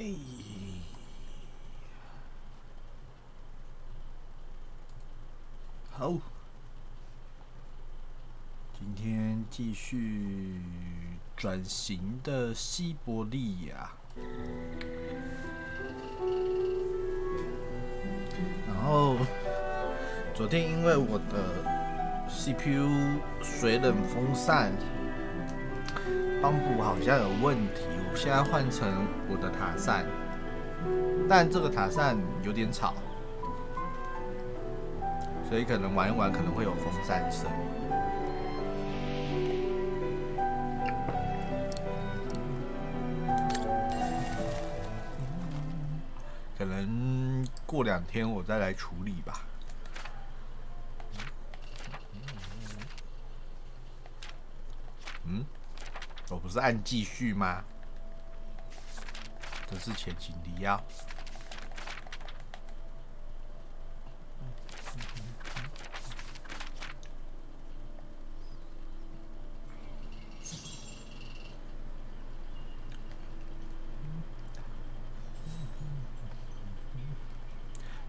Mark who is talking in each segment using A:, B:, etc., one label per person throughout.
A: 哎，好，今天继续转型的西伯利亚。然后昨天因为我的 CPU 水冷风扇帮补好像有问题，我现在换成我的塔扇，但这个塔扇有点吵，所以可能玩一玩可能会有风扇声。可能过2天我再来处理吧。我不是按继续吗？这是前情提要。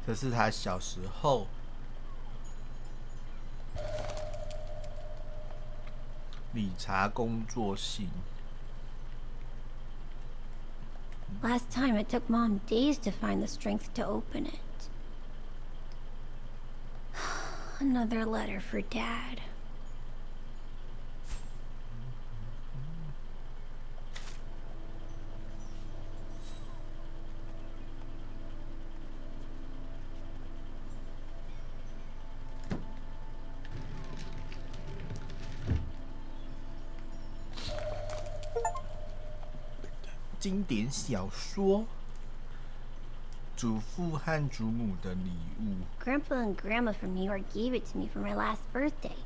A: 这是他小时候理查工作信。
B: Last time it took Mom days to find the strength to open it. Another letter for Dad.
A: 经典小说，祖父和祖母的礼物。
B: Grandpa and Grandma from New York gave it to me for my last birthday.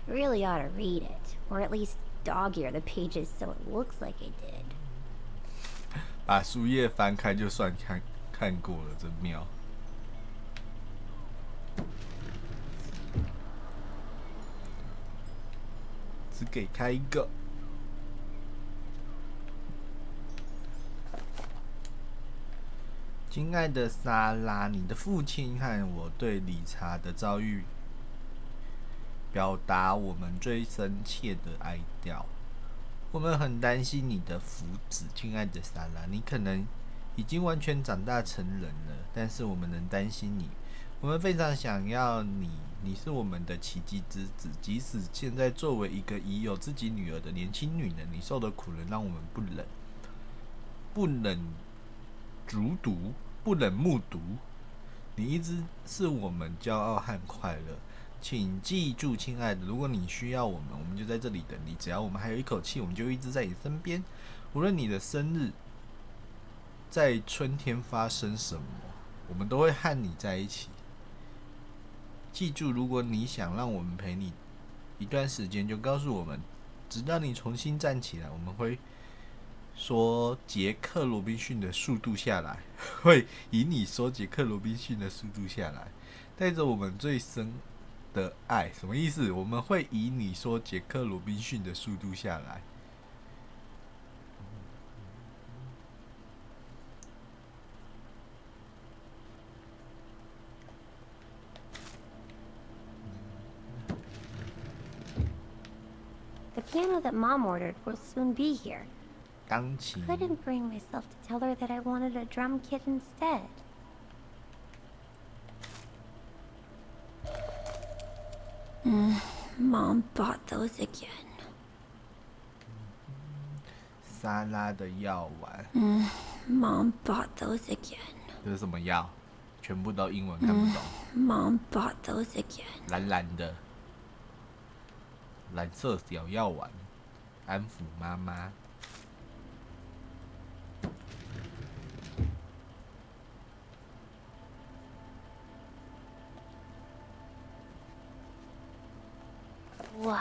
B: I really ought to read it, or at least dog-ear the pages so it looks like I did.
A: 把书页翻开就算看过了，真妙。只给开一个。亲爱的莎拉，你的父亲和我对理查的遭遇表达我们最深切的哀悼。我们很担心你的福祉，亲爱的莎拉，你可能已经完全长大成人了，但是我们能担心你。我们非常想要你，你是我们的奇迹之子。即使现在作为一个已有自己女儿的年轻女人，你受的苦仍让我们不忍卒读，不忍目睹。你一直是我们骄傲和快乐。请记住，亲爱的，如果你需要我们，我们就在这里等你。只要我们还有一口气，我们就一直在你身边。无论你的生日在春天发生什么，我们都会和你在一起。记住，如果你想让我们陪你一段时间，就告诉我们，直到你重新站起来。我们会说杰克罗宾逊的速度下来，会以你说杰克罗宾逊的速度下来，带着我们最深的爱。什么意思？我们会以你说杰克罗宾逊的速度下来。
B: The piano that Mom ordered will soon be here.
A: 钢琴
B: Couldn't bring myself to tell her that I wanted a drum kit instead. Mom bought those again.
A: 沙拉的药丸。
B: Mom bought those again.
A: 这是什么药？全部都英文看不懂。
B: Mom bought those again.
A: 蓝蓝的，蓝色小药丸，安抚妈妈。
B: Wow.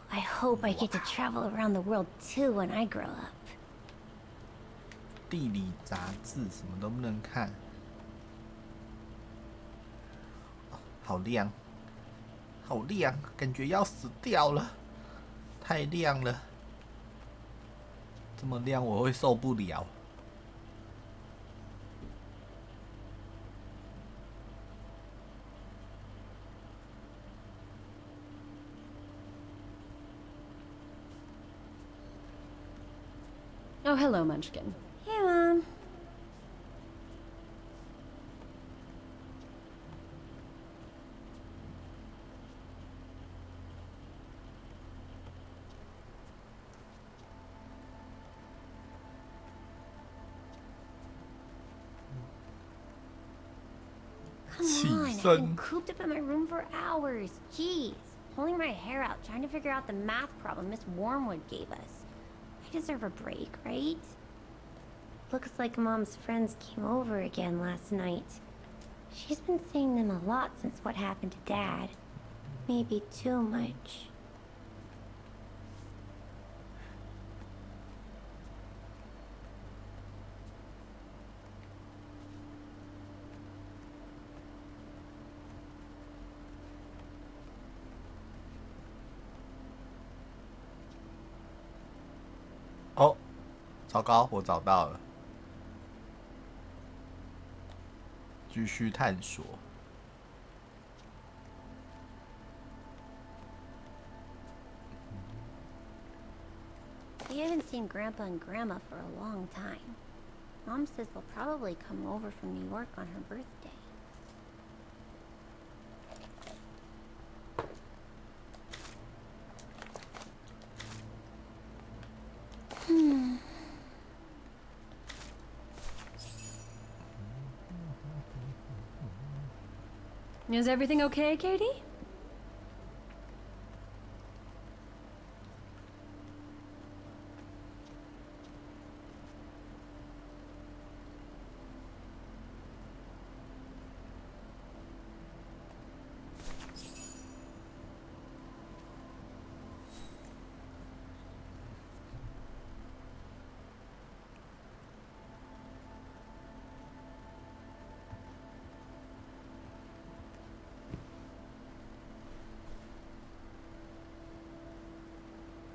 B: I hope I get to travel around the world too when I grow up.
A: 地理杂志什么都不能看，好亮，好亮，感觉要死掉了，太亮了，这么亮我会受不了。
C: Oh, hello, Munchkin.
B: Hey, Mom. Come on, I've been cooped up in my room for hours. Jeez. Pulling my hair out, trying to figure out the math problem Miss Wormwood gave us. I deserve a break, right? Looks like Mom's friends came over again last night. She's been seeing them a lot since what happened to Dad. Maybe too much.
A: Oh, 糟糕，我找到了。继续探索。
B: We haven't seen Grandpa and Grandma for a long time. Mom says they'll probably come over from New York on her birthday.
C: Is everything okay, Katie?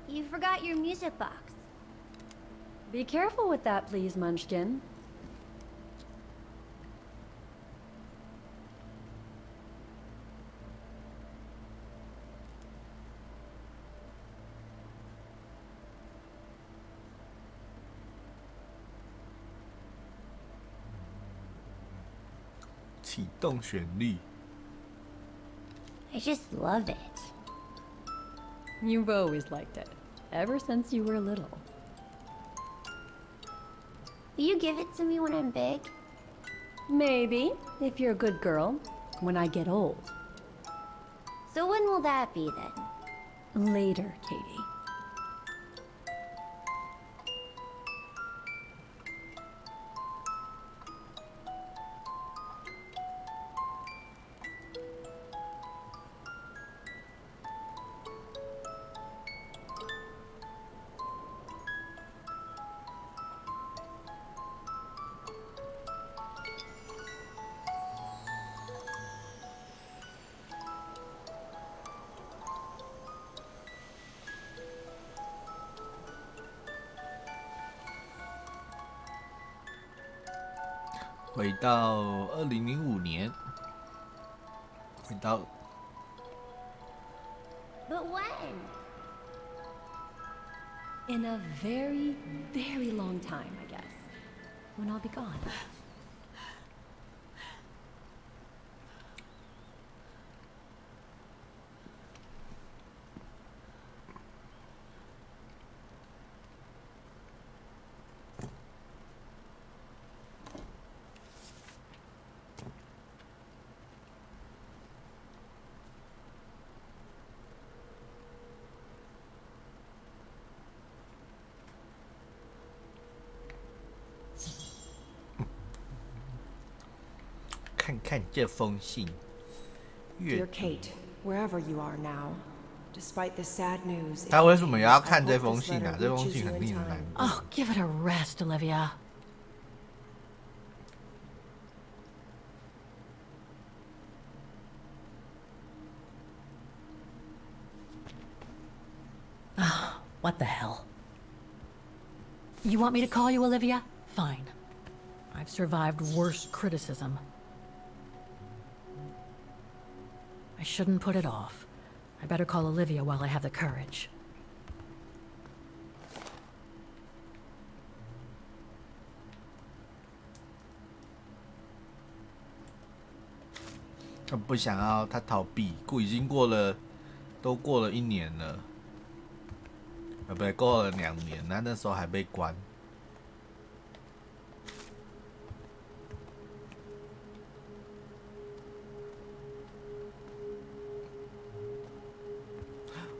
B: You forgot your music box.
C: Be careful with that, please, Munchkin.
A: "启动旋律。
B: I just love it.
C: You've always liked it, ever since you were little.
B: Will you give it to me when I'm big?
C: Maybe, if you're a good girl, when I get old.
B: So when will that be then?
C: Later, Katie.
A: 回到2005年，回到
B: But when?
C: In a very, very long time, I guess. When I'll be gone.
A: "看看这封信。
D: Dear Kate, wherever you are now, despite the sad news,
A: 他为什么要看
D: I
A: 这
D: hope
A: 封
D: this
A: 信啊？
D: letter
A: 这封
D: reaches
A: 信
D: you
A: 很
D: in
A: 令人难
D: time.
A: 过。
C: Oh, give it a rest, Olivia. What the hell? You want me to call you Olivia? Fine. I've survived worse criticism. I shouldn't put it off. I better call Olivia while I have the courage.
A: 他不想要，他逃避，已经都过了1年了，不对，过了2年，那时候还被关。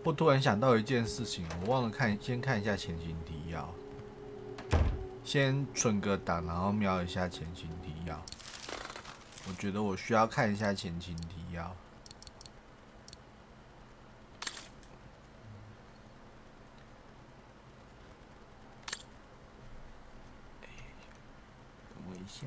A: 我突然想到一件事情，我忘了先看一下前情提要，先存个档，然后瞄一下前情提要。我觉得我需要看一下前情提要。等我一下。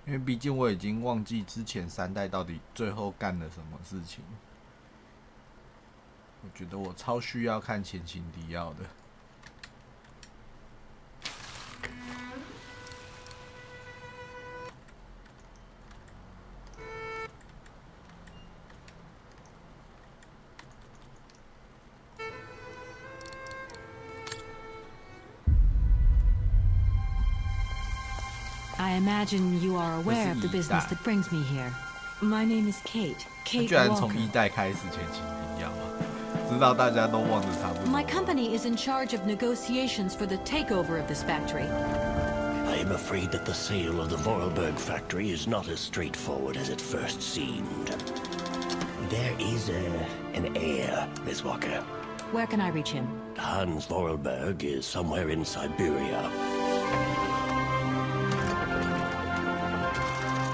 A: 因为毕竟我已经忘记之前3代到底最后干了什么事情，我觉得我超需要看前情提要的。
C: I imagine you are aware of the business that brings me here. My name is Kate.
A: 他
C: Kate
A: 居然从
C: Walker.
A: 1代开始前情提要，直到大家都忘得差不多。
C: My company is in charge of negotiations for the takeover of this factory.
E: I am afraid that the sale of the Vorarlberg factory is not as straightforward as it first seemed. There is an heir, Miss Walker.
C: Where can I reach him?
E: Hans Vorarlberg is somewhere in Siberia.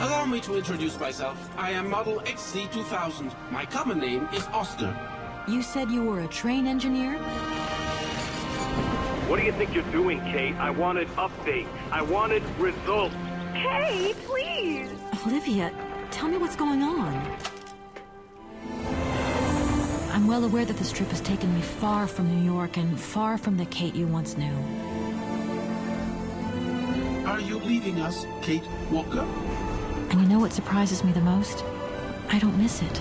F: Allow me to introduce myself. I am Model XC2000. My common name is Oscar.
C: You said you were a train engineer?
G: What do you think you're doing, Kate? I wanted updates. I wanted results.
H: Kate, please!
C: Olivia, tell me what's going on. I'm well aware that this trip has taken me far from New York and far from the Kate you once knew.
F: Are you leaving us, Kate Walker?
C: And you know what surprises me the most? I don't miss it.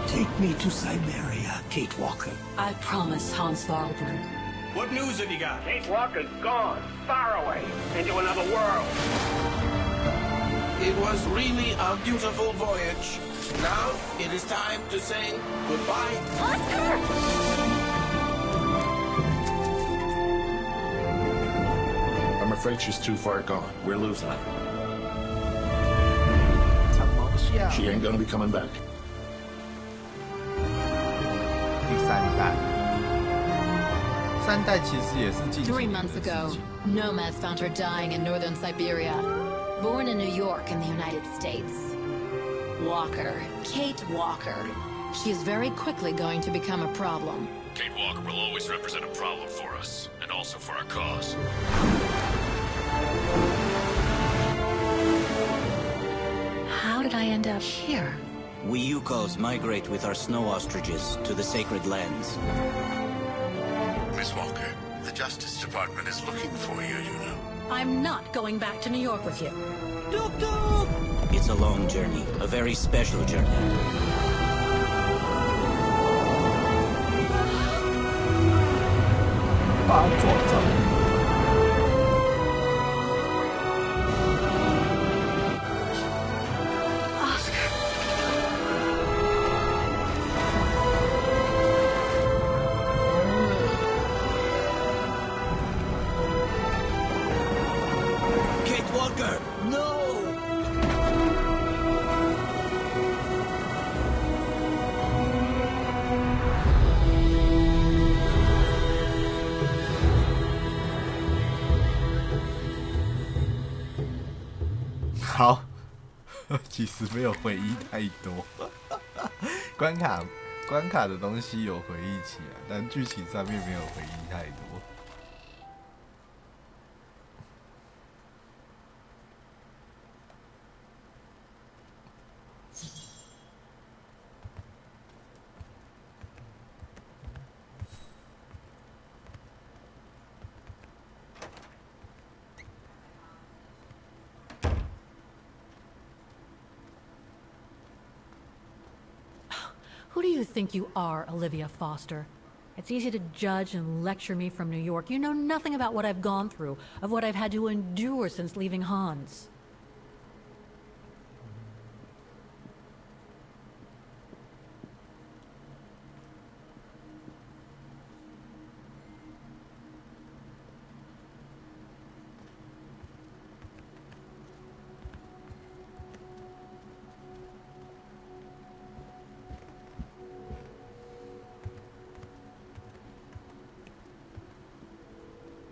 E: Take me to Siberia, Kate Walker.
C: I promise, Hans Vorarlberg.
F: What news have you got?
G: Kate Walker's gone, far away, into another world.
F: It was really a beautiful voyage. Now it is time to say goodbye.
H: Oscar!
I: I'm afraid she's too far gone. We're losing her.
A: 长毛象
I: She ain't gonna be coming back.
A: 第3代，3代其实也是近几
J: 3
A: 年的
J: months
A: 事
J: ago,
A: 情。
J: nomads found her dying in northern Siberia. Born in New York in the United States. Walker, Kate Walker. She is very quickly going to become a problem.
K: Kate Walker will always represent a problem for us, and also for our cause.
J: How did I end up here?
L: We Yukos migrate with our snow ostriches to the sacred lands.
K: Miss Walker, the Justice Department is looking for you, you know.
C: I'm not going back to New York with you.
L: It's a long journey, a very special journey.
A: 八爪章。
L: Kate Walker, no!
A: "好，其实没有回忆太多，关卡的东西有回忆起来，但剧情上面没有回忆太多。
C: Who do you think you are, Olivia Foster? It's easy to judge and lecture me from New York. You know nothing about what I've gone through, of what I've had to endure since leaving Hans.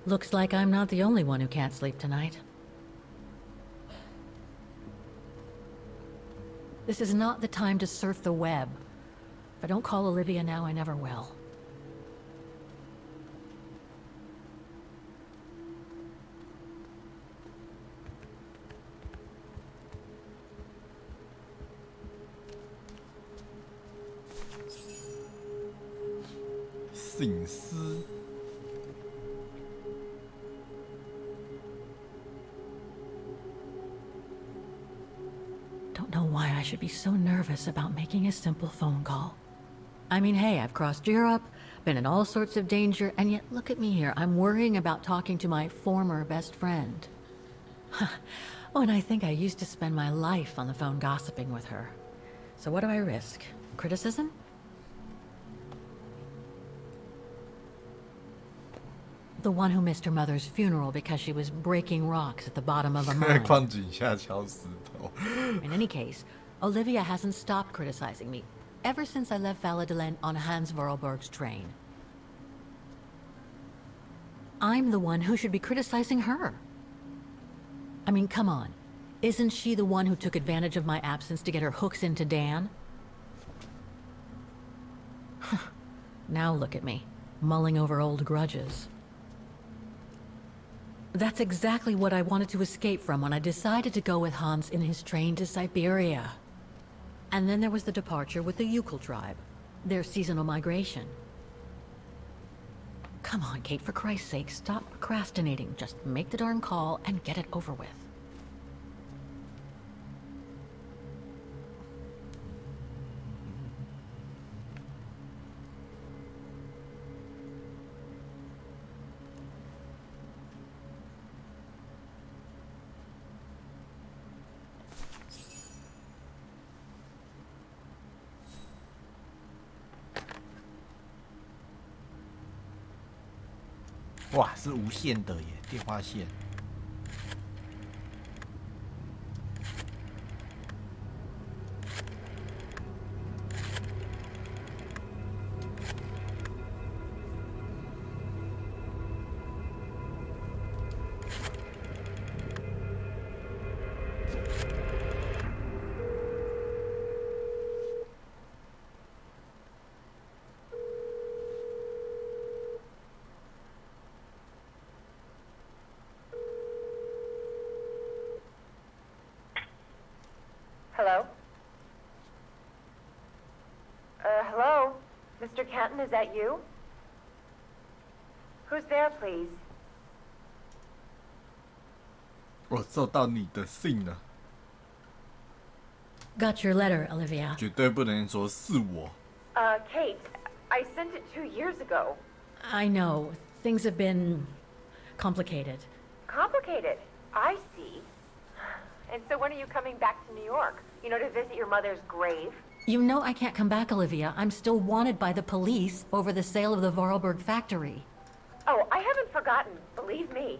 C: Looks like I'm not the only one who can't sleep tonight. This is not the time to surf the web. If I don't call Olivia now, I never will. Don't know why I should be so nervous about making a simple phone call. I mean, hey, I've crossed Europe, been in all sorts of danger, and yet look at me here. I'm worrying about talking to my former best friend. Oh, and I think I used to spend my life on the phone gossiping with her. So what do I risk? Criticism? The one who missed her mother's funeral because she was breaking rocks at the bottom of a mine. In any case, Olivia hasn't stopped criticizing me ever since I left Valladolid on Hans Vorarlberg's train. I'm the one who should be criticizing her. I mean, come on. Isn't she the one who took advantage of my absence to get her hooks into Dan? Now look at me, mulling over old grudges. That's exactly what I wanted to escape from when I decided to go with Hans in his train to Siberia. And then there was the departure with the Yukon tribe, their seasonal migration. Come on, Kate, for Christ's sake, stop procrastinating. Just make the darn call and get it over with.
A: 哇，是无线的耶，电话线。
D: Hello? Hello? Mr. Canton, is that you? Who's there, please?
A: 我收到你的信了。
C: Got your letter, Olivia.
A: 绝对不能说是我。
D: Kate, I sent it 2 years ago.
C: I know. Things have been complicated.
D: Complicated? I see. And so when are you coming back to New York? You know, to visit your mother's grave?
C: You know I can't come back, Olivia. I'm still wanted by the police over the sale of the Vorarlberg factory.
D: Oh, I haven't forgotten, believe me.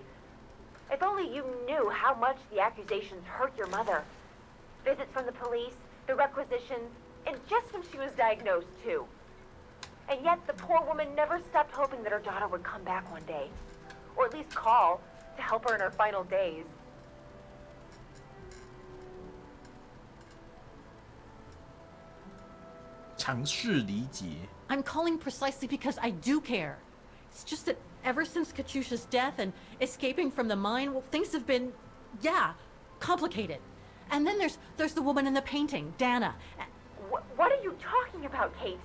D: If only you knew how much the accusations hurt your mother. Visits from the police, the requisitions, and just when she was diagnosed, too. And yet the poor woman never stopped hoping that her daughter would come back one day. Or at least call to help her in her final days.
C: I'm calling precisely because I do care. It's just that ever since Katyusha's death and escaping from the mine, well, things have been, yeah, complicated. And then there's the woman in the painting, Dana.
D: What are you talking about, Kate?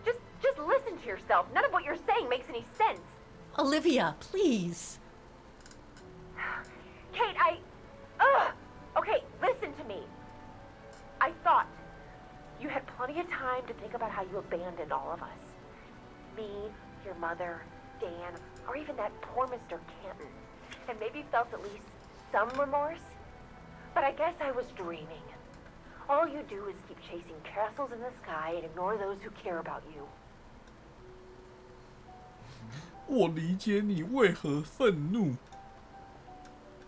D: Just listen to yourself. None of what you're saying makes any sense.
C: Olivia, please.
D: Kate, Okay, listen to me. I thought you had plenty of time to think about how you abandoned all of us. Me, your mother, Dan, or even that poor Mr. Canton, and maybe felt at least some remorse. But I guess I was dreaming. All you do is keep chasing castles in the sky and ignore those who care about you.
A: 我理解你为何愤怒。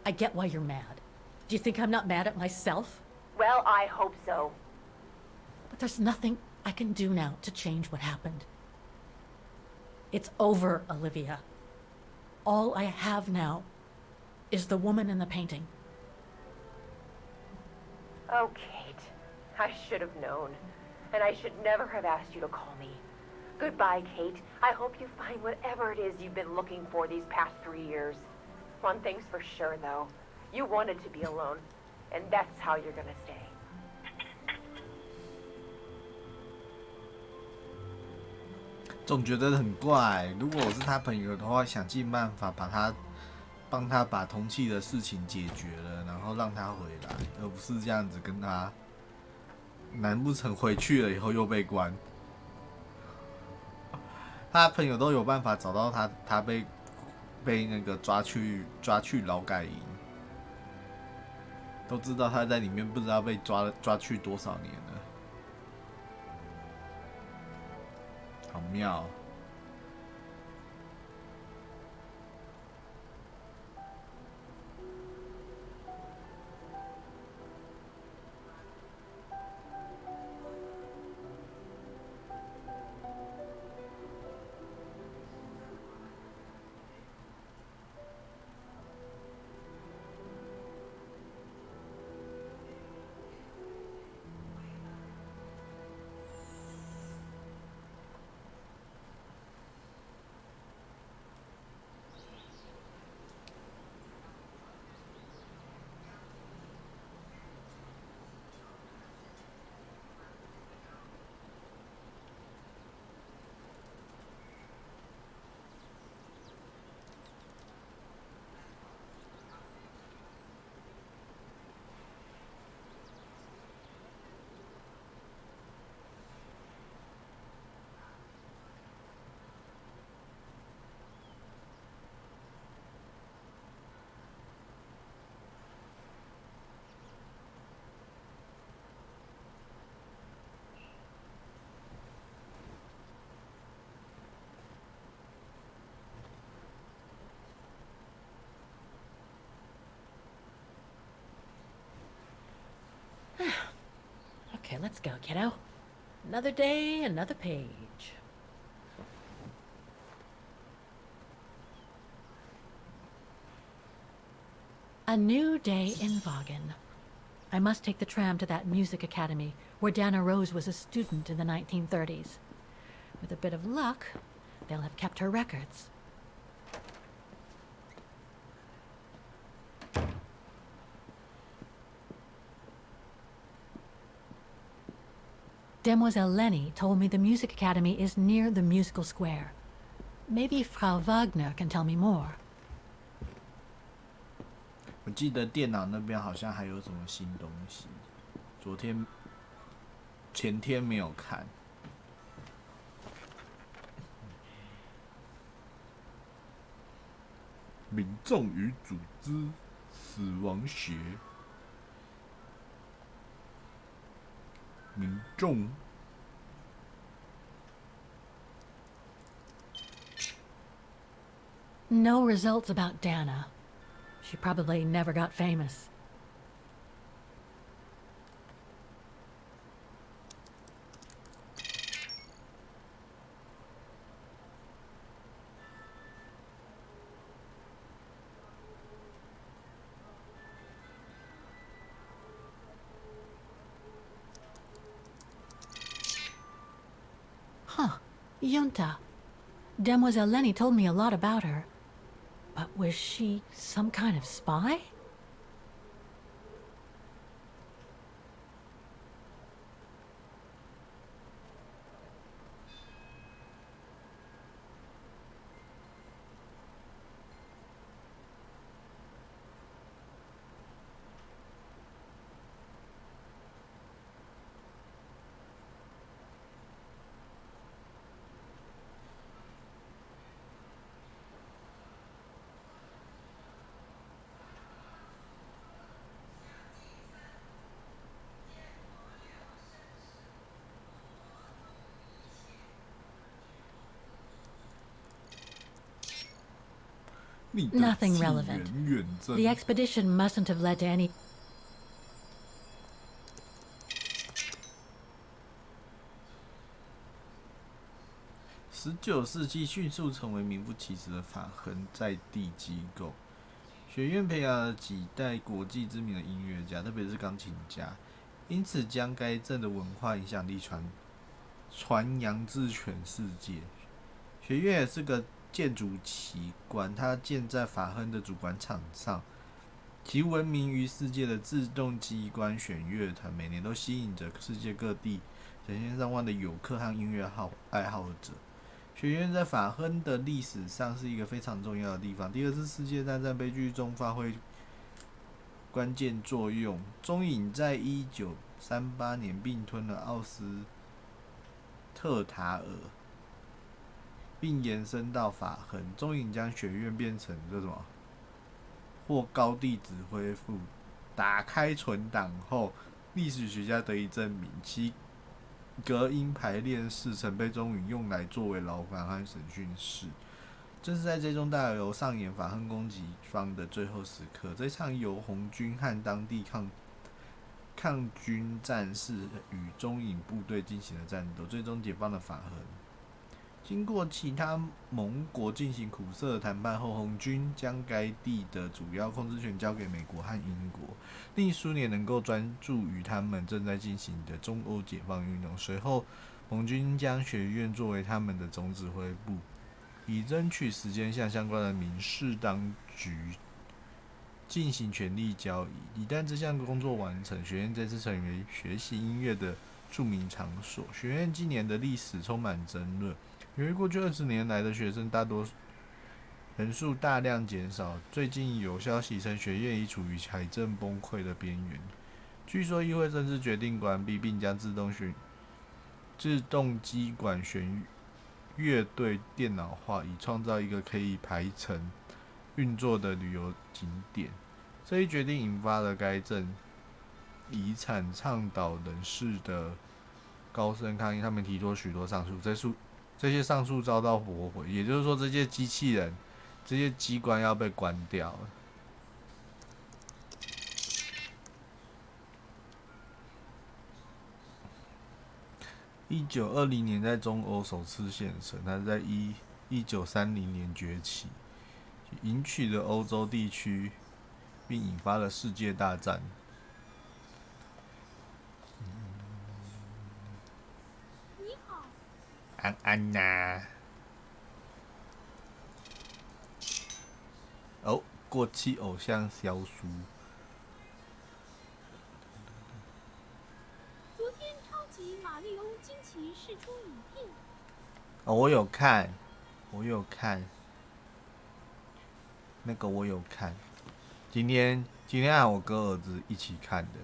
C: I get why you're mad. Do you think I'm not mad at myself?
D: Well, I hope so.
C: But there's nothing I can do now to change what happened. It's over, Olivia. All I have now is the woman in the painting.
D: Oh, Kate. I should have known. And I should never have asked you to call me. Goodbye, Kate. I hope you find whatever it is you've been looking for these past 3 years. One thing's for sure, though. You wanted to be alone. And that's how you're gonna stay.
A: 总觉得很怪。如果我是他朋友的话，想尽办法帮他把通气的事情解决了，然后让他回来，而不是这样子跟他。难不成回去了以后又被关？他朋友都有办法找到他，他被那个抓去劳改营，都知道他在里面不知道被抓去多少年了，好妙。
C: Okay, let's go, kiddo. Another day, another page. A new day in Vaughan. I must take the tram to that music academy where Dana Rose was a student in the 1930s. With a bit of luck, they'll have kept her records. Demoiselle Lenny told me the music academy is near the musical square. Maybe Frau Wagner can tell me more.
A: 我记得电脑那边好像还有什么新东西，前天没有看。民众与组织死亡学。民众。
C: No results about Dana. She probably never got famous. Huh. Yunta. Demoiselle Lenny told me a lot about her. But was she some kind of spy? Nothing relevant. The expedition mustn't have led to any.
A: 19世纪迅速成为名副其实的法亨在地机构。学院培养了几代国际知名的音乐家，特别是钢琴家，因此将该镇的文化影响力传扬至全世界。学院也是个建筑奇观，它建在法亨的主管场上，其闻名于世界的自动机关弦乐团，每年都吸引着世界各地成千上万的游客和音乐爱好者。学院在法亨的历史上是一个非常重要的地方。第二次世界大战悲剧中发挥关键作用。中影在1938年并吞了奥斯特塔尔，并延伸到法亨。中影将学院变成这什么？或高地指挥部。打开存档后，历史学家得以证明其隔音排练室曾被中影用来作为牢房和审讯室。正是在这栋大楼上演法亨攻击方的最后时刻，这场由红军和当地抗军战士与中影部队进行的战斗，最终解放了法亨。经过其他盟国进行苦涩的谈判后，红军将该地的主要控制权交给美国和英国，令苏联能够专注于他们正在进行的中欧解放运动。随后，盟军将学院作为他们的总指挥部，以争取时间向相关的民事当局进行权力交易。一旦这项工作完成，学院再次成为学习音乐的著名场所。学院近年的历史充满争论。由于过去20年来的学生人数大量减少，最近有消息称学院已处于财政崩溃的边缘。据说议会甚至决定关闭，并将自动机管弦乐队电脑化，以创造一个可以排程运作的旅游景点。这一决定引发了该镇遗产倡导人士的高声抗议，他们提出许多上诉，这些上诉遭到驳回，也就是说，这些机器人、这些机关要被关掉了。1920年在中欧首次现身，它在1930年崛起，迎娶了欧洲地区，并引发了世界大战。安安呐、哦，过气偶像萧疏。
M: 昨天超级马里欧惊奇释出影片。
A: 哦，我有看，那个我有看。今天和我哥儿子一起看的。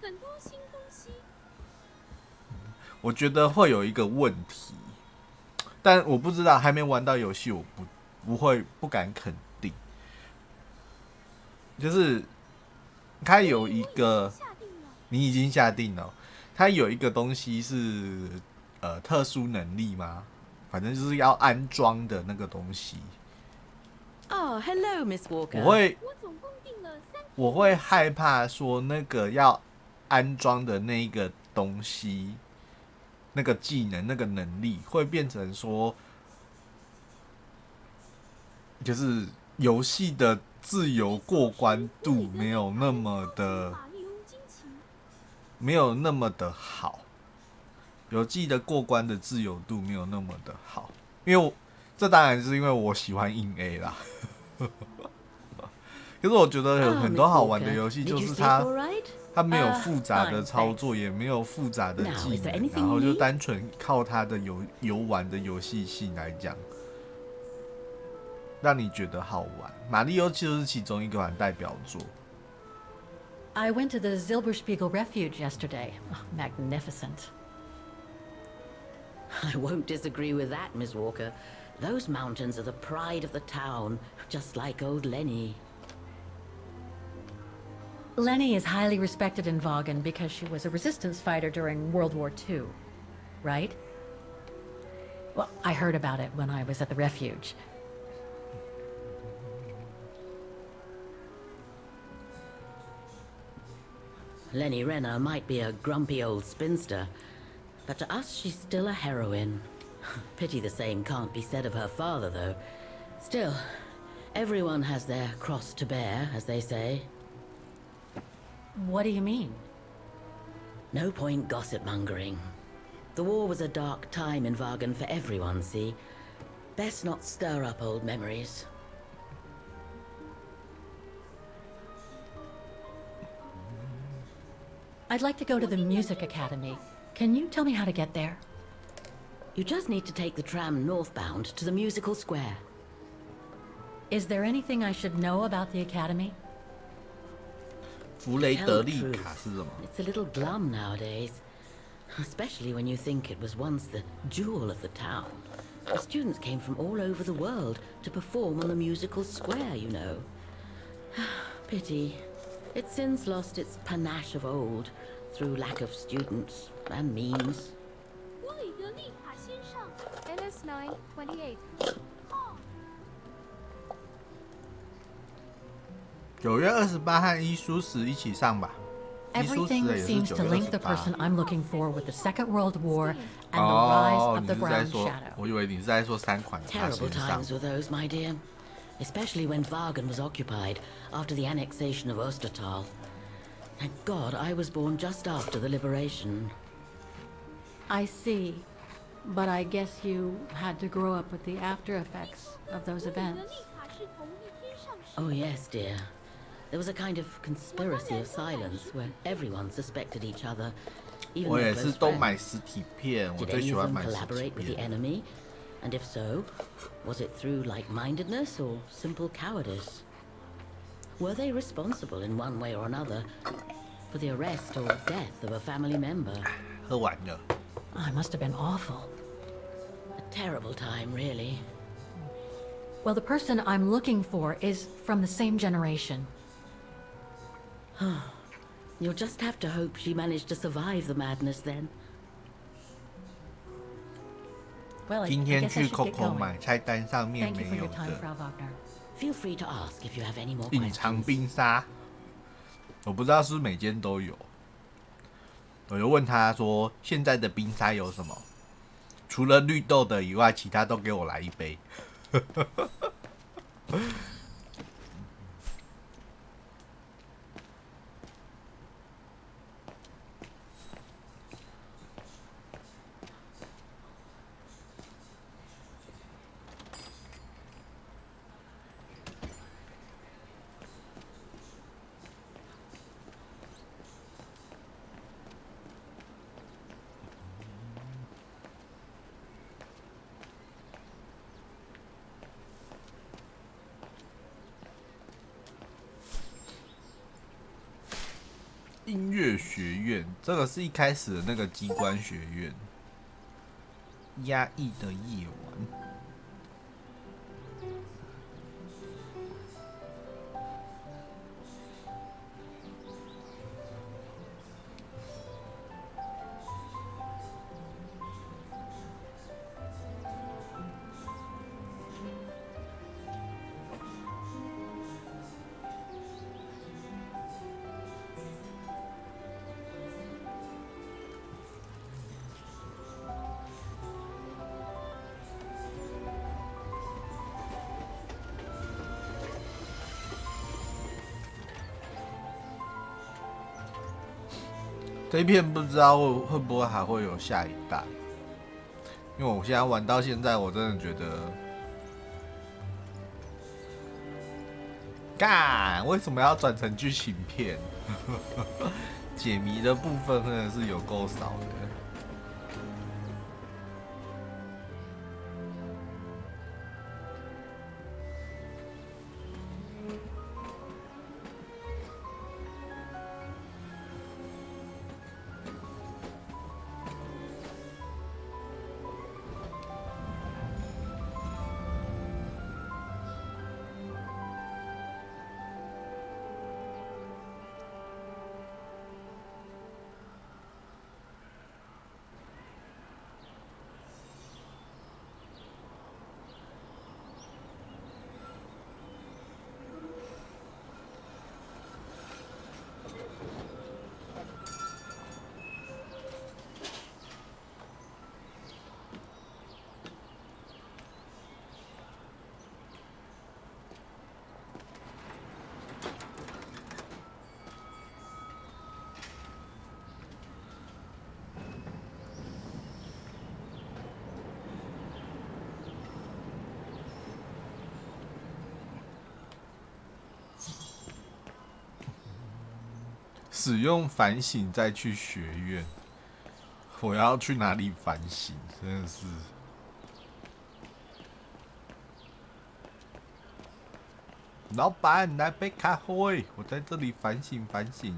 M: 很多新东西。
A: 我觉得会有一个问题，但我不知道，还没玩到游戏，我不敢肯定。就是它有一个，你已经下定了，它有一个东西是特殊能力吗？反正就是要安装的那个东西。
N: Oh, hello, Miss Walker.
A: 我会害怕说那个要安装的那个东西。那个技能、那个能力会变成说，就是游戏的自由过关度没有那么的好，游戏的过关的自由度没有那么的好，因为这当然是因为我喜欢硬 A 啦。可是我觉得有很多好玩的游戏，就是它没有复杂的操作，也没有复杂的技能，然后就单纯靠它的游玩的游戏性来讲，让你觉得好玩。马里奥就是其中一款代表作。
C: I went to the Silberspiegel Refuge yesterday. Oh, magnificent.
N: I won't disagree with that, Miss Walker. Those mountains are the pride of the town, just like old Lenny.
C: Lenny is highly respected in Vaughan because she was a resistance fighter during World War II, right? Well, I heard about it when I was at the refuge.
N: Lenny Renner might be a grumpy old spinster, but to us she's still a heroine. Pity the same can't be said of her father, though. Still, everyone has their cross to bear, as they say.
C: What do you mean?
N: No point gossip-mongering. The war was a dark time in Vagan for everyone, see? Best not stir up old memories.
C: I'd like to go to the music academy. Can you tell me how to get there?
N: You just need to take the tram northbound to the musical square.
C: Is there anything I should know about the academy?
A: 弗雷德利卡是什么？
N: It's a little glum nowadays. Especially when you think it was once the jewel of the town. The students came from all over the world to perform on the musical square, you know. Pity. It's since lost its panache of old through lack of students and means.
M: NS928.
A: 9月28和伊苏什一起上吧。
C: Everything seems to link the person I'm looking for with the Second World War and the rise of the Brown Shadow.
A: 我以为你是在说3款
N: Terrible times were those, my dear. Especially when Vagan was occupied after the annexation of Ostertal. Thank God I was born just after the liberation.
C: I see. But I guess you had to grow up with the after effects of those events.
N: Oh yes, dear. There was a kind of conspiracy of silence where everyone suspected each other, even
A: 我
N: their
A: 也是
N: close
A: 都
N: friends.
A: 买实体片，我
N: Did
A: 最
N: any
A: 喜
N: of
A: 欢
N: them
A: 买实体
N: collaborate with the
A: 片。
N: enemy? And if so, was it through like-mindedness or simple cowardice? Were they responsible in one way or another for the arrest or death of a family member?
A: 喝完了。
C: Oh, it must have been awful.
N: A terrible time, really.
C: Well, the person I'm looking for is from the same generation.
N: You'll just have to hope she managed to survive the madness then.
C: Well, I
A: 今天
C: guess I
A: 去
C: should get
A: Coco
C: going.
A: 买，菜单上面
C: Thank you for
A: 没有
C: your time,
A: 的。
C: Frau Wagner.
N: Feel free to ask if you have any more
A: 隐藏
N: questions.
A: 冰沙，我不知道是不是每间都有。我就问他说：“现在的冰沙有什么？除了绿豆的以外，其他都给我来一杯。”音乐学院，这个是一开始的那个机关学院。压抑的夜晚。这一片不知道会不会还会有下一代，因为我现在玩到现在，我真的觉得，干为什么要转成剧情片？解谜的部分真的是有够少的。使用反省再去学院，我要去哪里反省？真的是。老板，来杯咖啡，我在这里反省反省。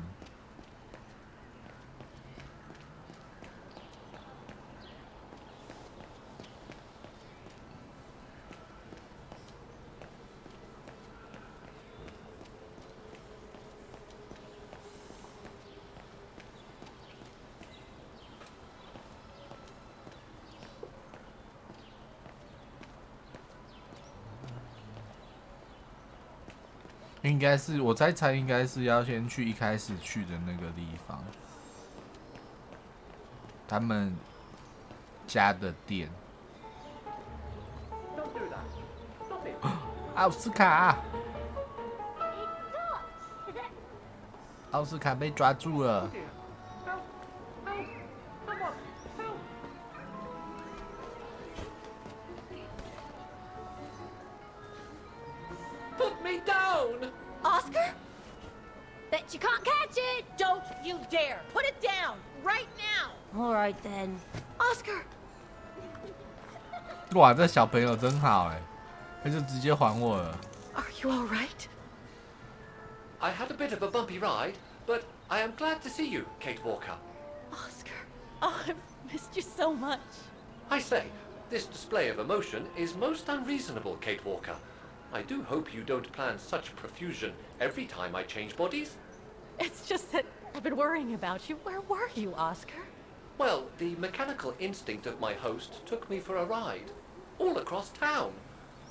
A: 应该是，我猜应该是要先去一开始去的那个地方，他们家的店。奥斯卡，奥斯卡被抓住了。
O: Put me down!
H: Oscar? Bet you can't catch it! Don't you dare! Put it down! Right now!
B: Alright then.
H: Oscar!
A: 哇，这小朋友真好哎，他就直接还我了。
H: Are you alright?
O: I had a bit of a bumpy ride, but I am glad to see you, Kate Walker.
H: Oscar. Oh, I've missed you so much.
O: I say, this display of emotion is most unreasonable, Kate Walker. I do hope you don't plan such profusion every time I change bodies.
H: It's just that I've been worrying about you. Where were you, Oscar?
O: Well, the mechanical instinct of my host took me for a ride, all across town.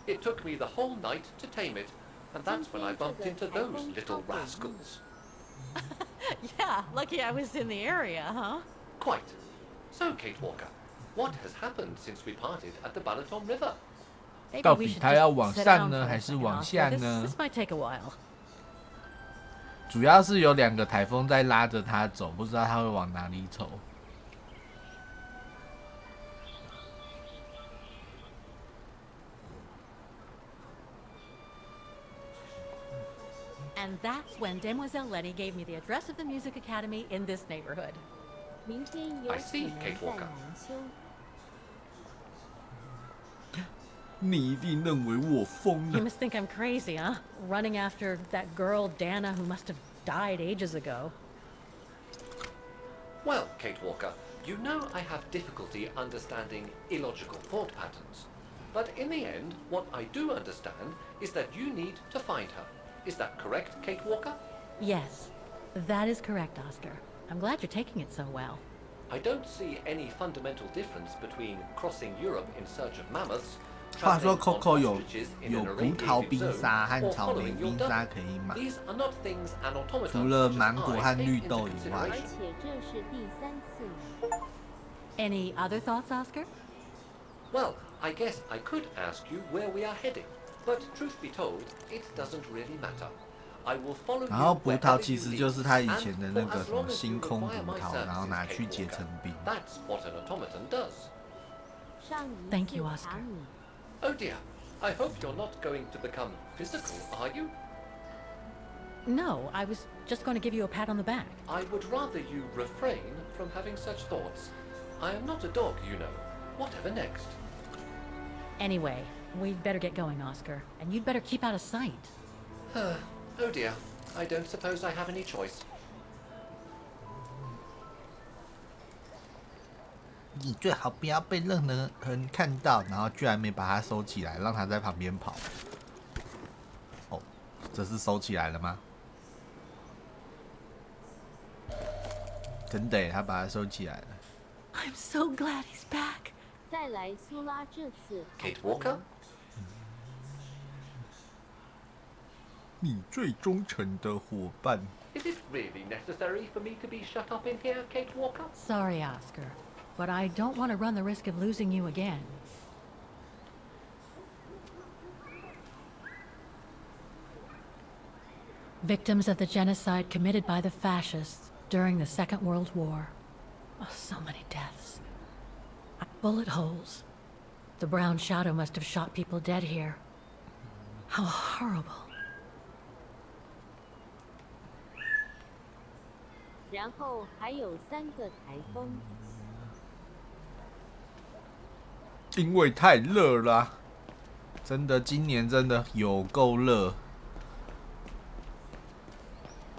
O: It took me the whole night to tame it, and that's when I bumped into those little rascals.
H: Yeah, lucky I was in the area, huh?
O: Quite. So, Kate Walker, what has happened since we parted at the Balaton River?
A: 到底他要往上呢，还是往下呢？
H: This might take a while.
A: 主要是有2个台风在拉着他走，不知道他会往哪里走。
H: And that's when Demoiselle Letty gave me the address of the music academy in this neighborhood.
O: I see, Kate Walker.
A: 你一定认为我疯
H: You
A: 了。
H: must think I'm crazy, huh? Running after that girl Dana who must have died ages ago.
O: Well, Kate Walker, you know I have difficulty understanding illogical thought patterns. But in the end, what I do understand is that you need to find her. Is that correct, Kate Walker?
H: Yes, that is correct, Oscar. I'm glad you're taking it so well.
O: I don't see any fundamental difference between crossing Europe in search of mammoths,
A: 话说
O: traveling on
A: Coco 有
O: ostriches in an
A: 葡萄
O: irradiated
A: 冰
O: zone,
A: 沙和
O: or
A: 草莓
O: following your
A: 冰沙
O: duck.
A: 可以买，
O: These are not things an automaton
A: 除了
O: such as
A: 芒果
O: I
A: 和
O: take
A: 绿
O: into
A: 豆以外。
O: consideration.
H: Any other thoughts, Oscar?
O: Well, I guess I could ask you where we are heading, but truth be told, it doesn't really matter. I will follow
A: 然后
O: you
A: 葡萄
O: wherever
A: 其
O: you
A: 实就是
O: lead,
A: 他以
O: and
A: 前的
O: for
A: 那个
O: as
A: 什么
O: long as
A: 星
O: you
A: 空
O: require
A: 葡
O: my
A: 萄，然后
O: services,
A: 拿去
O: Kate
A: 结成
O: Walker.
A: 冰。
O: That's what an automaton does.
H: Thank you, Oscar.
O: Oh dear, I hope you're not going to become physical, are you?
H: No, I was just going to give you a pat on the back.
O: I would rather you refrain from having such thoughts. I am not a dog, you know. Whatever next?
H: Anyway, we'd better get going, Oscar. And you'd better keep out of sight.
O: Oh dear, I don't suppose I have any choice.
A: 你最好不要被任何人看到，然后居然没把它收起来，让它在旁边跑。哦，这是收起来了吗？真的耶，他把它收起来了。
H: I'm so glad he's back.
M: 再来苏拉这次
O: Kate Walker?
A: 你最忠诚的伙伴。
O: Is it really necessary for me to be shut up in here, Kate Walker?
H: Sorry, Oscar, but I don't want to run the risk of losing you again. Victims of the genocide committed by the fascists during the Second World War. Oh, so many deaths. Bullet holes. The brown shadow must have shot people dead here. How horrible.
M: 然后还有3个台风。
A: 因为太热了啊，真的，今年真的有够热，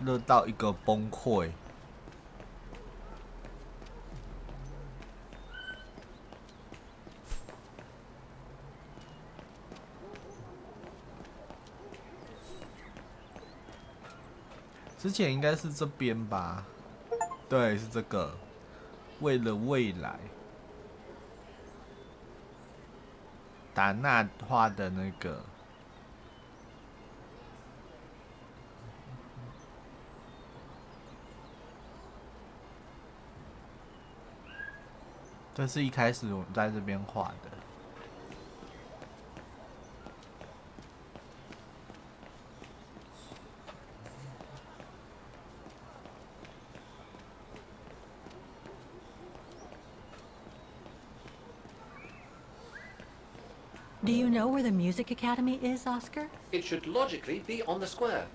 A: 热到一个崩溃。之前应该是这边吧？对，是这个。为了未来，达纳画的那个。这是一开始我们在这边画的。
H: Do you know where the music academy is, Oscar?
O: It should logically be on the square.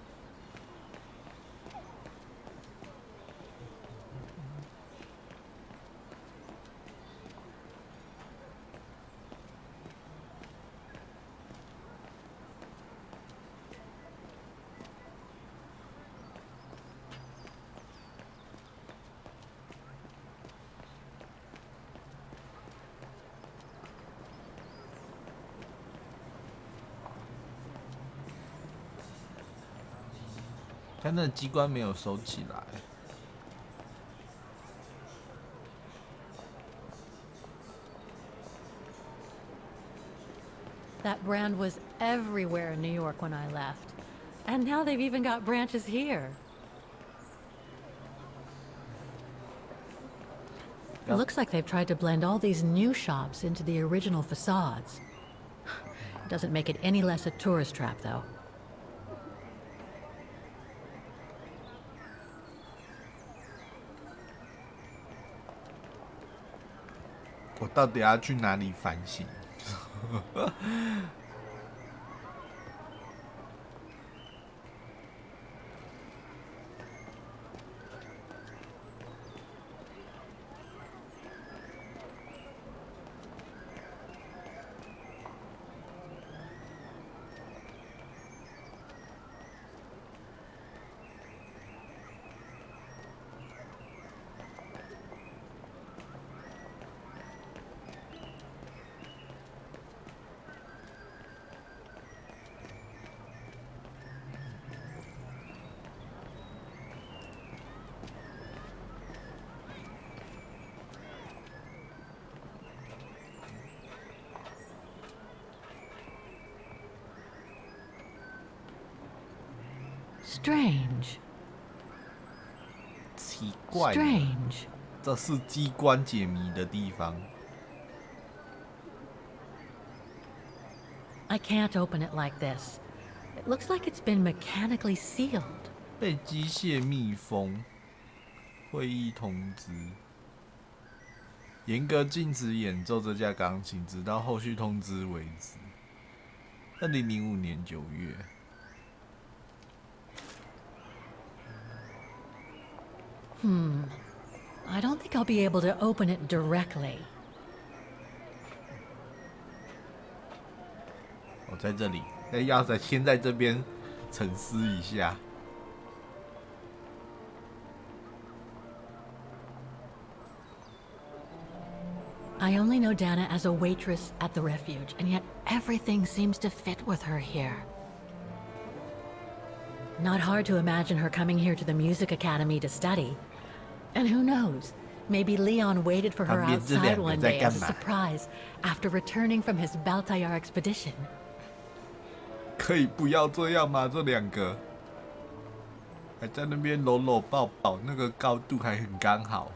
A: 但那个机关没有收起来。
H: That brand was everywhere in New York when I left. And now they've even got branches here. It looks like they've tried to blend all these new shops into the original facades. It doesn't make it any less a tourist trap, though.
A: 我到底要去哪里反省？Strange. 奇怪。
H: Strange.
A: 这是机关解谜的地方。
H: I can't open it like this. It looks like it's been mechanically sealed.
A: 被机械密封。会议通知：严格禁止演奏这架钢琴，直到后续通知为止。2005年9月。
H: I don't think I'll be able to open it directly.
A: 我在这里，要先在这边沉思一下。
H: I only know Dana as a waitress at the refuge, and yet everything seems to fit with her here. Not hard to imagine her coming here to the music academy to study. And who knows, maybe Leon waited for her outside one day as a surprise after returning from his Baltayar expedition.
A: 可以不要这样吗？这两个还在那边搂搂抱抱，那个高度还很刚好。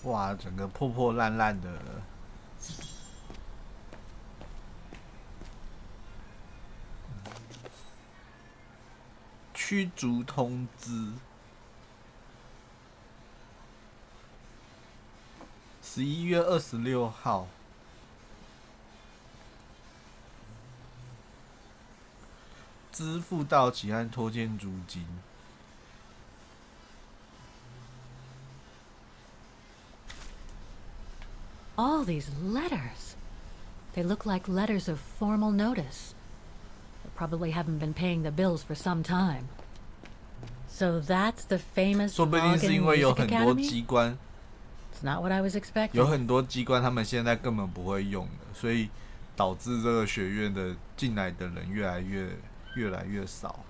A: 哇，整个破破烂烂的。驱逐通知。11月26号。支付到期和拖欠租金。
H: All these letters. They look like letters of formal notice. They probably haven't been paying the bills for some time. So that's the famous
A: 说不定是因为有很多
H: Academy?
A: 机关
H: It's not what I was expecting.
A: 有很多机关他们现在根本不会用的，所以导致这个学院的进来的人越来越少。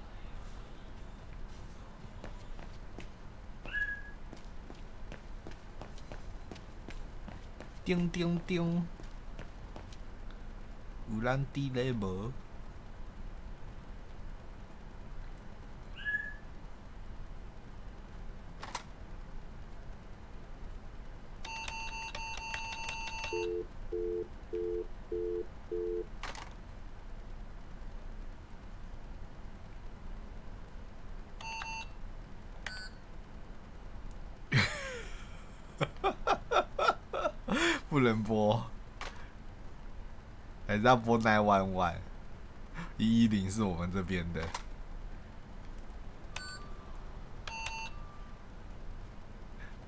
A: 叮叮叮，有人伫咧无？不能播，还是要播911？110是我们这边的，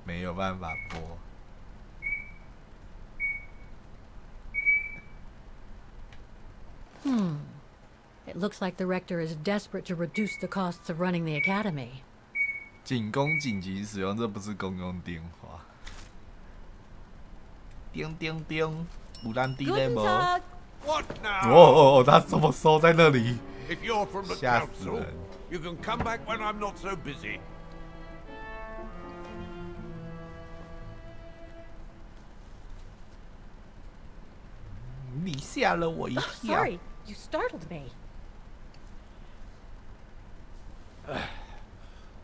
A: 没有办法播。
H: It looks like the rector is desperate to reduce the costs of running the academy.
A: 仅供紧急使用，这不是公用电话。叮叮叮，有人伫咧无？
K: What now?
A: 哦，他怎么收在那里？
K: If you're from the
A: 吓死
K: council,
A: 人！
K: you can come back when I'm not so busy.
A: 你吓了我一跳。
H: Sorry, you startled me.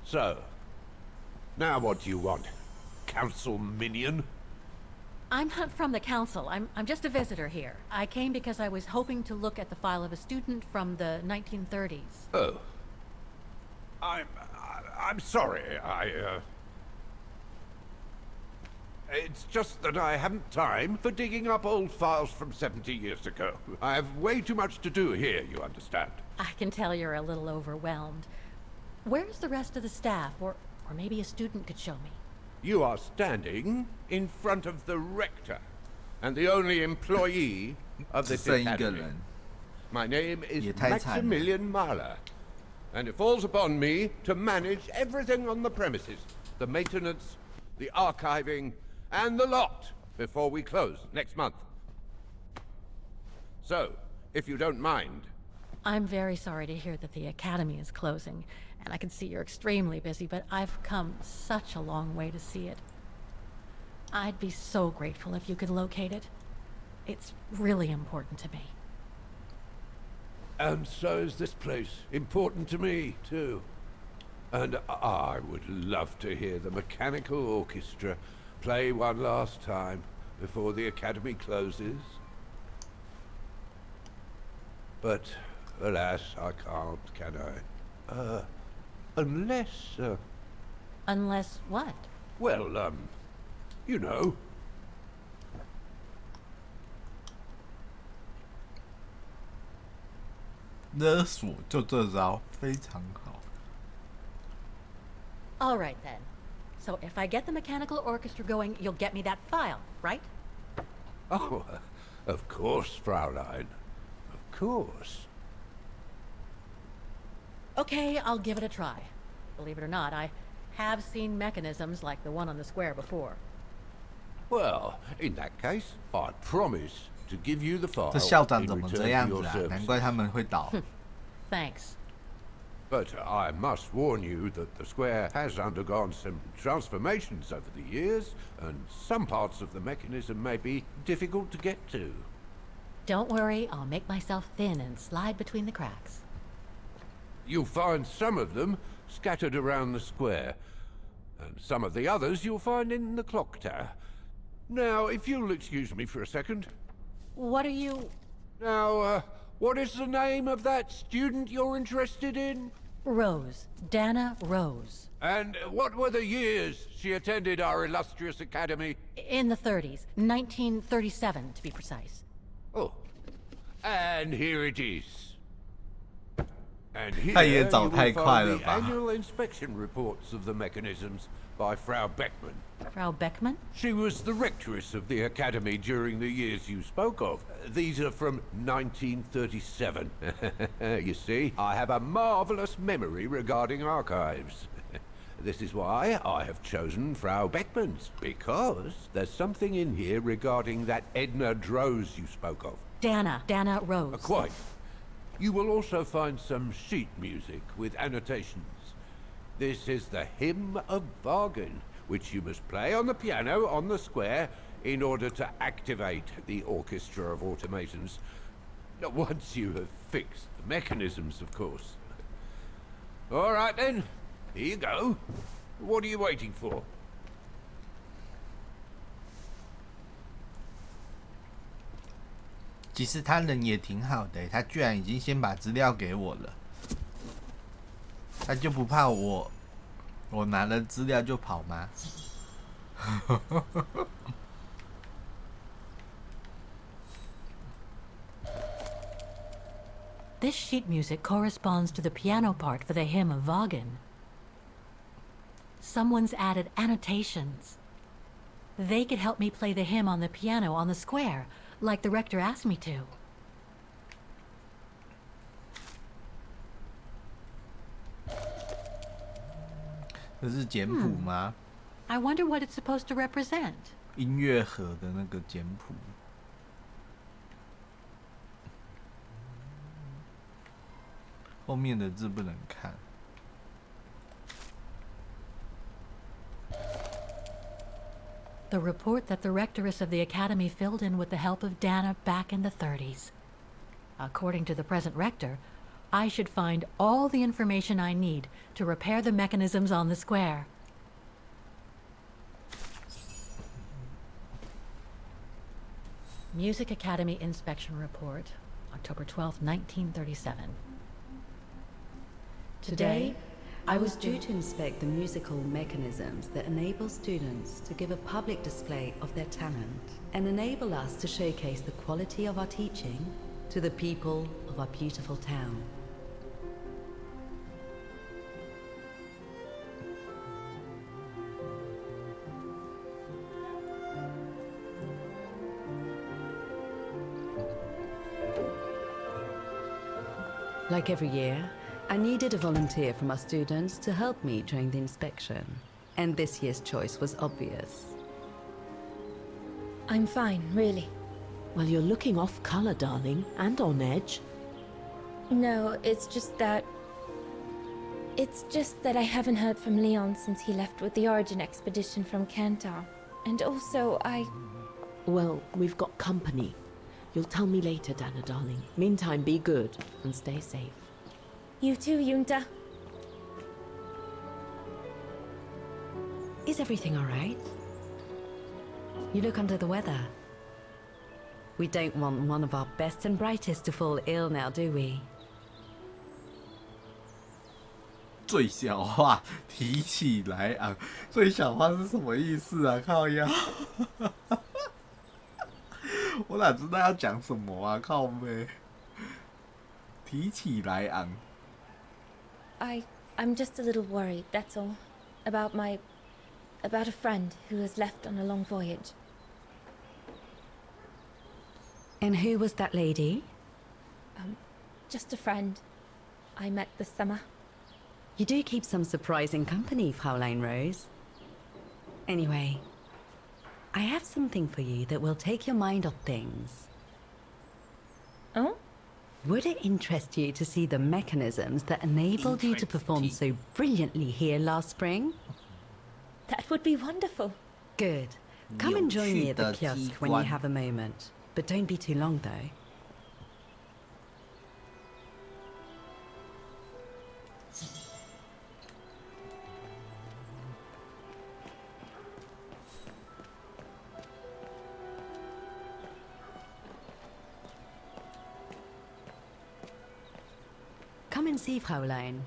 K: So, now what do you want? Council minion?
H: I'm not from the council. I'm just a visitor here. I came because I was hoping to look at the file of a student from the 1930s.
K: Oh. I'm sorry. It's just that I haven't time for digging up old files from 70 years ago. I have way too much to do here, you understand.
H: I can tell you're a little overwhelmed. Where's the rest of the staff? Or maybe a student could show me.
K: You are standing in front of the rector and the only employee of this academy. My name is Maximilian Mahler, and it falls upon me to manage everything on the premises, the maintenance, the archiving, and the lot before we close next month. So, if you don't mind.
H: I'm very sorry to hear that the academy is closing, and I can see you're extremely busy, but I've come such a long way to see it. I'd be so grateful if you could locate it. It's really important to me.
K: And so is this place important to me, too. And I would love to hear the mechanical orchestra play one last time before the academy closes. But, alas, I can't, can I? Unless,
H: Unless what?
K: Well, you know.
A: 勒索就这招，非常好。
H: All right then. So if I get the mechanical orchestra going, you'll get me that file, right?
K: Oh, of course, Fraulein. Of course.
H: Okay, I'll give it a try. Believe it or not, I have seen mechanisms like the one on the square before.
K: Well, in that case, I promise to give you the file
A: 这校长
K: in
A: 怎么
K: return
A: 这
K: for
A: 样
K: your
A: 子啊？
K: services.
A: 难怪他们会倒。
H: Thanks.
K: But I must warn you that the square has undergone some transformations over the years, and some parts of the mechanism may be difficult to get to.
H: Don't worry, I'll make myself thin and slide between the cracks.
K: You'll find some of them scattered around the square. And some of the others you'll find in the clock tower. Now, if you'll excuse me for a second.
H: What are you...
K: Now, what is the name of that student you're interested in?
H: Rose. Dana Rose.
K: And what were the years she attended our illustrious academy?
H: In the 30s. 1937, to be precise.
K: Oh. And here it is. And here
A: 他也
K: you
A: 找
K: will
A: 太快
K: find
A: 了
K: the
A: 吧
K: annual inspection reports of the mechanisms by Frau Beckmann.
H: Frau Beckmann?
K: She was the rectress of the academy during the years you spoke of. These are from 1937. You see, I have a marvelous memory regarding archives. This is why I have chosen Frau Beckmann's, because there's something in here regarding that Edna Droz you spoke of.
H: Dana Rose.
K: Quite. You will also find some sheet music with annotations. This is the Hymn of Bargain, which you must play on the piano on the square in order to activate the Orchestra of Automatons. Once you have fixed the mechanisms, of course. All right then, here you go. What are you waiting for?
A: 其实他人也挺好的，他居然已经先把资料给我了，他就不怕我拿了资料就跑吗？This
H: sheet music corresponds to the piano part for the Hymn of Wagner. Someone's added annotations. They could help me play the hymn on the piano on the square, like the rector asked me to.
A: This is 简谱吗？
H: I wonder what it's supposed to represent.
A: 音乐盒的那个简谱。后面的字不能看。
H: The report that the rectoress of the academy filled in with the help of Dana back in the 30s. According to the present rector, I should find all the information I need to repair the mechanisms on the square. Music Academy Inspection Report, October 12, 1937.
P: Today, I was due to inspect the musical mechanisms that enable students to give a public display of their talent and enable us to showcase the quality of our teaching to the people of our beautiful town. Like every year, I needed a volunteer from our students to help me during the inspection, and this year's choice was obvious.
Q: I'm fine, really.
R: Well, you're looking off color, darling, and on edge.
Q: No, it's just that I haven't heard from Leon since he left with the Origin expedition from Kantar. And also,
R: Well, we've got company. You'll tell me later, Dana, darling. Meantime, be good and stay safe.
Q: You too, Yunta.
P: Is everything all right? You look under the weather. We don't want one of our best and brightest to fall ill now, do we?
A: 最小化提起来啊！最小化是什么意思啊？靠腰！我哪知道要讲什么啊？靠妹！提起来昂。
Q: I'm just a little worried, that's all. About a friend who has left on a long voyage.
P: And who was that lady?
Q: Just a friend I met this summer.
P: You do keep some surprising company, Fraulein Rose. Anyway, I have something for you that will take your mind off things.
Q: Oh?
P: Would it interest you to see the mechanisms that enabled you to perform so brilliantly here last spring?
Q: That would be wonderful.
P: Good. Come and join me at the kiosk when you have a moment. But don't be too long, though. and see, Fräulein.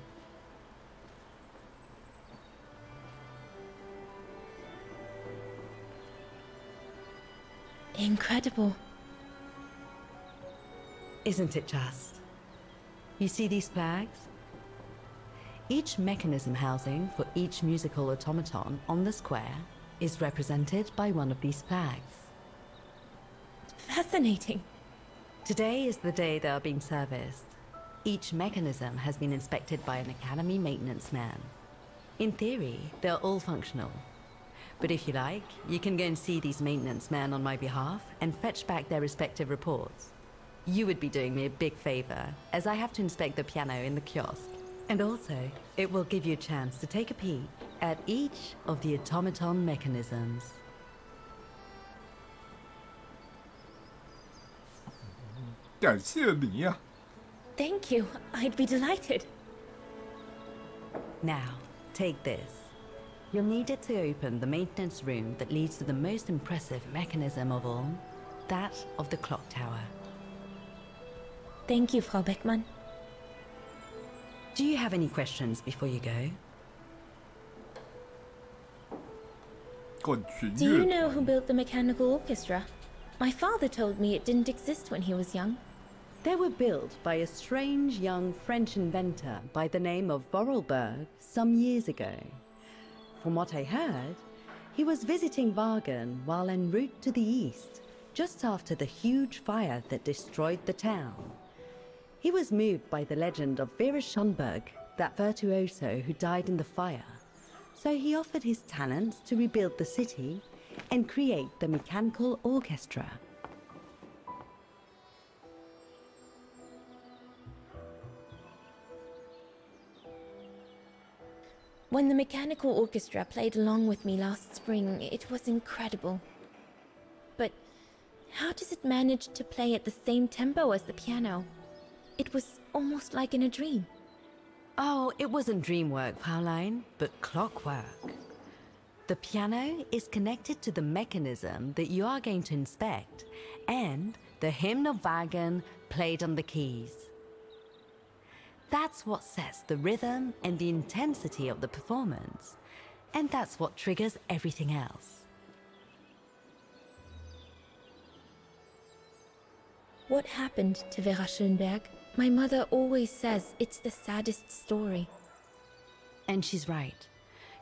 Q: Incredible.
P: Isn't it just? You see these flags? Each mechanism housing for each musical automaton on the square is represented by one of these flags.
Q: Fascinating.
P: Today is the day they are being serviced. Each mechanism has been inspected by an Academy maintenance man. In theory, they're all functional. But if you like, you can go and see these maintenance men on my behalf and fetch back their respective reports. You would be doing me a big favor, as I have to inspect the piano in the kiosk. And also, it will give you a chance to take a peek at each of the automaton mechanisms.
Q: Thank you. I'd be delighted.
P: Now, take this. You'll need it to open the maintenance room that leads to the most impressive mechanism of all, that of the clock tower.
Q: Thank you, Frau Beckmann.
P: Do you have any questions before you go?
Q: Do you know who built the mechanical orchestra? My father told me it didn't exist when he was young.
P: They were built by a strange young French inventor by the name of Vorarlberg some years ago. From what I heard, he was visiting Wagen while en route to the east, just after the huge fire that destroyed the town. He was moved by the legend of Vera Schönberg, that virtuoso who died in the fire. So he offered his talents to rebuild the city and create the mechanical orchestra.
Q: When the mechanical orchestra played along with me last spring, it was incredible. But how does it manage to play at the same tempo as the piano? It was almost like in a dream.
P: Oh, it wasn't dream work, Fräulein, but clockwork. The piano is connected to the mechanism that you are going to inspect, and the hymn of Wagen played on the keys. That's what sets the rhythm and the intensity of the performance, and that's what triggers everything else.
Q: What happened to Vera Schönberg? My mother always says it's the saddest story.
P: And she's right.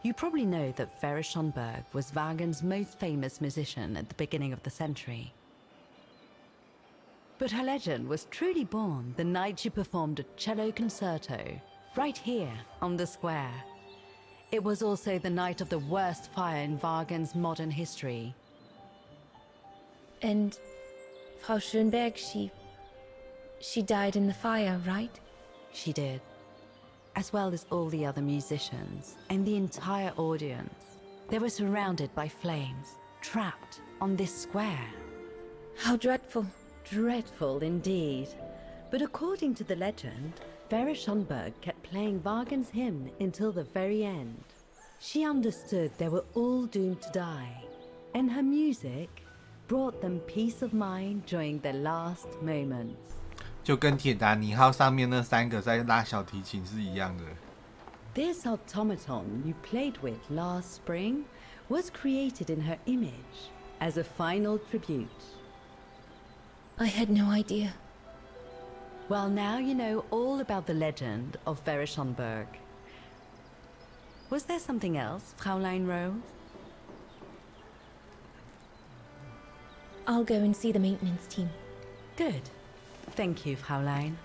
P: You probably know that Vera Schönberg was Wagen's most famous musician at the beginning of the century. But her legend was truly born the night she performed a cello concerto, right here on the square. It was also the night of the worst fire in Wagen's modern history.
Q: And Frau Schönberg, she died in the fire, right?
P: She did. As well as all the other musicians and the entire audience. They were surrounded by flames, trapped on this square.
Q: How dreadful.
P: Dreadful indeed. But according to the legend, Vera Schönberg kept playing Wagen's hymn until the very end. She understood they were all doomed to die, and her music brought them peace of mind during their last moments.
A: 就跟铁达尼号上面那3个在拉小提琴是一样的。
P: This automaton you played with last spring was created in her image as a final tribute.
Q: I had no idea.
P: Well, now you know all about the legend of Vera Schönberg. Was there something else, Fräulein Rose?
Q: I'll go and see the maintenance team.
P: Good. Thank you, Fräulein.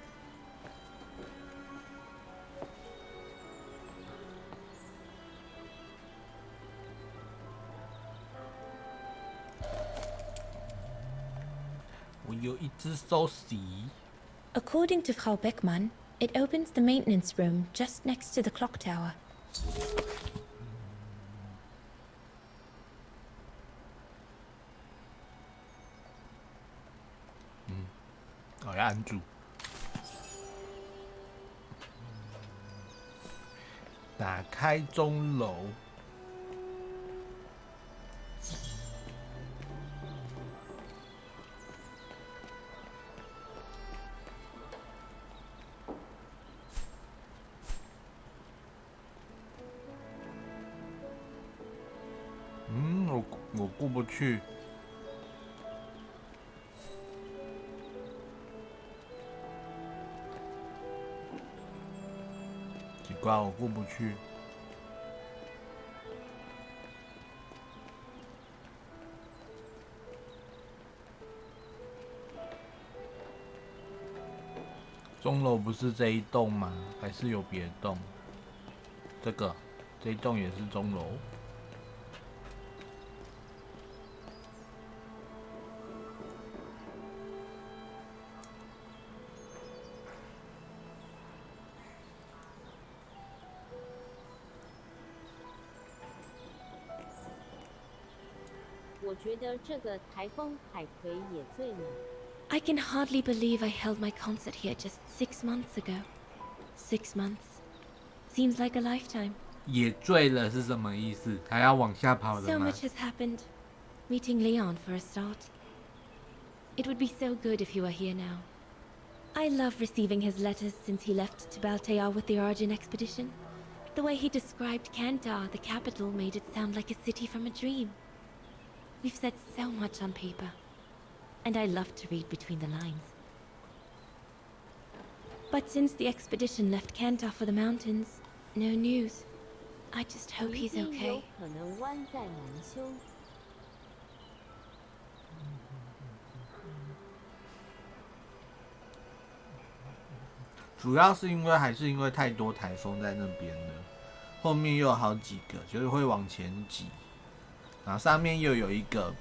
Q: According to Frau Beckmann, it opens the maintenance room just next to the clock tower.
A: Oh, 要按住。打开钟楼。我过不去。奇怪，我过不去。钟楼不是这一栋吗？还是有别栋？这一栋也是钟楼。
M: 我觉得这个台风海葵也醉了。
Q: I can hardly believe I held my concert here just 6 months ago. 6 months. Seems like a lifetime.
A: 也醉了是什么意思？还要往下跑的
Q: So
A: 吗？
Q: much has happened. Meeting Leon for a start. It would be so good if he were here now. I love receiving his letters since he left to Baltear with the Origin expedition. The way he described Kantar, the capital, made it sound like a city from a dream. We've said so much on paper. And I love to read between the lines. But since the expedition left Kantar for the mountains, no news. I just hope he's okay.
M: 可能湾在难修。
A: 主要是还是因为太多台风在那边了，后面又有好几个，就是会往前挤，然后上面又有一个。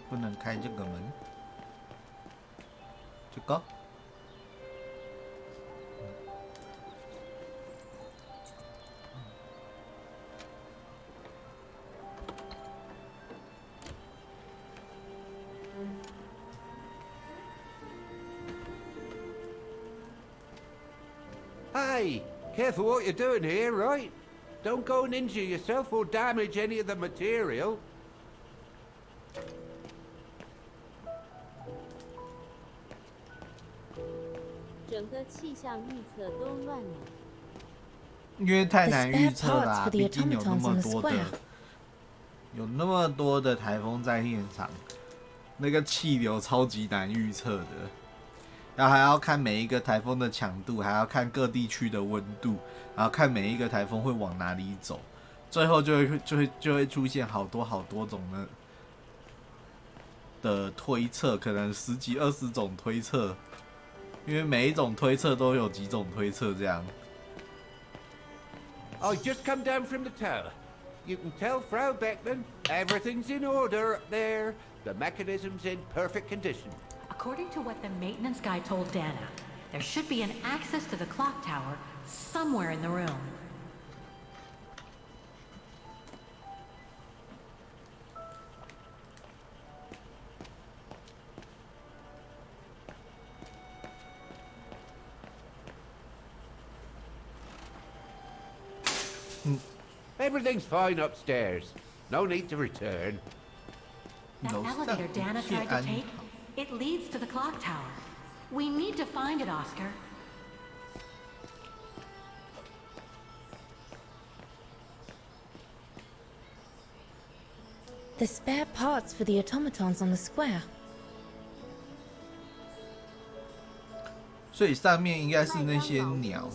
A: 不能开这个门，这个。
K: Hey, careful what you're doing here, right? Don't go and injure yourself or damage any of the material.
M: 整个气象预测都乱了。
A: 因为太难预测啦，毕竟有那么多的台风在现场，那个气流超级难预测的。然后还要看每一个台风的强度，还要看各地区的温度，然后看每一个台风会往哪里走，最后就会出现好多种的推测，可能10几20种推测，因为每一种推测都有几种推测这样。
K: I just come down from the tower. You can tell Frau Beckman everything's in order up there. The mechanism's in perfect condition.
C: According to what the maintenance guy told Dana, there should be an access to the clock tower somewhere in the room.
K: Everything's fine upstairs. No need to return.
C: That elevator Dana tried to take, it leads to the clock tower. We need to find it, Oscar.
Q: The spare parts for the automatons on the square.
A: 所以上面应该是那些鸟。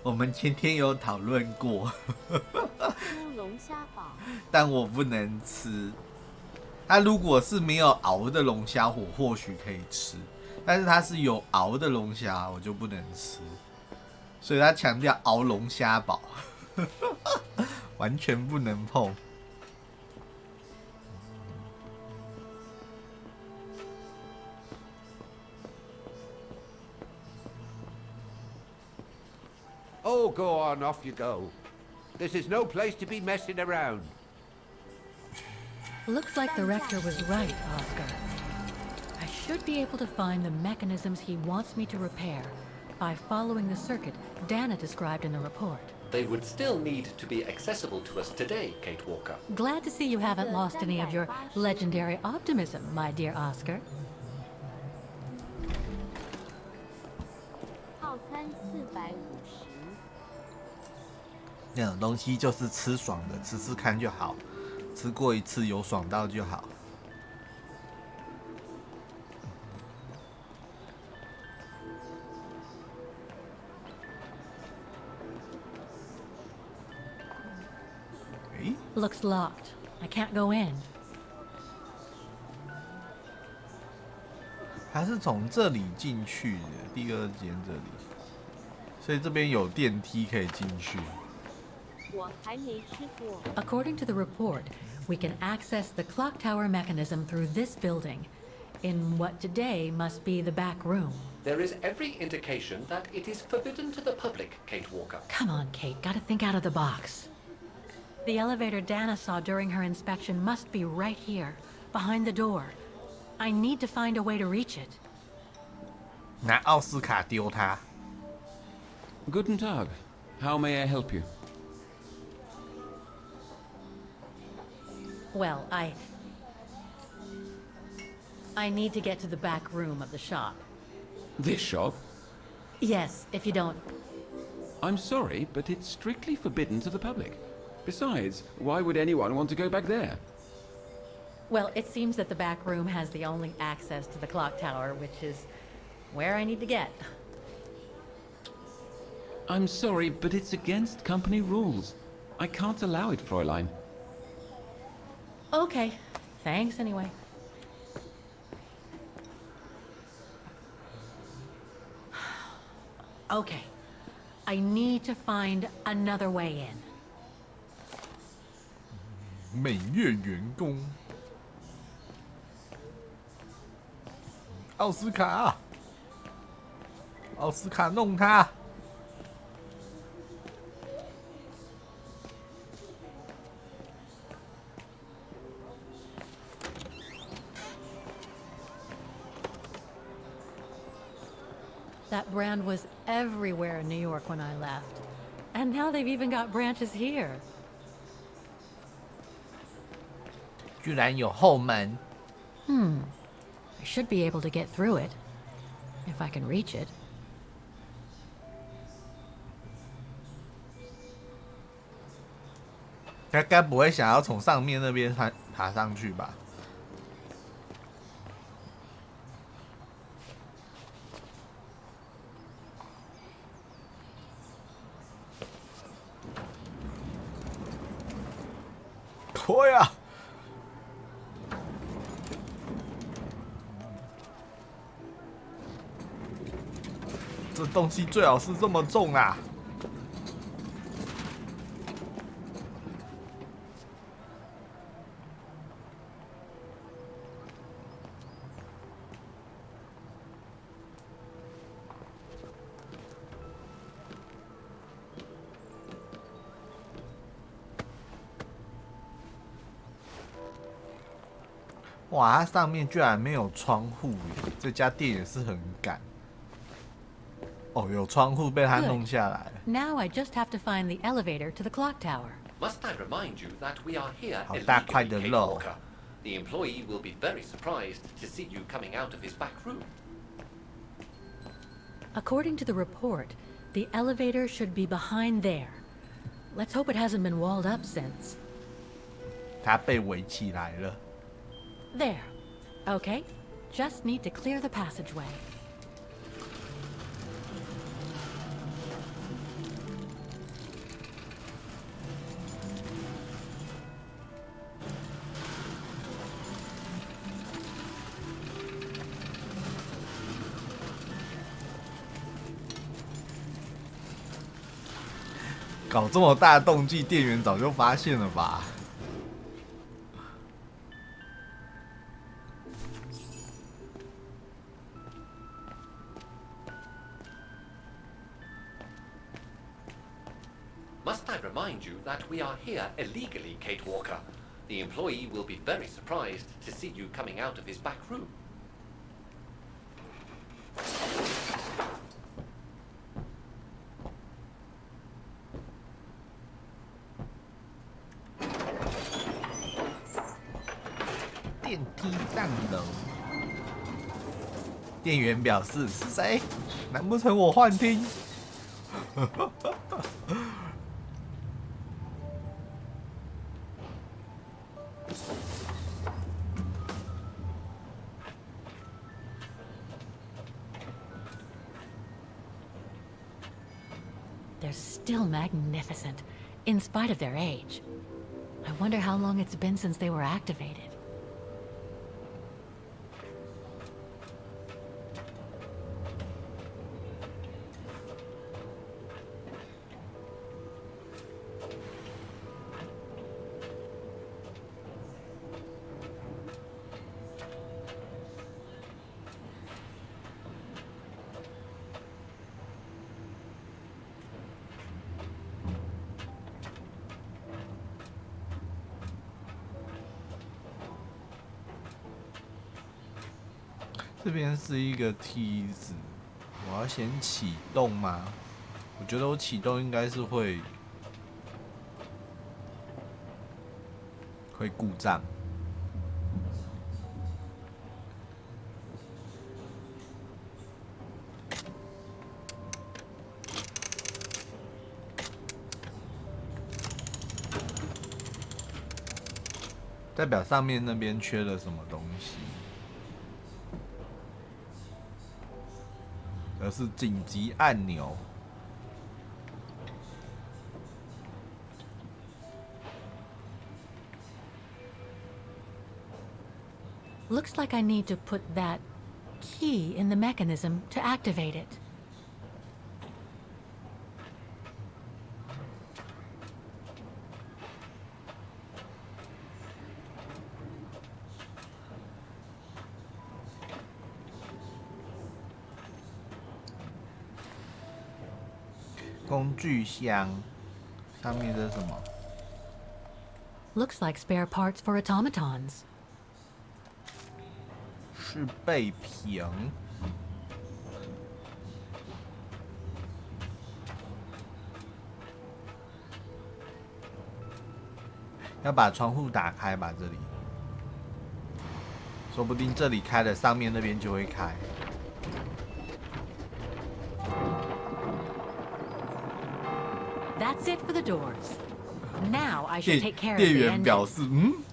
A: 我们前天有讨论过，但我不能吃。它如果是没有熬的龙虾，我或许可以吃，但是它是有熬的龙虾，我就不能吃。所以他强调熬龙虾堡，完全不能碰。
K: Oh, go on, off you go. This is no place to be messing around.
C: Looks like the rector was right, Oscar. I should be able to find the mechanisms he wants me to repair,
H: by following the circuit Dana described in the report.
O: They would still need to be accessible to us today, Kate Walker.
H: Glad to see you haven't lost any of your legendary optimism, my dear Oscar.
M: 套餐450。
A: 那种东西就是吃爽的，吃吃看就好，吃过一次有爽到就好。
H: Looks locked. I can't go in.
A: 还是从这里进去的，第2间这里，所以这边有电梯可以进去。
M: 我还没吃过。
H: According to the report, we can access the clock tower mechanism through this building, in what today must be the back room.
O: There is every indication that it is forbidden to the public, Kate Walker.
H: Come on, Kate. Gotta think out of the box. The elevator Dana saw during her inspection must be right here, behind the door. I need to find a way to reach it.
A: 拿奥斯卡丢他。
S: Guten Tag. How may I help you?
H: Well, I need to get to the back room of the shop.
S: This shop?
H: Yes, if you don't...
S: I'm sorry, but it's strictly forbidden to the public. Besides, why would anyone want to go back there?
H: Well, it seems that the back room has the only access to the clock tower, which is where I need to get.
S: I'm sorry, but it's against company rules. I can't allow it, Fräulein.
H: Okay, thanks anyway. Okay, I need to find another way in.
A: 每月员工，奥斯卡，奥斯卡弄他。
H: That brand was everywhere in New York when I left. And now they've even got branches here.
A: 居然有后门。
H: I should be able to get through it. If I can reach it.
A: 他该不会想要从上面那边爬上去吧？拖呀！这东西最好是这么重啊！哇，它上面居然没有窗户耶！这家店也是很赶。哦，有窗户被他弄下来。
H: Now I just have to find the elevator to the clock tower.
O: Must I remind you that we are here
A: 好大块
O: illegally,
A: 的
O: Kate
A: 肉。
O: Walker? The employee will be very surprised to see you coming out of his back room.
H: According to the report, the elevator should be behind there. Let's hope it hasn't been walled up since.
A: 它被围起来了。
H: There. Okay. Just need to clear the passageway.
A: "搞这么大动静，店员早就发现了吧？
O: Must I remind you that we are here illegally, Kate Walker? The employee will be very surprised to see you coming out of his back room.
A: 梯上楼。店员表示：“是谁？难不成我幻听？”They're
H: still magnificent, in spite of their age. I wonder how long it's been since they were activated.
A: 这边是一个梯子，我要先启动吗？我觉得我启动应该是会故障。代表上面那边缺了什么东西。而是紧急按钮。
H: Looks like I need to put that key in the mechanism to activate it.
A: "工具箱上面这是什么
H: Looks like spare parts for automatons.
A: 是备品。要把窗户打开吧，这里。说不定这里开了，上面那边就会开。
H: That's it for the doors. Now I should take care of
A: 店
H: the
A: 员
H: engine.
A: 表示：“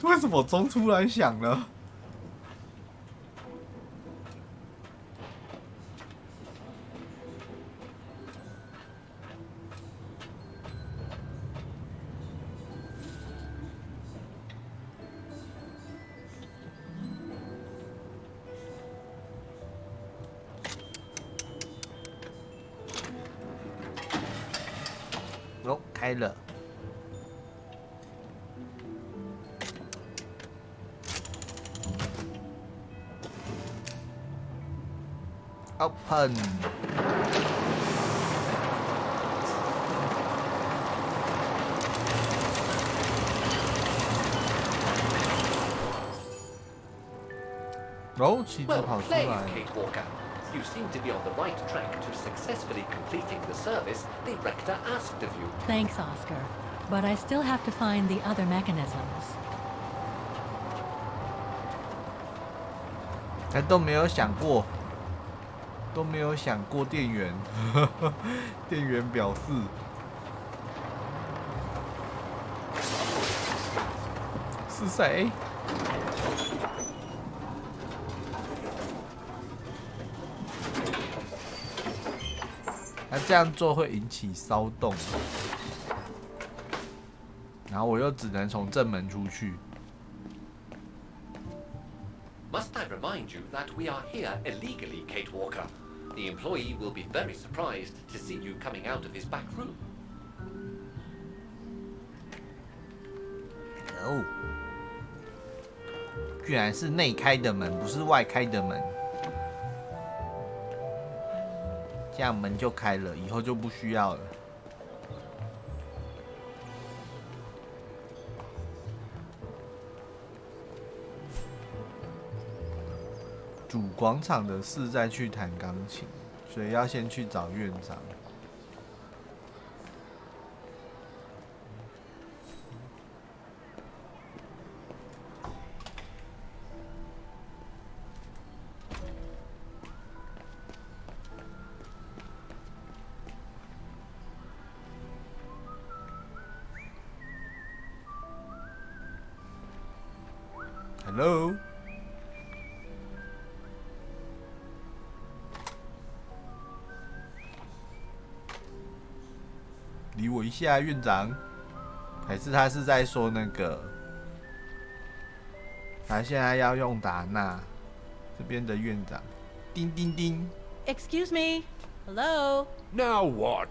A: 为什么钟突然响了？”哦，开了。Open。哦，旗子跑出来。
O: Kate Walker. You seem to be on the right track to successfully completing the service the rector asked of you.
H: Thanks, Oscar. But I still have to find the other mechanisms.
A: 都没有想过店员，店员表示是谁？那这样做会引起骚动，然后我又只能从正门出去。
O: Must I remind you that we are here illegally, Kate Walker? The employee will be very surprised to see you coming out of his back room.
A: 哦，居然是内开的门，不是外开的门。这样门就开了，以后就不需要了。主广场的事再去弹钢琴，所以要先去找院长。Hello， 理我一下，院长。还是他是在说那个，他现在要用达纳这边的院长。叮叮叮。
H: Excuse me. Hello.
K: Now what?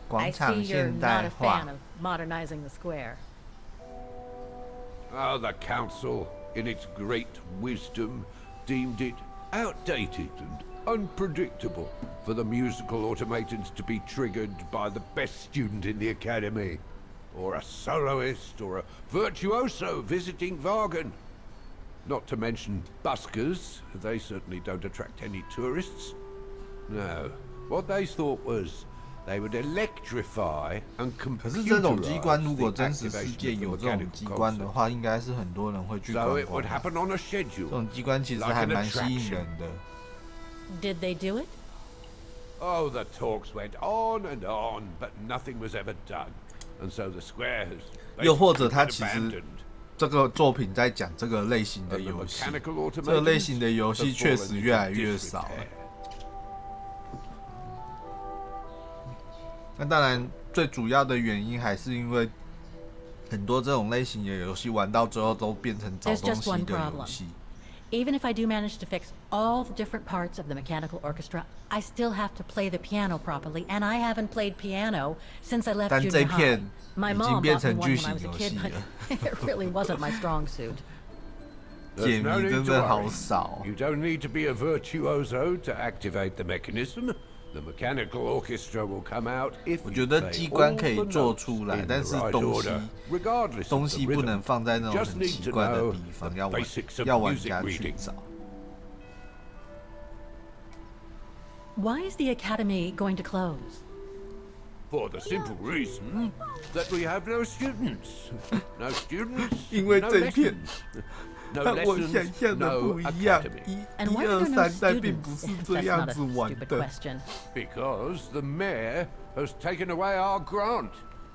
A: 广场现代化。
H: I see you're not a fan of modernizing the square.
K: The council, in its great wisdom, deemed it outdated and unpredictable for the musical automatons to be triggered by the best student in the academy, or a soloist, or a virtuoso visiting Wagen. Not to mention buskers, they certainly don't attract any tourists. No, what they thought was they would electrify and computerize
A: 可是这种机关如果真实世界有这种机关的话，应该是很多人会去观光。这种机关其实还蛮吸引人的。
H: Did they do it?
K: Oh, the talks went on and on, but nothing was ever done, and so the square has
A: 又或者他其实这个作品在讲这个类型的游戏，这个类型的游戏确实越来越少了。那当然，最主要的原因还是因为很多这种类型的游戏玩到最后都变成找东西的游戏。
H: Even if I do manage to fix all the different parts of the mechanical orchestra, I still have to play the piano properly, and I haven't played piano since I left junior high. My mom bought me one when I was a kid, but it really wasn't my strong suit.
A: 解谜真的好少。
K: You don't need to be a virtuoso to activate the mechanism. The mechanical orchestra will come out if
A: 我觉得机关可以做出来，但是东西不能放在那种很奇怪的地方，要玩家去找。
H: Why is the academy going to close?
K: For the simple reason that we have no students. No students.
A: 因为这片
K: No
A: 和我想象的不一样，一二三代并不是这样子玩的。
K: Because the mayor has taken away our grant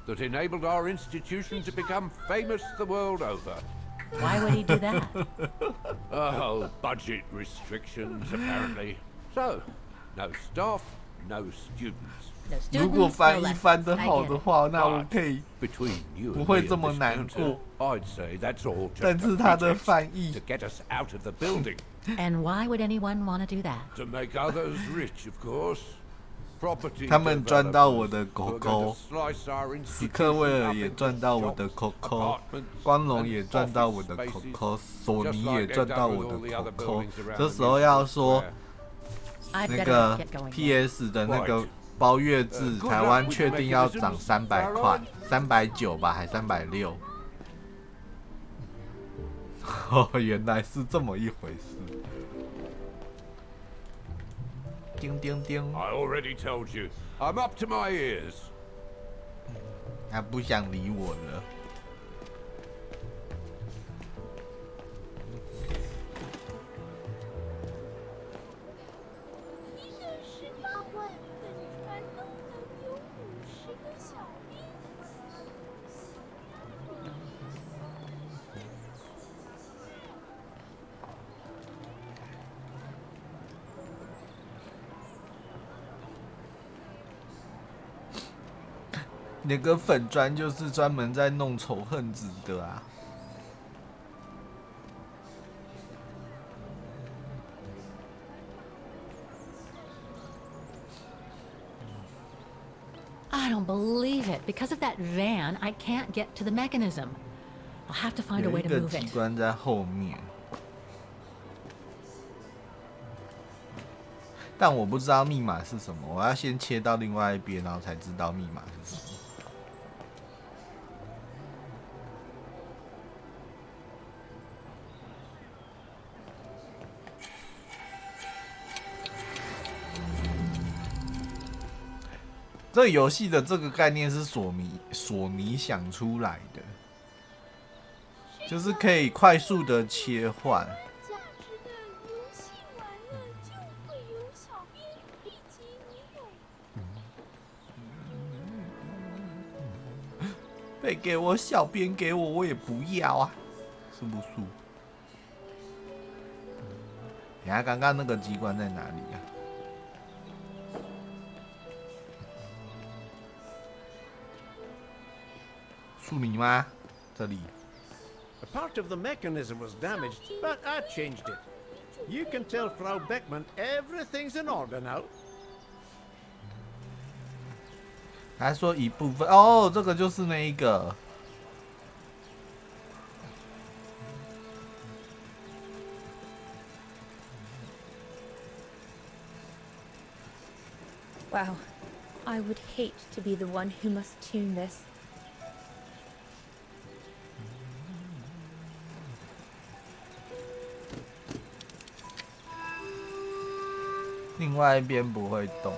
K: that enabled our institution to become famous the world over.
H: Why would he do that?
K: Oh, budget restrictions apparently. So, no staff, no students.
A: 如果翻译翻得好的话，那我可以不会这么难过。但是他的翻译
H: And why would anyone want to do that?
K: To make others rich, of course.
A: 他们赚到我的口口，史克威尔也赚到我的口口，光荣也赚到我的口口，索尼也赚到我的口口。这时候要说那个 PS 的那个。包月制，台湾确定要涨300块，390吧，还360？哦，原来是这么一回事。叮叮叮
K: I already told you, I'm up to my ears.
A: 他不想理我了。那个粉专就是专门在弄仇恨值的啊。
H: I don't believe it. Because of that van, I can't get to the mechanism. I'll have to find a way to move it.
A: 有一个机关在后面，但我不知道密码是什么，我要先切到另外一边，然后才知道密码是什么。这个游戏的这个概念是索尼想出来的，就是可以快速的切换。非给我小编给我也不要啊，是不是？等下刚刚那个机关在哪里啊？树林吗？这里。
T: A part of the mechanism was damaged, but I changed it. You can tell Frau Beckman everything's in order now.
A: 还说一部分哦，这个就是那一个。
Q: Wow, I would hate to be the one who must tune this.
A: 另外一边不会动。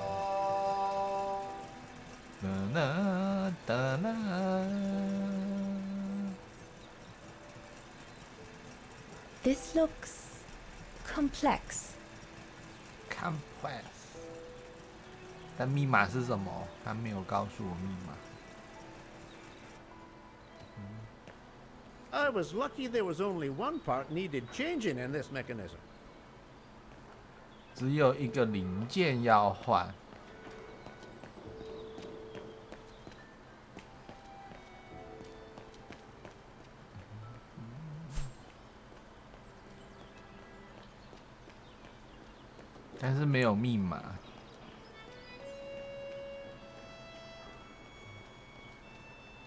Q: This looks complex.
A: Complex. 但密码是什么？他没有告诉我密码。
T: I was lucky there was only one part needed changing in this mechanism.
A: 只有一个零件要换。但是没有密码。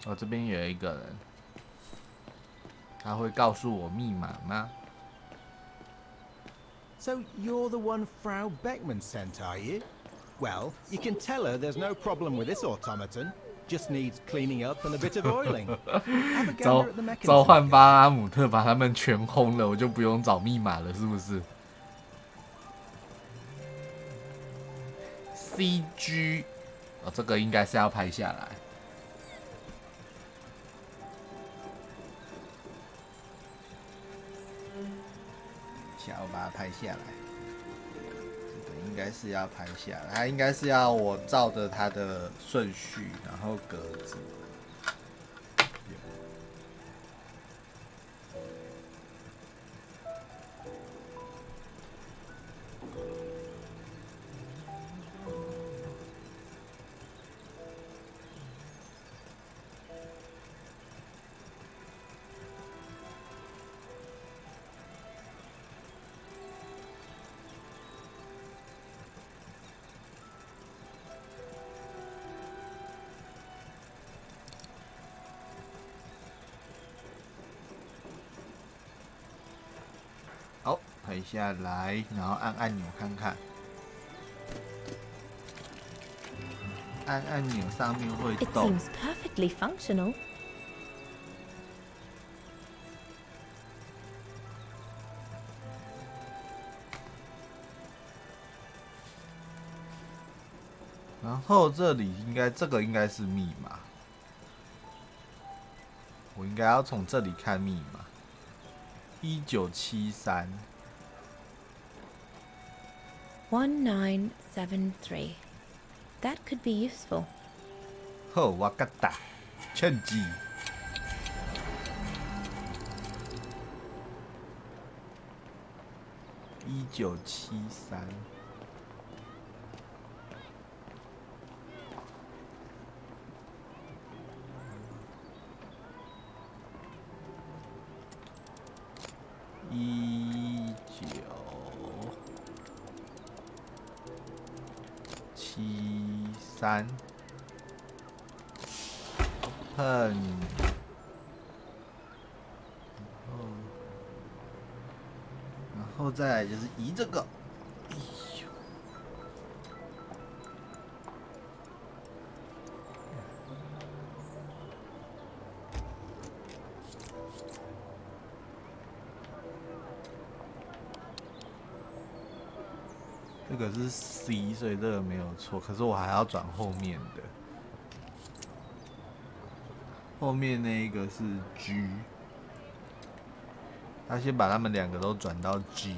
A: 哦，这边有一个人，他会告诉我密码吗？
U: So you're the one Frau Beckman sent, are you? Well, you can tell her there's no problem with this automaton. Just needs cleaning up and a bit of oiling. Have a gander at the mechanism.
A: 召唤巴拉姆特把他们全轰了，我就不用找密码了，是不是 ？CG， 哦，这个应该是要拍下来。想要把它拍下来，这个应该是要拍下来，它应该是要我照着它的顺序，然后格子。好，拍下来，然后按按钮看看，按按钮上面会动。
Q: It seems perfectly functional.
A: 然后这里这个应该是密码，我应该要从这里看密码。1973
Q: 1973. That could be useful.
A: 好，我嘎达，趁机。1973。1973 Open， 然后再来就是移这个，这个是 C， 所以这个没有错。可是我还要转后面的，后面那一个是 G， 他先把他们两个都转到 G，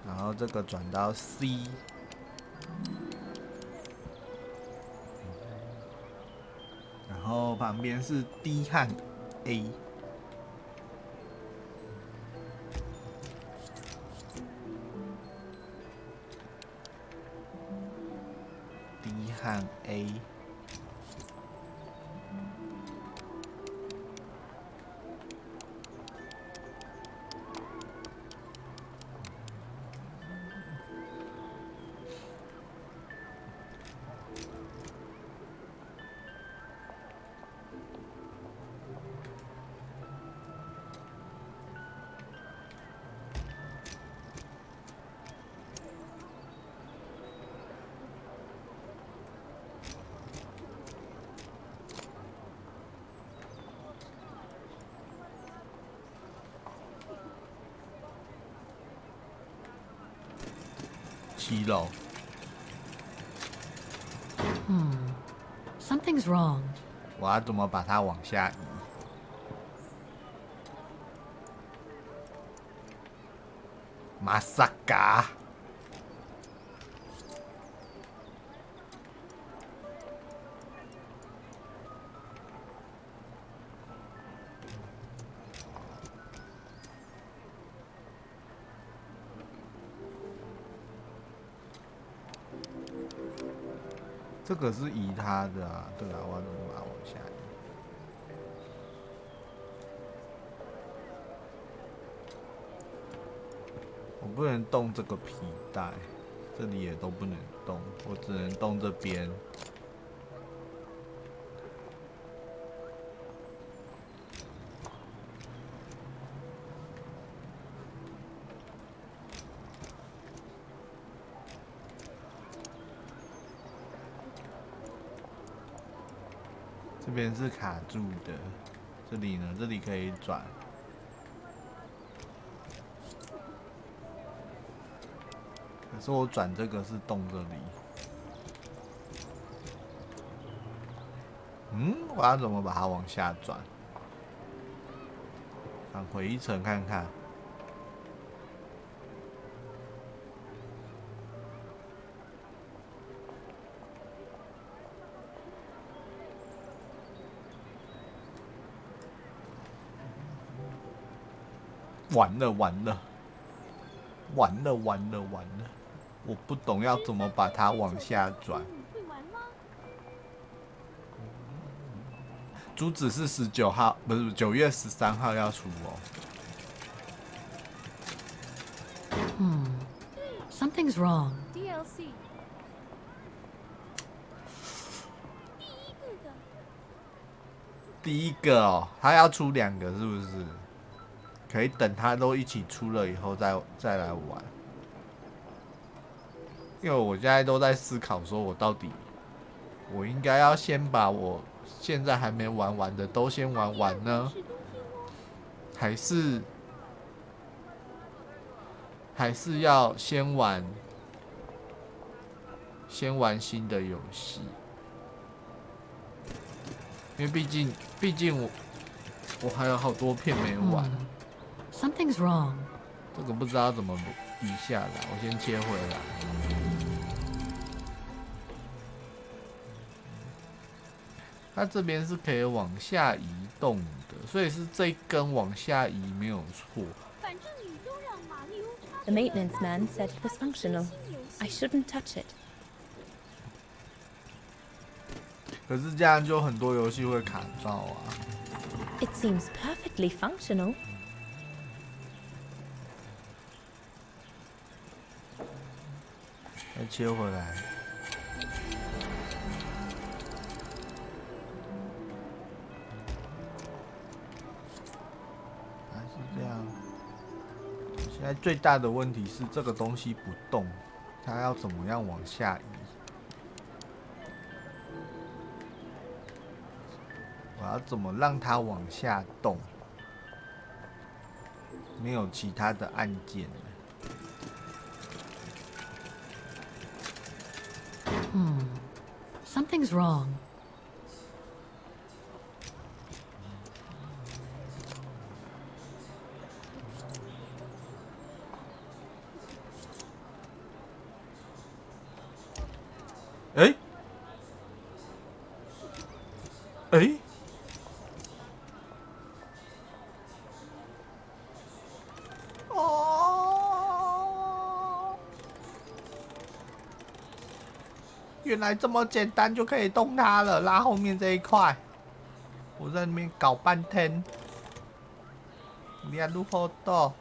A: 然后这个转到 C，后旁边是 D 和 A。D 和 A。7楼。
H: Something's wrong.
A: 我要怎么把它往下移？马萨嘎。这个是移它的啊，对啊，我要怎么把它往下移？我不能动这个皮带，这里也都不能动，我只能动这边。这边是卡住的，这里呢？这里可以转。可是我转这个是动这里。我要怎么把它往下转？返回一层看看。完了！我不懂要怎么把它往下转。主旨是19号，不是9月13号要出哦。
H: Something's wrong.
M: DLC。
A: 第一个哦，他要出2个是不是？可以等它都一起出了以后再来玩，因为我现在都在思考，说我应该要先把我现在还没玩完的都先玩完呢，还是要先玩新的游戏，因为毕竟我还有好多片没玩。
H: Something's wrong.
A: 这个不知道怎么移下来，我先切回来。它这边是可以往下移动的，所以是这一根往下移没有错。
Q: The maintenance man said it was functional. I shouldn't touch it.
A: 可是这样就很多游戏会卡照啊。
Q: It seems perfectly functional.
A: 再切回来。还是这样。现在最大的问题是这个东西不动，它要怎么样往下移？我要怎么让它往下动？没有其他的按键了。
H: Something's wrong.
A: 哎，原来这么简单就可以动它了，拉后面这一块。我在那边搞半天，你要如何动？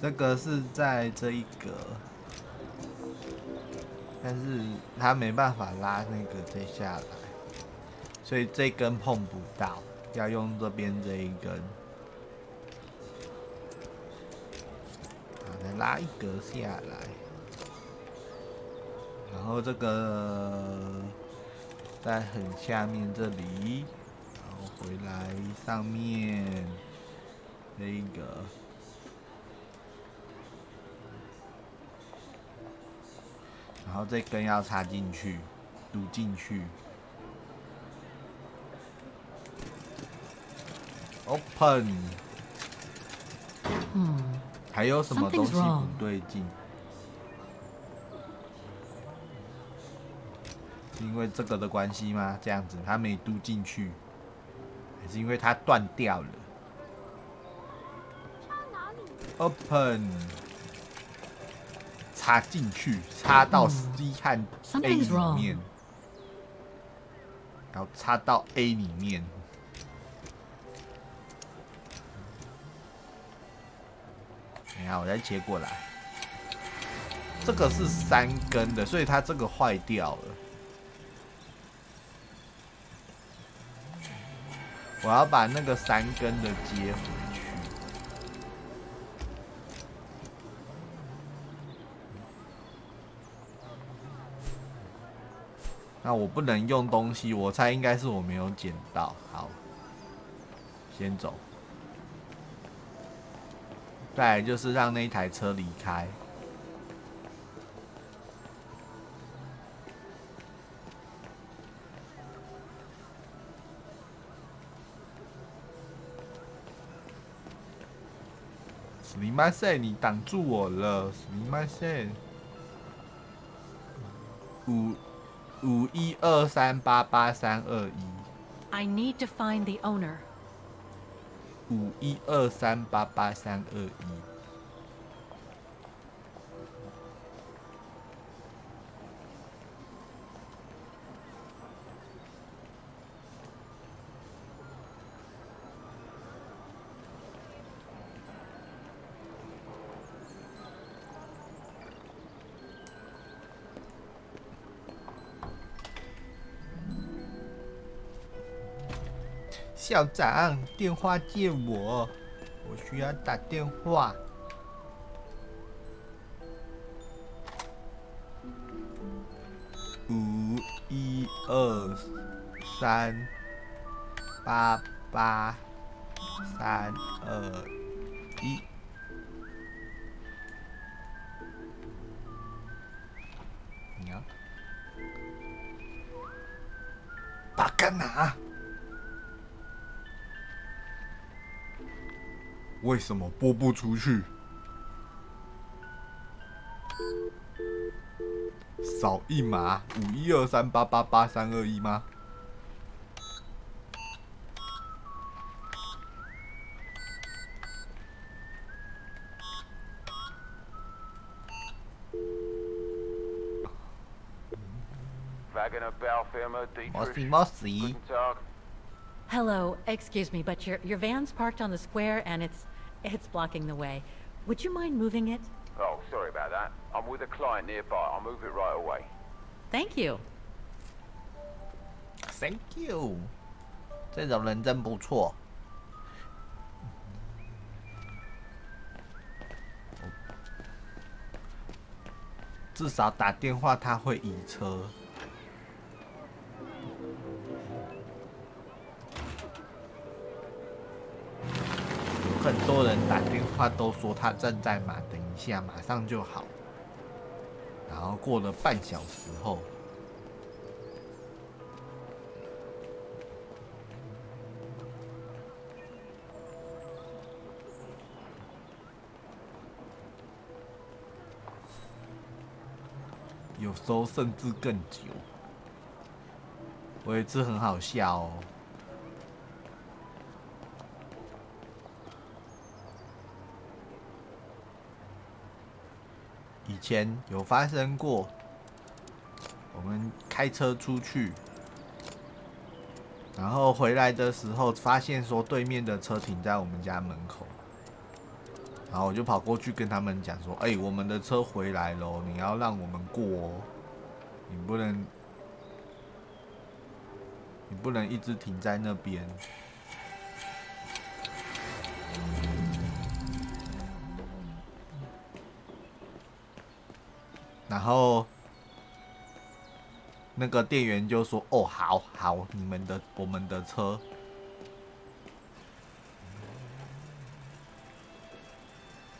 A: 这个是在这一格，但是它没办法拉那个再下来，所以这根碰不到，要用这边这一根。好，再拉一格下来，然后这个在很下面这里，然后回来上面这一个。然后这根要插进去，堵进去。Open。还有什么东西不对劲？是因为这个的关系吗？这样子它没嘟进去，还是因为它断掉了 ？Open。插进去，插到 C 和 A 里面，然后插到 A 里面。等一下，我再切过来。这个是3根的，所以它这个坏掉了。我要把那个3根的接回去。那我不能用东西，我猜应该是我没有捡到。好，先走。再来就是让那一台车离开。すみません，你挡住我了。すみません。5123883221。
H: I need to find the owner.
A: 5123883221。校长，电话借我，我需要打电话。5123883221。你要把干哪？为什么拨不出去？少一码，5123888321吗？莫西莫西。
H: Hello, excuse me, but your van's parked on the square and it's blocking the way. Would you mind moving it?
E: Oh, sorry about that. I'm with a client nearby. I'll move it right away.
H: Thank you.
A: Thank you. 这种人真不错。至少打电话他会移车。很多人打电话都说他正在忙，等一下马上就好。然后过了半小时后，有时候甚至更久。我有一次很好笑哦。前有发生过，我们开车出去，然后回来的时候发现说对面的车停在我们家门口，然后我就跑过去跟他们讲说：“哎，我们的车回来咯，你要让我们过哦，你不能一直停在那边。”然后那个店员就说：“哦，好，我们的车。”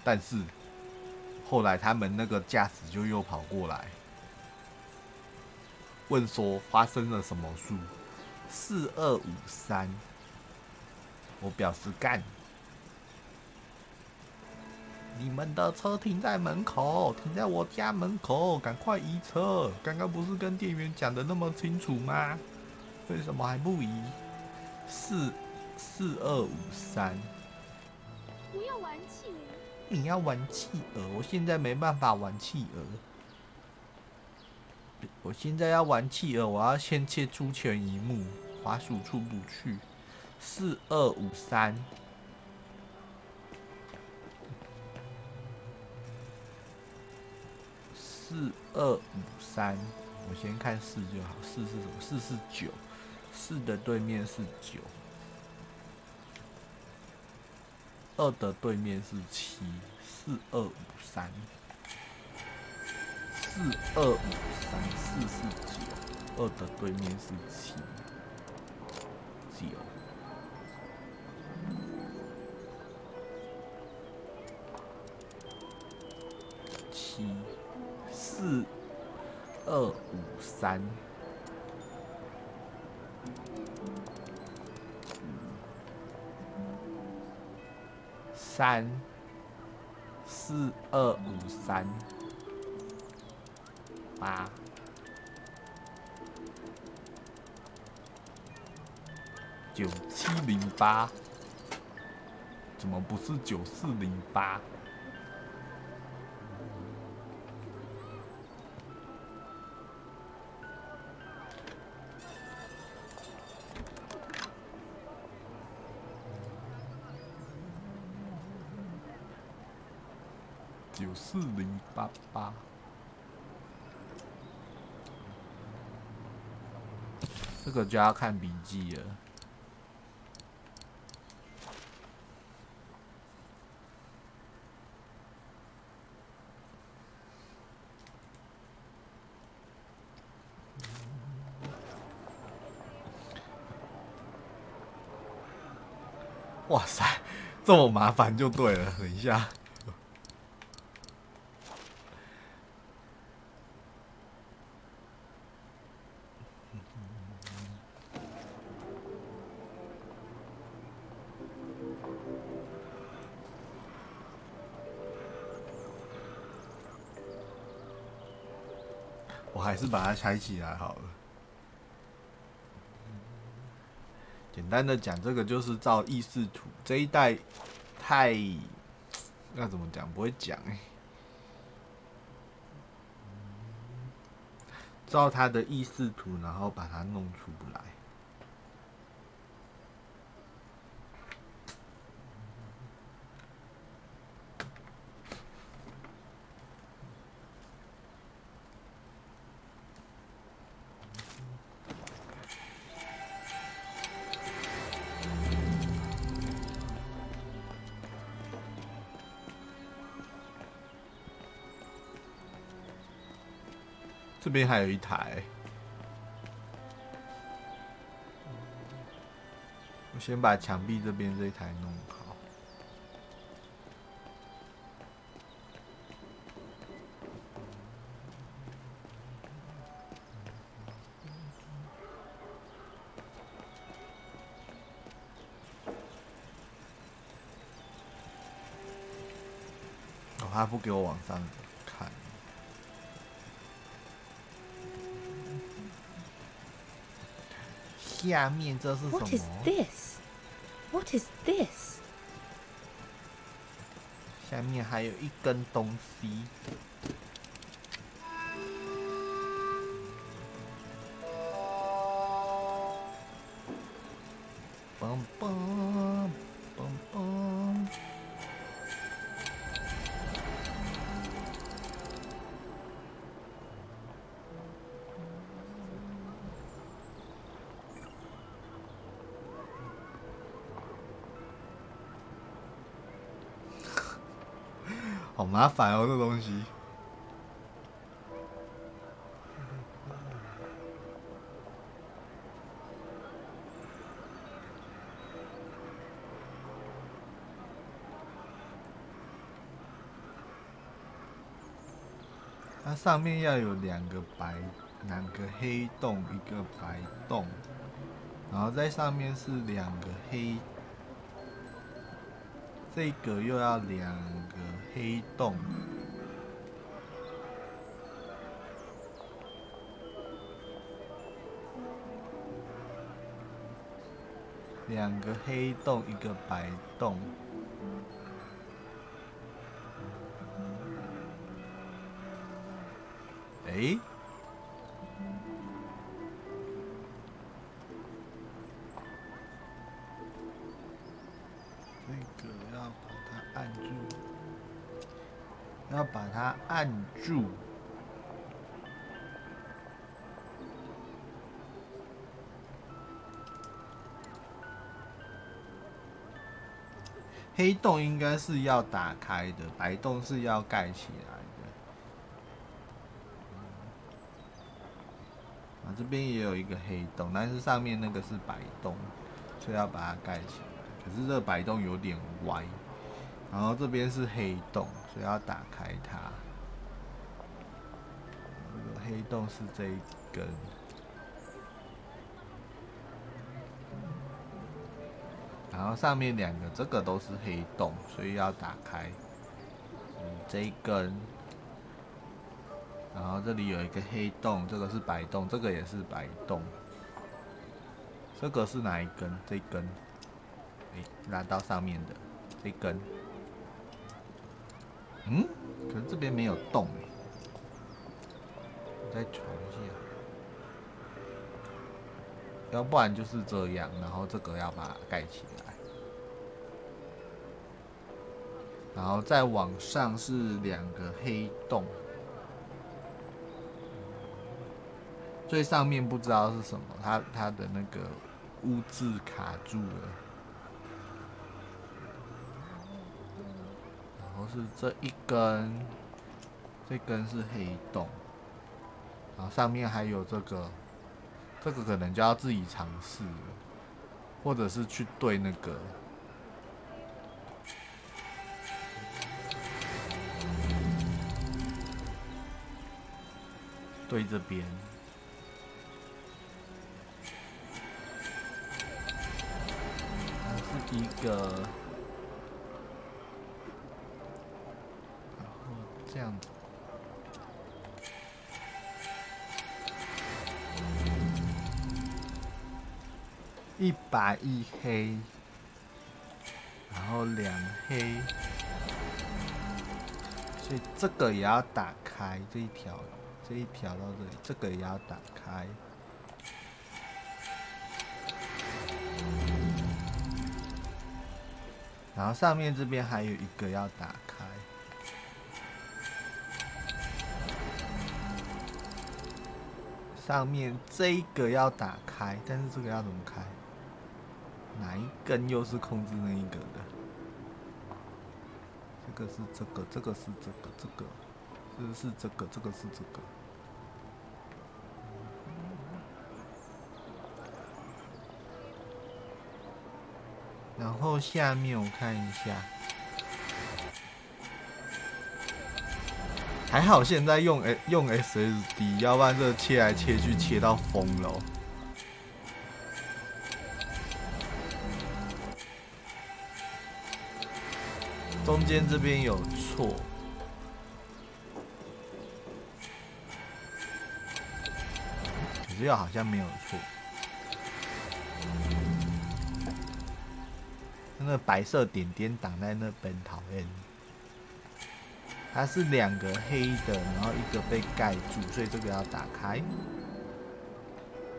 A: 但是后来他们那个驾驶就又跑过来，问说发生了什么事？4253，我表示干。你们的车停在门口，停在我家门口，赶快移车！刚刚不是跟店员讲的那么清楚吗？为什么还不移？4253，
M: 不要玩企鹅。
A: 你要玩企鹅？我现在没办法玩企鹅。我现在要玩企鹅，我要先切出全萤幕，滑鼠出不去。4253。4253，我先看4就好。4是什么？4是9，4的对面是9，2的对面是7，4253，4253，4是9，2的对面是7，9。4253，三4253，89708，怎么不是9408？94088，这个就要看笔记了。哇塞，这么麻烦就对了。等一下。我还是把它拆起来好了。简单的讲，这个就是照意识图。这一代太要怎么讲？不会讲照它的意识图，然后把它弄出来。这边还有一台，我先把墙壁这边这一台弄好。哦，他不给我往上看。下面这是什么
Q: What is this? What is this?
A: 下面还有一根东西，好麻烦哦，这东西。它上面要有两个黑洞，一个白洞，然后在上面是两个黑，这个又要两个黑洞，两个黑洞，一个白洞。哎，这个要把它按住，要把它按住。黑洞应该是要打开的，白洞是要盖起来的。这边也有一个黑洞，但是上面那个是白洞，所以要把它盖起来。可是这个白洞有点歪，然后这边是黑洞，所以要打开它。这个黑洞是这一根，然后上面两个这个都是黑洞，所以要打开。这一根。然后这里有一个黑洞，这个是白洞，这个也是白洞。这个是哪一根？这一根，拉到上面的这根。可是这边没有洞我再传一下，要不然就是这样，然后这个要把它盖起来，然后再往上是两个黑洞。最上面不知道是什么，它的那个污渍卡住了，然后是这一根，这根是黑洞，然后上面还有这个可能就要自己尝试了，或者是去对那个。对这边。一个，然后这样子，1白1黑，然后2黑，所以这个也要打开，这一条到这里，这个也要打开。然后上面这边还有一个要打开，上面这一个要打开，但是这个要怎么开？哪一根又是控制那一个的？这个是这个，这个是这个，这个是这个，这个是这个。然后下面我看一下，还好现在用 SSD， 要不然这切来切去切到疯了。中间这边有错，可是又好像没有错。那个白色点点挡在那边，讨厌。它是2个黑的，然后1个被盖住，所以这个要打开。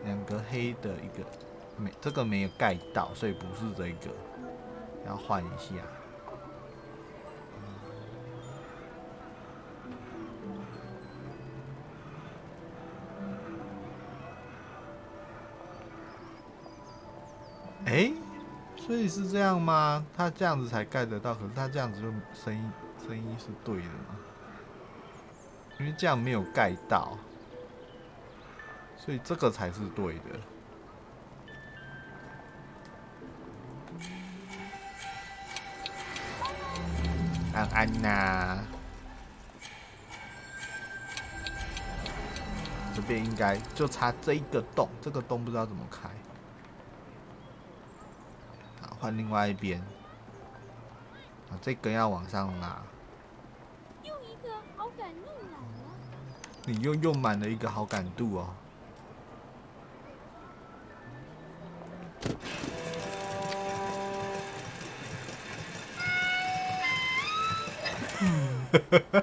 A: 2个黑的，这个没有盖到，所以不是这个，要换一下。所以是这样吗？他这样子才盖得到，可是他这样子就声音是对的吗？因为这样没有盖到，所以这个才是对的。安安呐，这边应该就差这一个洞，这个洞不知道怎么开。好，换另外一边。啊，这根要往上拉。
M: 用一个好感用满了。
A: 你又用满了一个好感度哦。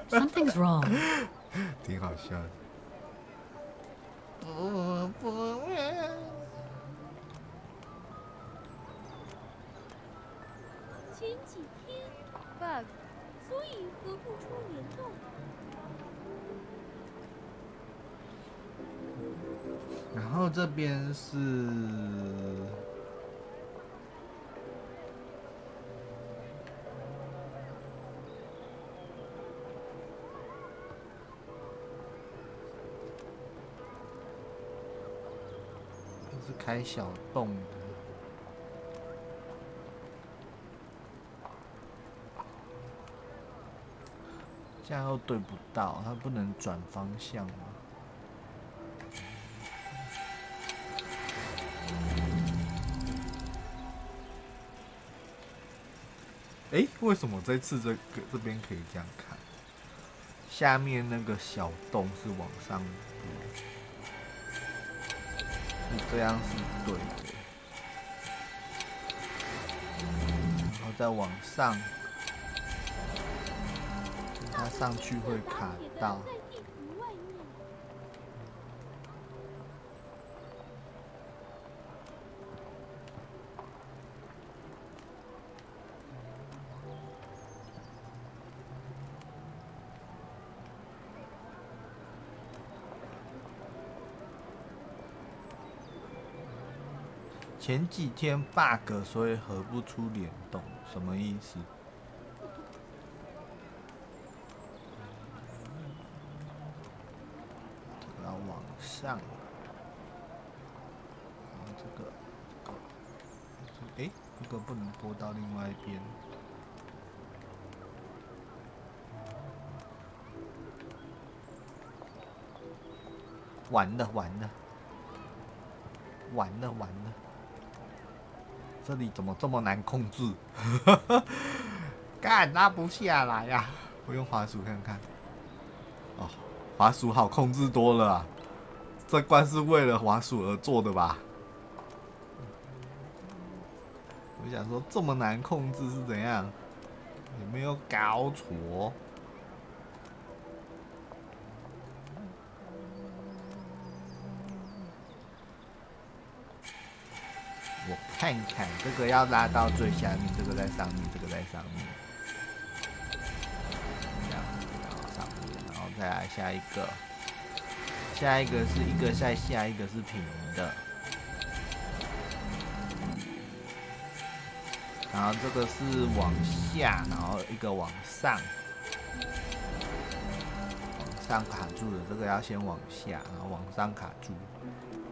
C: Something's wrong.
A: 挺好笑的。
M: 前几天 bug， 所以合不出联动。
A: 然后这边是。是开小洞的，这样又对不到，它不能转方向吗？哎，为什么这次这边可以这样看？下面那个小洞是往上的。这样是对的，然后再往上，它上去会卡到。前几天 bug， 所以合不出联动，什么意思？这个要往上，然后这个，哎，这个不能拨到另外一边。完了完了，完了完了！这里怎么这么难控制？干拉不下来呀、啊！我用滑鼠看看。哦，滑鼠好控制多了啊！这关是为了滑鼠而做的吧？我想说，这么难控制是怎样？有没有搞错？我看看，这个要拉到最下面，这个在上面，这个在上面，这样，然后上面，然后再来下一个，下一个是一个在下，一个是平的，然后这个是往下，然后一个往上，往上卡住的，这个要先往下，然后往上卡住，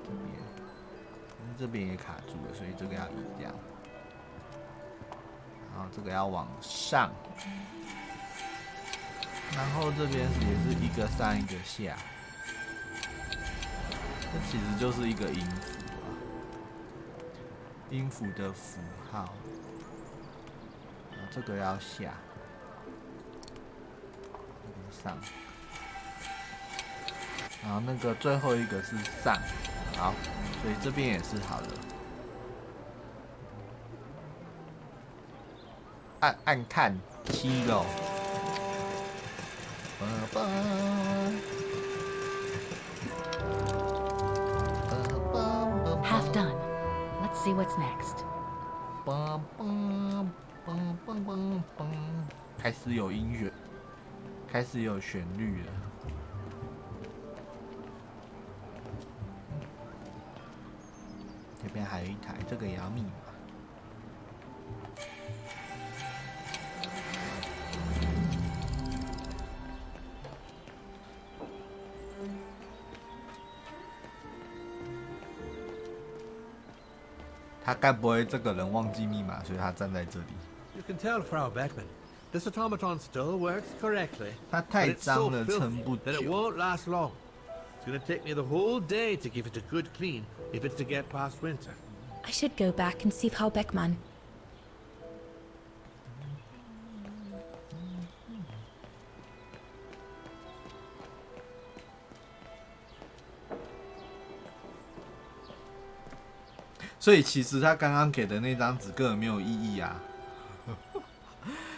A: 这边。这边也卡住了，所以这个要移掉。然后这个要往上，然后这边也是一个上一个下，这其实就是一个音符啊，音符的符号。然后这个要下，这个上，然后那个最后一个是上，好。所以这边也是好的，按看7咯。
C: Half done. Let's see what's next.
A: 开始有音乐，开始有旋律了。这边还有一台，这个也要密码。他该不会这个人忘记密码，所以他站在这里。
T: You can tell, Frau Beckman, this automaton still works correctly.
A: 它太脏了，撑不
T: That it
A: 久。
T: won't last long. It's gonna take me the whole day to give it a good clean if it's to get past winter.
Q: I should go back and see Frau Beckmann.
A: 所以其实他刚刚给的那张纸根本没有意义啊！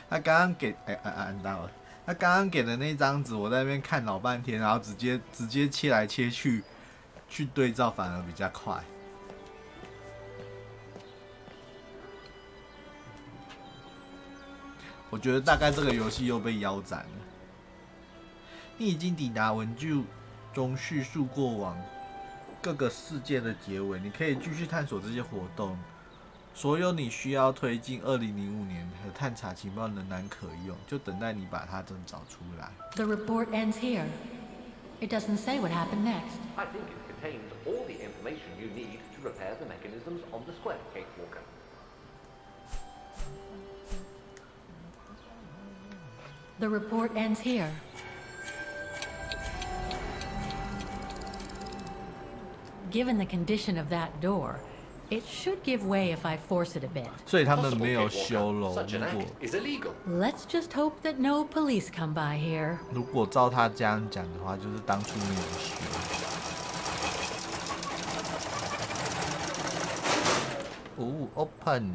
A: 他刚刚给按到了，他刚刚给的那张纸，我在那边看老半天，然后直接切来切去，去对照反而比较快。我觉得大概这个游戏又被腰斩了。你已经抵达文具中叙述过往各个事件的结尾，你可以继续探索这些活动。所有你需要推进2005年和探查情报仍然可用，就等待你把它真找出来。
H: The report ends here. It doesn't say what happened next.
O: I think it contains all the information you need to repair the mechanisms on the square, Kate Walker.
H: The report ends here. Given the condition of that door, it should give way if I force it a bit.
A: 所以他们没有修喽。
O: Such an act is illegal.
H: Let's just hope that no police come by here.
A: 如果照他这样讲的话，就是当初没有修。哦 ，open。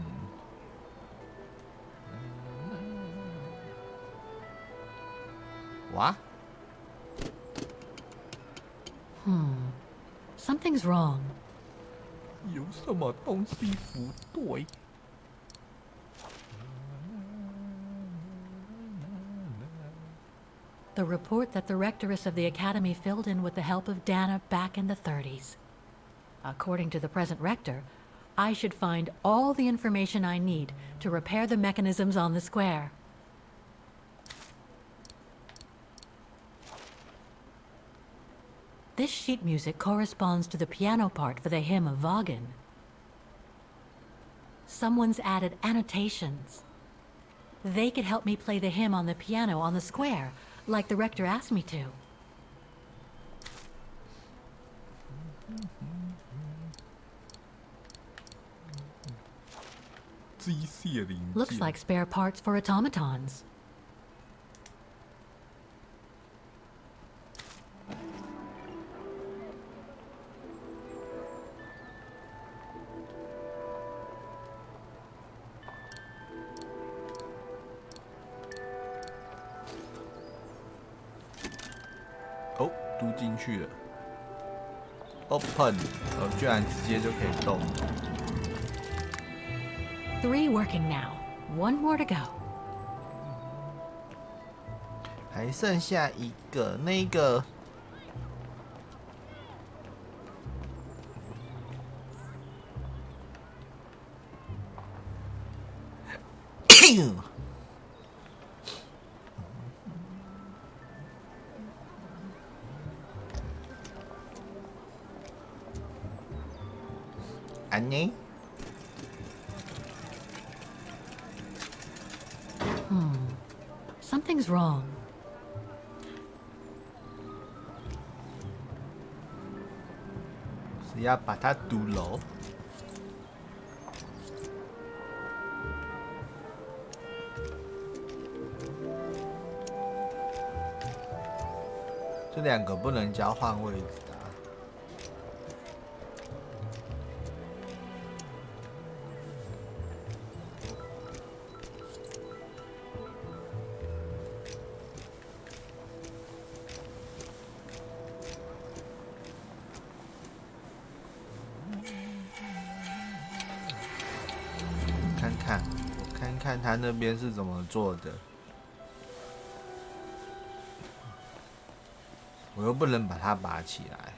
A: 哇？
H: Something's wrong.
A: 有什么东西不对？
H: The report that the rectoress of the academy filled in with the help of Dana back in the 30s. According to the present rector, I should find all the information I need to repair the mechanisms on the square. This sheet music corresponds to the piano part for the hymn of Wagner. Someone's added annotations. They could help me play the hymn on the piano on the square, like the rector asked me to. Looks like spare parts for automatons.
A: Oh, 读进去了。Open， 居然直接就可以动。
H: 3 working now. 1 more to go.
A: 还剩下一个，那个。安妮。
H: Something's wrong.
A: 是要把它堵牢。这两个不能交换位置啊。看他那边是怎么做的，我又不能把它拔起来。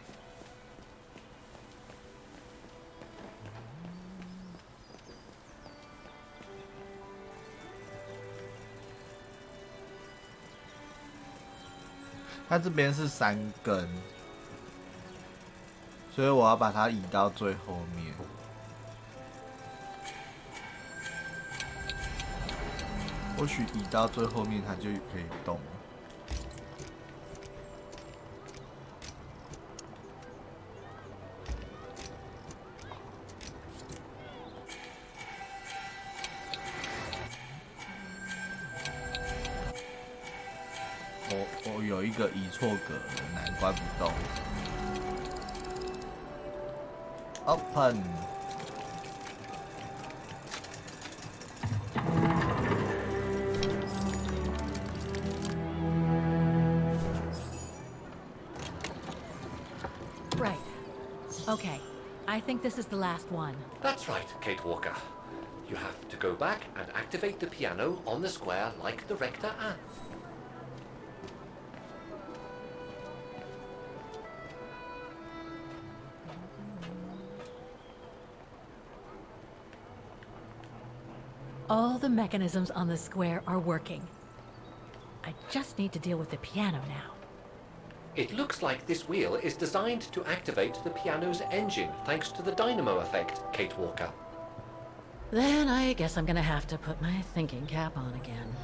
A: 它这边是3根，所以我要把它移到最后面。或许移到最后面它就可以动。我有一个移错格了，难怪不动。Open。
H: Right. Okay. I think this is the last one.
O: That's right, Kate Walker. You have to go back and activate the piano on the square like the rector asked.
H: All the mechanisms on the square are working. I just need to deal with the piano now.
O: It looks like this wheel is designed to activate the piano's engine thanks to the dynamo effect, Kate Walker.
H: Then I guess I'm gonna have to put my thinking cap on again.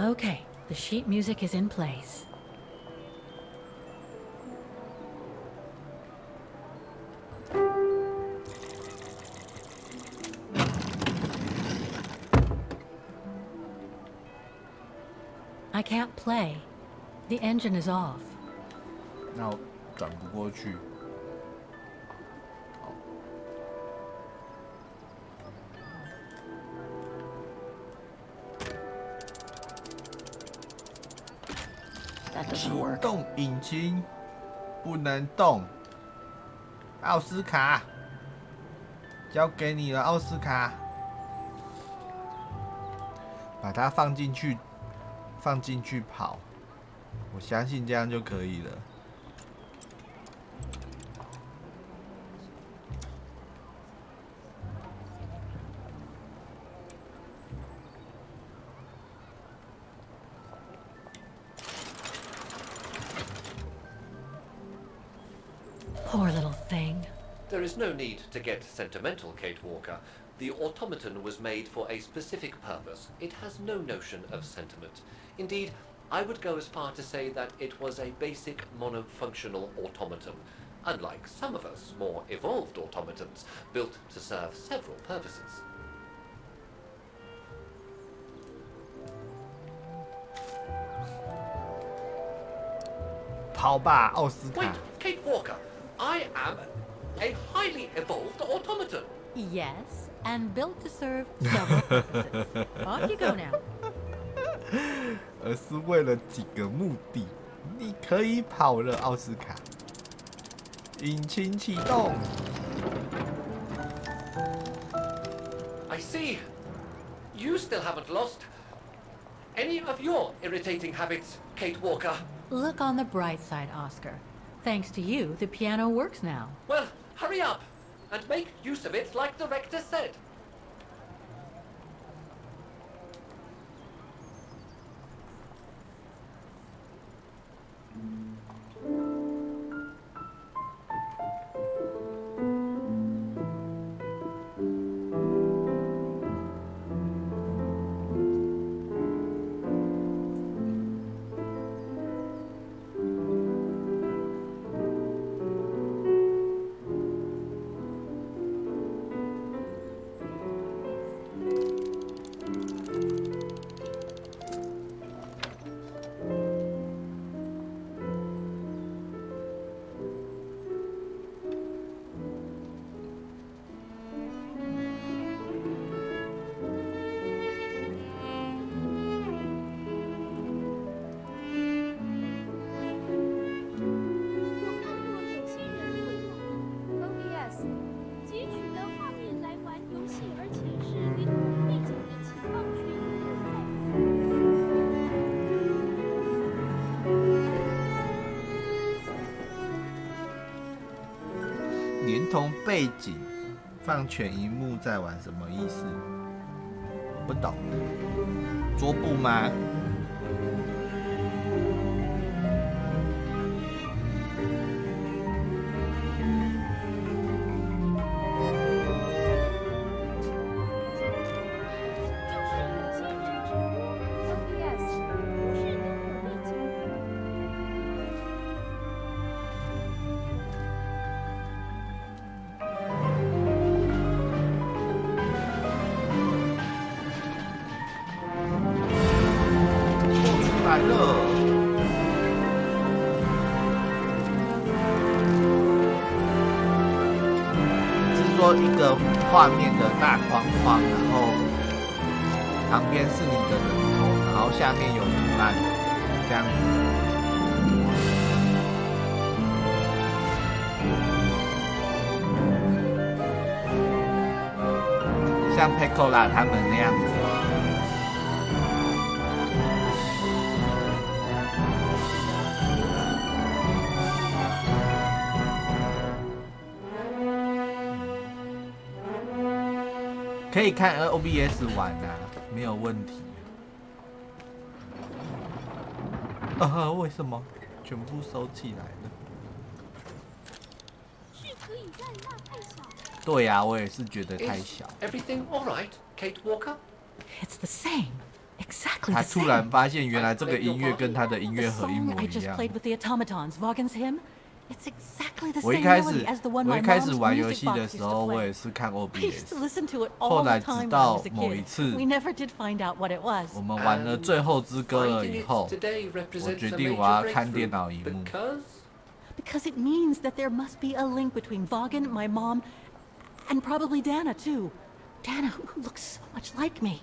H: Okay, the sheet music is in place. I can't play. The engine is off.
A: 那我转不过去。启动引擎，不能动。奥斯卡，交给你了，奥斯卡。把它放进去，放进去跑。我相信这样就可以了。
H: Poor little thing.
O: There is no need to get sentimental, Kate Walker. The automaton was made for a specific purpose. It has no notion of sentiment. Indeed, I would go as far to say that it was a basic monofunctional automaton, unlike some of us more evolved automatons, built to serve several purposes.
A: 跑吧，奥斯卡。
O: Wait, Kate Walker, I am a highly evolved automaton.
H: Yes, and built to serve several purposes. Off you go now.
A: 而是为了几个目的。你可以跑了，奥斯卡。引擎启动。
O: I see. You still haven't lost any of your irritating habits, Kate Walker.
H: Look on the bright side, Oscar. Thanks to you, the piano works now.
O: Well, hurry up and make use of it like the rector said.
A: 放全荧幕在玩什么意思？我不懂。桌布吗？画面的大框框，然后旁边是你的人头，然后下面有图案，这样子。像 Pecola 他们那样子。可以看 OBS 玩啊，没有问题。为什么全部收起来了？对呀、我也是觉得太小。
O: Everything all right, Kate Walker?
C: It's the same, exactly
A: 他
C: the
A: 突
C: same.
A: 然发现，原来这个音乐跟他的音乐
C: The
A: 盒一
C: song
A: 模
C: I
A: 一
C: just
A: 样。
C: played with the automatons, Vaughan's hymn. It's exactly the
A: 我一
C: same
A: 开
C: melody
A: 始
C: as the one
A: 我
C: my
A: 一开始
C: mom's
A: 玩游
C: music
A: 戏的
C: box
A: 时
C: used
A: 候，
C: to
A: 我也
C: play.
A: 是看
C: I used to
A: OBS。
C: listen to it
A: 后
C: all
A: 来
C: the
A: 直
C: time when I
A: 到
C: was a
A: 某一
C: kid.
A: 次，
C: We never did find out what it was.
A: 我们玩了最后之歌了以后，我决定我要看电脑荧幕。
C: Because it means that there must be a link between Vaughan, my mom, and probably Dana too. Dana, who looks so much like me.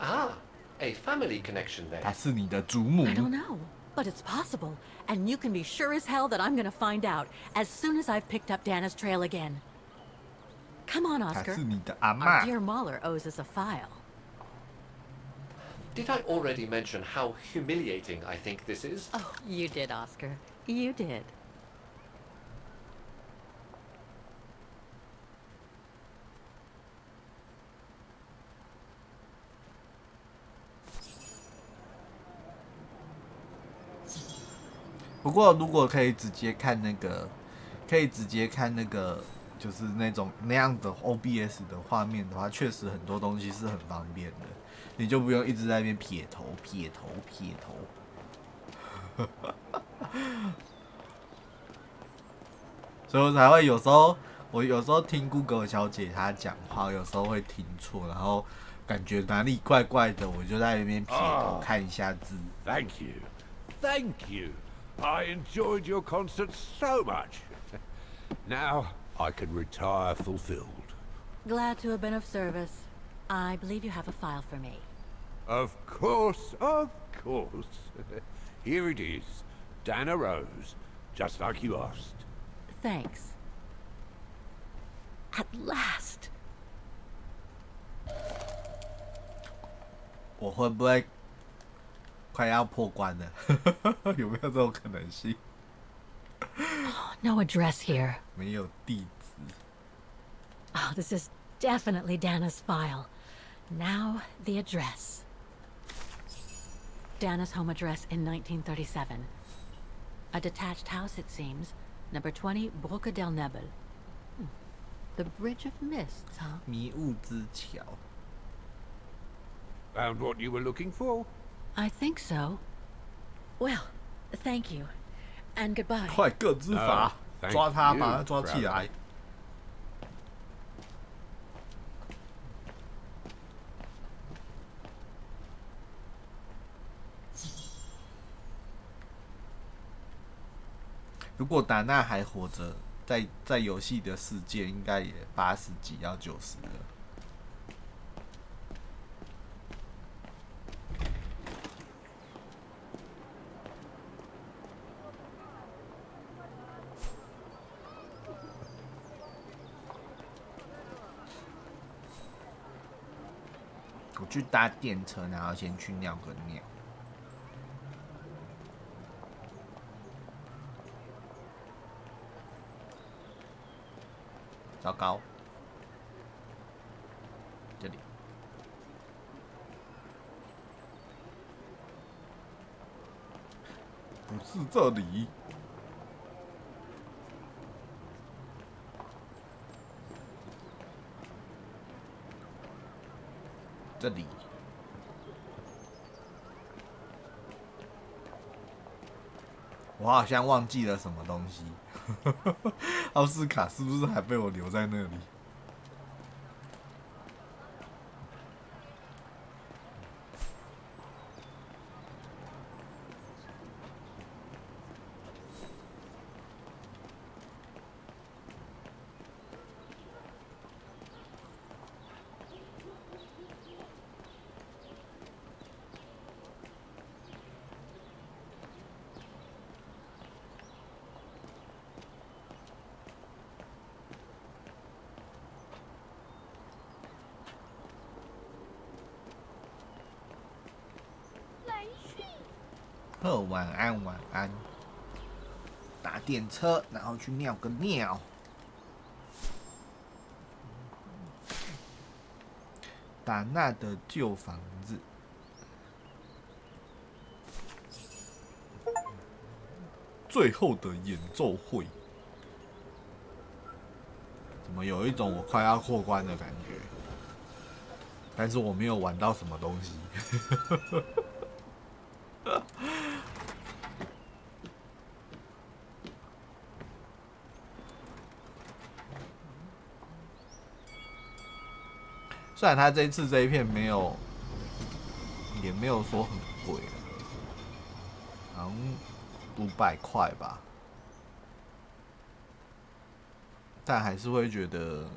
O: Ah, a family connection there.
A: 她是你的祖母。
C: I don't know, but it's possible. And you can be sure as hell that I'm gonna find out as soon as I've picked up Dana's trail again. Come on,
A: 她
C: Oscar.
A: 是你的阿
C: Our
A: 嬷。
C: dear Mahler owes us a file.
O: Did I already mention how humiliating I think this is?
C: Oh, you did, Oscar. You did. 不过，如果可以直接看那个，就是那样的 OBS 的画面的话，确实很多东西是很方便的，你就不用一直在那边撇头。所以我才会我有时候听 Google 小姐她讲话，有时候会听错，然后感觉哪里怪怪的，我就在那边撇头看一下字。
K: Thank you. Thank you. I enjoyed your concert so much. Now I can retire fulfilled.
C: Glad to have been of service. I believe you have a file for me.
K: Of course, of course. Here it is. Dana Rose, just like you asked.
C: Thanks. At last.
A: 我会不会快要破关了？有没有这种可能性？
C: No address here.
A: 没有地址。
C: Oh, this is definitely Dana's file. Now the address. Dana's home address in 1937. A detached house, it seems. Number 20, Brücke del Nebel. The Bridge of Mists, huh?
A: 迷雾之桥。
K: Found what you were looking for?
C: I think so. Well, thank you. And goodbye.
A: 快各之法，抓他，把他抓起来。如果达纳还活着，在游戏的世界，应该也80几要90了。我去搭电车，然后先去尿个尿。糟糕，不是这里。这里。我好像忘记了什么东西。奥斯卡是不是还被我留在那里？晚安，晚安。搭电车，然后去尿个尿。达纳的旧房子。最后的演奏会。怎么有一种我快要过关的感觉？但是我没有玩到什么东西。虽然他这一次这一片没有，也没有说很贵，好像500块吧，但还是会觉得，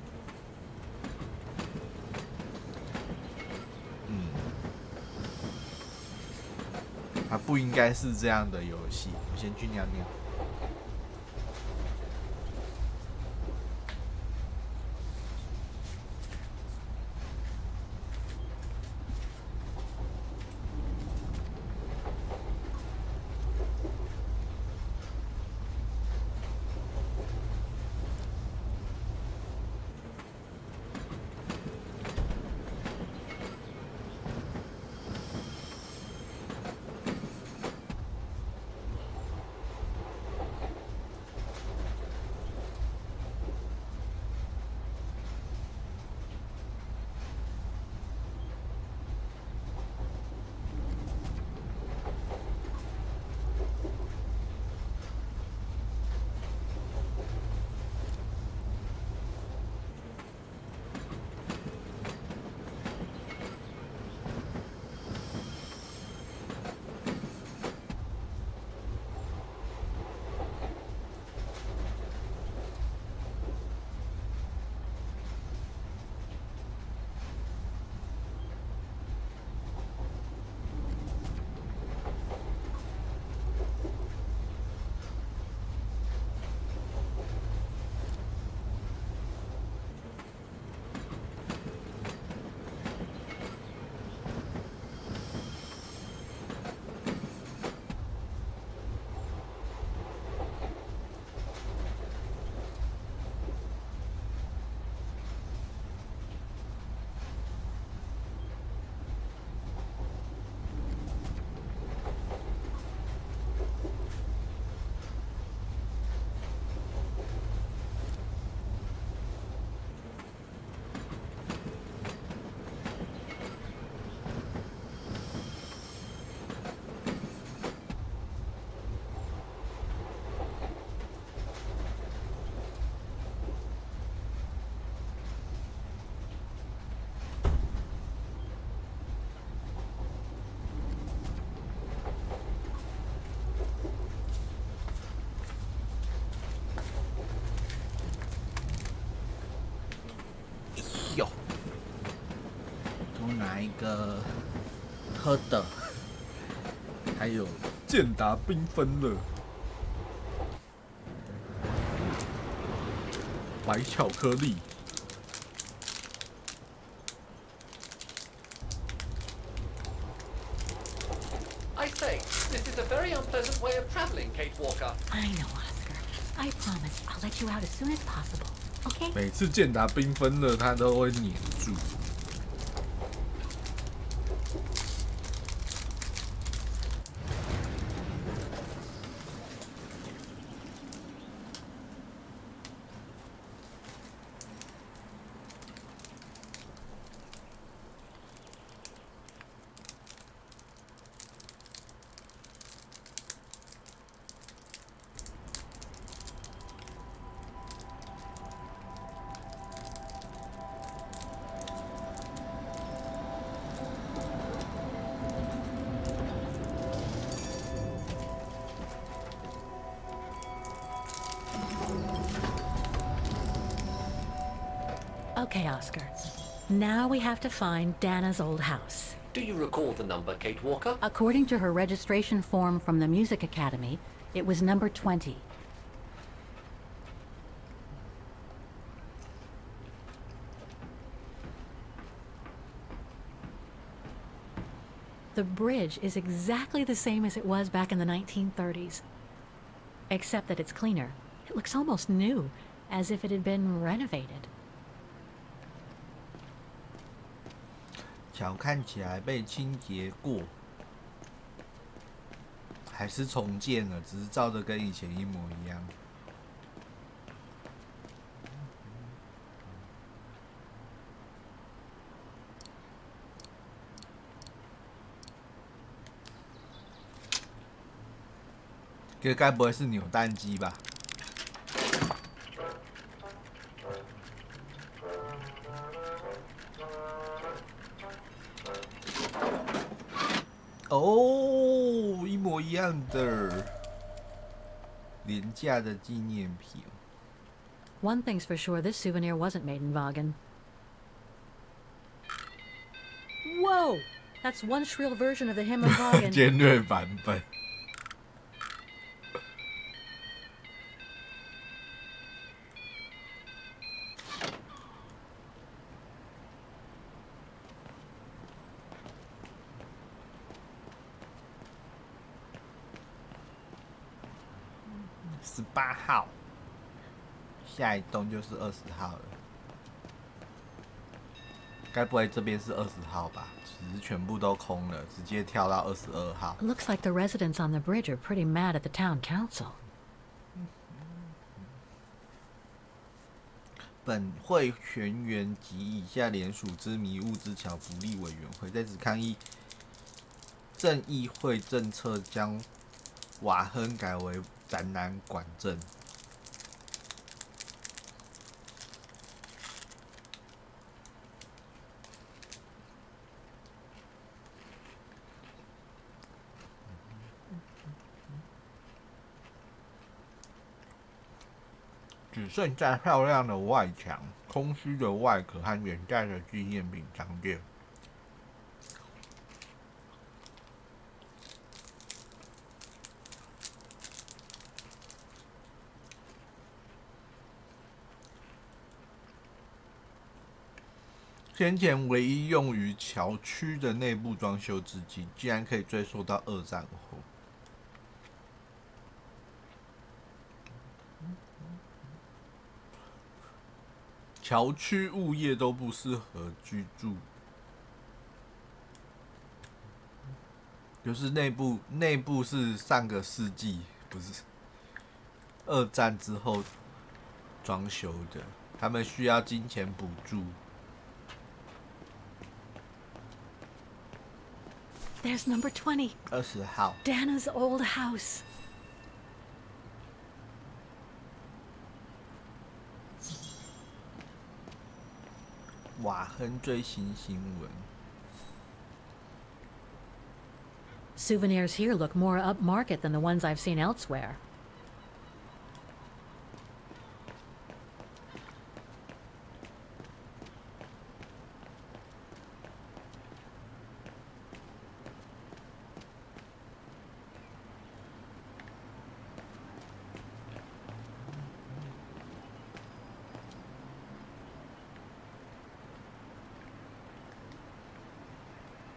A: 它不应该是这样的游戏。我先去尿尿。拿一个喝的，还有健达缤纷乐，白巧克力。
O: I say, this is a very unpleasant way of traveling, Kate Walker.
C: I know, Oscar. I promise I'll let you out as soon as possible. Okay?
A: 每次健达缤纷乐，它都会黏住。
H: Okay, Oscar. Now we have to find Dana's old house.
O: Do you recall the number, Kate Walker?
C: According to her registration form from the Music Academy, it was number 20. The bridge is exactly the same as it was back in the 1930s, except that it's cleaner. It looks almost new, as if it had been renovated.
A: 桥看起来被清洁过，还是重建了，只是照的跟以前一模一样。这该不会是扭蛋机吧？哦，一模一样的，廉价的纪念品。
C: One thing's for sure, this souvenir wasn't made in Vaughan. Whoa! That's one shrill version of the hymn of Vaughan.
A: 尖锐版本。18号，下一栋就是20号了。该不会这边是20号吧？只是全部都空了，直接跳到22号。
C: It looks like the residents on the bridge are pretty mad at the town council.
A: 本会全员及以下联署之迷雾之桥福利委员会在此抗议正议会政策将瓦亨改为展览馆镇。只剩下漂亮的外墙、空虚的外壳和原价的纪念品商店。先前唯一用于桥区的内部装修至今，竟然可以追溯到2战后。桥区物业都不适合居住，就是内部是上个世纪，不是2战之后装修的，他们需要金钱补助。
H: There's number 20.
A: 20号。
H: Dana's old house.
A: 瓦亨最新新闻。
C: Souvenirs here look more upmarket than the ones I've seen elsewhere.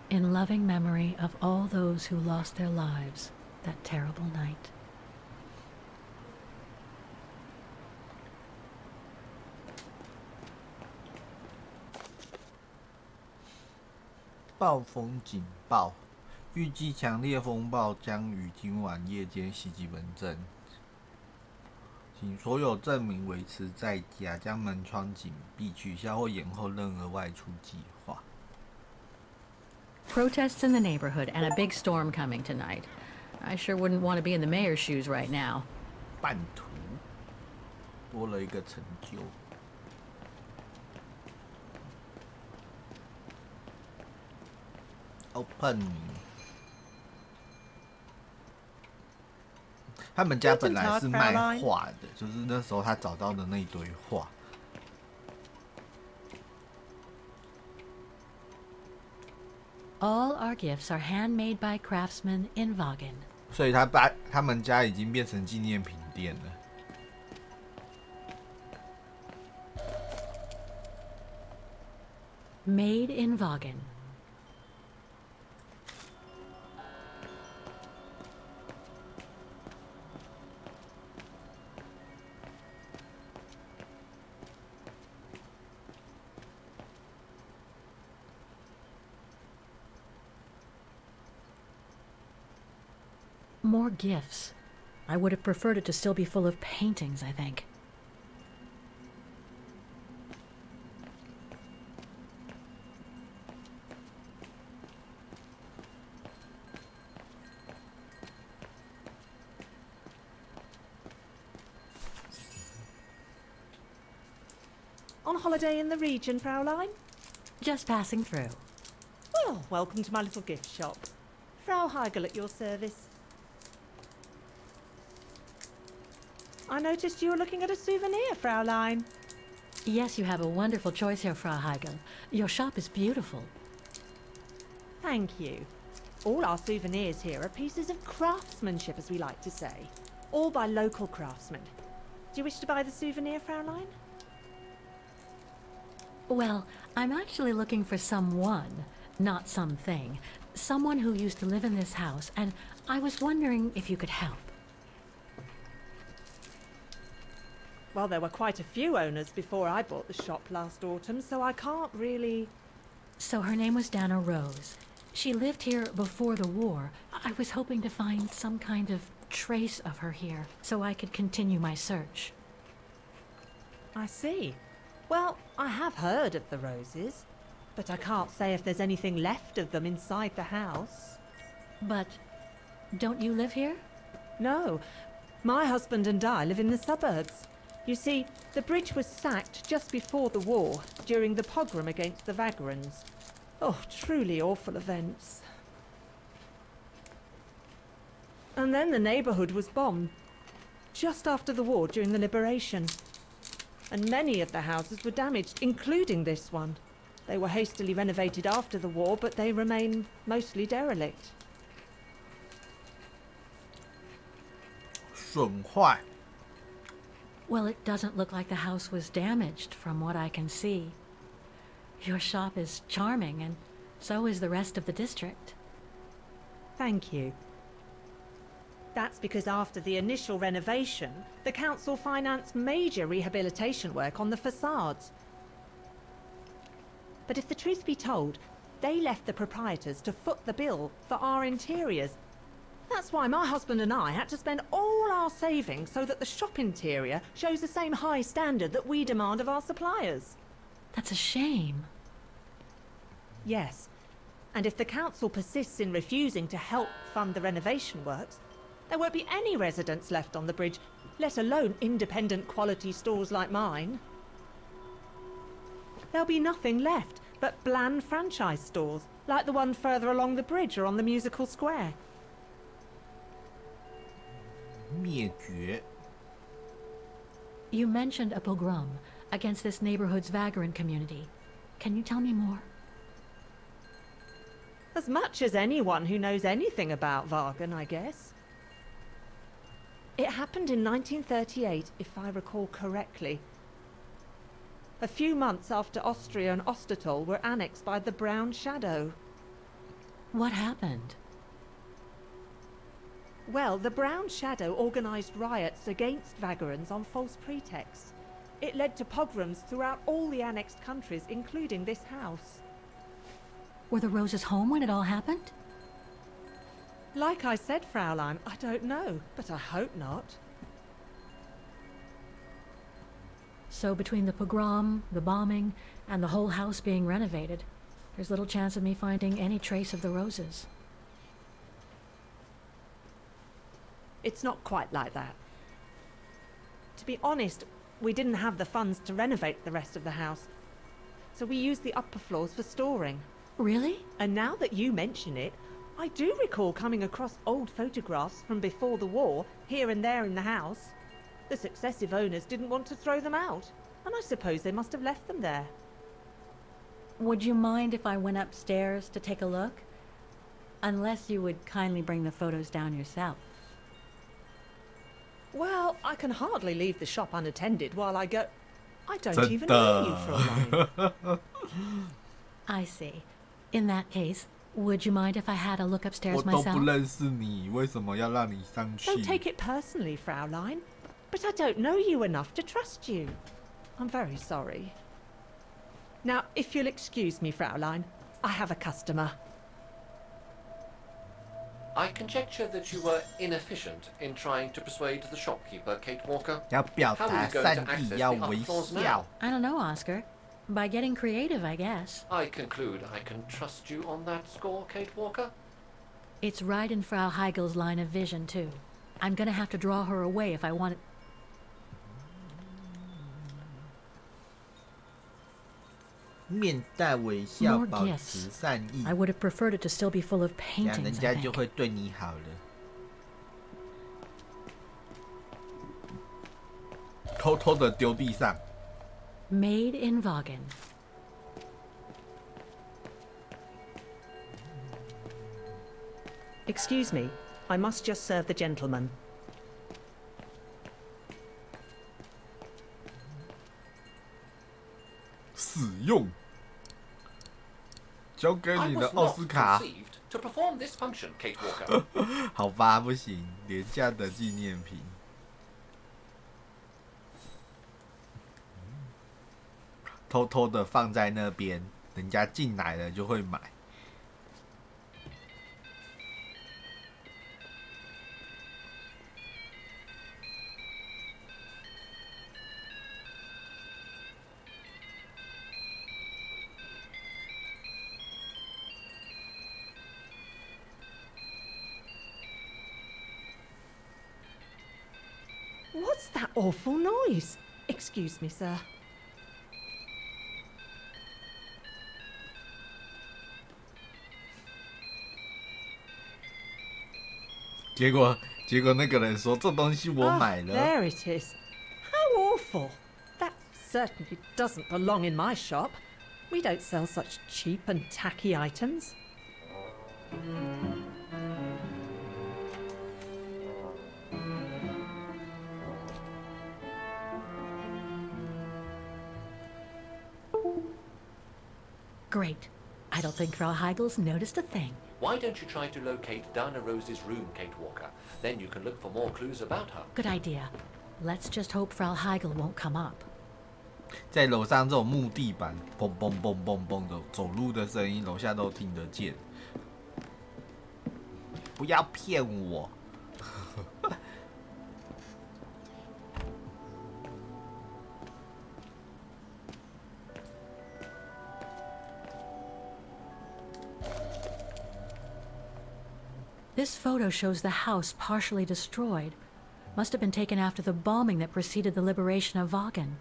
C: In loving memory of all those who lost their lives that terrible night.
A: 暴风警报，预计强烈风暴将于今晚夜间袭击本镇，请所有镇民维持在家，将门窗紧闭，取消或延后任何外出计划。
C: Protests in the neighborhood and a big storm coming tonight. I sure wouldn't want to be in the mayor's shoes right now.
A: 半途多了一个成就。Open。他们家本来是卖画的，就是那时候他找到的那一堆画。
H: All our gifts are handmade by craftsmen in Vagan.
A: 所以他们家已经变成纪念品店了。
H: Made in Vagan. More gifts. I would have preferred it to still be full of paintings, I think.
G: On holiday in the region, Fraulein?
H: Just passing through.
G: Well, welcome to my little gift shop. Frau Heigl at your service. I noticed you were looking at a souvenir, Fraulein.
H: Yes, you have a wonderful choice here, Frau Heigl. Your shop is beautiful.
G: Thank you. All our souvenirs here are pieces of craftsmanship, as we like to say. All by local craftsmen. Do you wish to buy the souvenir, Fraulein?
H: Well, I'm actually looking for someone, not something. Someone who used to live in this house, and I was wondering if you could help.
G: Well, there were quite a few owners before I bought the shop last autumn, so I can't really...
H: So her name was Dana Rose. She lived here before the war. I was hoping to find some kind of trace of her here, so I could continue my search.
G: I see. Well, I have heard of the Roses, but I can't say if there's anything left of them inside the house.
H: But don't you live here?
G: No. My husband and I live in the suburbs. You see, the bridge was sacked just before the war, during the pogrom against the Vagrants. Oh, truly awful events. And then the neighbourhood was bombed, just after the war during the liberation. And many of the houses were damaged, including this one. They were hastily renovated after the war, but they remain mostly derelict.
A: 损坏.
H: Well, it doesn't look like the house was damaged from what I can see. Your shop is charming, and so is the rest of the district.
G: Thank you. That's because after the initial renovation, the council financed major rehabilitation work on the facades. But if the truth be told, they left the proprietors to foot the bill for our interiors. That's why my husband and I had to spend all our savings so that the shop interior shows the same high standard that we demand of our suppliers.
H: That's a shame.
G: Yes. And if the council persists in refusing to help fund the renovation works, there won't be any residents left on the bridge, let alone independent quality stores like mine. There'll be nothing left but bland franchise stores, like the one further along the bridge or on the musical square.
A: 灭绝.
H: You mentioned a pogrom against this neighborhood's vagrant community. Can you tell me more?
G: As much as anyone who knows anything about Vagan, I guess. It happened in 1938, if I recall correctly. A few months after Austria and Ostertal were annexed by the Brown Shadow.
H: What happened?
G: Well, the Brown Shadow organised riots against Vagrants on false pretexts. It led to pogroms throughout all the annexed countries, including this house.
H: Were the Roses home when it all happened?
G: Like I said, Fraulein, I don't know, but I hope not.
H: So between the pogrom, the bombing, and the whole house being renovated, there's little chance of me finding any trace of the Roses.
G: It's not quite like that. To be honest, we didn't have the funds to renovate the rest of the house, so we used the upper floors for storing.
H: Really?
G: And now that you mention it, I do recall coming across old photographs from before the war, here and there in the house. The successive owners didn't want to throw them out, and I suppose they must have left them there.
H: Would you mind if I went upstairs to take a look? Unless you would kindly bring the photos down yourself.
G: Well, I can hardly leave the shop unattended while I go... I don't even know you, Fräulein.
H: I see. In that case, would you mind if I had a look upstairs myself?
A: 我都不认识你，为什么要让你上去？
G: Don't take it personally, Fräulein. But I don't know you enough to trust you. I'm very sorry. Now, if you'll excuse me, Fräulein, I have a customer.
O: I conjecture that you were inefficient in trying to persuade the shopkeeper, Kate Walker.
A: 要表达善意，要微笑。
H: I don't know, Oscar. By getting creative, I guess.
O: I conclude I can trust you on that score, Kate Walker?
H: It's right in Frau Heigel's line of vision, too. I'm gonna have to draw her away if I want it.
A: 面带微笑，
H: More
A: 保
H: gifts.
A: 持善意，
H: I would have preferred it to still be full of
A: 这样
H: paintings,
A: 人
H: I
A: 家就
H: think.
A: 会对你好了。偷偷的丢地上。
H: Made in Vaughan.
G: Excuse me, I must just serve the gentleman.
A: 使用，交给
O: I
A: 你的
O: was
A: 奥
O: not
A: 斯卡。
O: conceived to perform this function, Kate Walker.
A: 好吧，不行，廉价的纪念品。偷偷的放在那边，人家进来了就会买。
G: What's that awful noise? Excuse me, sir.
A: 结果那个人说这东西我买了。
G: There it is. How awful. That certainly doesn't belong in my shop. We don't sell such cheap and tacky items.
H: Great. I don't think Frau Heigel's noticed a thing.
O: Why don't you try to locate Diana Rose's room, Kate Walker? Then you can look for more clues about her.
H: Good idea. Let's just hope Frau Heigel won't come up.
A: 在楼上这种木地板，嘣嘣嘣嘣嘣的走路的声音，楼下都听得见。不要骗我！
H: This photo shows the house partially destroyed. Must have been taken after the bombing that preceded the liberation of Vaughan.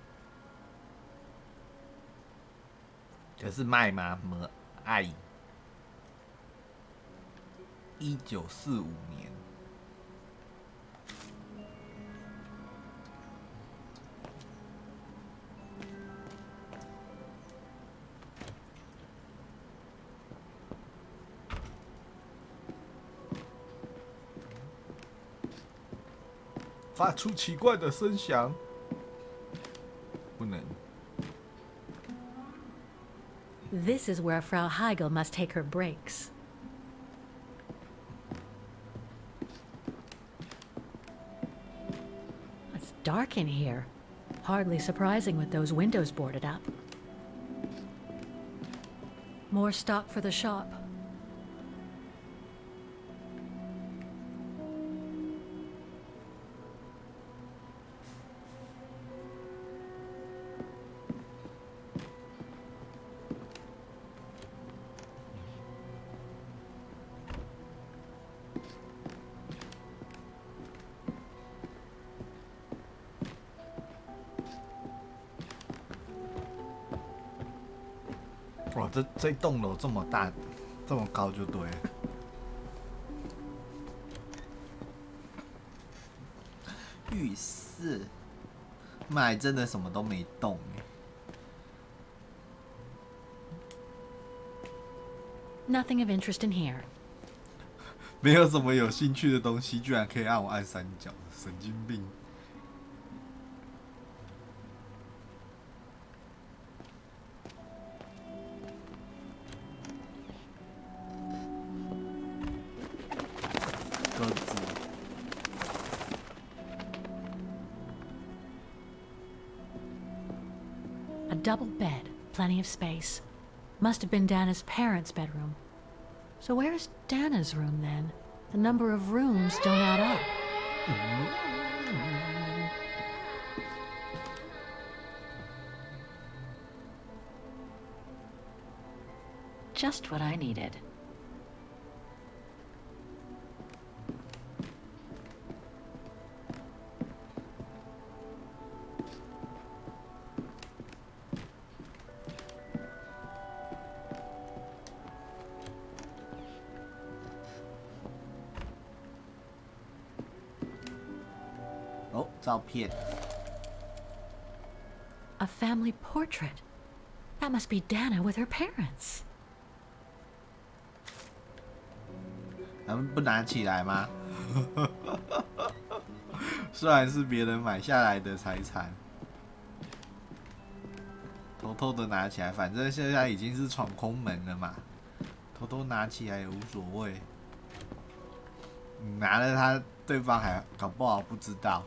A: 这是麦吗？爱，1945年。发出奇怪的声响，不能。
H: This is where Frau Heigel must take her breaks. It's dark in here. Hardly surprising with those windows boarded up. More stock for the shop.
A: 哇，这栋楼这么大，这么高就对了。浴室，买真的什么都没动哎。
H: Nothing of interest in here.
A: 没有什么有兴趣的东西，居然可以让我按三角，神经病。鸽子。
H: A double bed, plenty of space. Must have been Dana's parents' bedroom. So where's Dana's room then? The number of rooms don't add up. Just what I needed.
A: Oh, 照片.
H: A family portrait. That must be Dana with her parents.
A: 咱们不拿起来吗？虽然是别人买下来的财产，偷偷的拿起来，反正现在已经是闯空门了嘛，偷偷拿起来也无所谓。你拿了它，对方还搞不好不知道。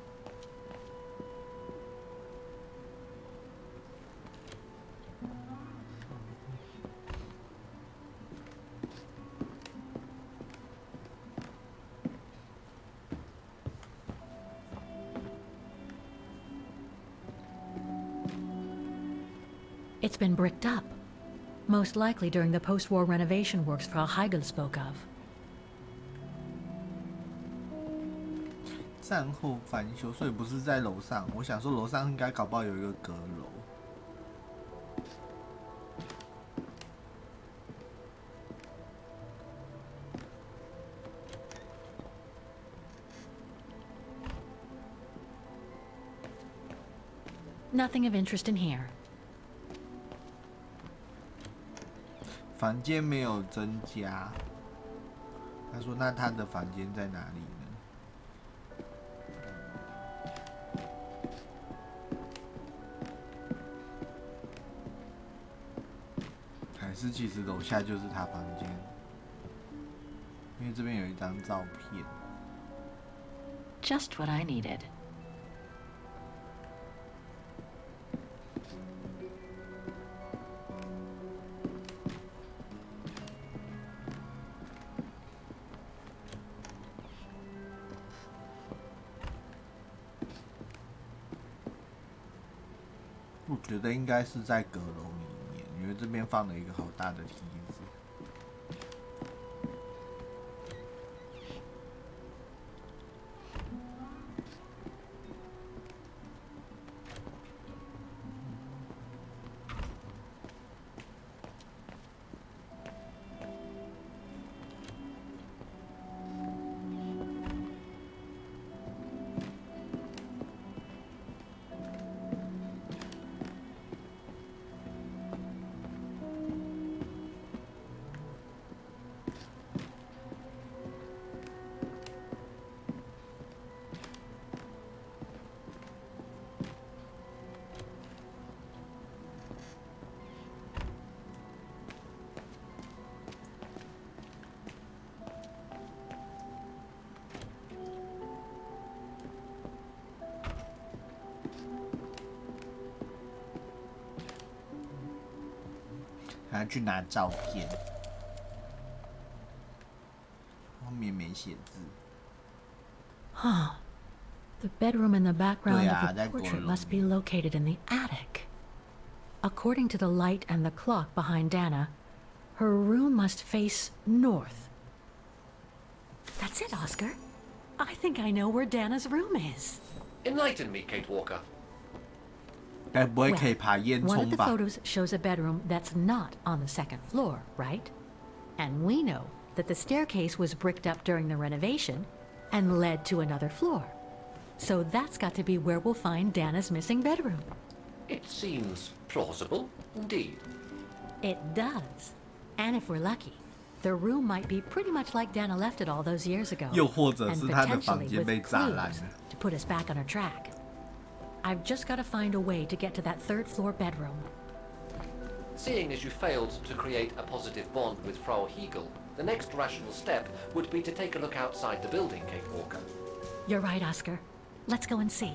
H: It's been bricked up, most likely during the post-war renovation works Frau Heigl spoke of.
A: 战后翻修，所以不是在楼上。我想说楼上应该搞不好有一个阁楼。
H: Nothing of interest in here.
A: 房间没有增加。他说：“那他的房间在哪里呢？”还是其实楼下就是他房间，因为这边有一张照片。
H: Just what I needed.
A: 我觉得应该是在阁楼里面，因为这边放了一个好大的梯子。还要去拿照片，后面没写字。
H: Huh. The bedroom in the background of the portrait must be located in the attic. According to the light and the clock behind Dana, her room must face north. That's it, Oscar. I think I know where Dana's room is.
O: Enlighten me, Kate Walker.
A: Well, one
H: of the photos shows a bedroom that's not on the second floor, right? And we know that the staircase was bricked up during the renovation and led to another floor. So that's got to be where we'll find Dana's missing bedroom.
O: It seems plausible, indeed.
H: It does. And if we're lucky, The room might be pretty much like Dana left it all those years ago.
A: 又或者是他的
H: and
A: 房
H: potentially
A: 间被
H: with
A: 炸烂
H: clues
A: 了。
H: to put us back on our track. I've just got to find a way to get to that third floor bedroom.
O: Seeing as you failed to create a positive bond with Frau Hegel, the next rational step would be to take a look outside the building, Kate Walker.
H: You're right, Oscar. Let's go and see.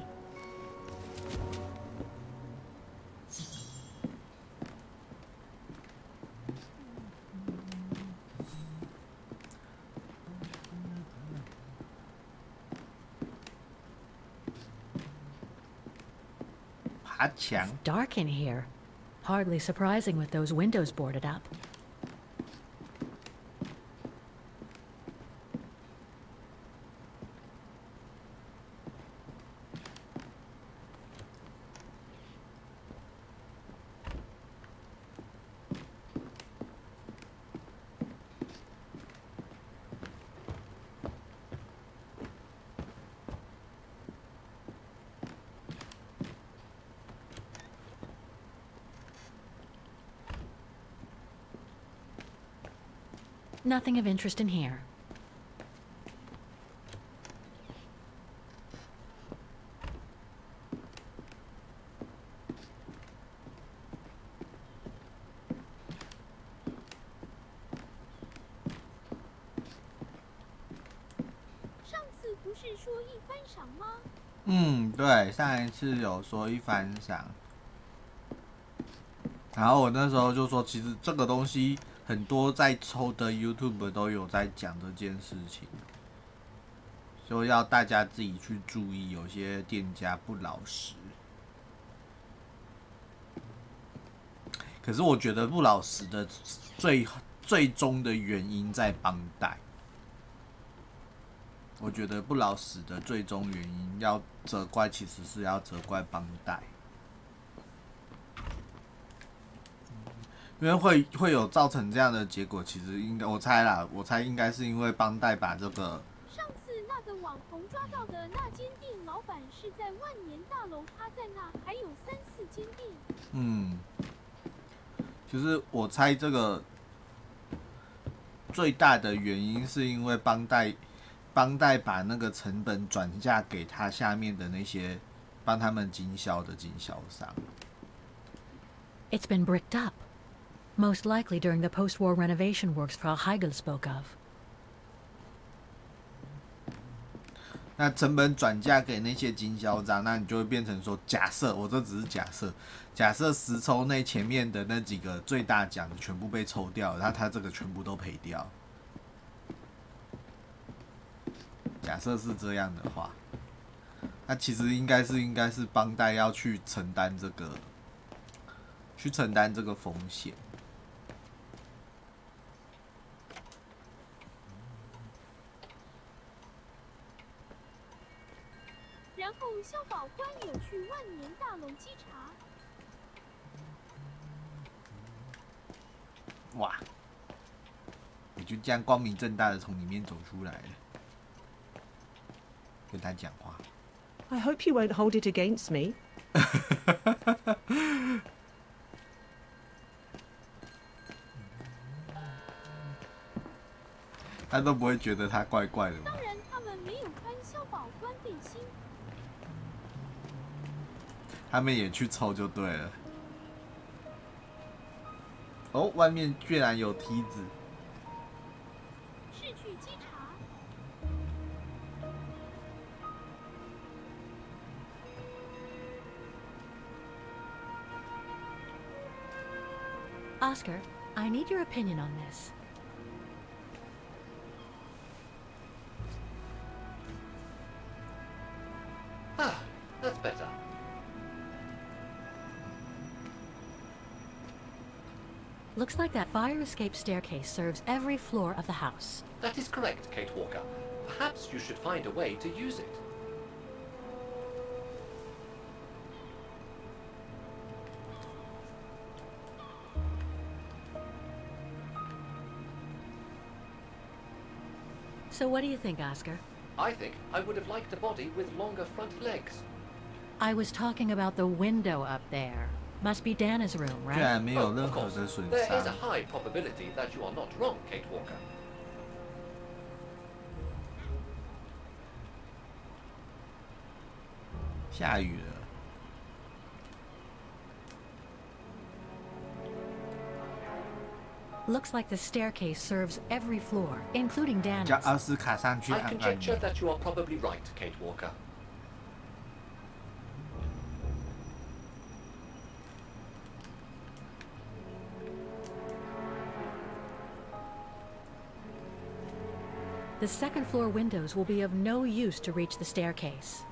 H: 爬墙。 It's dark in here. Hardly surprising with those windows boarded up. Nothing of interest in here.
A: 嗯，对，上一次有说一番赏，然后我那时候就说，其实这个东西很多在抽的 YouTube 都有在讲这件事情，就要大家自己去注意，有些店家不老实。可是我觉得不老实的最终的原因在帮带。我觉得不老实的最终原因要责怪，其实是要责怪帮带，因为会有造成这样的结果。其实应该我猜应该是因为帮带把这个
F: 上次那个网红抓到的那间店老板是在万年大楼，他在那还有3、4间店。
A: 嗯，就是我猜这个最大的原因是因为帮带把那个成本转嫁给他下面的那些帮他们经销的经销商。
H: It's been bricked up, most likely during the post-war renovation works Frau Hegel spoke of.
A: 那成本转嫁给那些经销商，那你就会变成说，假设我这只是假设10抽内前面的那几个最大奖的全部被抽掉，然后他这个全部都赔掉。假设是这样的话，那其实应该是帮带要去承担这个风险。
F: 然后消保官有去万年大楼稽查。
A: 哇！你就这样光明正大的从里面走出来了。跟他讲话。
G: I hope you won't hold it against me.
A: 他都不会觉得他怪怪的吗？
F: 当然，他们没有穿消保官背心。
A: 他们也去抽就对了。哦，外面居然有梯子。
F: 是去稽查。
H: Oscar, I need your opinion on this.
O: Ah, that's better.
H: Looks like that fire escape staircase serves every floor of the house.
O: That is correct, Kate Walker. Perhaps you should find a way to use it.
H: So what do you think, Oscar?
O: I think I would have liked a body with longer front legs.
H: I was talking about the window up there. Must be Dana's room,
A: 居然
H: right?
A: 没有任何的损
O: There is a
A: 伤。
O: high probability that you are not wrong, Kate Walker.
A: 下雨了。
H: Looks like the staircase serves every floor, including
A: 叫
H: Dana's.
A: 奥斯卡上去
O: I
A: 按按
O: conjecture
A: 钮。
O: that you are probably right, Kate Walker.
H: The second floor windows will be of no use to reach the staircase.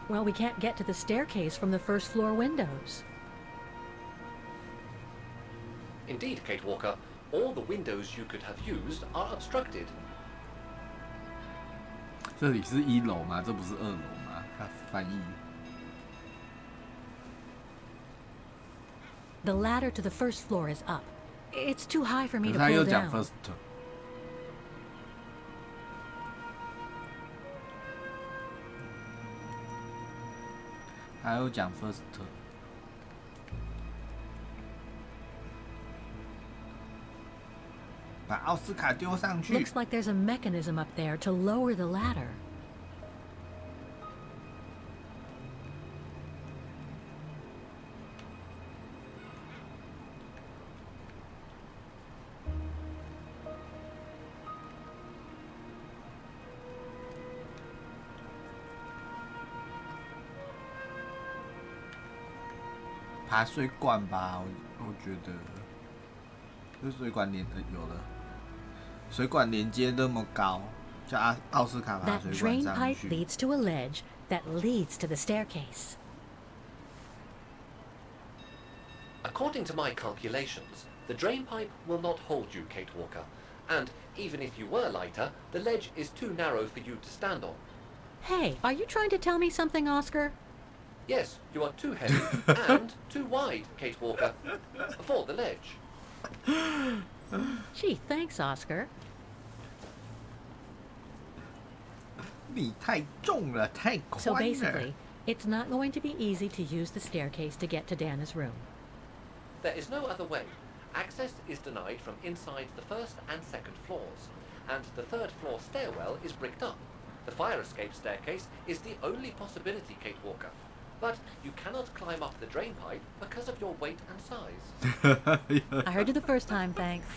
H: Well, we can't get to the staircase from the first floor windows.
O: Indeed, Kate Walker, all the windows you could have used are obstructed.
A: 这里是1楼吗？这不是2楼吗？他翻译。
H: The ladder to the first floor is up. It's too high for
A: 可
H: me
A: 是
H: to
A: 他又
H: pull
A: 讲
H: down.
A: first。 还有讲 first， 把奥斯卡丢上去。
H: Looks like there's a mechanism up there to lower the ladder.
A: 爬水管吧，我觉得，这水管连有了，水管连接那么高，叫奥斯卡爬
H: That
A: 水管
H: drain
A: 上
H: pipe
A: 去。
H: leads to a ledge that leads to the staircase.
O: According to my calculations, the drain pipe will not hold you, Kate Walker. And even if you were lighter, the ledge is too narrow for you to stand on.
H: Hey, are you trying to tell me something, Oscar?
O: Yes, you are too heavy and too wide, Kate Walker, for the ledge.
H: Gee, thanks, Oscar.
A: 你太重了，太
H: So
A: 宽了。
H: basically, it's not going to be easy to use the staircase to get to Dana's room.
O: There is no other way. Access is denied from inside the first and second floors, and the third floor stairwell is bricked up. The fire escape staircase is the only possibility, Kate Walker. But you cannot climb up the drain pipe because of your weight and size.
H: I heard you the first time, thanks.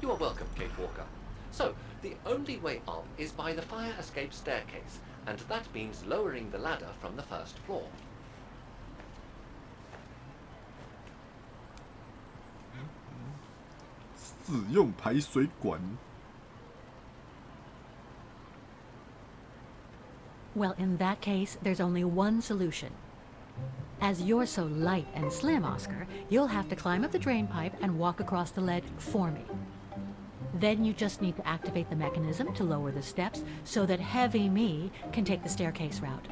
O: You are welcome, Kate Walker. So, the only way up is by the fire escape staircase, and that means lowering the ladder from the first floor.
A: 使用排水管。
H: Well, in that case, there's only one solution. As you're so light and slim, Oscar, you'll have to climb up the drain pipe and walk across the ledge for me. Then you just need to activate the mechanism to lower the steps so that heavy me can take the staircase route.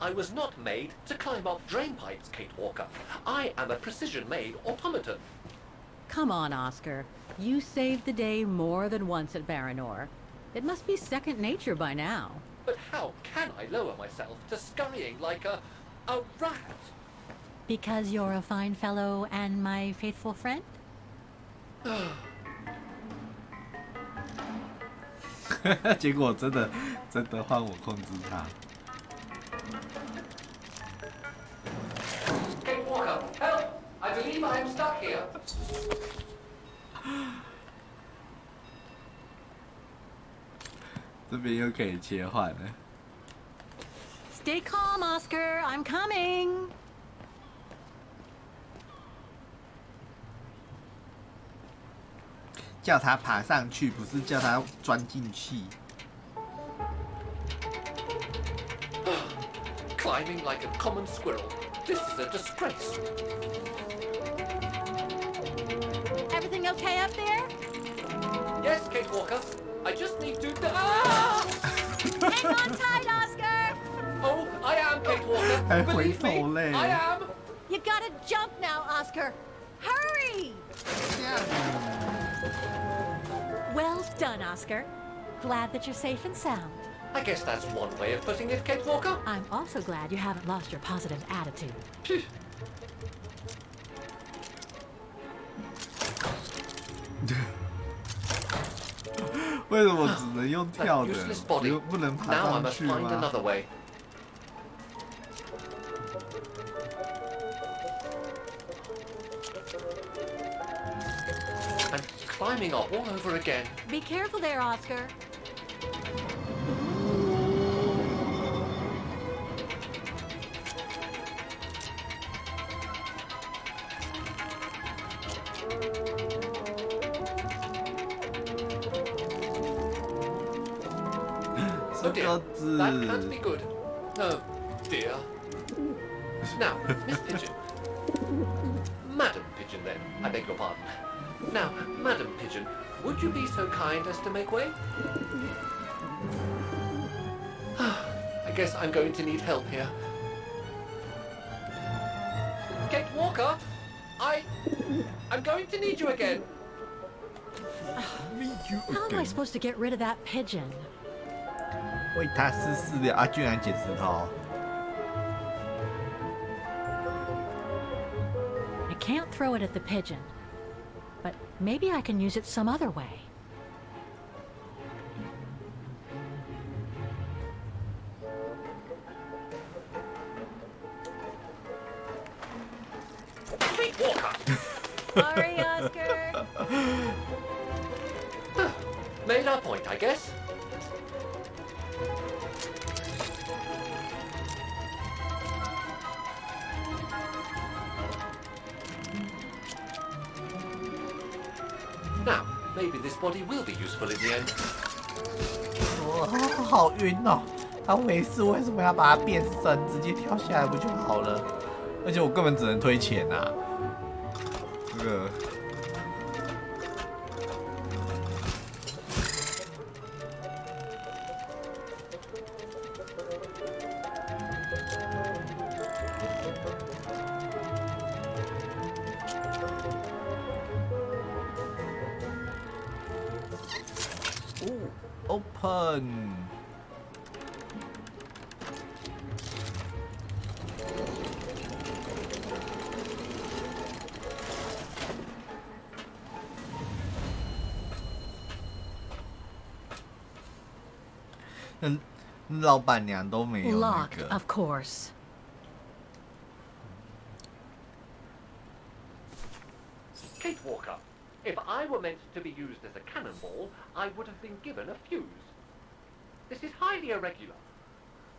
O: I was not made to climb up drain pipes, Kate Walker. I am a precision-made automaton.
H: Come on, Oscar. You saved the day more than once at Varanor. It must be second nature by now.
O: But how can I lower myself to scurrying like a rat?
H: Because you're a fine fellow and my faithful friend?
A: 结果真的换我控制他。
O: Kate Walker, help! I believe I am stuck here.
A: 这边又可以切换了。
H: Stay calm, Oscar. I'm coming.
A: 叫他爬上去，不是叫他钻进去。
O: Climbing like a common squirrel. This is a disgrace.
H: Everything okay up there?
O: Yes, Kate Walker. I just need to... Ah!
H: Hang on tight, Oscar.
O: Oh, I am Kate Walker. Believe me, I am.
H: You gotta jump now, Oscar. Hurry! Well done, Oscar. Glad that you're safe and sound.
O: I guess that's one way of putting it, Kate Walker.
H: I'm also glad you haven't lost your positive attitude.
A: 为什么只能用跳的？不能爬
O: Now I
A: 上
O: must
A: 去
O: find
A: 吗？
O: another way. I'm climbing up all over again.
H: Be careful there, Oscar.
O: Oh dear, that can't be good. Oh dear. Now, Miss Pigeon. Madam Pigeon, then. I beg your pardon. Now, Madam Pigeon, would you be so kind as to make way? I guess I'm going to need help here. Kate Walker, I'm going to need you again.
H: How am I supposed to get rid of that pigeon?
A: 喂，它是饲料啊，居然捡石头。
H: I can't throw it at the pigeon, but maybe I can use it some other way.
O: Kate Walker!
H: Sorry, Oscar.
O: Made our point, I guess. Now, maybe this body will be useful in the end.
A: 我好晕哦！他没事，为什么要把它变身？直接跳下来不就好了？而且我根本只能推前啊！这个。Open。老板娘都没有那
H: Locked,
A: 个。
H: of course.
O: Kate Walker, if I were meant to be used as a cannonball, I would have been given a fuse. This is highly irregular.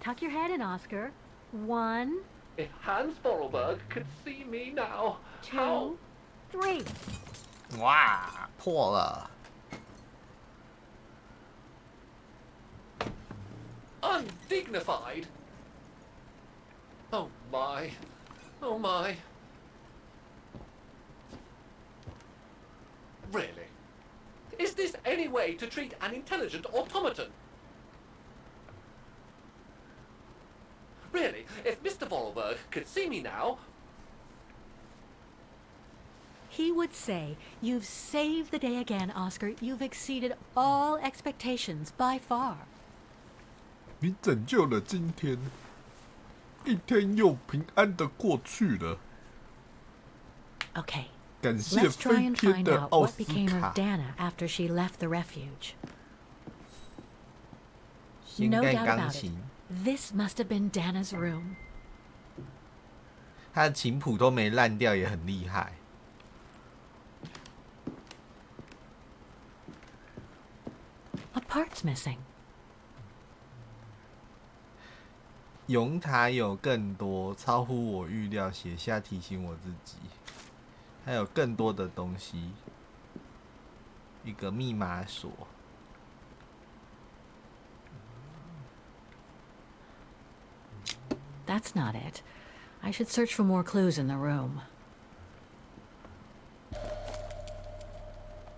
H: Tuck your head in, Oscar. 1,
O: If Hans Vorarlberg could see me now,
H: 2, 3.
A: 哇，破了！
O: Undignified! Oh my. Oh my. Really? Is this any way to treat an intelligent automaton? Really, if Mr. Vorarlberg could see me now...
H: He would say, "You've saved the day again, Oscar. You've exceeded all expectations by far."
A: 你拯救了今天，一天又平安的过去了。
H: Okay.
A: 感谢
H: Let's try
A: 飞
H: and
A: 天
H: find
A: 的
H: out
A: 奥
H: what
A: 斯
H: became
A: 卡
H: of。Dana after she left the refuge.
A: 掀
H: No
A: 盖
H: doubt
A: 钢
H: about it.
A: 琴，
H: This must have been Dana's room.
A: 他的琴谱都没烂掉，也很厉害。
H: A part's missing.
A: 永塔有更多超乎我预料，写下提醒我自己，还有更多的东西，一个密码锁。
H: That's not it. I should search for more clues in the room.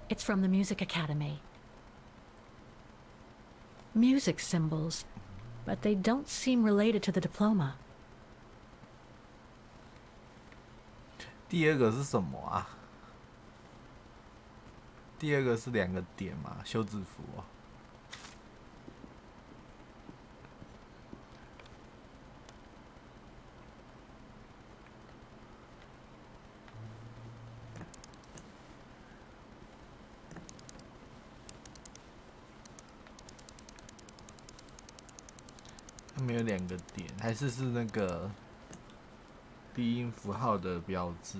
H: It's from the Music Academy. Music symbols, but they don't seem related to the diploma.
A: 第二个是什么啊？第二个是2个点嘛，休止符哦。他们有2个点，还是那个低音符号的标志。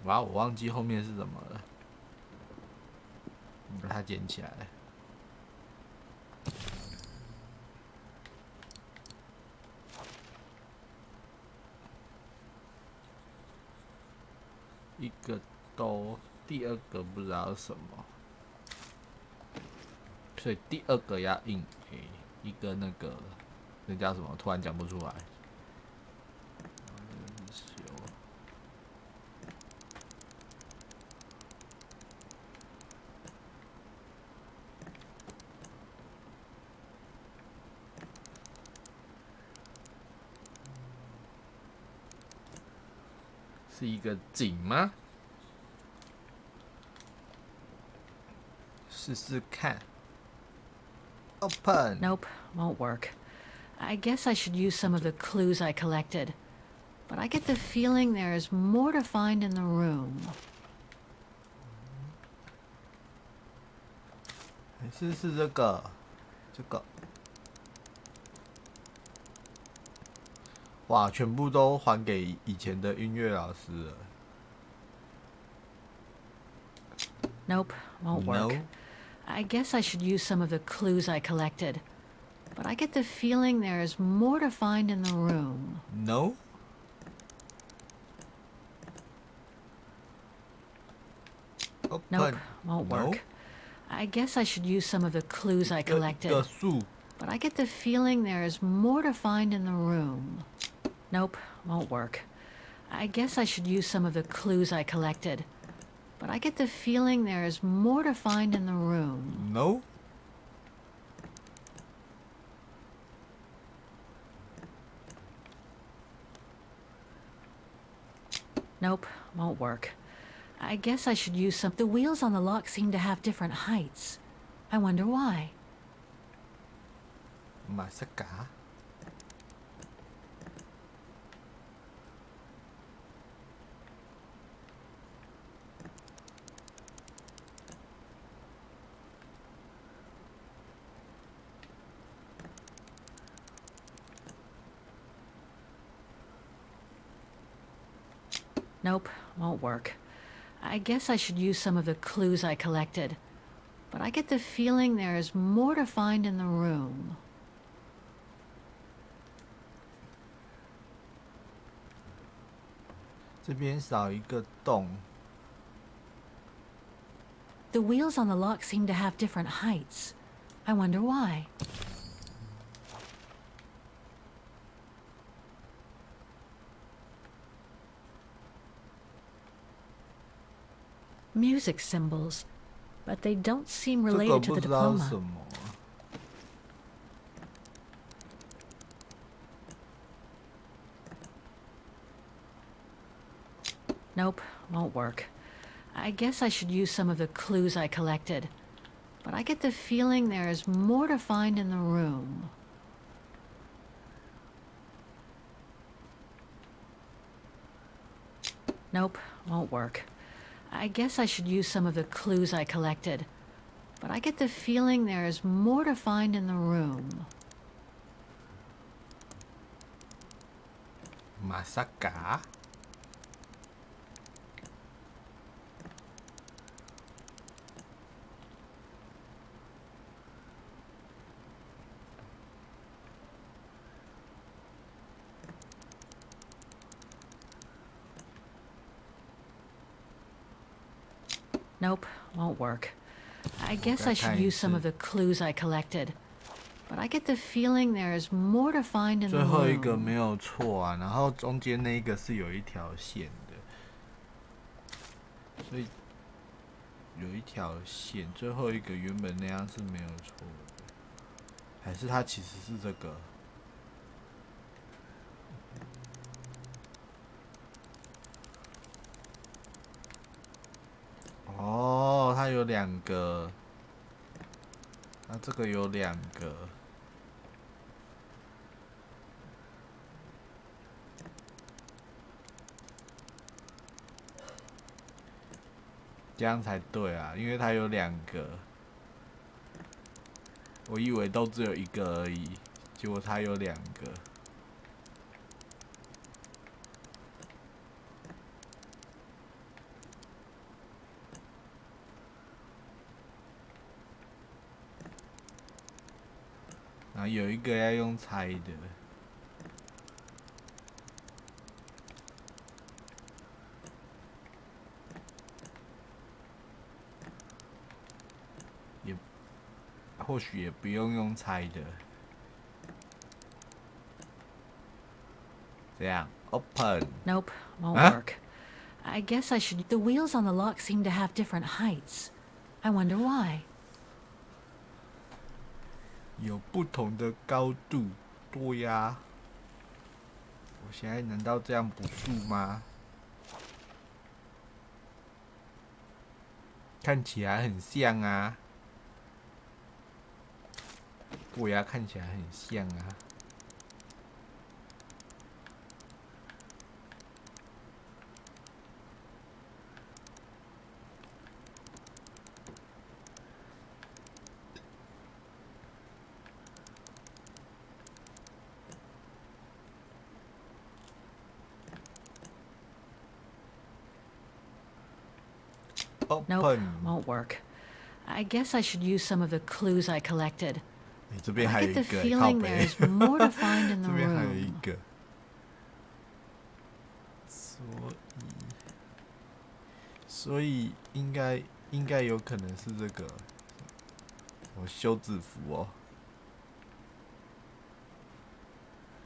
A: 哇，我忘记后面是什么了，把它捡起来。一个都，第二个不知道是什么，所以第二个要印 A， 一个那叫什么？突然讲不出来。是一个井吗？试试看。Open.
H: Nope, won't work. I guess I should use some of the clues I collected. But I get the feeling there is more to find in the room.
A: 是这个。哇，全部都还给以前的音乐老师了。
H: Nope, won't work.
A: No?
H: I guess I should use some of the clues I collected. But I get the feeling there is more to find in the room.
A: No?
H: Nope, won't work. I guess I should use some of the clues I collected. But I get the feeling there is more to find in the room. Nope, won't work. I guess I should use some of the clues I collected. But I get the feeling there is more to find in the room.
A: No?
H: Nope, won't work. I guess I should use some. The wheels on the lock seem to have different heights. I wonder why.
A: まさか?
H: Nope, won't work. I guess I should use some of the clues I collected. But I get the feeling there is more to find in the room.
A: 这边少一个洞。
H: The wheels on the lock seem to have different heights. I wonder why. Music symbols, but they don't seem related to the diploma. Nope, won't work. I guess I should use some of the clues I collected. But I get the feeling there is more to find in the room. Nope, won't work. I guess I should use some of the clues I collected. But I get the feeling there is more to find in the room.
A: まさか?
H: Nope, won't work. I guess I should use some of the clues I collected. But I get the feeling there is more to find in the room.
A: 最后一个没有错啊，然后中间那个是有一条线的，所以有一条线，最后一个原本那样是没有错的，还是它其实是这个？哦，它有2个，那这个有2个。这样才对啊，因为它有2个，我以为都只有1个而已，结果它有2个。然后有一个要用猜的。或许也不用猜的。这样 ，open。
H: Nope, won't work. I guess I should. The wheels on the lock seem to have different heights. I wonder why.
A: 有不同的高度，对呀。我现在难道这样不住吗？看起来很像啊。对呀，看起来很像啊。
H: Nope, won't work. I guess I should use some of the clues I collected.
A: 这边还有一个，
H: I get the feeling there's more to find in the
A: 这边还有一
H: room.
A: 个，所以应该有可能是这个，我休止符哦。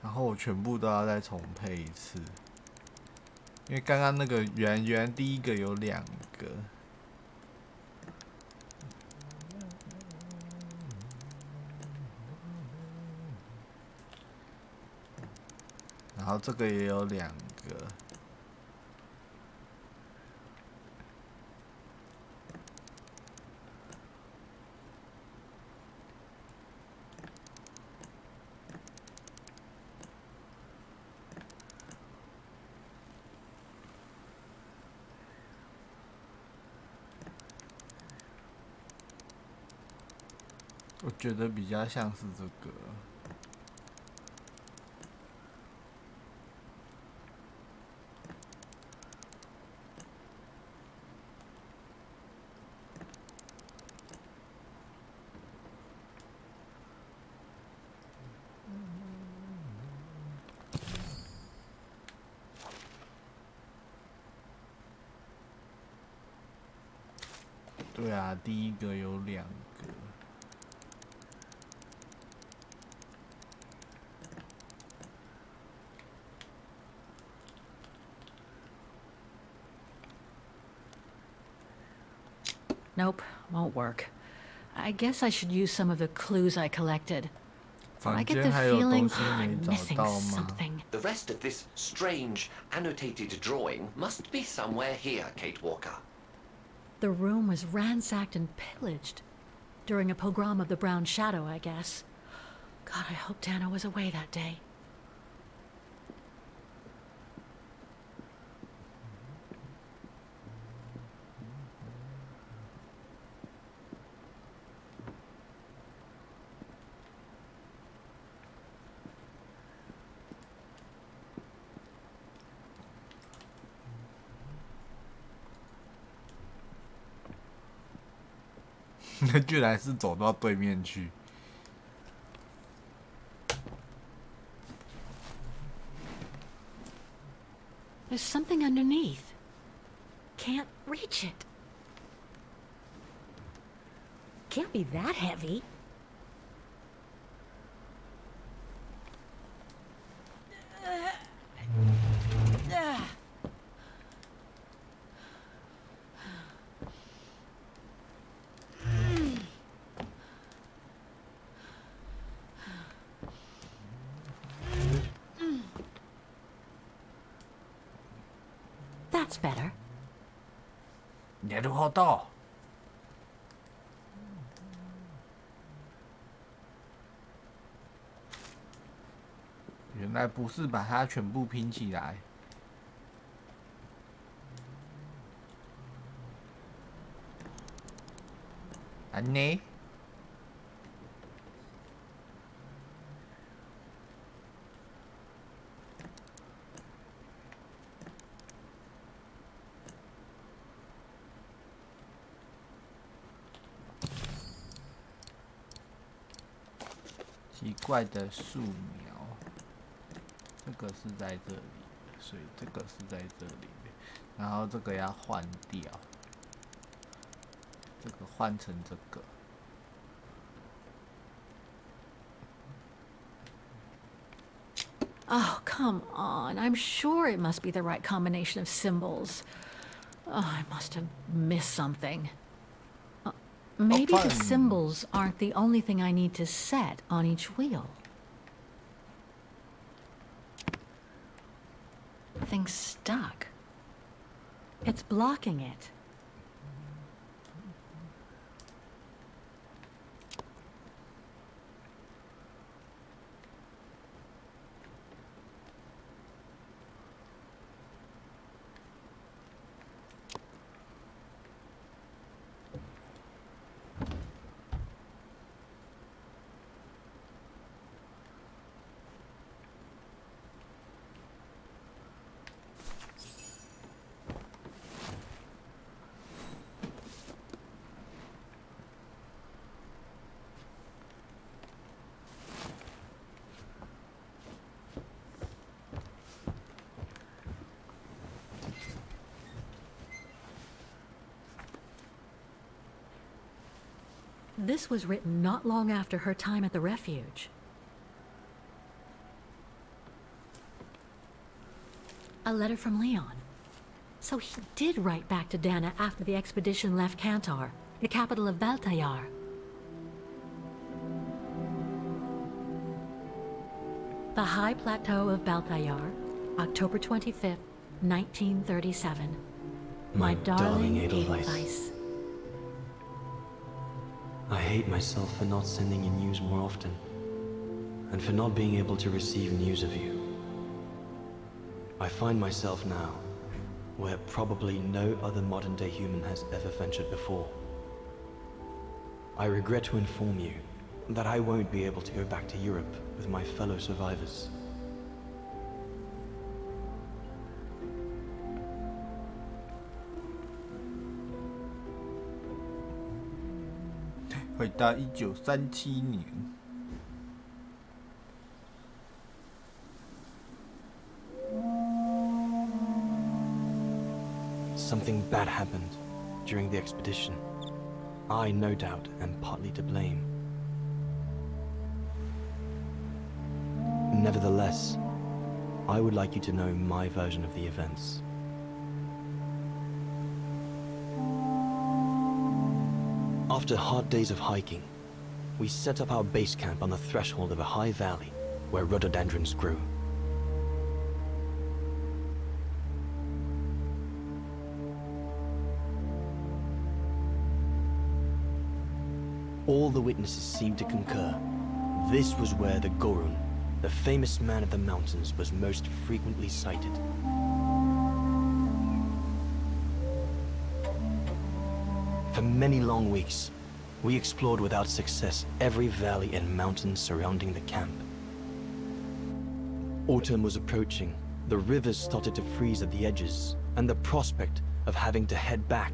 A: 然后我全部都要再重配一次，因为刚刚那个原来第一个有2个。然后这个也有2个，我觉得比较像是这个。对啊，第一个有2个。
H: Nope, won't work. I guess I should use some of the clues I collected. I get the feeling I'm missing something.
O: The rest of this strange, annotated drawing must be somewhere here, Kate Walker.
H: The room was ransacked and pillaged. During a pogrom of the Brown Shadow, I guess. God, I hope Dana was away that day.
A: 那居然是走到对面去。
H: There's something underneath. Can't reach it. Can't be that heavy. That's better.
A: なるほど。原来不是把它全部拼起来。安呢？奇怪的树苗，这个是在这里的，所以这个是在这里的，然后这个要换掉，这个换成这个。
H: Oh, come on. I'm sure it must be the right combination of symbols. Oh, I must have missed something. Maybe the symbols aren't the only thing I need to set on each wheel. Thing's stuck. It's blocking it. This was written not long after her time at the refuge. A letter from Leon. So he did write back to Dana after the expedition left Kantar, the capital of Baltayar. The High Plateau of Baltayar, October 25th, 1937. My darling Edelweiss.
I: I hate myself for not sending you news more often, and for not being able to receive news of you. I find myself now where probably no other modern-day human has ever ventured before. I regret to inform you that I won't be able to go back to Europe with my fellow survivors. Something bad happened during the expedition. I, no doubt, am partly to blame. Nevertheless, I would like you to know my version of the events. After hard days of hiking, we set up our base camp on the threshold of a high valley where rhododendrons grew. All the witnesses seemed to concur. This was where the Gorun, the famous man of the mountains, was most frequently sighted. For many long weeks, we explored without success every valley and mountain surrounding the camp. Autumn was approaching, the rivers started to freeze at the edges, and the prospect of having to head back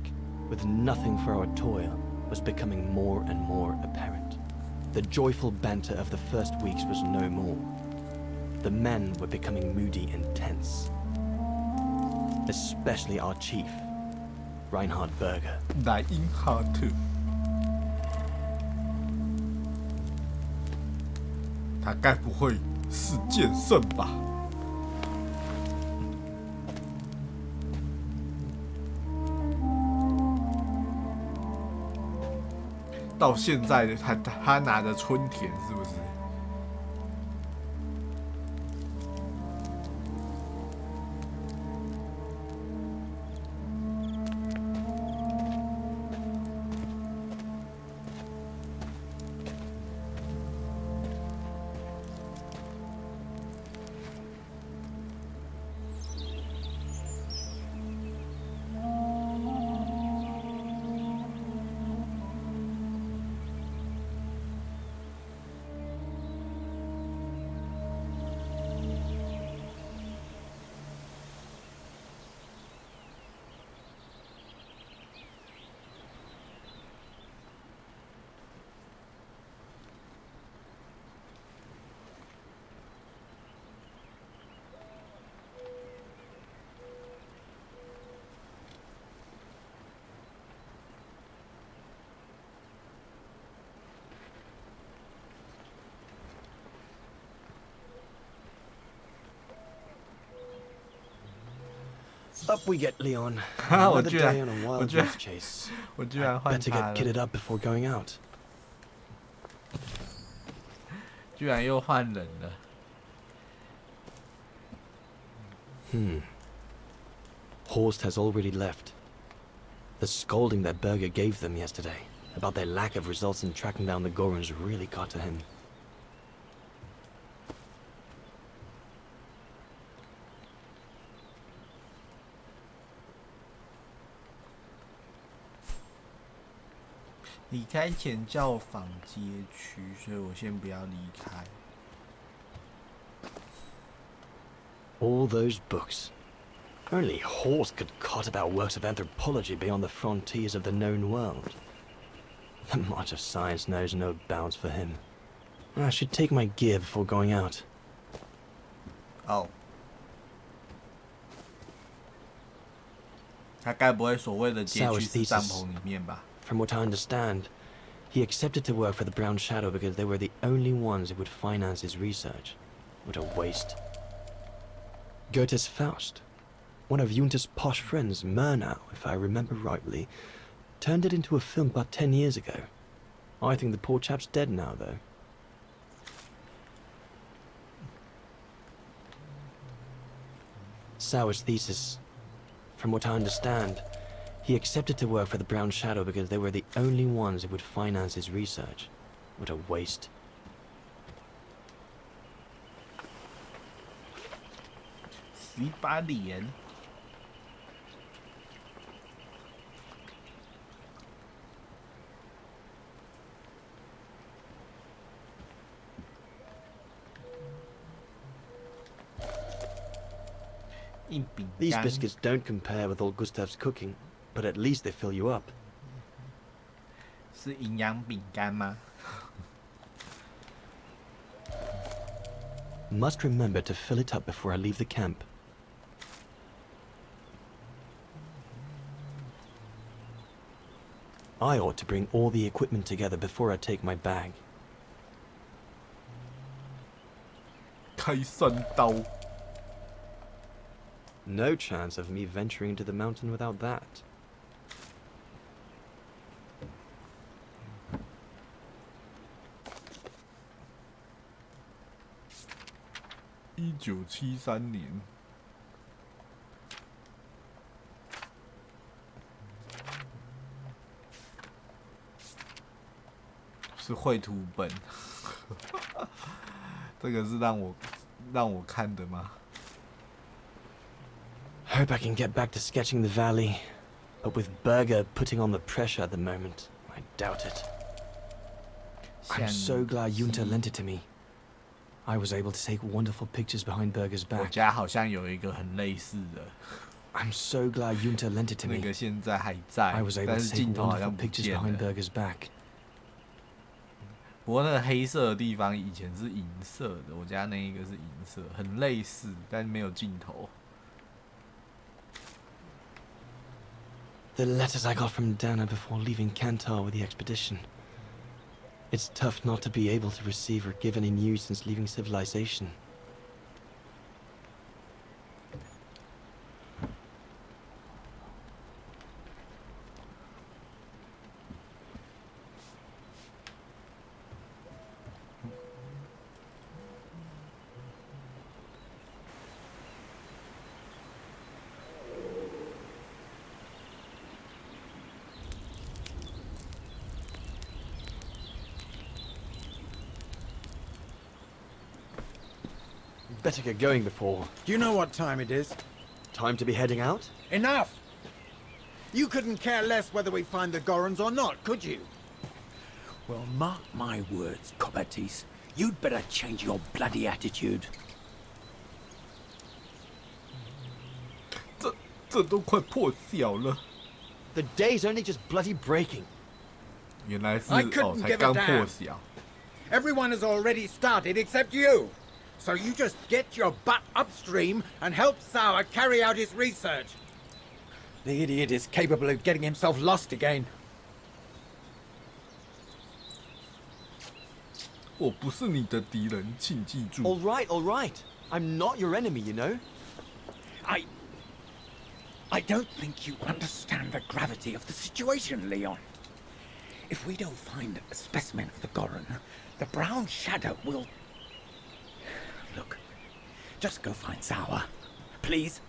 I: with nothing for our toil was becoming more and more apparent. The joyful banter of the first weeks was no more. The men were becoming moody and tense. Especially our chief, Reinhard Berger.
A: Reinhard. 他该不会是剑圣吧？到现在他拿着春田是不是？
I: Up we get, Leon.
A: 我
I: Another
A: 居
I: day
A: 然
I: on a
A: 我
I: wild
A: 居然
I: goose chase.
A: 我居然换
I: Better
A: 他
I: get kitted
A: 了，
I: up before going out.
A: 居然又换人了。
I: Horst has already left. The scolding that Berger gave them yesterday about their lack of results in tracking down the Gorons really got to him.
A: 离开前教坊街区，所以我先不要离开。
I: All those books. Only Horst could cot about works of anthropology beyond the frontiers of the known world. The march of science knows no bounds for him. I should take my gear before going out.
A: Oh. 他该不会所谓的街区是帐篷里面吧？
I: From what I understand, he accepted to work for the Brown Shadow because they were the only ones who would finance his research. What a waste. Goethe's Faust, one of Junter's posh friends, Murnau, if I remember rightly, turned it into a film about 10 years ago. I think the poor chap's dead now, though. Sauer's thesis. From what I understand, he accepted to work for the Brown Shadow because they were the only ones who would finance his research. What a waste.
A: 西伯利亚。
I: These biscuits don't compare with old Gustav's cooking, but at least they fill you up.
A: 是营养饼干吗？
I: Must remember to fill it up before I leave the camp. I ought to bring all the equipment together before I take my bag.
A: 开山刀。
I: No chance of me venturing into the mountain without that.
A: 1973年。是绘图本，这个是让我看的吗？
I: Hope I can get back to sketching the valley, but with Berger putting on the pressure at the moment, I doubt it. I'm so glad Junta lent it to me. I was able to take wonderful pictures behind Berger's back.
A: 我家好像有一个很类似的。
I: I'm so glad Junta lent it to me.
A: 那个现在还在，
I: I was able
A: 但
I: to
A: 是
I: take
A: 镜头好
I: wonderful
A: 像不
I: pictures
A: 见
I: behind
A: 了。
I: Berger's back.
A: 不过那个黑色的地方以前是银色的，我家那一个是银色，很类似，但没有镜头。
I: The letters I got from Dana before leaving Kantar with the expedition. It's tough not to be able to receive or give any news since leaving civilization. Better get going before...
T: Do you know what time it is?
I: Time to be heading out?
T: Enough! You couldn't care less whether we find the Gorons or not, could you?
J: Well, mark my words, Copperteeth. You'd better change your bloody attitude.
A: 这都快破晓了。
I: The day's only just bloody breaking.
A: 原来是
T: I
A: 哦，
T: couldn't
A: 才
T: give
A: 刚
T: a
A: 破
T: damn.
A: 晓。
T: Everyone has already started except you. So you just get your butt upstream and help Sauer carry out his research. The idiot is capable of getting himself lost again.
A: 我不是你的敌人，请记住。
I: All right, all right. I'm not your enemy, you know.
T: I don't think you understand the gravity of the situation, Leon. If we don't find a specimen of the Goron, the brown shadow will... Look, just go find Zawa. Please.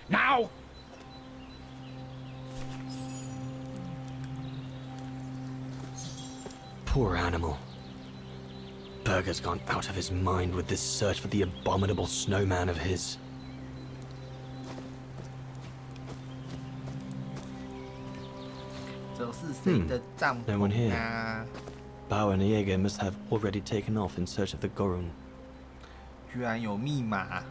T: Now!
I: Poor animal. Berger's gone out of his mind with this search for the abominable snowman of his. No one here. Bauer and Jaeger must have already taken off in search of the Gorun.
A: 居然有密码。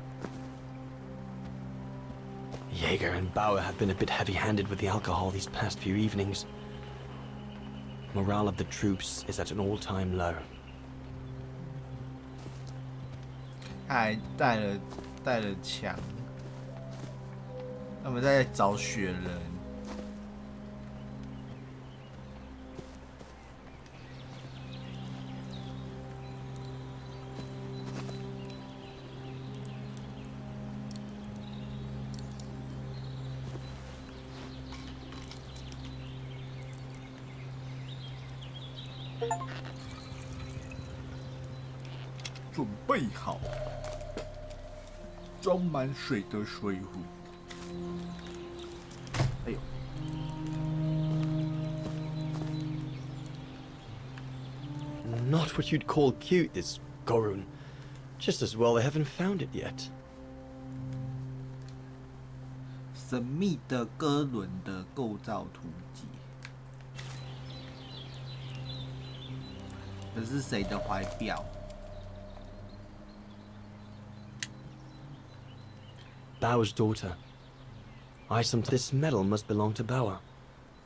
I: Jaeger and Bauer have been a bit heavy-handed with the alcohol these past few evenings. Morale of the troops is at an all-time low.
A: 他还带了枪，他们在找雪人。准备好，装满水的水壶。哎呦！
I: Not what you'd call cute, this Gorun. Just as well they haven't found it yet.
A: 神秘的哥伦的构造图解。这是谁的怀表？
I: Bauer's daughter. This medal must belong to Bauer.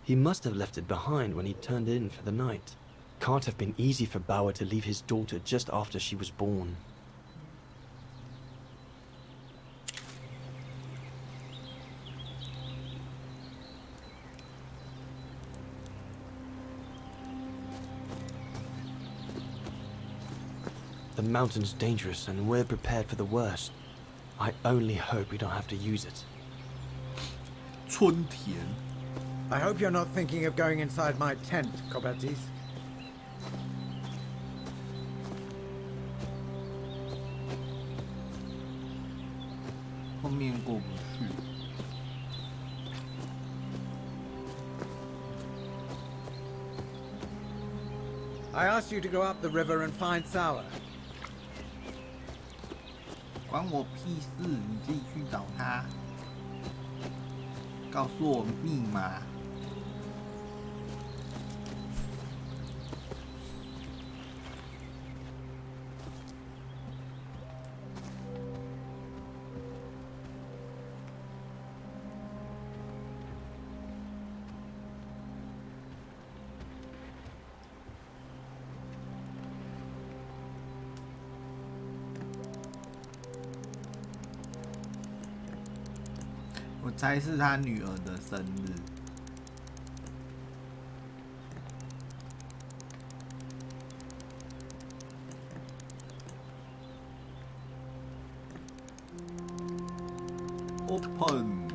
I: He must have left it behind when he turned in for the night. Can't have been easy for Bauer to leave his daughter just after she was born. The mountain's dangerous and we're prepared for the worst. I only hope we don't have to use it.
A: 春田.
T: I hope you're not thinking of going inside my tent, Kobatis.
A: 后面过不去。
T: I asked you to go up the river and find Sour.
A: 关我屁事！你自己去找他。告诉我密码。我猜是他女儿的生日。Open。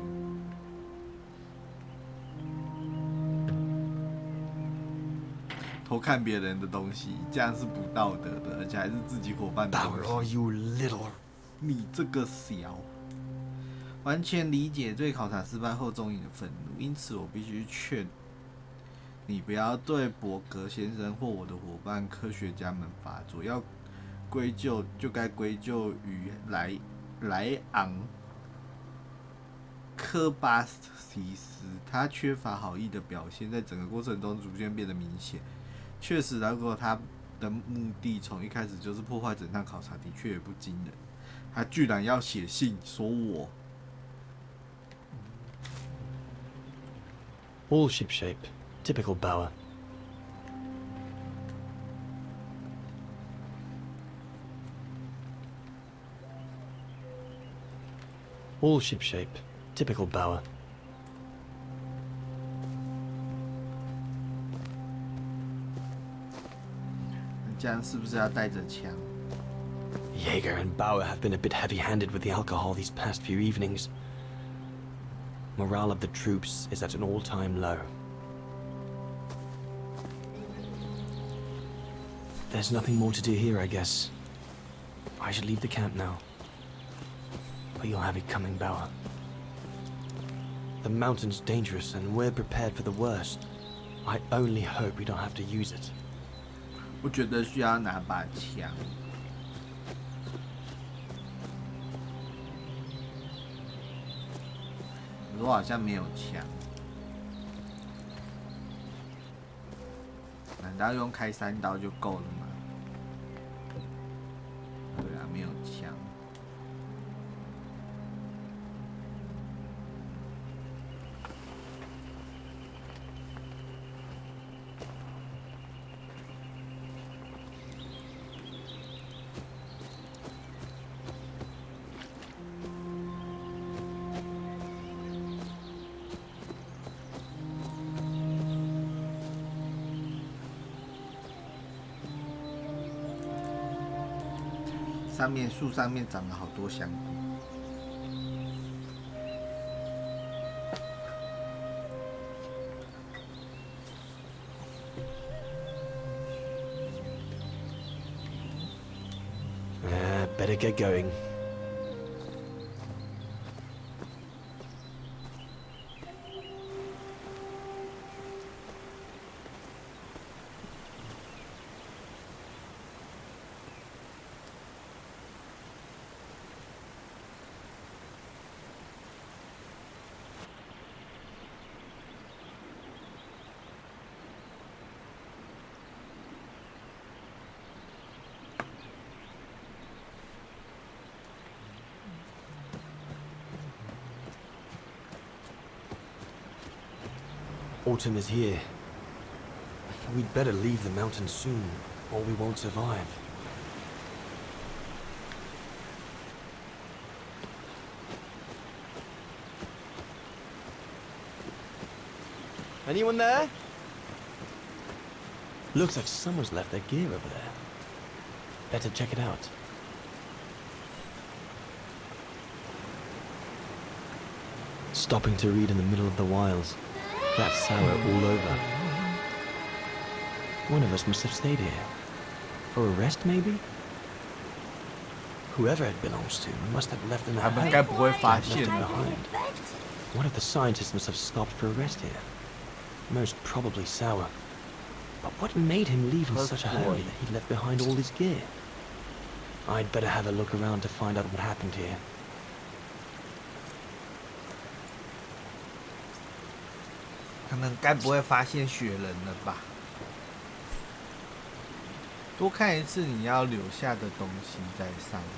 A: 偷看别人的东西，这样是不道德的，而且还是自己伙伴的东西。
I: Oh, you little！
A: 你这个小。 完全理解对考察失败后众人的愤怒，因此我必须劝你不要对伯格先生或我的伙伴科学家们发作。要归咎就该归咎于莱昂科巴提斯，他缺乏好意的表现，在整个过程中逐渐变得明显。确实，如果他的目的从一开始就是破坏整趟考察，的确也不惊人。他居然要写信说我。
I: All shipshape, typical Bauer. All shipshape, typical Bauer.
A: 这样是不是要带着枪？
I: Jaeger and Bauer have been a bit heavy-handed with the alcohol these past few evenings. Morale of the troops is at an all-time low. There's nothing more to do here, I guess. I should leave the camp now. But you'll have it coming, Bauer. The mountain's dangerous and we're prepared for the worst. I only hope we don't have to use it.
A: 我觉得需要拿把枪。我好像没有枪，难道用开3刀就够了吗？对啊，没有枪。树上面长了好多香菇。
I: Better get going. Autumn is here. We'd better leave the mountain soon, or we won't survive. Anyone there? Looks like someone's left their gear over there. Better check it out. Stopping to read in the middle of the wilds. That's sour all over. One of us must have stayed here. For a rest, maybe? Whoever it belongs to must have left in a behind. One of the scientists must have stopped for a rest here. Most probably Sour. But what made him leave in such a hurry that he left behind all his gear? I'd better have a look around to find out what happened here.
A: 他们该不会发现雪人了吧？多看一次你要留下的东西在上面。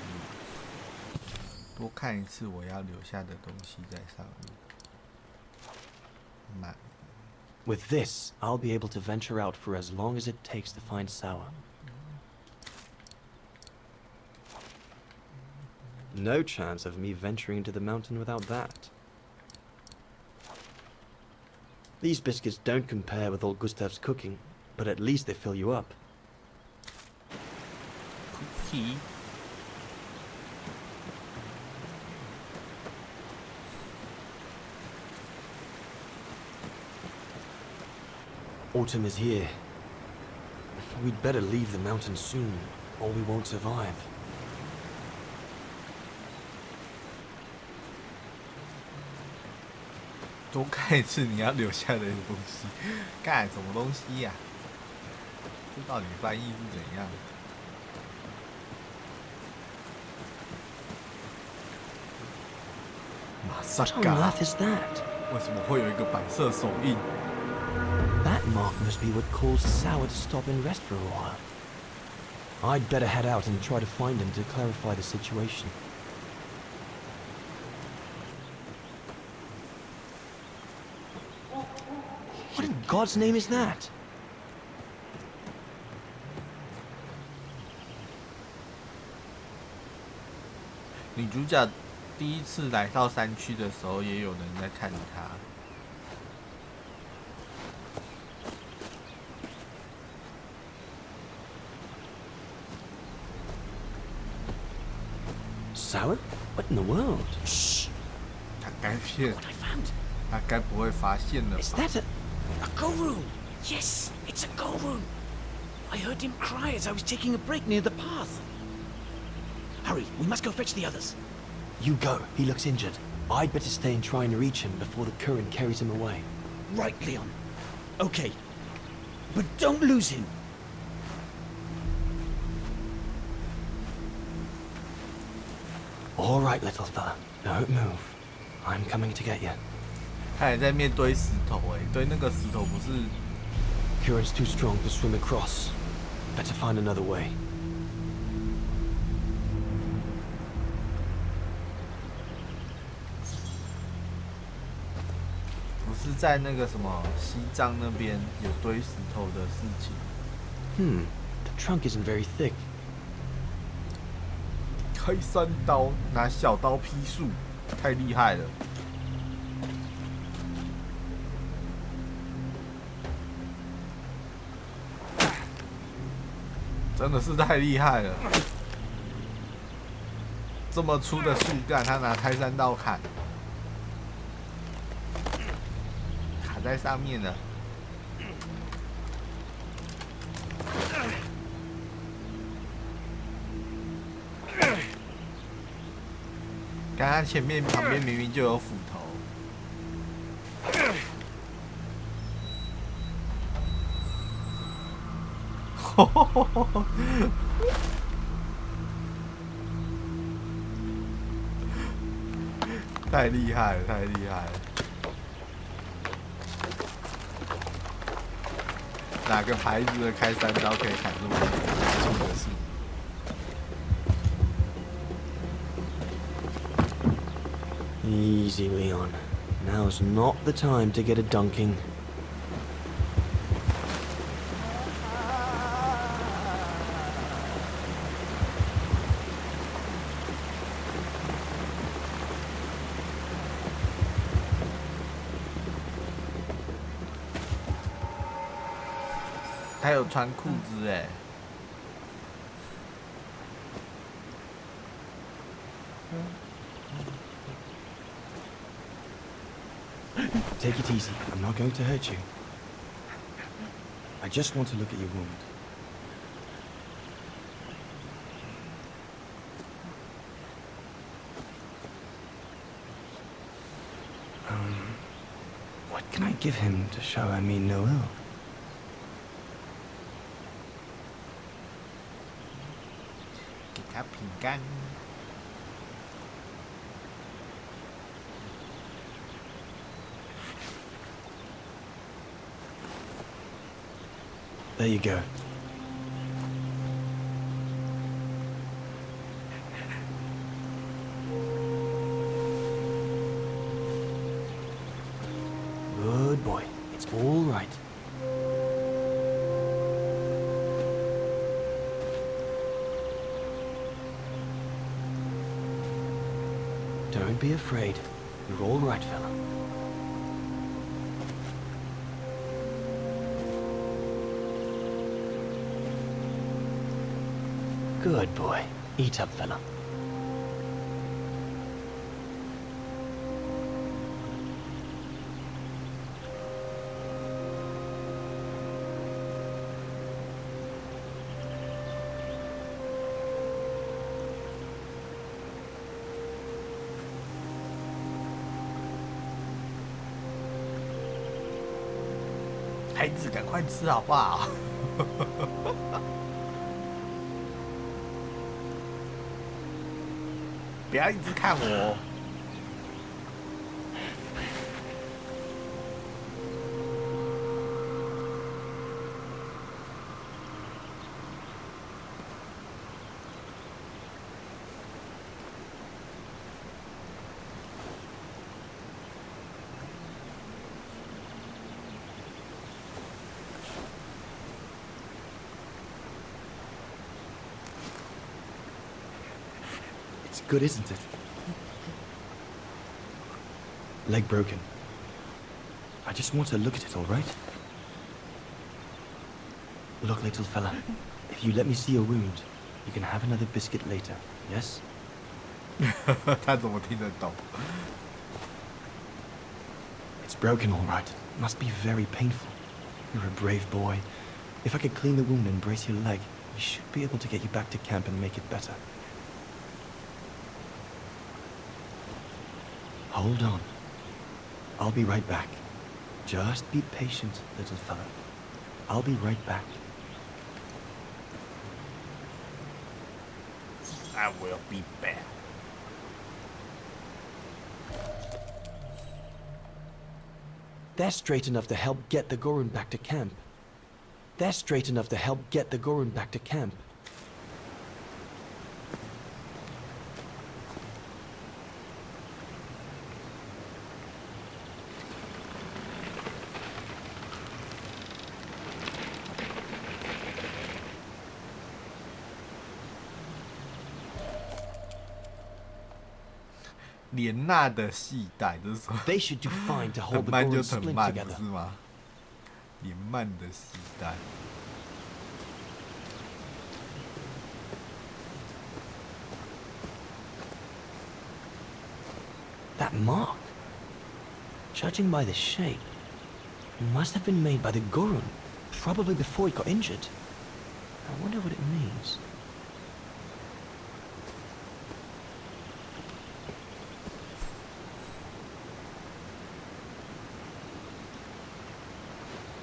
A: 多看一次我要留下的东西在上面。慢。
I: With this, I'll be able to venture out for as long as it takes to find Sour. No chance of me venturing into the mountain without that. These biscuits don't compare with old Gustav's cooking, but at least they fill you up.
A: Cookie.
I: Autumn is here. We'd better leave the mountain soon, or we won't survive.
A: 多看一次你要留下的东西，干什么东西呀？这到底翻译是怎样？马萨嘎
I: What on earth is that?
A: 为什么会有一个白色手印
I: That mark must be what caused Sour to stop and rest for a while. I'd better head out and try to find him to clarify the situation. What in God's name is that?
A: 女主角第一次来到山区的时候，也有人在看她。
I: Sour? What in the world?
A: Shh! 她该骗。
I: What I found?
A: 他该不会发现了吧
J: Is that a go room? Yes, it's a go room. I heard him cry as I was taking a break near the path. Hurry, we must go fetch the others.
I: You go. He looks injured. I'd better stay and try and reach him before the current carries him away.
J: Right, Leon. Okay. But don't lose him.
I: All right, little fella. Don't move. I'm coming to get you.
A: 他也在面堆石头哎，堆那个石头不是
I: Current's too strong to swim across. Better find another way.
A: 不是在那个什么西藏那边有堆石头的事情。
I: The trunk isn't very thick.
A: 开山刀，拿小刀劈树，太厉害了！真的是太厉害了！这么粗的树干，他拿开山刀砍，卡在上面了。刚刚前面旁边明明就有斧头。太厉害了，太厉害了！哪个牌子的开山刀可以砍这么粗的树？
I: Easy, Leon. Now's not the time to get a dunking.
A: He 有穿裤子哎。
I: Take it easy. I'm not going to hurt you. I just want to look at your wound. What can I give him to show I mean no ill? There you go. Good boy. It's all right. Don't be afraid. You're all right, fella. Good boy. Eat up, fella.
A: "孩子，赶快吃好不好？不要一直看我。
I: It's good, isn't it? Leg broken. I just want to look at it, all right? Look, little fella, if you let me see your wound, you can have another biscuit later, yes?
A: 他怎么听得懂？
I: broken, all right. Must be very painful. You're a brave boy. If I could clean the wound and brace your leg, we should be able to get you back to camp and make it better. Hold on. I'll be right back. Just be patient, little fella. I'll be right back.
A: I will be back.
I: They're straight enough to help get the Gorun back to camp. They're straight enough to help get the Gorun back to camp.
A: 莲娜的系带，这是什么？
I: They should do fine to hold the
A: 很慢就
I: Gorun
A: 很
I: splint
A: 慢，
I: together.
A: 不是吗？连慢的系带。
I: That mark, judging by the shape, must have been made by the Gorun, probably before he got injured. I wonder what it means.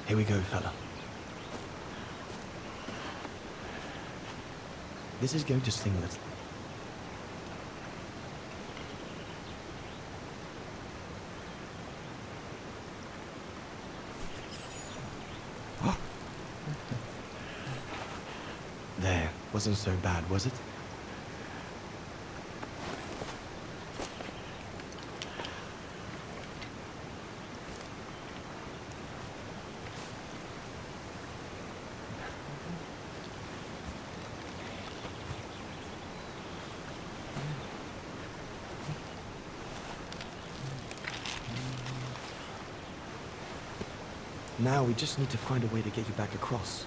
I: Here we go, fella. This is going to sting a little. There, wasn't so bad, was it? Now we just need to find a way to get you back across.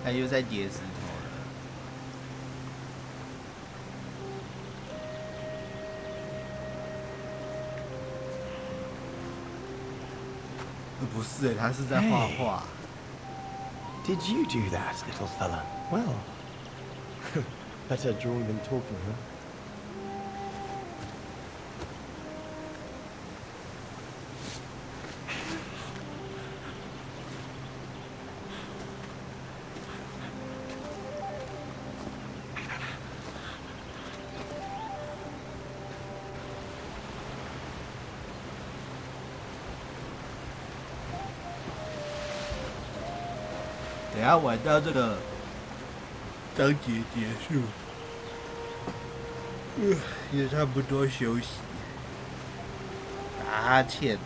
A: 他又在叠石头了。不是，他是在画画。
I: Did you do that, little fella? Well, better drawing than talking, huh?
A: 等下玩到这个章节结束，也差不多休息，打哈欠了。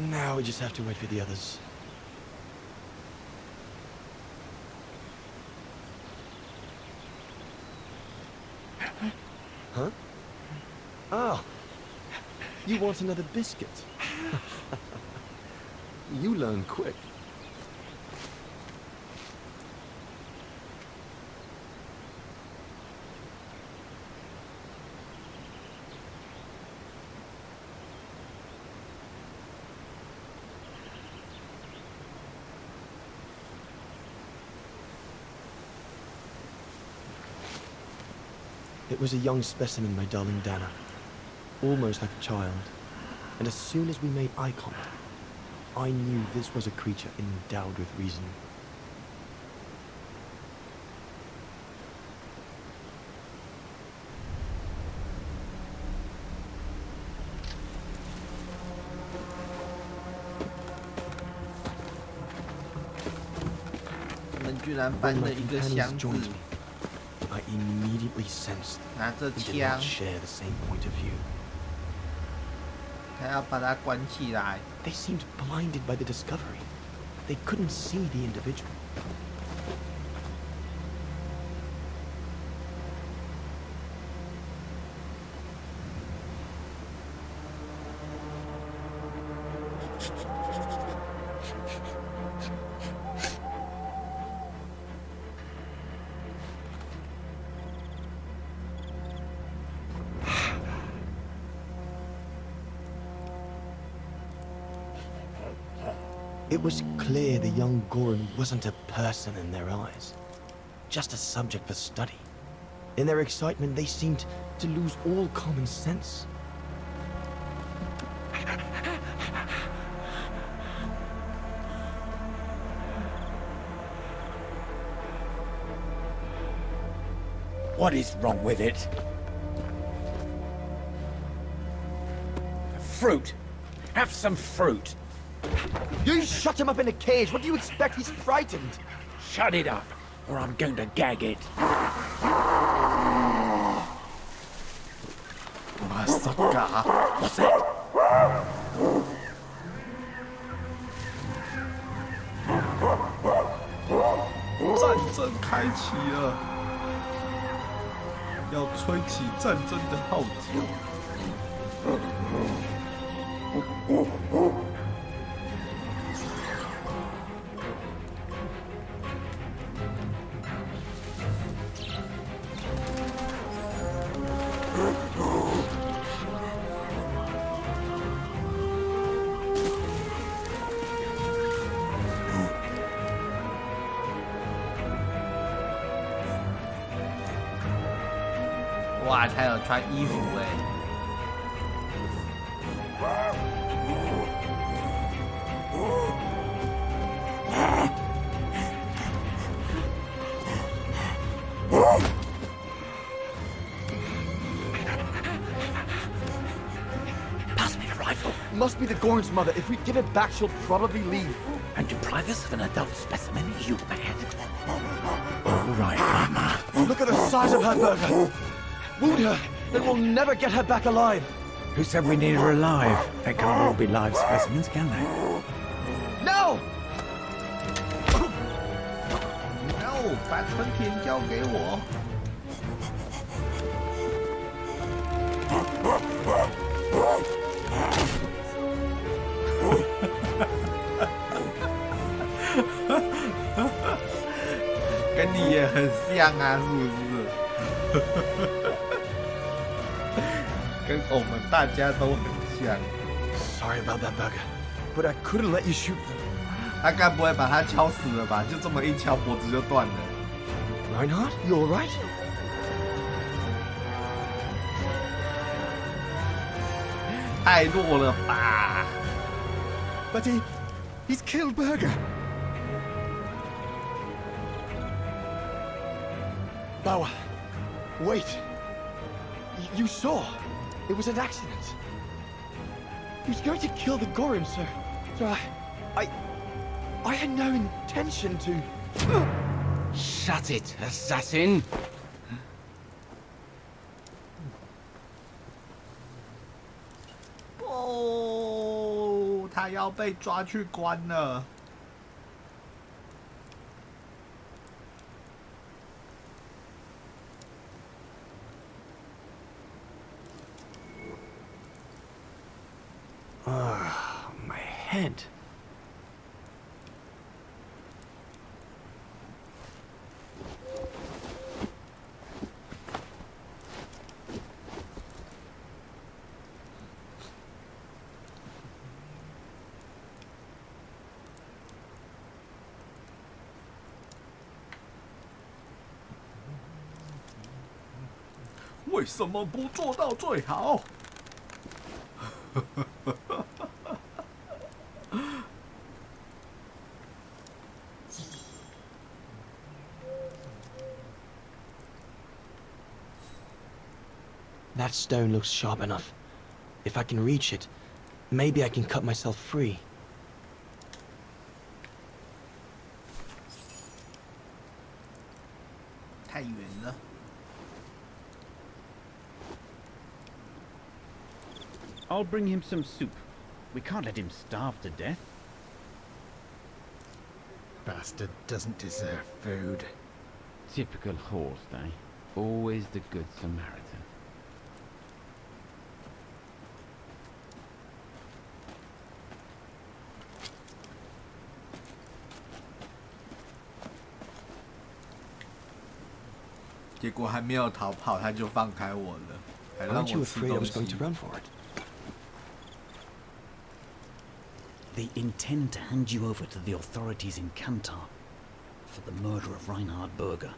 I: Now we just have to wait for the others. Huh? Oh, you want another biscuit? You learn quick. It was a young specimen, my darling Dana. Almost like a child. And as soon as we made eye contact, I knew this was a creature endowed with reason. When my companions joined me, I immediately sensed we did not share the same point of view.
A: 他要把它关起来。
I: They seemed blinded by the discovery. They couldn't see the individual. It was clear the young Goran wasn't a person in their eyes, just a subject for study. In their excitement, they seemed to lose all common sense.
T: What is wrong with it? Fruit. Have some fruit.
I: You shut him up in a cage. What do you expect? He's frightened.
T: Shut it up, or I'm going to gag it.
A: Masaka.
T: What's that?
A: 战争开启了，要吹起战争的号角。哇，他有穿衣服哎！Pass
T: me the rifle.
I: Must be the Goran's mother. If we give it back, she'll probably leave.
T: And deprive us of an adult specimen? You mad? All right, Mama.
I: Look at the size of her burger. Wound her, then we'll never get her back alive.
T: Who said we need her alive? They can't all be live specimens, can they?
I: No!
A: No， 把春田交给我。跟你也很像啊，是不是？跟我们大家都很像。
I: Sorry about that burger, but I couldn't let you shoot them.
A: 他该不会把他敲死了吧？就这么一敲，脖子就断了。
I: Reinhardt, you all right?
A: 太弱了吧
U: But he's killed Burger.
I: Bauer, wait. You saw. It was an accident. He was going to kill the Gorim, sir. So I had no intention to...
T: Shut it, assassin!
A: 哦，他要被抓去关了。
I: My head.
A: "为什么不做到最好？"
I: That stone looks sharp enough. If I can reach it, maybe I can cut myself free.
A: 太远了。
J: I'll bring him some soup. We can't let him starve to death.
U: Bastard doesn't deserve food.
J: Typical horse, eh? Always the good Samaritan.
A: 结果还没有逃跑，他就放开我了，还让我吃东西。
J: They intend to hand you over to the authorities in Kantar for the murder of Reinhard Berger.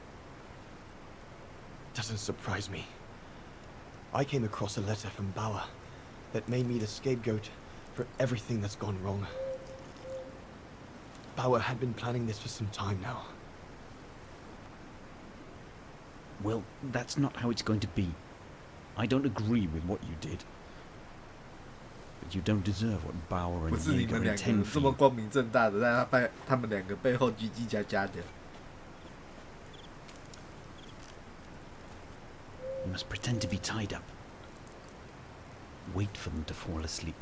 I: Doesn't surprise me. I came across a letter from Bauer that made me the scapegoat for everything that's gone wrong. Bauer had been planning this for some time now.
J: Well, that's not how it's going to be. I don't agree with what you did. But you don't deserve what Bauer and
A: 不是你们
J: Jaeger
A: 两个
J: intend
A: 这
J: for
A: 么
J: you.
A: 光明正大的，在他们两个背后叽叽喳喳的。
J: You must pretend to be tied up. Wait for them to fall asleep.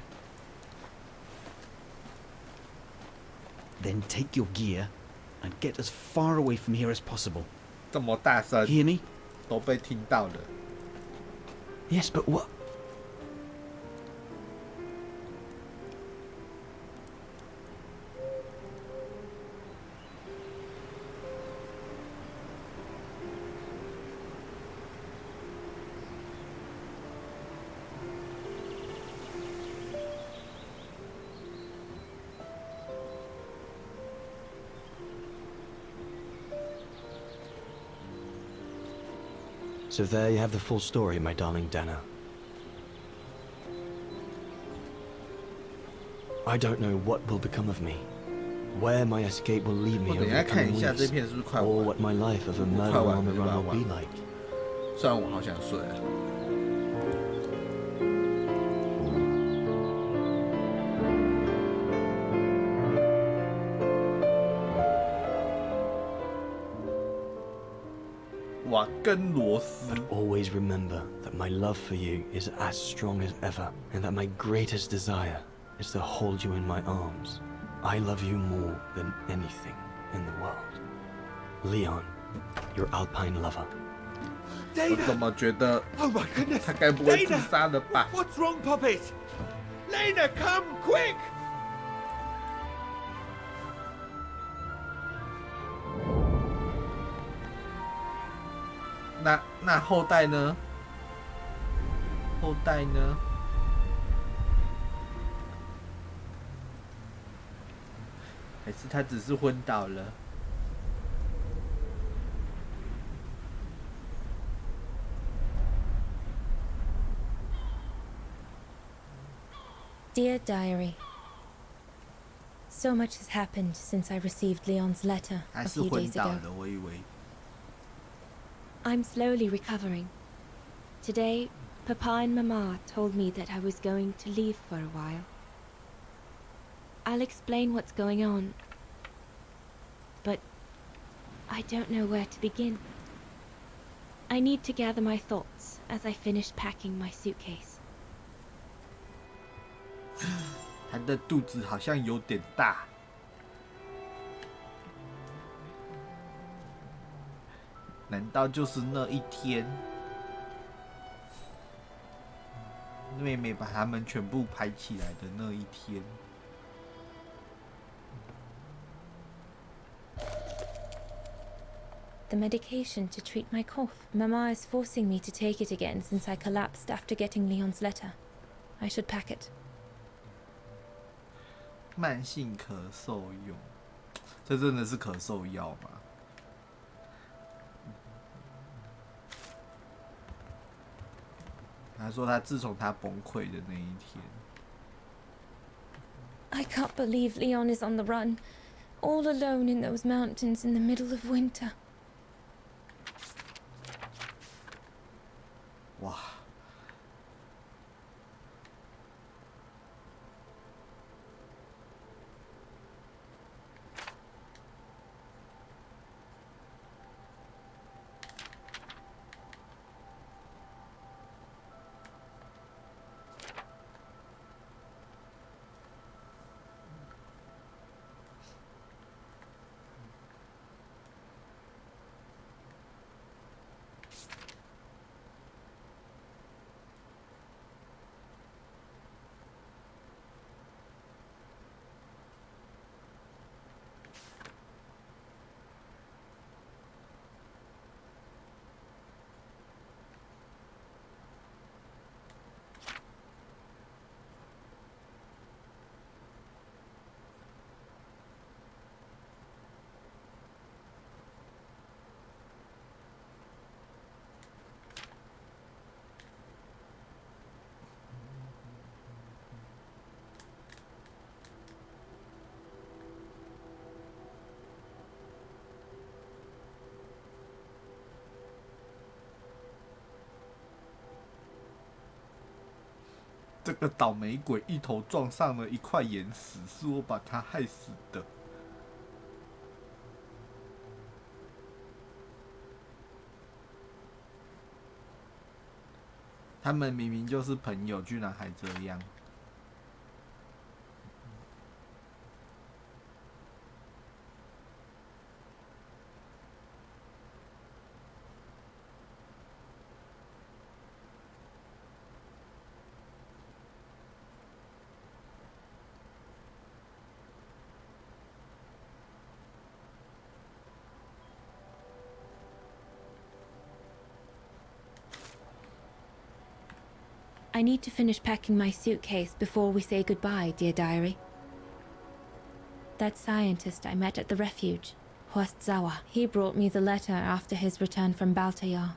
J: Then take your gear and get as far away from here as possible.
A: 这么大声
J: Hear me?
A: 都被听到了。
I: Yes, but what? So there you have the full story, my darling Dana. I don't know what will become of me, where my escape will lead me over the coming weeks, or what my life of a murderer on the run will be like.
A: 虽然我好想睡。
I: But always remember that my love for you is as strong as ever, and that my greatest desire is to hold you in my arms. I love you more than anything in the world. Leon, your Alpine lover.
A: 我怎么觉得
T: Oh my goodness!
A: 他该不会自杀了吧？
T: What's wrong, Puppet? Lena, come quick!
A: 那后代呢？后代呢？还是他只是昏倒了？
Q: Dear Diary, so much has happened since I received Leon's letter a few days ago. I'm slowly recovering. Today, Papa and Mama told me that I was going to leave for a while. I'll explain what's going on, but I don't know where to begin. I need to gather my thoughts as I finish packing my suitcase.
A: 他的肚子好像有点大。难道就是那一天，妹妹把他们全部拍起来的那一天？
Q: The medication to treat my cough. Mama is forcing me to take it again since I collapsed after getting Leon's letter. I should pack it.
A: 慢性咳嗽用，这真的是咳嗽药吗？他说他自从他崩溃的那一天。
Q: I can't believe Leon is on the run, all alone in those mountains in the middle of winter.
A: 哇！这个倒霉鬼一头撞上了一块岩石，是我把他害死的。他们明明就是朋友，居然还这样。
Q: I need to finish packing my suitcase before we say goodbye, dear diary. That scientist I met at the refuge, Horst Zawa, he brought me the letter after his return from Baltayar.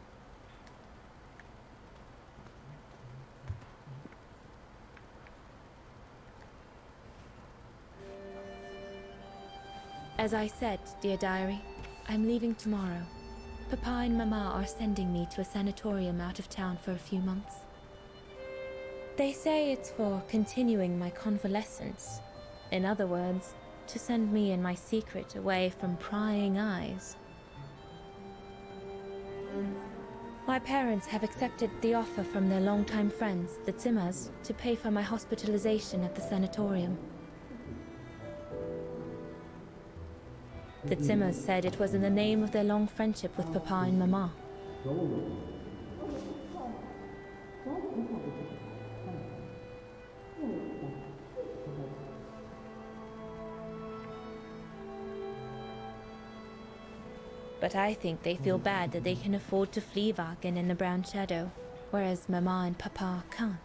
Q: As I said, dear diary, I'm leaving tomorrow. Papa and Mama are sending me to a sanatorium out of town for a few months. They say it's for continuing my convalescence. In other words, to send me and my secret away from prying eyes. My parents have accepted the offer from their longtime friends, the Zimmers, to pay for my hospitalization at the sanatorium. The Zimmers said it was in the name of their long friendship with Papa and Mama. But I think they feel bad that they can afford to flee Wagen in the Brown Shadow, whereas Mama and Papa can't.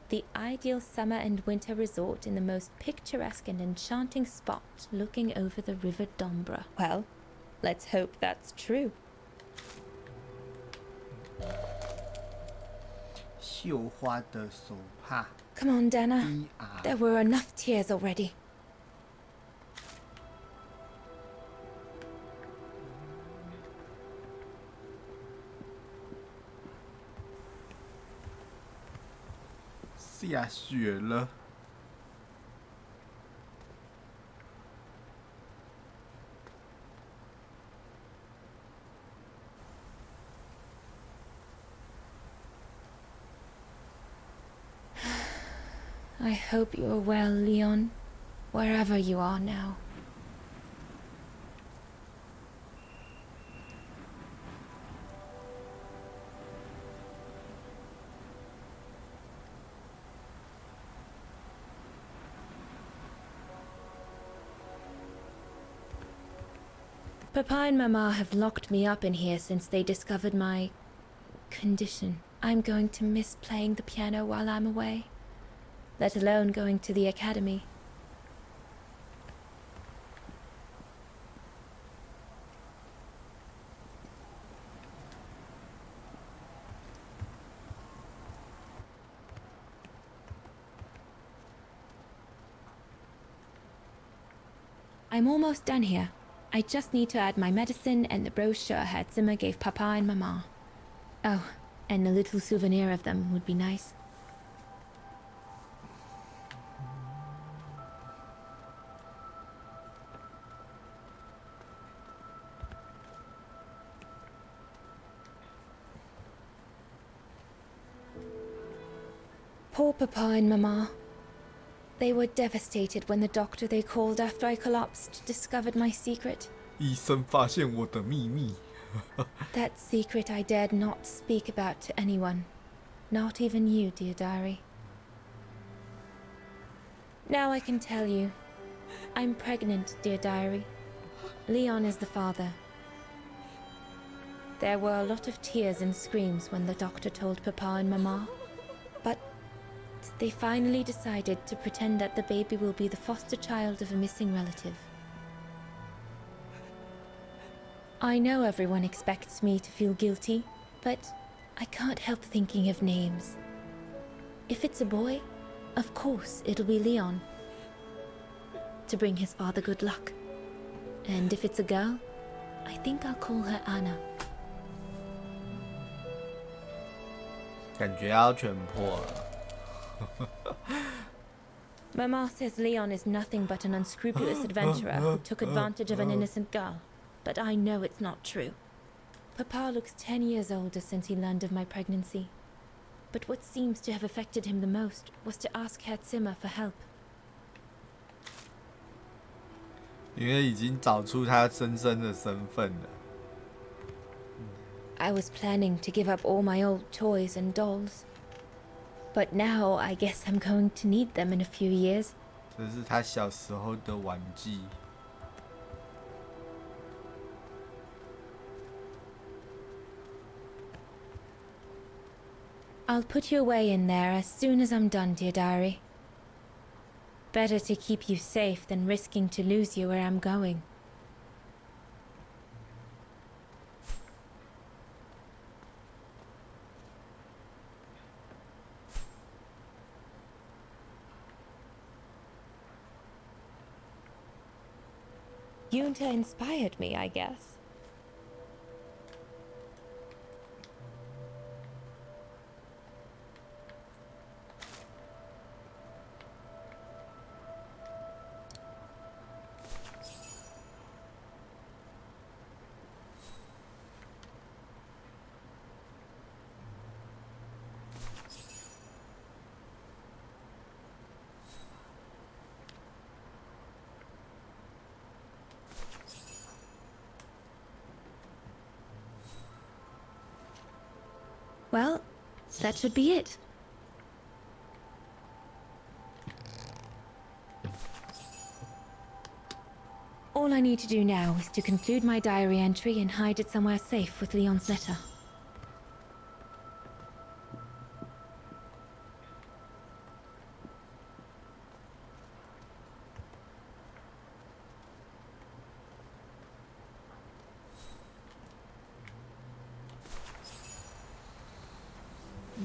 Q: The ideal summer and winter resort in the most picturesque and enchanting spot looking over the River Dombra. Well, let's hope that's true.
A: 绣花的手帕。
Q: Come on, Dana. There were enough tears already.
A: 下雪了。
Q: I hope you are well, Leon, wherever you are now. Papa and Mama have locked me up in here since they discovered my condition. I'm going to miss playing the piano while I'm away, let alone going to the academy. I'm almost done here. I just need to add my medicine and the brochure Herr Zimmer gave Papa and Mama. Oh, and a little souvenir of them would be nice. Poor Papa and Mama. They were devastated when the doctor they called after I collapsed discovered my secret.
A: 医生发现我的秘密。
Q: That secret I dared not speak about to anyone. Not even you, dear diary. Now I can tell you. I'm pregnant, dear diary. Leon is the father. There were a lot of tears and screams when the doctor told Papa and Mama. But they finally decided to pretend that the baby will be the foster child of a missing relative. I know everyone expects me to feel guilty, but I can't help thinking of names. If it's a boy, of course it'll be Leon, to bring his father good luck. And if it's a girl, I think I'll call her Anna.
A: 感觉要全破了。
Q: Mama says Leon is nothing but an unscrupulous adventurer who took advantage of an innocent girl, but I know it's not true. Papa looks 10 years older since he learned of my pregnancy. But what seems to have affected him the most was to ask Herr Zimmer for help.
A: 因为已经找出他真正的身份了。
Q: I was planning to give up all my old toys and dolls. But now I guess I'm going to need them in a few years.
A: 这是他小时候的玩具。
Q: I'll put you away in there as soon as I'm done, dear diary. Better to keep you safe than risking to lose you where I'm going. Yunta inspired me, I guess. Well, that should be it. All I need to do now is to conclude my diary entry and hide it somewhere safe with Leon's letter.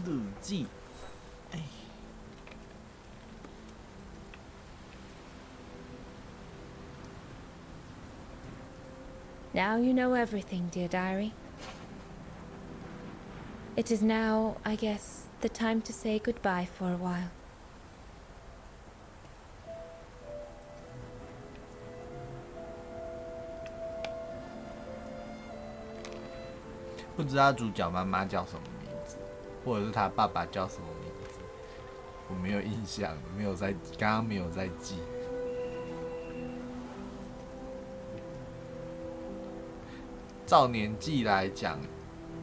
A: 日记，哎。
Q: Now you know everything, dear diary. It is now, I guess, the time to say goodbye for a while.
A: 不知道主角妈妈叫什么名字，或者是他爸爸叫什么名字，我没有印象，刚刚没有在记。照年纪来讲，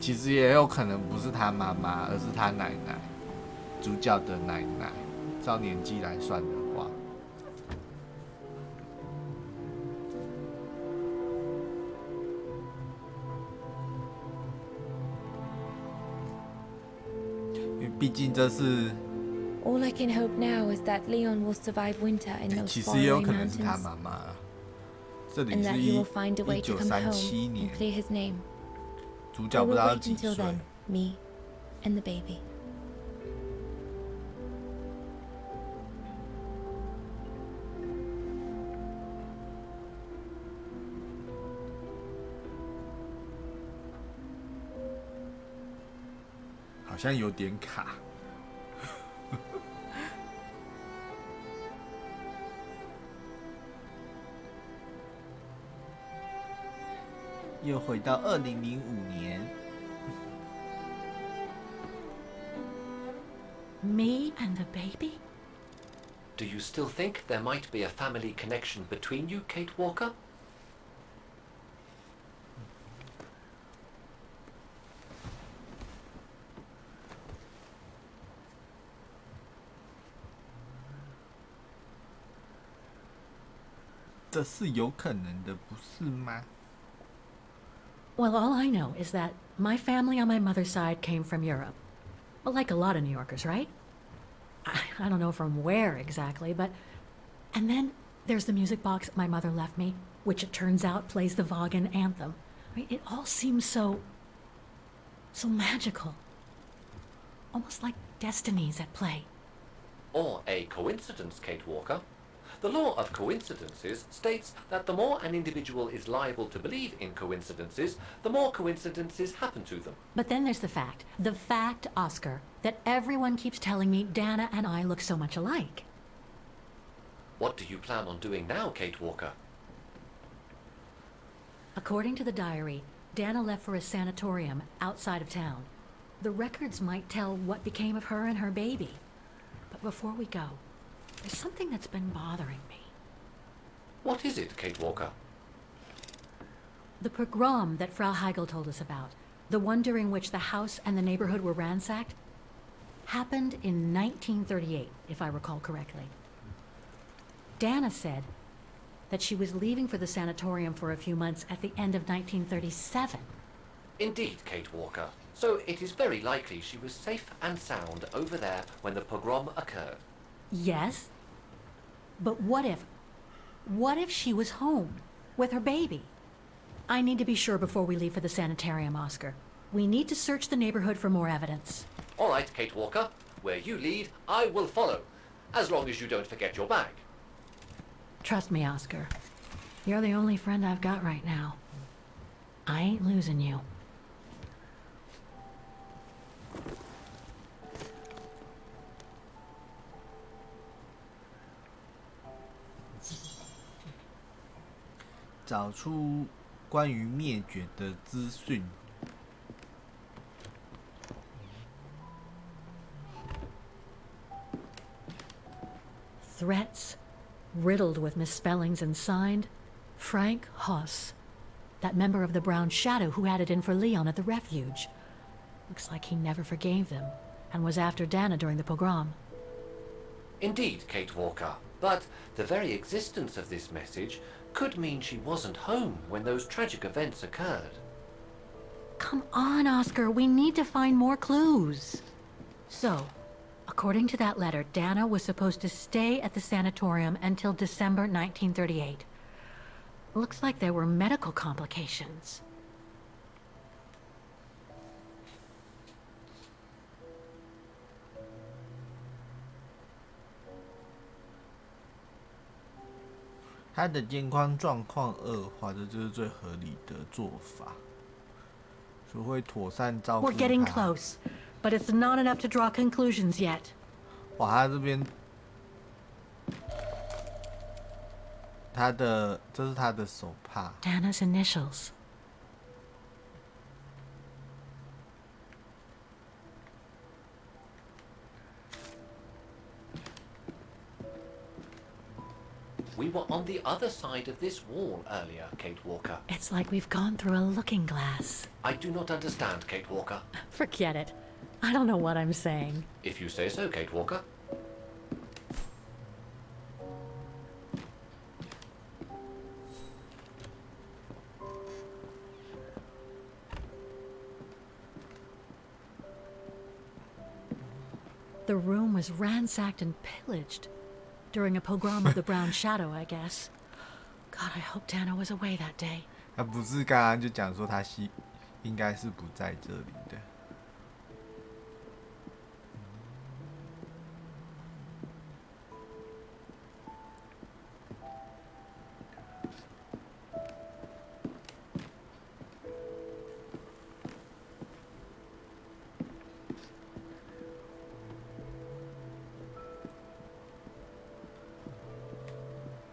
A: 其实也有可能不是他妈妈，而是他奶奶，主角的奶奶。照年纪来算的话。毕竟这是。
Q: All I can hope now is that Leon will survive winter in those
A: 其实也有
Q: faraway
A: 可能是他
Q: mountains,
A: 妈妈啊。这里
Q: and
A: 是
Q: that he will find a way to come home
A: 1937
Q: and
A: 年，
Q: clear his name.
A: 主
Q: I
A: 角不
Q: will
A: 知道
Q: wait
A: 几
Q: until
A: 岁。
Q: then, me and the baby.
A: 好像有点卡。又回到2005年。
H: Me and the baby?
O: Do you still think there might be a family connection between you, Kate Walker?
A: 这是有可能的，不是吗？
H: Well, all I know is that my family on my mother's side came from Europe. Well, like a lot of New Yorkers, right? I don't know from where exactly, but... And then there's the music box my mother left me, which it turns out plays the Wagner anthem. I mean, it all seems so magical. Almost like destinies at play.
O: Or a coincidence, Kate Walker. The law of coincidences states that the more an individual is liable to believe in coincidences, the more coincidences happen to them.
H: But then there's the fact, Oscar, that everyone keeps telling me Dana and I look so much alike.
O: What do you plan on doing now, Kate Walker?
H: According to the diary, Dana left for a sanatorium outside of town. The records might tell what became of her and her baby. But before we go, there's something that's been bothering me.
O: What is it, Kate Walker?
H: The pogrom that Frau Heigl told us about, the one during which the house and the neighborhood were ransacked, happened in 1938, if I recall correctly. Dana said that she was leaving for the sanatorium for a few months at the end of 1937.
O: Indeed, Kate Walker. So it is very likely she was safe and sound over there when the pogrom occurred.
H: Yes, but what if she was home with her baby? I need to be sure before we leave for the sanitarium, Oscar. We need to search the neighborhood for more evidence.
O: All right, Kate Walker. Where you lead, I will follow. As long as you don't forget your bag.
H: Trust me, Oscar. You're the only friend I've got right now. I ain't losing you.
A: 找出关于灭绝的资讯。
H: Threats, riddled with misspellings and signed, Frank Hoss, that member of the Brown Shadow who had it in for Leon at the refuge. Looks like he never forgave them, and was after Dana during the pogrom.
O: Indeed, Kate Walker. But the very existence of this message could mean she wasn't home when those tragic events occurred.
H: Come on, Oscar, we need to find more clues. So, according to that letter, Dana was supposed to stay at the sanatorium until December 1938. Looks like there were medical complications.
A: 他的健康状况恶化，这就是最合理的做法，所以会妥善照顾他。
H: We're getting close, but it's not enough to draw conclusions yet.
A: 哇，他这边，这是他的手帕。
H: Dana's initials.
O: We were on the other side of this wall earlier, Kate Walker.
H: It's like we've gone through a looking glass.
O: I do not understand, Kate Walker.
H: Forget it. I don't know what I'm saying.
O: If you say so, Kate Walker.
H: The room was ransacked and pillaged. During a pogrom of the Brown Shadow, I guess. God, I hope Dana was away that day.
A: 他不是刚刚就讲说他应该是不在这里的。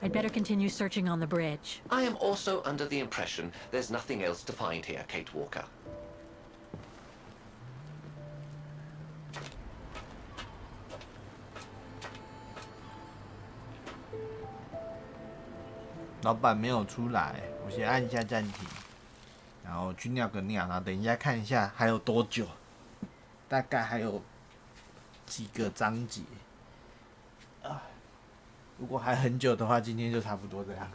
H: I'd better continue searching on the bridge.
O: I am also under the impression there's nothing else to find here, Kate Walker.
A: 老板没有出来，我先按一下暂停，然后去尿个尿，然后等一下看一下还有多久，大概还有几个章节。如果还很久的话，今天就差不多这样。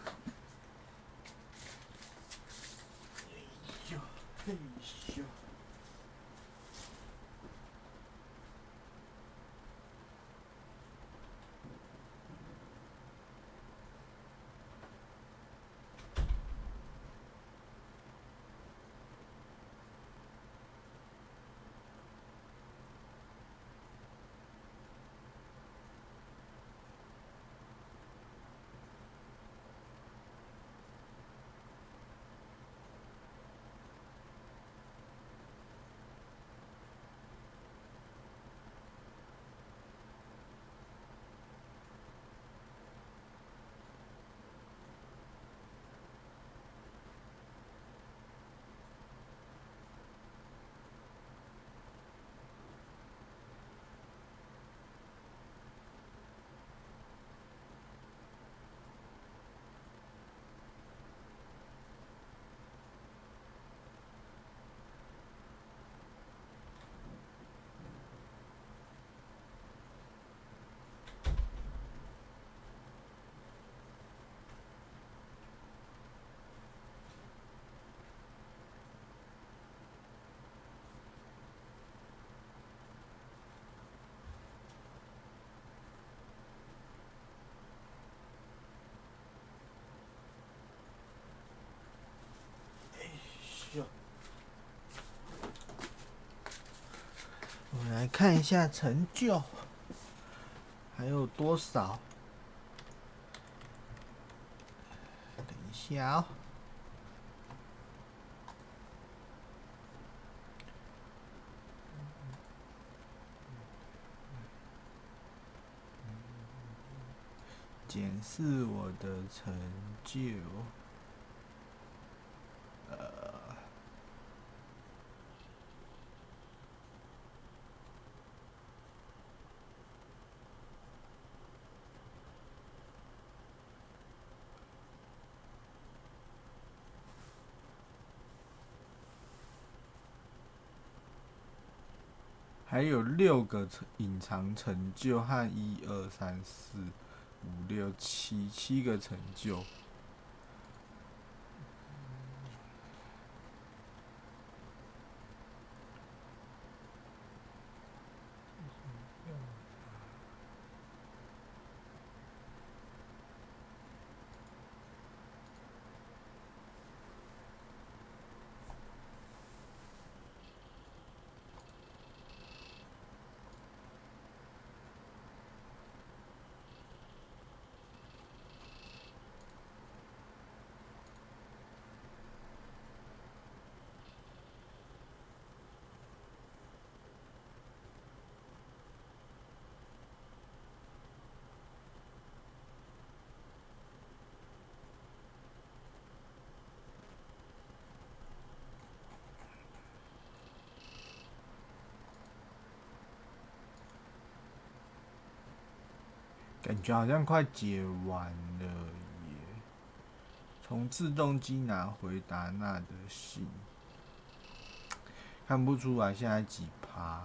A: 来看一下成就还有多少。等一下哦。检视我的成就。还有6个隐藏成就和1、2、3、4、5、6、7个成就。感觉好像快解完了耶！从自动机拿回达纳的信，看不出来现在几趴。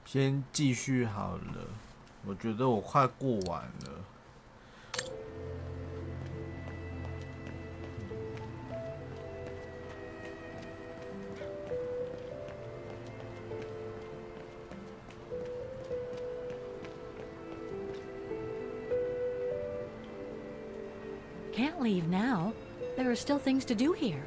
A: 先继续好了，我觉得我快过完了。
H: Can't leave now. There are still things to do here.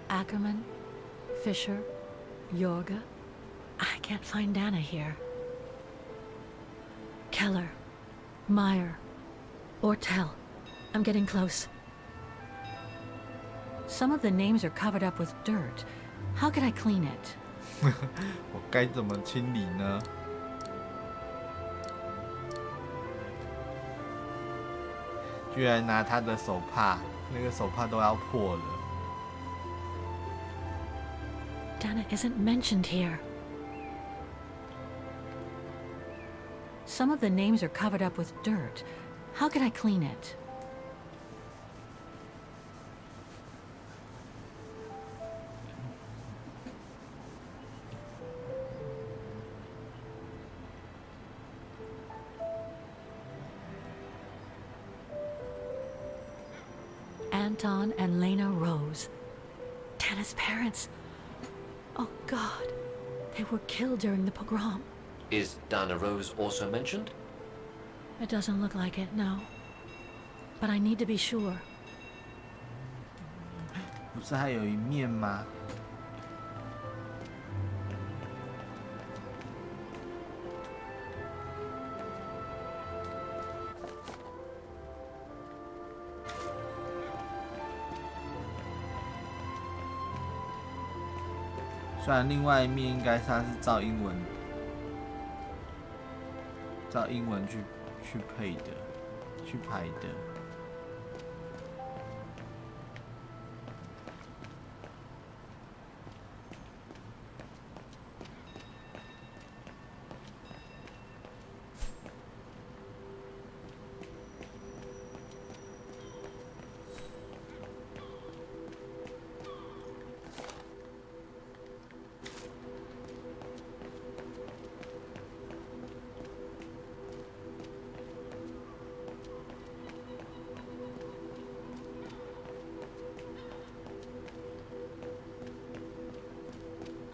H: Ackerman, Fisher, Yorga. I can't find Dana here. Keller, Meyer, Ortel. I'm getting close. Some of the names are covered up with dirt. How could I clean it?
A: 我该怎么清理呢？居然拿他的手帕，那个手帕都要破了。
H: Dana isn't mentioned here. Some of the names are covered up with dirt. How could I clean it? Anton and Lena Rose. Dana's parents. Oh God, they were killed during the pogrom.
O: Is Dana Rose also mentioned?
H: It doesn't look like it, no. But I need to be sure.
A: 不是还有一面吗？虽然另外一面应该它是照英文去配的，去排的。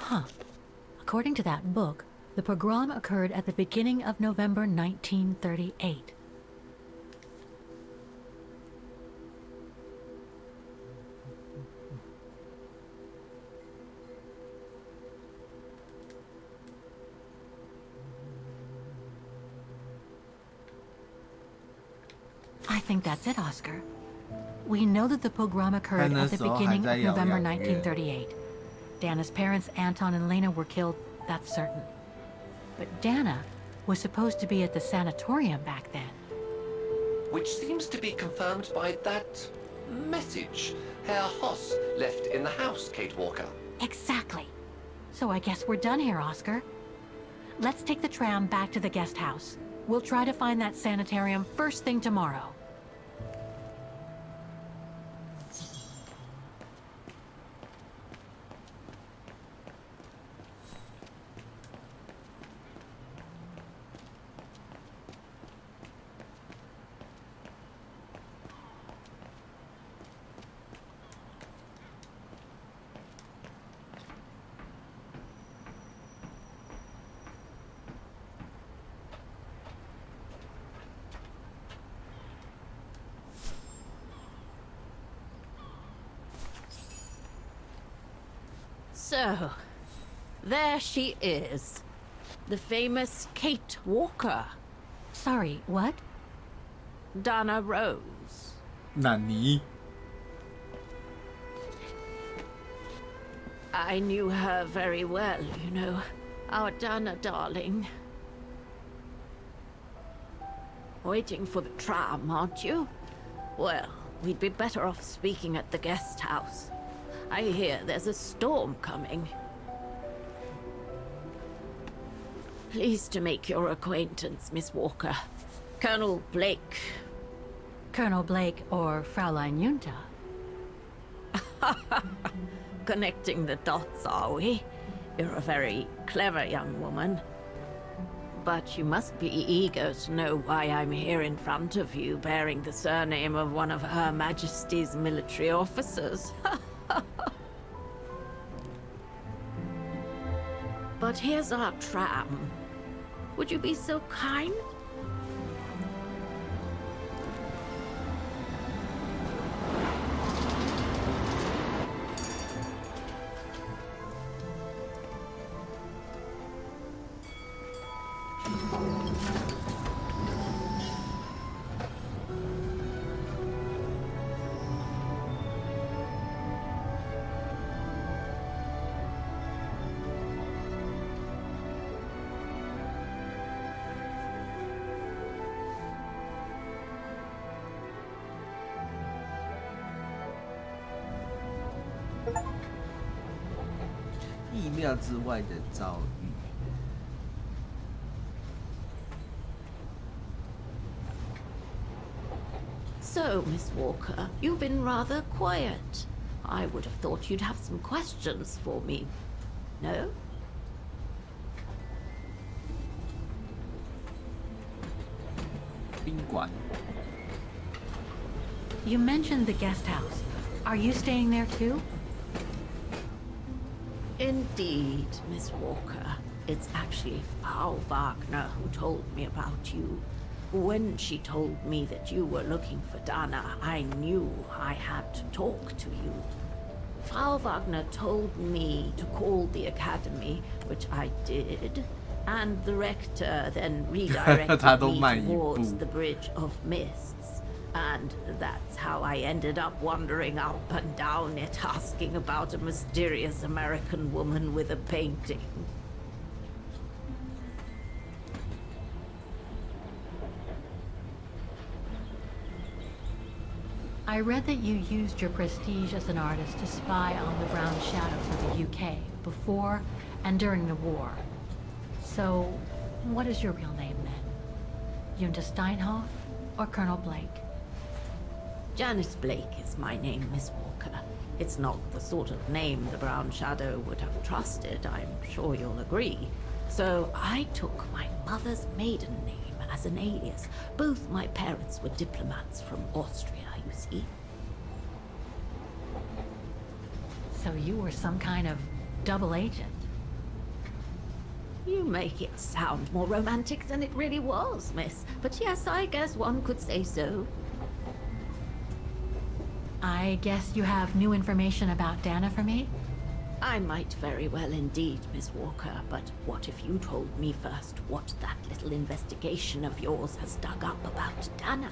H: Huh. According to that book, the pogrom occurred at the beginning of November 1938. I think that's it, Oscar. We know that the pogrom occurred at the beginning of November 1938. Dana's parents, Anton and Lena, were killed, that's certain. But Dana was supposed to be at the sanatorium back then.
O: Which seems to be confirmed by that message Herr Hoss left in the house, Kate Walker.
H: Exactly. So I guess we're done here, Oscar. Let's take the tram back to the guest house. We'll try to find that sanitarium first thing tomorrow.
R: So, there she is. The famous Kate Walker.
H: Sorry, what?
R: Dana Rose.
A: Nani?
R: I knew her very well, you know. Our Dana darling. Waiting for the tram, aren't you? Well, we'd be better off speaking at the guest house. I hear there's a storm coming. Pleased to make your acquaintance, Miss Walker. Colonel Blake.
H: Colonel Blake or Fraulein Junta?
R: Connecting the dots, are we? You're a very clever young woman. But you must be eager to know why I'm here in front of you, bearing the surname of one of Her Majesty's military officers. But here's our tram. Would you be so kind?
A: 意料之外的遭遇。
R: So, Miss Walker, you've been rather quiet. I would have thought you'd have some questions for me. No?
H: You mentioned the guest house. Are you staying there too?
R: Indeed, Miss Walker. It's actually Frau Wagner who told me about you. When she told me that you were looking for Dana, I knew I had to talk to you. Frau Wagner told me to call the academy, which I did, and the rector then redirected me towards the Bridge of Mists. And that's how I ended up wandering up and down it, asking about a mysterious American woman with a painting.
H: I read that you used your prestige as an artist to spy on the Brown Shadow for the UK before and during the war. So, what is your real name then? Junta Steinhoff or Colonel Blake?
R: Janice Blake is my name, Miss Walker. It's not the sort of name the Brown Shadow would have trusted, I'm sure you'll agree. So I took my mother's maiden name as an alias. Both my parents were diplomats from Austria, you see.
H: So you were some kind of double agent?
R: You make it sound more romantic than it really was, miss. But yes, I guess one could say so.
H: I guess you have new information about Dana for me?
R: I might very well indeed, Miss Walker, but what if you told me first what that little investigation of yours has dug up about Dana?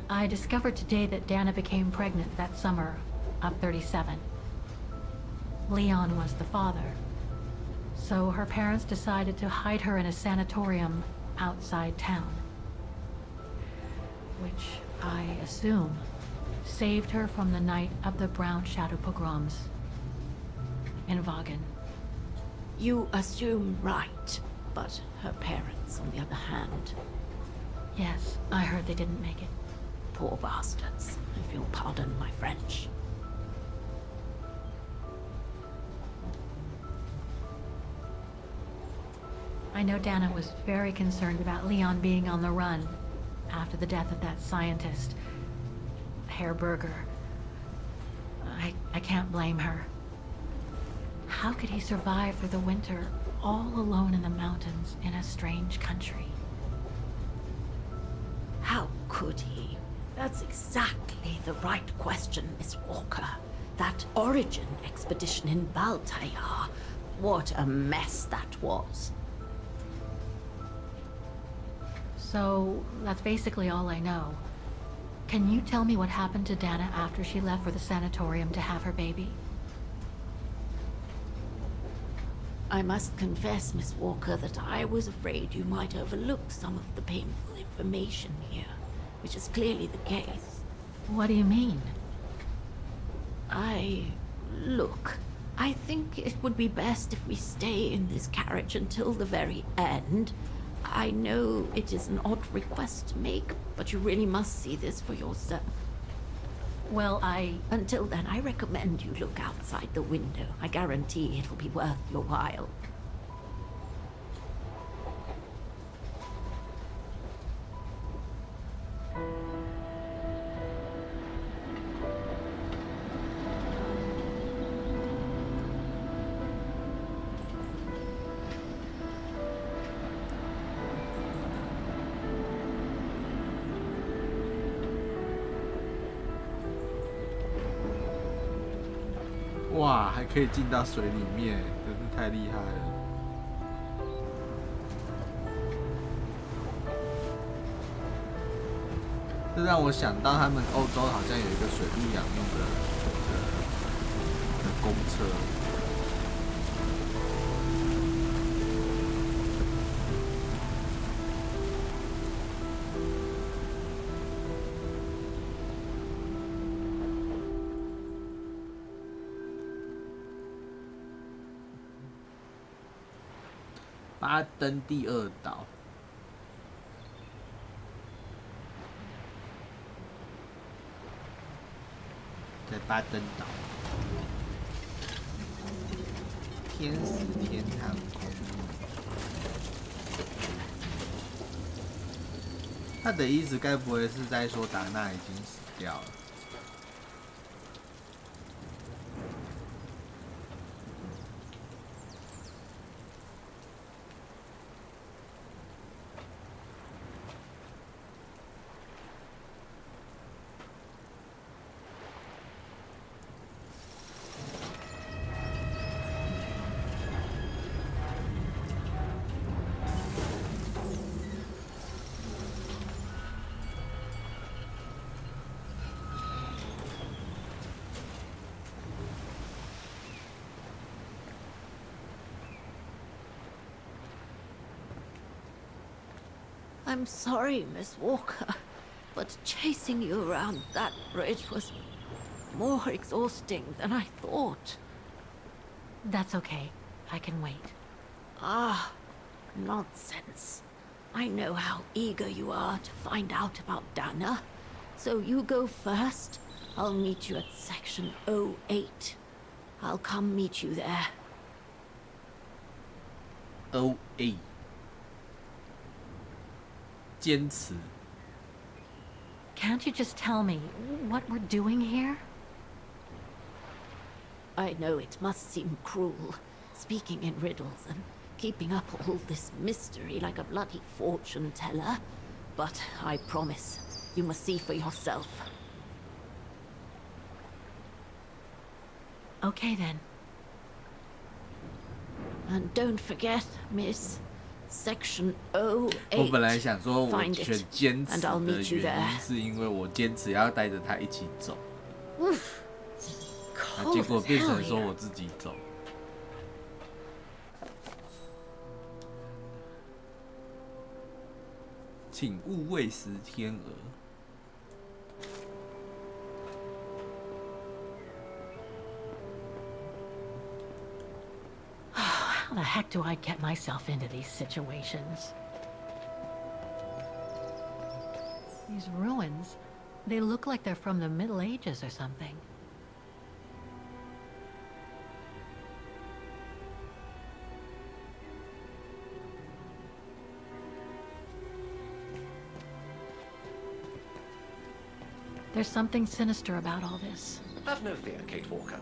H: I discovered today that Dana became pregnant that summer of 37. Leon was the father. So her parents decided to hide her in a sanatorium outside town, which I assume saved her from the night of the Brown Shadow pogroms in Vagen.
R: You assume right, but her parents, on the other hand...
H: Yes, I heard they didn't make it.
R: Poor bastards, if you'll pardon my French.
H: I know Dana was very concerned about Leon being on the run after the death of that scientist, Herr Berger. I can't blame her. How could he survive through the winter, all alone in the mountains in a strange country?
R: How could he? That's exactly the right question, Miss Walker. That origin expedition in Baltayar. What a mess that was.
H: So, that's basically all I know. Can you tell me what happened to Dana after she left for the sanatorium to have her baby?
R: I must confess, Miss Walker, that I was afraid you might overlook some of the painful information here, which is clearly the case.
H: What do you mean?
R: Look, I think it would be best if we stay in this carriage until the very end. I know it is an odd request to make, but you really must see this for yourself.
H: Well,
R: Until then, I recommend you look outside the window. I guarantee it'll be worth your while.
A: 哇，还可以进到水里面，真是太厉害了！这让我想到他们欧洲好像有一个水陆两用的公车。巴登第二岛，在巴登岛，天使天堂空。他的意思该不会是在说达娜已经死掉了？I'm
R: sorry, Miss Walker, but chasing you around that bridge was more exhausting than I thought.
H: That's okay. I can wait.
R: Ah, nonsense. I know how eager you are to find out about Dana. So you go first. I'll meet you at section 08. I'll come meet you there.
A: 08坚持。
H: Can't Can't you just tell me what we're doing here?
R: I know it must seem cruel, speaking in riddles and keeping up all this mystery like a bloody fortune teller, but I promise, you must see for yourself.
H: Okay then.
R: And don't forget, Miss, Section 08.
A: 我本来想说，我选坚持的原因是因为我坚持要带着他一起走，结果变成说我自己走。请勿喂食天鹅。
H: How the heck do I get myself into these situations? These ruins, they look like they're from the Middle Ages or something. There's something sinister about all this.
O: Have no fear, Kate Walker.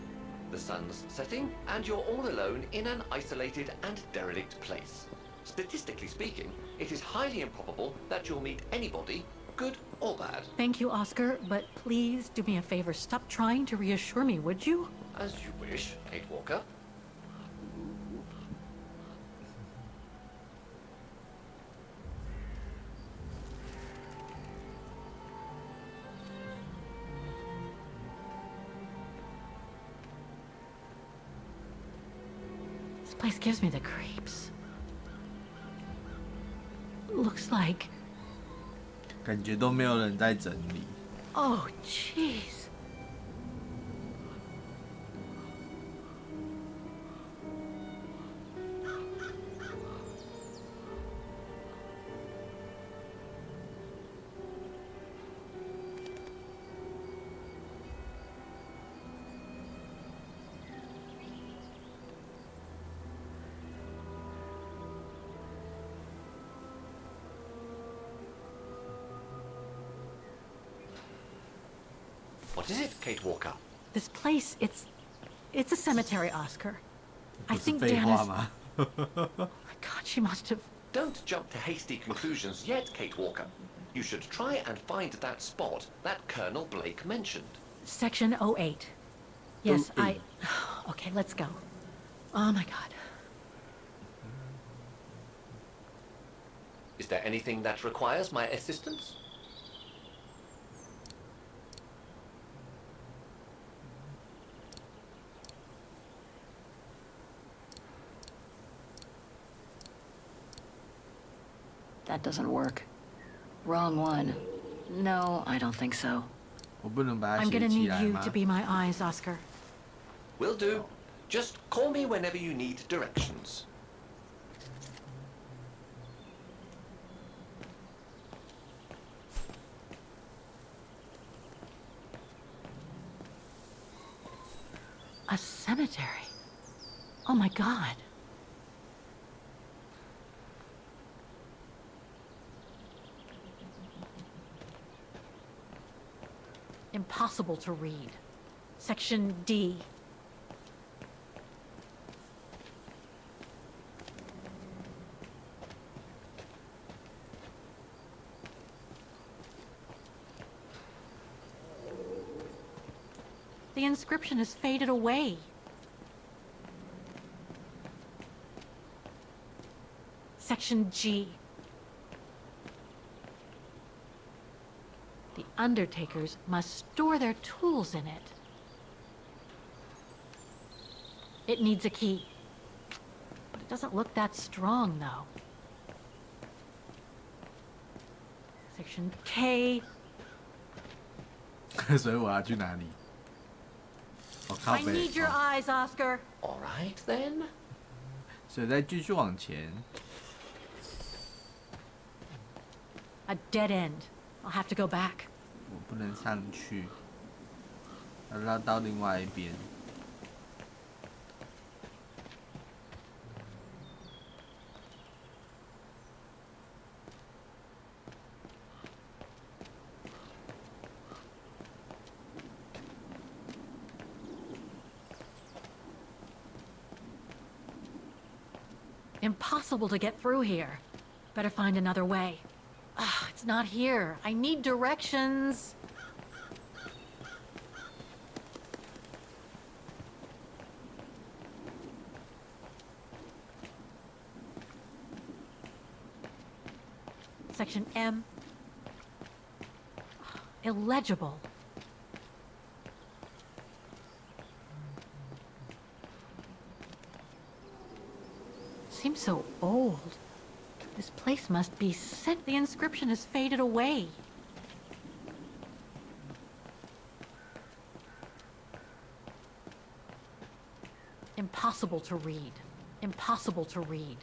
O: The sun's setting, and you're all alone in an isolated and derelict place. Statistically speaking, it is highly improbable that you'll meet anybody, good or bad.
H: Thank you, Oscar, but please do me a favor. Stop trying to reassure me, would you?
O: As you wish, Kate Walker.
H: This place gives me the creeps. Looks like...
A: 感觉都没有人在整理。
H: Oh, jeez.
O: What is it, Kate Walker?
H: This place, it's a cemetery, Oscar. I think
A: 废话
H: Dana's...
A: 吗？
H: Oh my God, she must have...
O: Don't jump to hasty conclusions yet, Kate Walker. You should try and find that spot that Colonel Blake mentioned.
H: Section 08. Yes, Okay, let's go. Oh my God.
O: Is there anything that requires my assistance?
C: That doesn't work. Wrong one. No, I don't think so.
A: 我不能把它
H: I'm
A: 写
H: gonna
A: 起
H: need
A: 来
H: you
A: 吗
H: to be my eyes, Oscar.
O: Will do. Just call me whenever you need directions.
H: A cemetery. Oh my God. Impossible to read. Section D. The inscription has faded away. Section G. The undertakers must store their tools in it. It needs a key. But it doesn't look that strong, though. Section K.
A: 所以我要去哪里？哦，靠
H: I
A: 北。
H: need your
A: 哦
H: eyes, Oscar.
O: All right, then.
A: 所以再继续往前。
H: A dead end. I'll have to go back.
A: 我不能上去，要绕到另外一边。
H: Impossible to get through here. Better find another way. It's not here. I need directions. Section M. Illegible. Seems so old. This place must be set. The inscription has faded away. Impossible to read. Impossible to read.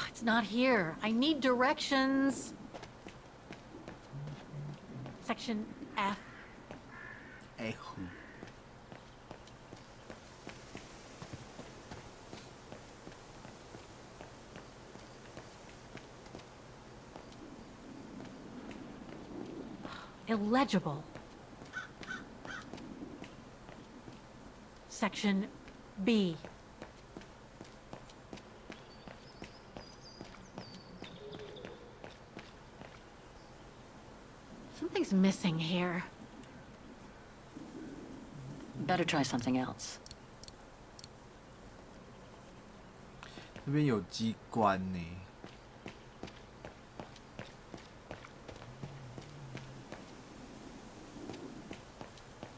H: It's not here. I need directions. Section F. Illegible. Section B. Something's missing here.
C: Better try something else.
A: 这边有机关呢。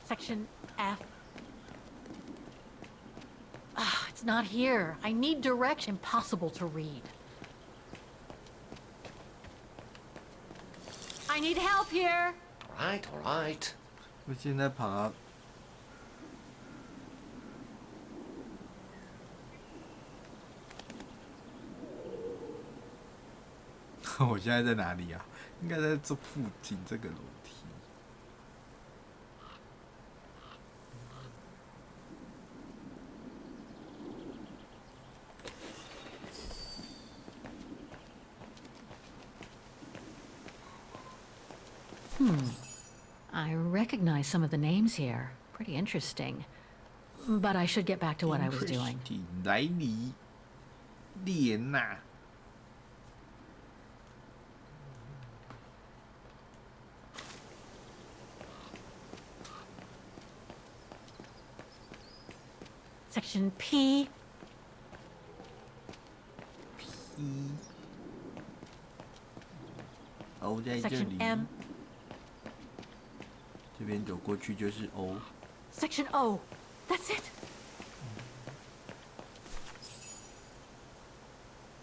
H: Section F. It's not here. I need direction. Impossible to read. I need help here.
O: All right.
A: 我现在跑到我现在在哪里啊？应该在这附近这个楼梯。
H: I recognize some of the names here. Pretty interesting. But I should get back to what I was doing.
A: 莱尼、列娜。
H: Section P.
A: O 在这里。
H: Section M.
A: 这边走过去就是 O。Section
H: O. That's it.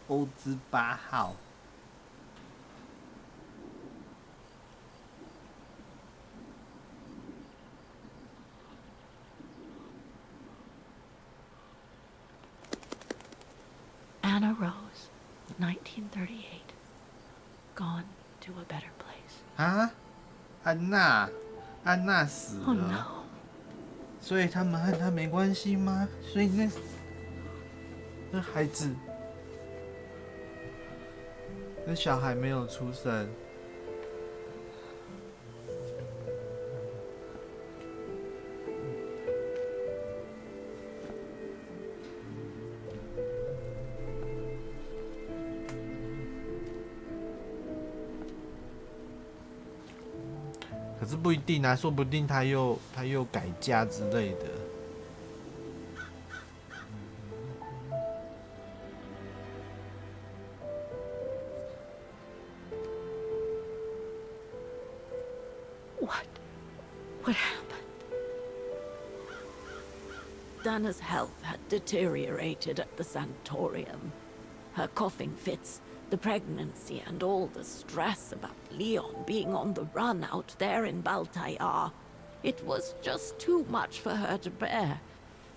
A: O 之8号。
H: Anna Rose, 1938. Gone to a better place.
A: 啊，安娜死了。
H: Oh no.
A: 所以他们和他没关系吗？所以那孩子，那小孩没有出生。可是不一定啊，说不定他又改嫁之类的。
R: What happened? Dana's health had deteriorated at the sanatorium. Her coughing fits, the pregnancy, and all the stress about Leon being on the run out there in Baltayar. It was just too much for her to bear.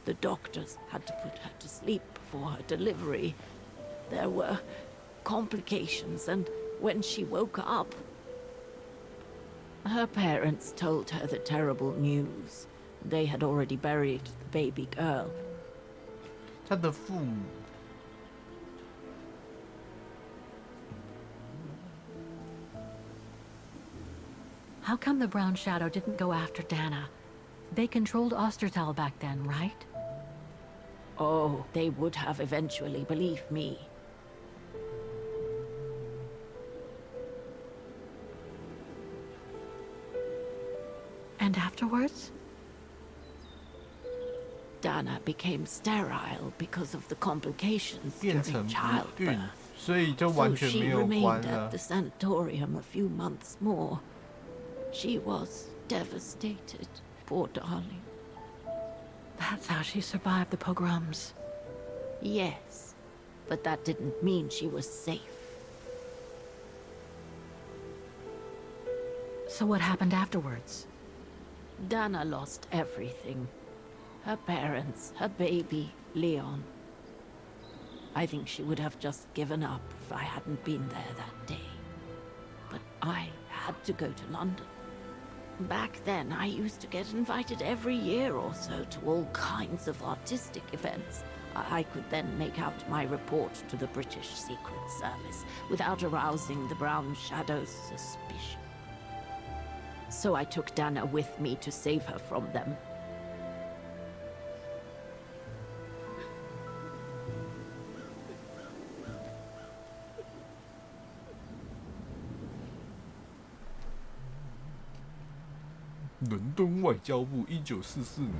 R: The doctors had to put her to sleep before her delivery. There were complications, and when she woke up, her parents told her the terrible news. They had already buried the baby girl.
A: 他的父母。
H: How come the Brown Shadow didn't go after Dana? They controlled Ostertal back then, right?
R: Oh, they would have eventually, believe me.
H: And afterwards?
R: Dana became sterile because of the complications during childbirth. So she remained at the sanatorium a few months more. She was devastated, poor darling.
H: That's how she survived the pogroms.
R: Yes, but that didn't mean she was safe.
H: So what happened afterwards?
R: Dana lost everything. Her parents, her baby, Leon. I think she would have just given up if I hadn't been there that day. But I had to go to London. Back then, I used to get invited every year or so to all kinds of artistic events. I could then make out my report to the British Secret Service without arousing the Brown Shadow's suspicion. So I took Dana with me to save her from them.
A: 伦敦外交部1944年。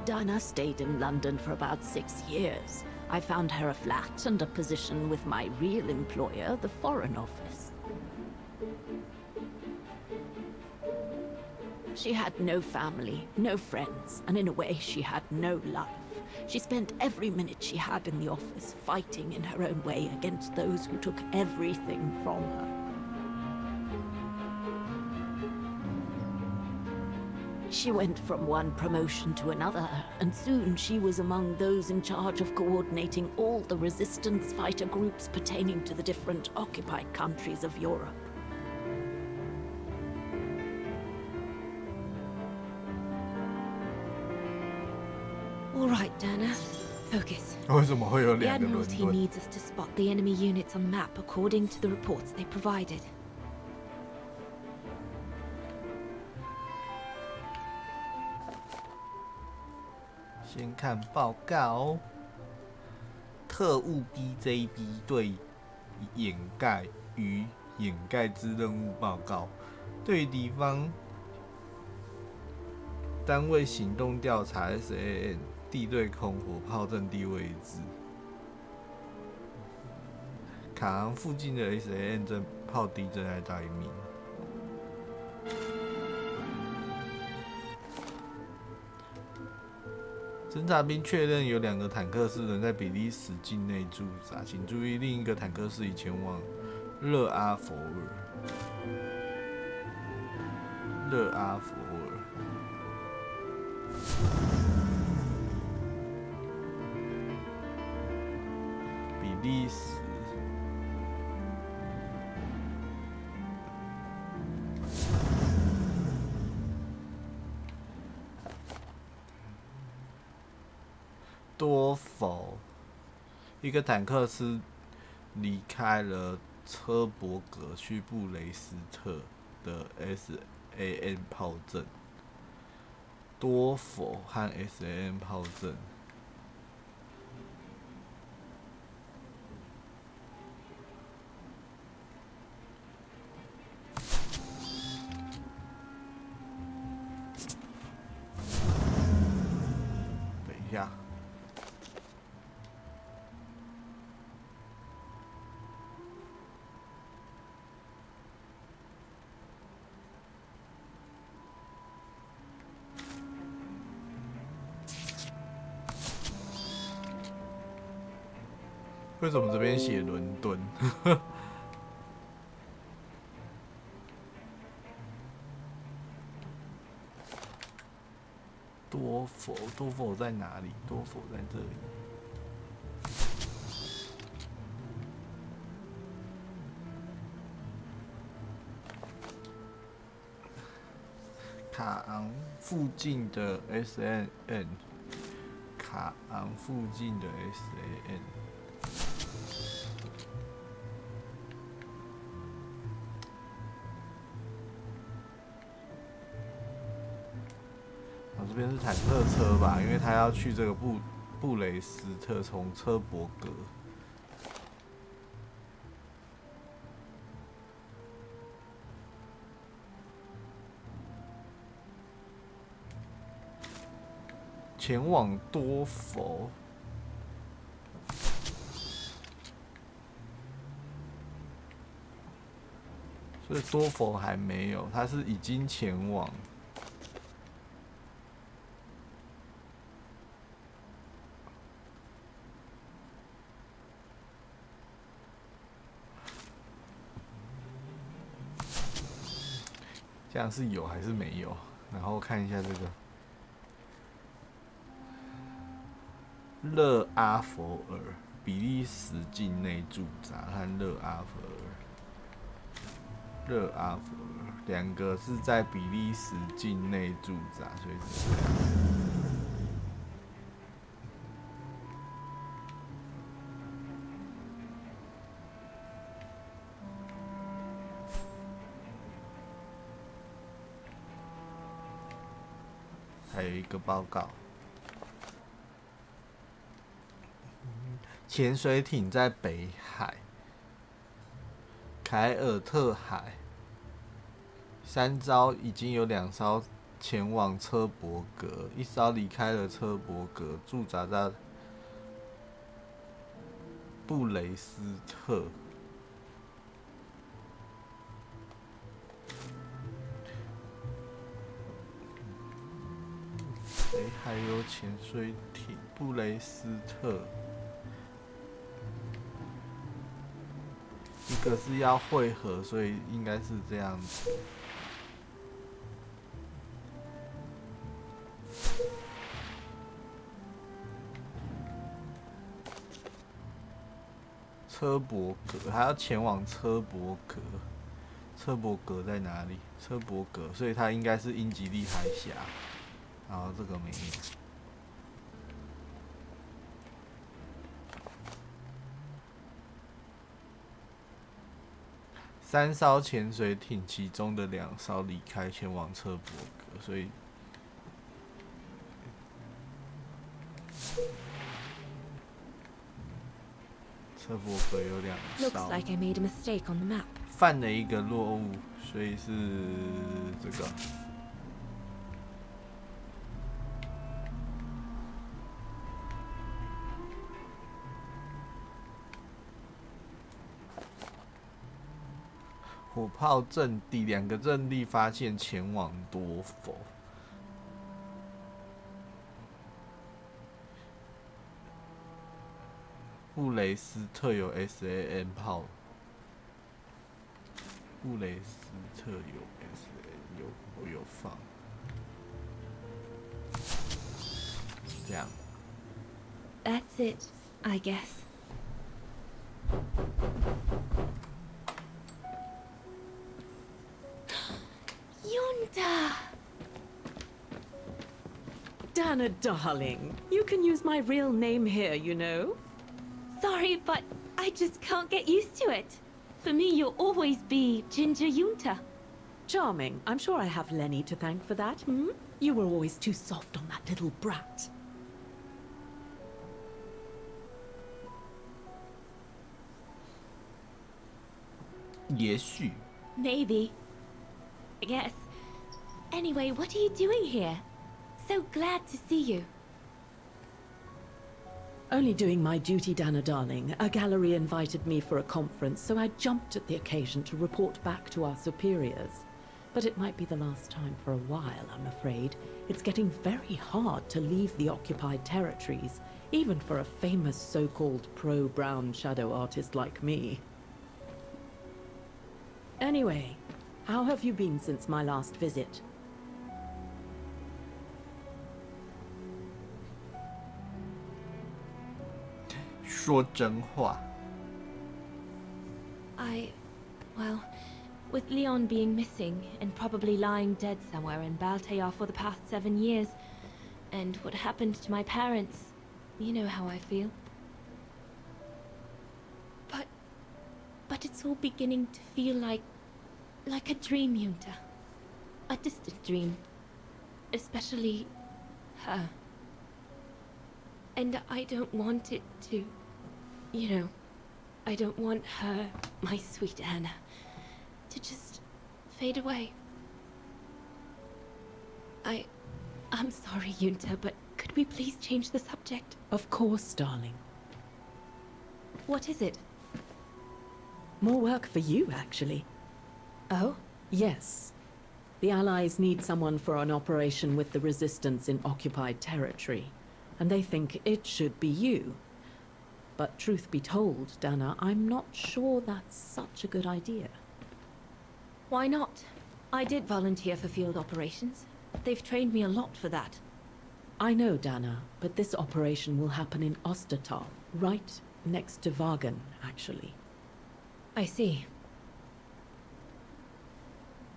R: Dana stayed in London for about 6 years. I found her a flat and a position with my real employer, the Foreign Office. She had no family, no friends, and in a way she had no life. She spent every minute she had in the office fighting in her own way against those who took everything from her. She went from one promotion to another, and soon she was among those in charge of coordinating all the resistance fighter groups pertaining to the different occupied countries of Europe.
Q: All right, Dana. Focus.
A: 为什么会有
Q: The
A: 两个伦
Q: Admiralty
A: 敦？
Q: needs us to spot the enemy units on the map according to the reports they provided.
A: 先看报告。特务 BJB 对掩盖之任务报告，对敌方单位行动调查 SAN 地对空火炮阵地位置。卡昂附近的 SAN 阵炮敌正在待命。侦察兵确认有2个坦克师仍在比利时境内驻扎，请注意，另一个坦克师已前往勒阿弗尔。比利时。多否，一个坦克师离开了车伯格去布雷斯特的 SAN 炮阵。多否和 SAN 炮阵。等一下。为什么这边写伦敦？多佛在哪里？多佛在这里。卡昂附近的 SAN， 卡昂附近的 SAN。这边是坦克车吧，因为他要去这个布雷斯特，从车伯格。前往多佛，所以多佛还没有，他是已经前往。这样是有还是没有？然后看一下这个。勒阿弗尔，比利时境内驻扎和勒阿弗尔两个是在比利时境内驻扎，所以是还有一个报告。潜水艇在北海、凯尔特海3艘，已经有2艘前往车伯格，1艘离开了车伯格，驻扎在布雷斯特。北海有潜水艇，布雷斯特。一个是要汇合，所以应该是这样子。车伯格还要前往车伯格，车伯格在哪里？车伯格，所以它应该是英吉利海峡，然后这个没有。3艘潜水艇，其中的2艘离开，前往车伯格，所以车伯格有2艘。
Q: Looks like I made a mistake on the map.
A: 犯了一个落误，所以是这个。火炮阵地2个阵地发现前往多佛。布雷斯特有 SAM 炮。布雷斯特有 SAM 我有放。这样。
Q: That's it, I guess. Yunta!
G: Dana, darling, you can use my real name here, you know.
Q: Sorry, but I just can't get used to it. For me, you'll always be Ginger Yunta.
G: Charming. I'm sure I have Lenny to thank for that, hmm? You were always too soft on that little brat.
Q: Maybe. I guess. Anyway, what are you doing here? So glad to see you.
G: Only doing my duty, Dana darling. A gallery invited me for a conference, so I jumped at the occasion to report back to our superiors. But it might be the last time for a while, I'm afraid. It's getting very hard to leave the occupied territories, even for a famous so-called pro-brown shadow artist like me. Anyway, how have you been since my last visit?
Q: Well, with Leon being missing and probably lying dead somewhere in Baltayar for the past 7 years, and what happened to my parents, you know how I feel. But it's all beginning to feel like a dream, Yunta. A distant dream. Especially her. And I don't want it to, you know, I don't want her, my sweet Anna, to just fade away. I'm sorry, Yunta, but could we please change the subject?
H: Of course, darling.
Q: What is it?
H: More work for you, actually.
Q: Oh?
H: Yes. The Allies need someone for an operation with the Resistance in occupied territory, and they think it should be you. But truth be told, Dana, I'm not sure that's such a good idea.
Q: Why not? I did volunteer for field operations. They've trained me a lot for that.
H: I know, Dana, but this operation will happen in Ostertal, right next to Wagen, actually.
Q: I see.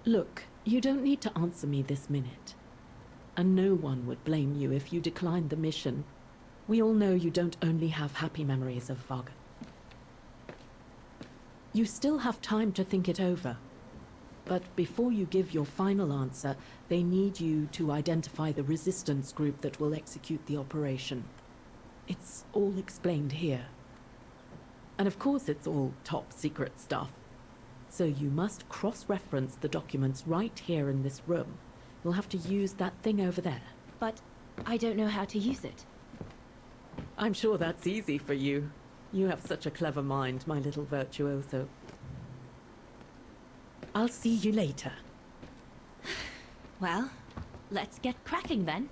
H: Look, you don't need to answer me this minute. And no one would blame you if you declined the mission. We all know you don't only have happy memories of Wagen. You still have time to think it over. But before you give your final answer, they need you to identify the resistance group that will execute the operation. It's all explained here. And of course it's all top secret stuff. So you must cross-reference the documents right here in this room. You'll have to use that thing over there.
Q: But I don't know how to use it.
H: I'm sure that's easy for you. You have such a clever mind, my little virtuoso. I'll see you later.
Q: Well, let's get cracking then.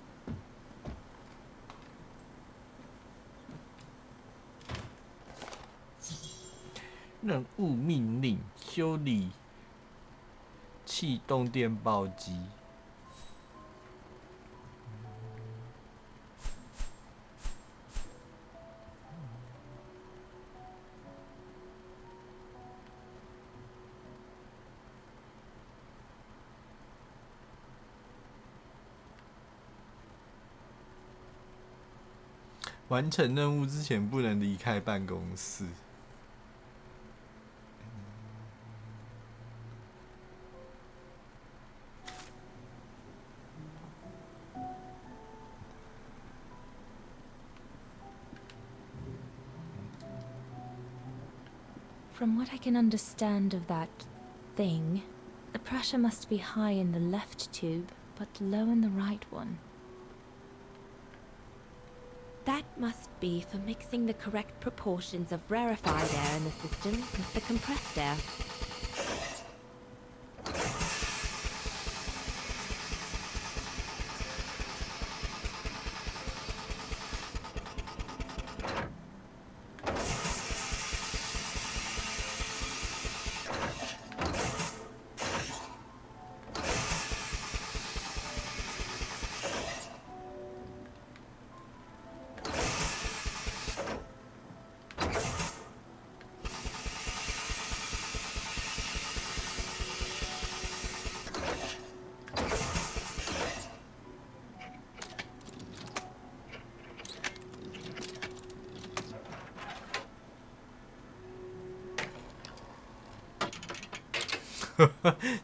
A: 任务命令：修理气动电报机。完成任务之前不能离开办公室。
Q: From what I can understand of that thing, the pressure must be high in the left tube, but low in the right one. That must be for mixing the correct proportions of rarefied air in the system with the compressed air.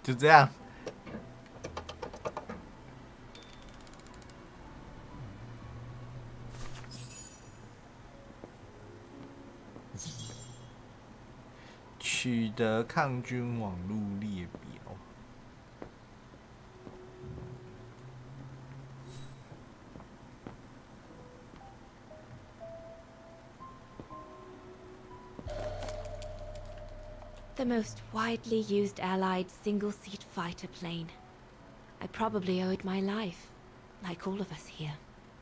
A: 就这样。取得抗军网路列表。
Q: The most widely used Allied single-seat fighter plane. I probably owe it my life, like all of us here.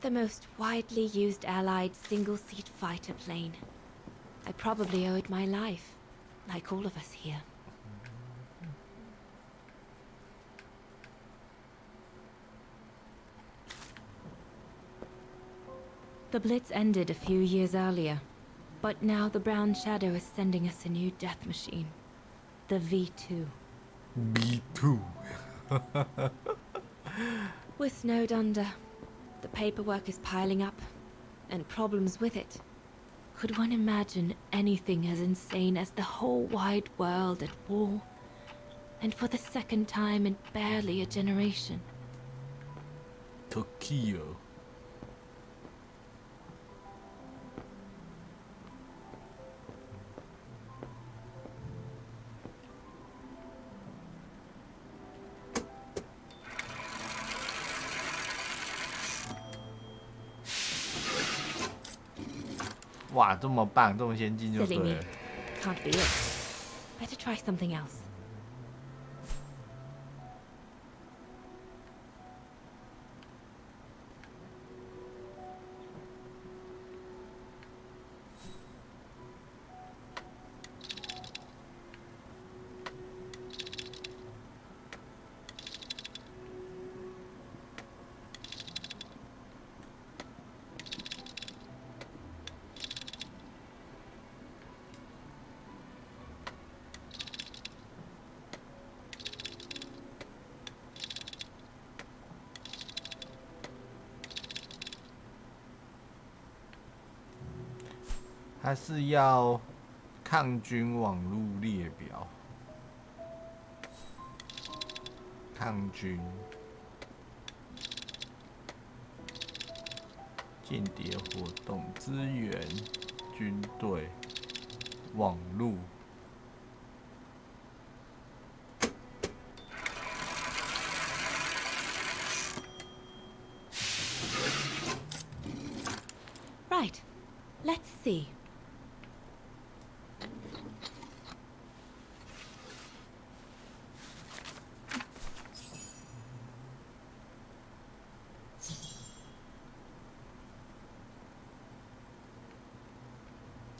Q: The most widely used Allied single-seat fighter plane. I probably owe it my life, like all of us here. The Blitz ended a few years earlier, but now the Brown Shadow is sending us a new death machine. The V2.
A: V2.
Q: We're snowed under. The paperwork is piling up, and problems with it. Could one imagine anything as insane as the whole wide world at war? And for the second time in barely a generation.
A: Tokyo. 哇，这么棒，这么先进就对了。
Q: Silly me. Can't be it. Better try something else.
A: 它是要抗菌网路列表，抗菌、间谍活动、资源、军队、网路。
Q: Right. Let's see.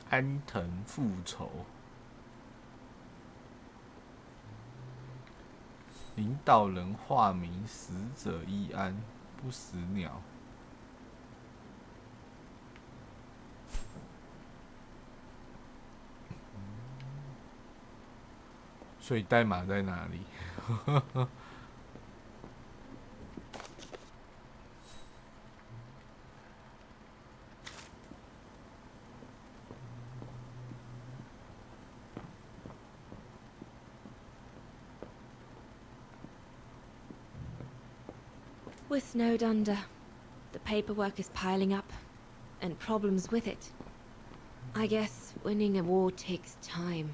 Q: 安藤复仇，领导人化名死者一安，不死鸟。所以代码在哪里？We're snowed under. The paperwork is piling up, and problems with it. I guess winning a war takes time,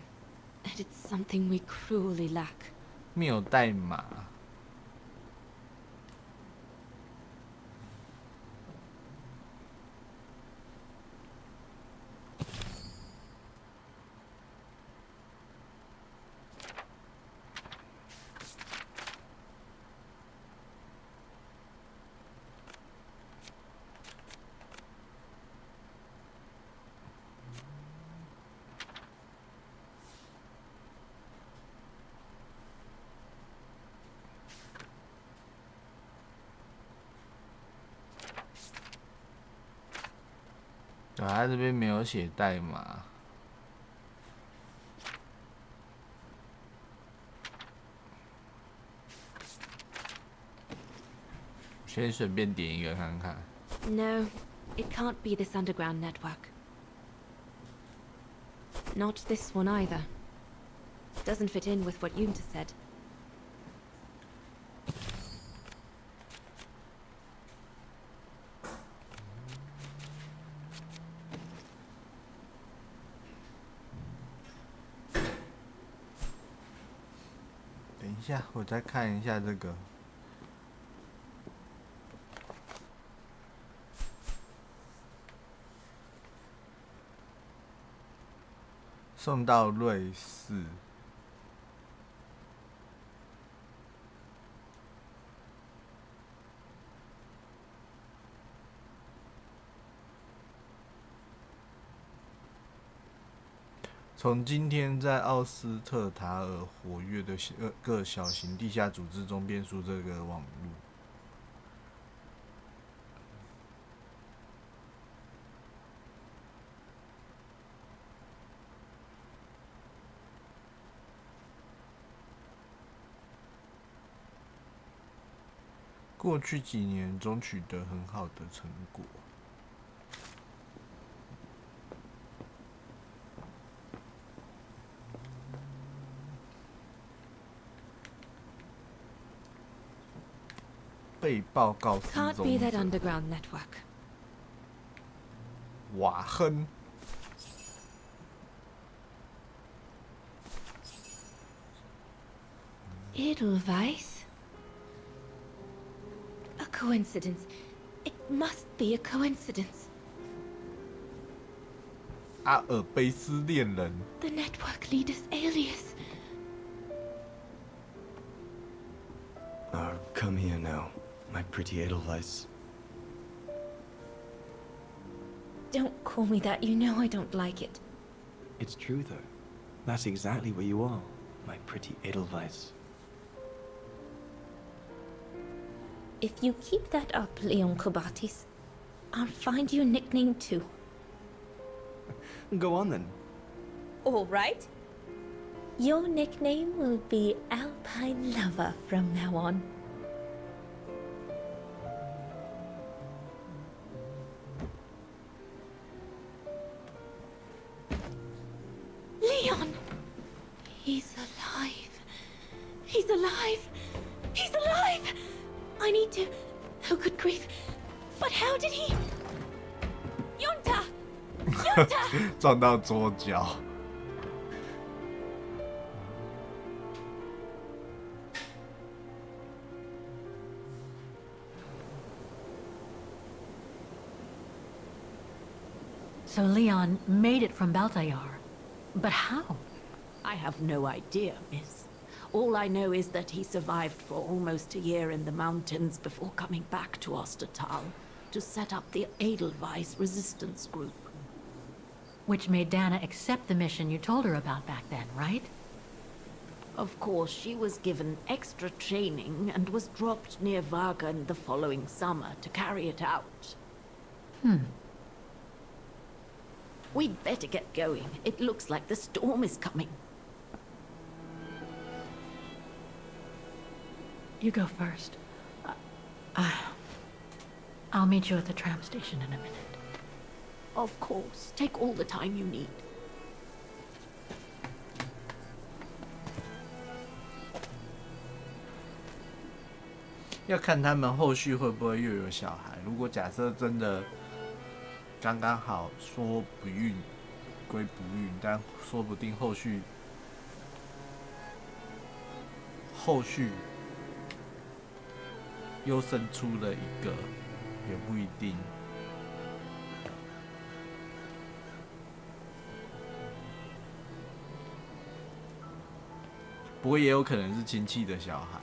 Q: and it's something we cruelly lack.
A: 没有代码。他这边没有写代码，先随便点一个看看。
Q: No, it can't be this underground network. Not this one either. Doesn't fit in with what Yunta said.
A: 我再看一下这个。送到瑞士。从今天在奥斯特塔尔活跃的各小型地下组织中编出这个网路。过去几年中取得很好的成果。被报告失踪者。
Q: Can't be that underground network.
A: 瓦亨。
Q: Edelweiss? A coincidence. It must be a coincidence.
A: 阿尔卑斯恋人。
Q: The network leader's alias.
I: Come here now, my pretty Edelweiss.
Q: Don't call me that. You know I don't like it.
I: It's true, though. That's exactly what you are, my pretty Edelweiss.
Q: If you keep that up, Leon Kobatis, I'll find you a nickname too.
I: Go on then.
Q: All right. Your nickname will be Alpine Lover from now on. Leon! He's alive. He's alive. He's alive! I need to... Oh, good grief. But how did he... Yonta! Yonta!
A: 撞到桌角。
H: So Leon made it from Baltayar. But how?
R: I have no idea, miss. All I know is that he survived for almost a year in the mountains before coming back to Ostertal to set up the Edelweiss resistance group.
H: Which made Dana accept the mission you told her about back then, right?
R: Of course, she was given extra training and was dropped near Vagan the following summer to carry it out. We'd better get going. It looks like the storm is coming.
H: You go first. I'll meet you at the tram station in a minute.
R: Of course. Take all the time you need.
A: 要看他们后续会不会又有小孩。如果假设真的刚刚好说不孕归不孕，但说不定后续又生出了一个，也不一定。不过也有可能是亲戚的小孩。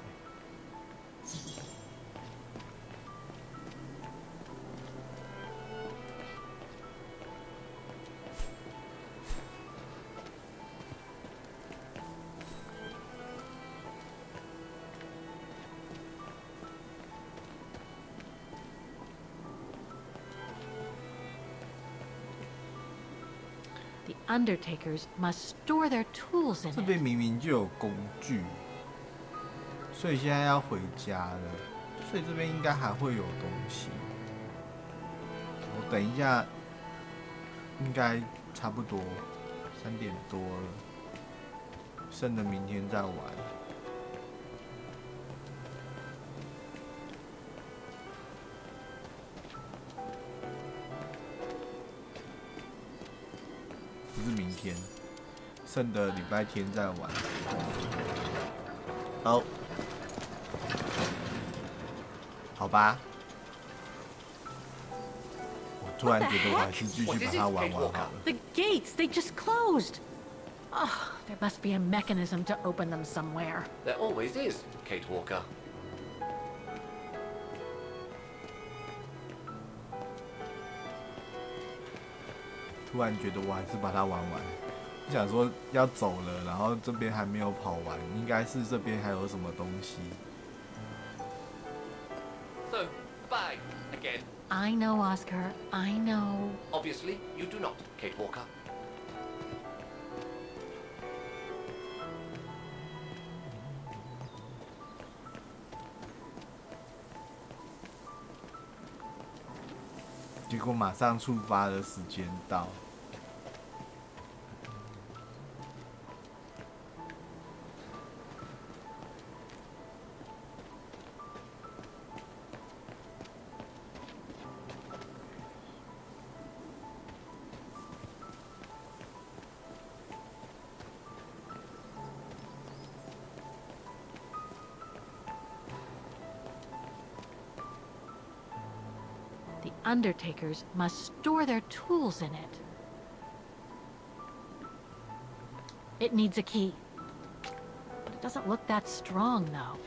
H: The undertakers must store their tools in it.
A: 这边明明就有工具，所以现在要回家了，所以这边应该还会有东西。我等一下，应该差不多3点多了，剩的明天再玩。不是明天，剩的礼拜天再玩。好，好吧。我突然觉得我还是继续把它玩完好了。
H: The gates, they just closed. Oh, there must be a mechanism to open them somewhere.
O: There always is, Kate Walker.
A: 突然觉得我还是把它玩完。我想说要走了，然后这边还没有跑完，应该是这边还有什么东西。
O: So, bye again.
H: I know, Oscar. I know.
O: Obviously, you do not, Kate Walker. 结果马上出发的时间到。
H: The undertakers must store their tools in it. It needs a key. But it doesn't look that strong, though.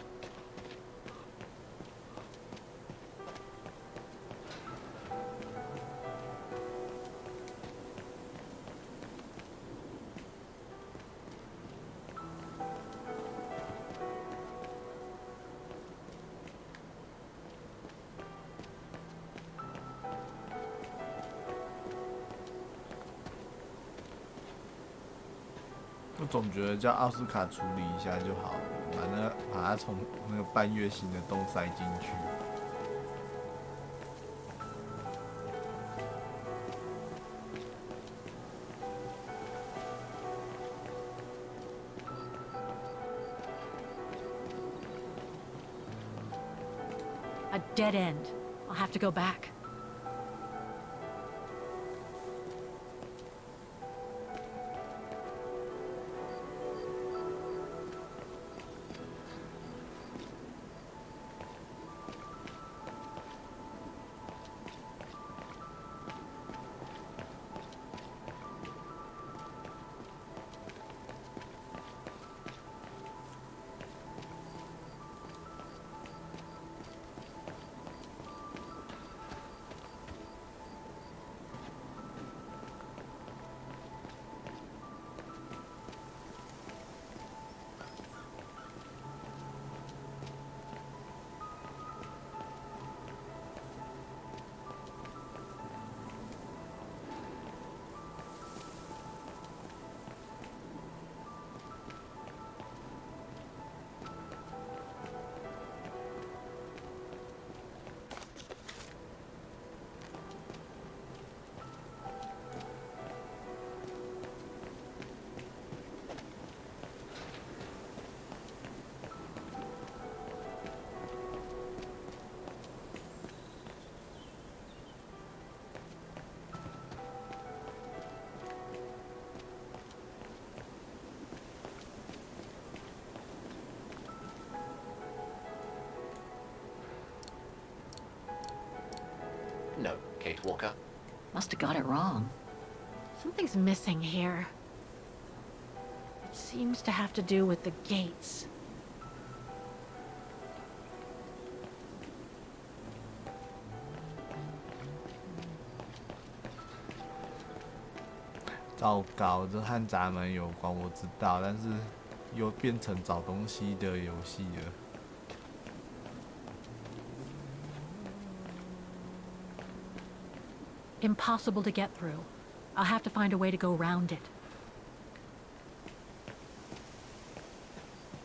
A: 我总觉得叫奥斯卡处理一下就好了，把它从那个半月形的洞塞进去。
H: A dead end. I'll have to go back.
O: No, Kate Walker.
H: Must have got it wrong. Something's missing here. It seems to have to do with the gates.
A: "糟糕，这和闸门有关，我知道，但是又变成找东西的游戏了。
H: Impossible to get through. I'll have to find a way to go around it.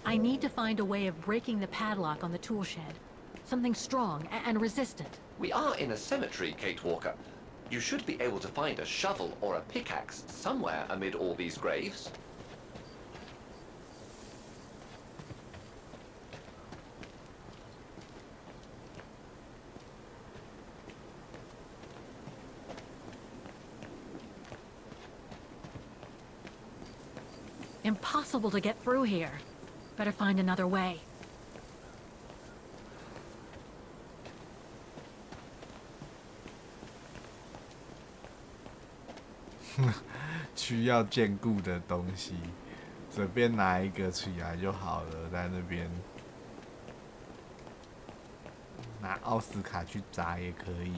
H: I need to find a way of breaking the padlock on the tool shed. Something strong and resistant.
O: We are in a cemetery, Kate Walker. You should be able to find a shovel or a pickaxe somewhere amid all these graves.
H: Impossible to get through here. Better find another way.
A: 需要坚固的东西，随便拿一个起来就好了。在那边拿奥斯卡去砸也可以。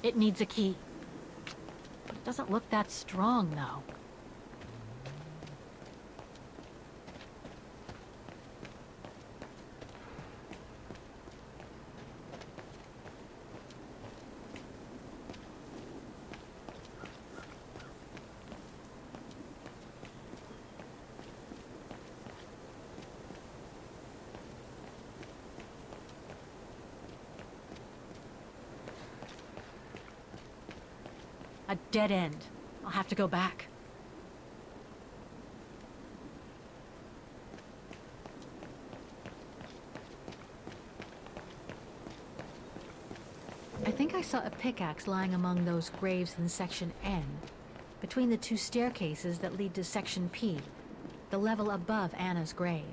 H: It needs a key. But it doesn't look that strong, though. A dead end. I'll have to go back. I think I saw a pickaxe lying among those graves in Section N, between the two staircases that lead to Section P, the level above Anna's grave.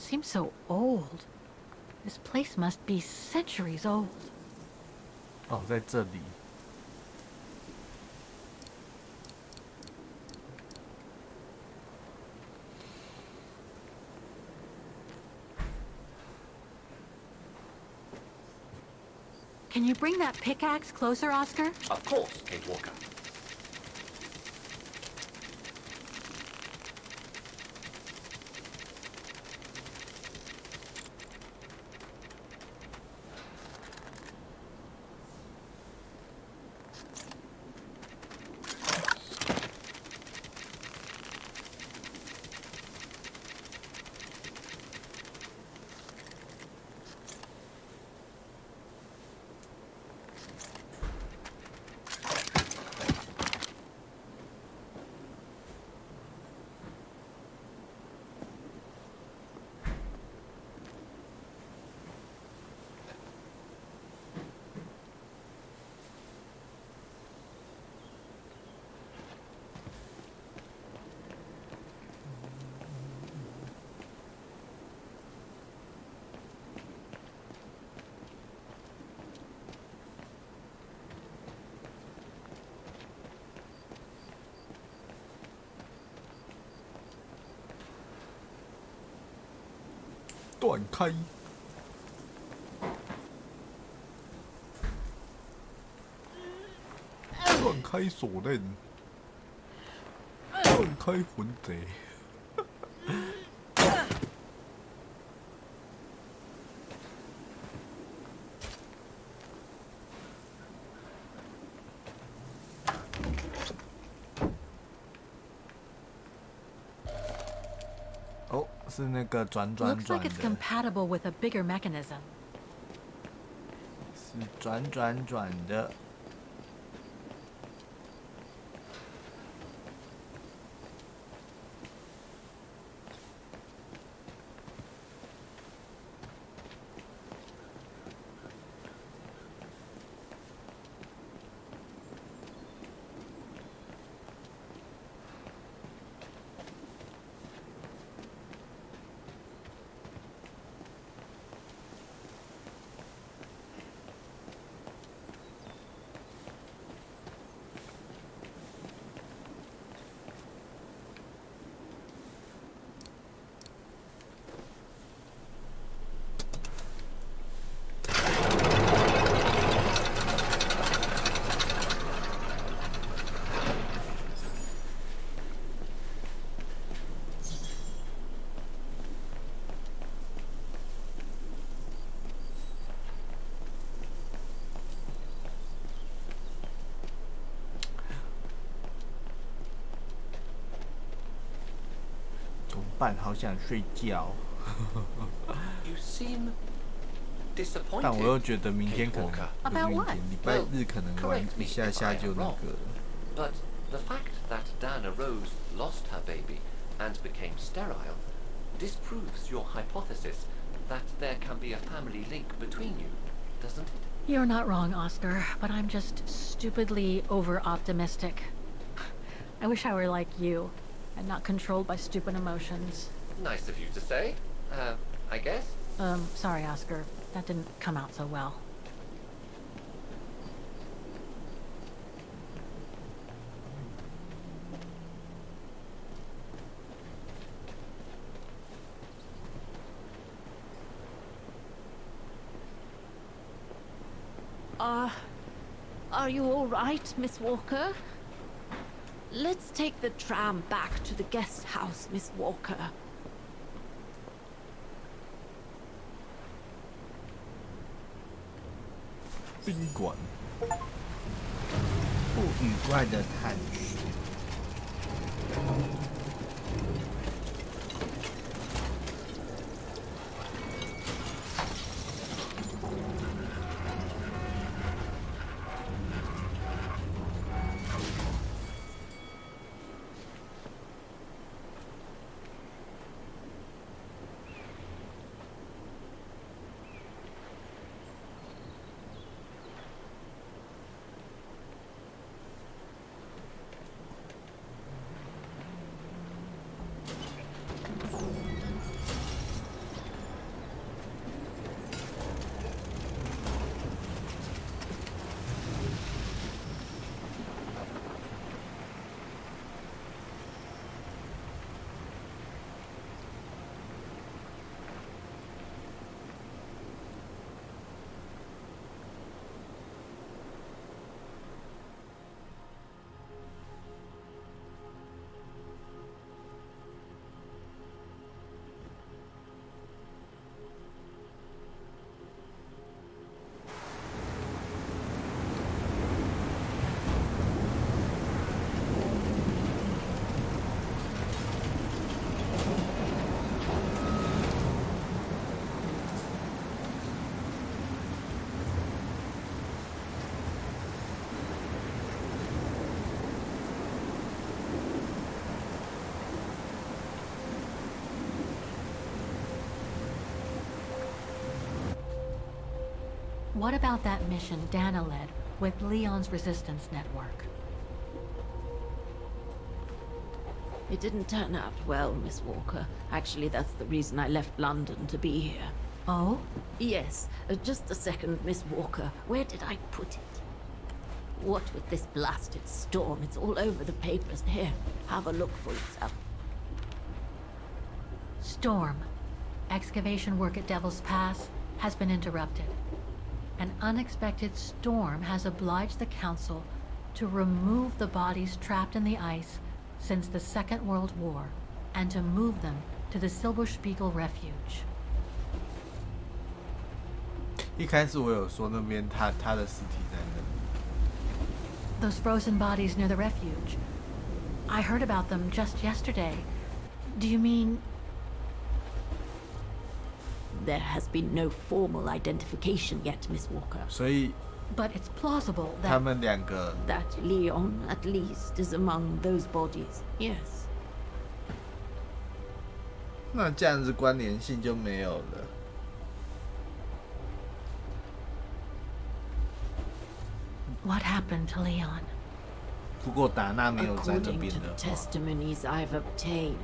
H: seems so old. This place must be centuries old.
A: 哦，在这里。
H: Can you bring that pickaxe closer, Oscar?
O: Of course, Kate Walker.
A: 断开，断开锁链，断开魂贼。哦，是那个转转
H: Looks
A: 转
H: like it's
A: 的，
H: compatible with a bigger mechanism.
A: 是转转转的。办，好想睡觉。
O: You seem disappointed.
A: 但我又觉得明天可能
O: About
A: 不是明
O: what?
A: 天，礼拜日可能玩一下下就那个。
O: But the fact that Dana Rose lost her baby and became sterile disproves your hypothesis that there can be a family link between you, doesn't it?
H: You're not wrong, Oscar, but I'm just stupidly over-optimistic. I wish I were like you, and not controlled by stupid emotions.
O: Nice of you to say, I guess.
H: Sorry, Oscar. That didn't come out so well.
G: Are you all right, Miss Walker? Let's take the tram back to the guest house, Miss Walker.
A: 宾馆，不愉快的探寻。
H: What about that mission Dana led with Leon's resistance network?
R: It didn't turn out well, Miss Walker. Actually, that's the reason I left London to be here.
H: Oh?
R: Yes. Just a second, Miss Walker. Where did I put it? What with this blasted storm? It's all over the papers. Here, have a look for yourself.
H: Storm. Excavation work at Devil's Pass has been interrupted. An unexpected storm has obliged the Council to remove the bodies trapped in the ice since the Second World War and to move them to the Silberspiegel Refuge.
A: 一开始我有说那边他的尸体在那里。
H: Those frozen bodies near the refuge. I heard about them just yesterday. Do you mean...
R: There has been no formal identification yet, Miss Walker.
A: 所以
H: But it's plausible that...
A: 他们两个
R: That Leon, at least, is among those bodies. Yes.
A: 那这样子关联性就没有了。
H: What happened to Leon?
A: 不过达纳没有在那
R: According
A: 边
R: to
A: 的
R: the
A: 话，
R: testimonies I've obtained,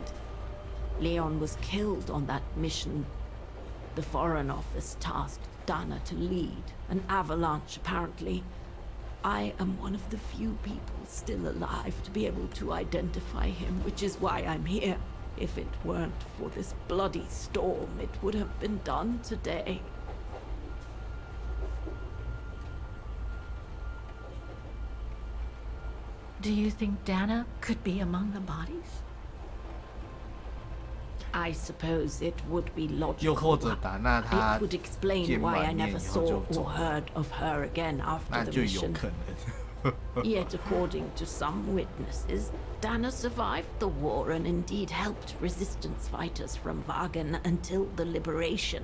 R: Leon was killed on that mission. The Foreign Office tasked Dana to lead an avalanche, apparently. I am one of the few people still alive to be able to identify him, which is why I'm here. If it weren't for this bloody storm, it would have been done today.
H: Do you think Dana could be among the bodies?
R: I suppose it would be
A: 又或
R: logical.
A: 者达纳
R: It
A: 他
R: would explain
A: 见
R: why I
A: 完面
R: never
A: 以后
R: saw
A: 就走
R: or
A: 了，
R: heard of her again
A: 那
R: after the
A: 就有
R: mission.
A: 可能。
R: Yet, according to some witnesses, Dana survived the war and indeed helped resistance fighters from Wagen until the liberation.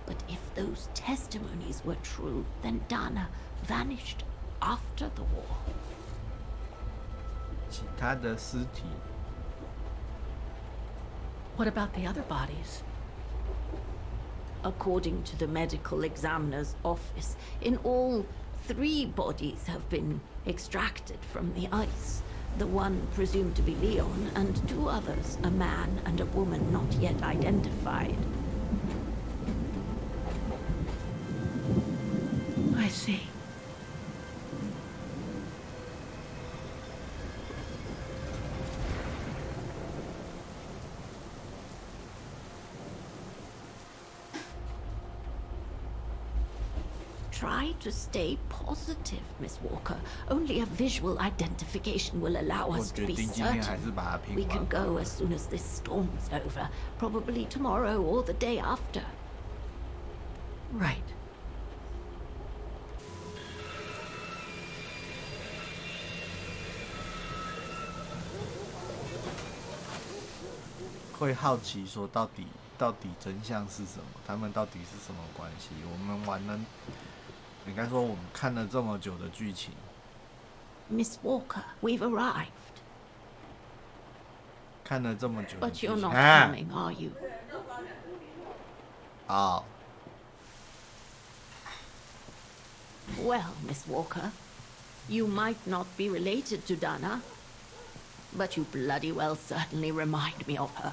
R: But if those testimonies were true, then Dana vanished after the war.
A: 其他的尸体
H: What about the other bodies?
R: According to the medical examiner's office, in all, 3 bodies have been extracted from the ice. The one presumed to be Leon, and 2 others, a man and a woman not yet identified.
H: I see.
R: Try to stay positive, Miss Walker. Only a visual identification will allow
A: 我
R: us to
A: 决
R: be
A: 定今天还
R: certain.
A: 是把它
R: We
A: 拼
R: can
A: 完。
R: go as soon as this storm's over. Probably tomorrow or the day after.
H: Right.
A: 会好奇说到底真相是什么？他们到底是什么关系？我们玩了，应该说我们看了这么久的剧情，
R: Miss Walker, we've arrived.
A: 看了这么久的
R: But
A: 剧
R: you're
A: 情
R: not
A: 啊！
R: coming, are you?
A: 好，
R: Well, Miss Walker, you might not be related to Dana, but you bloody well certainly remind me of her.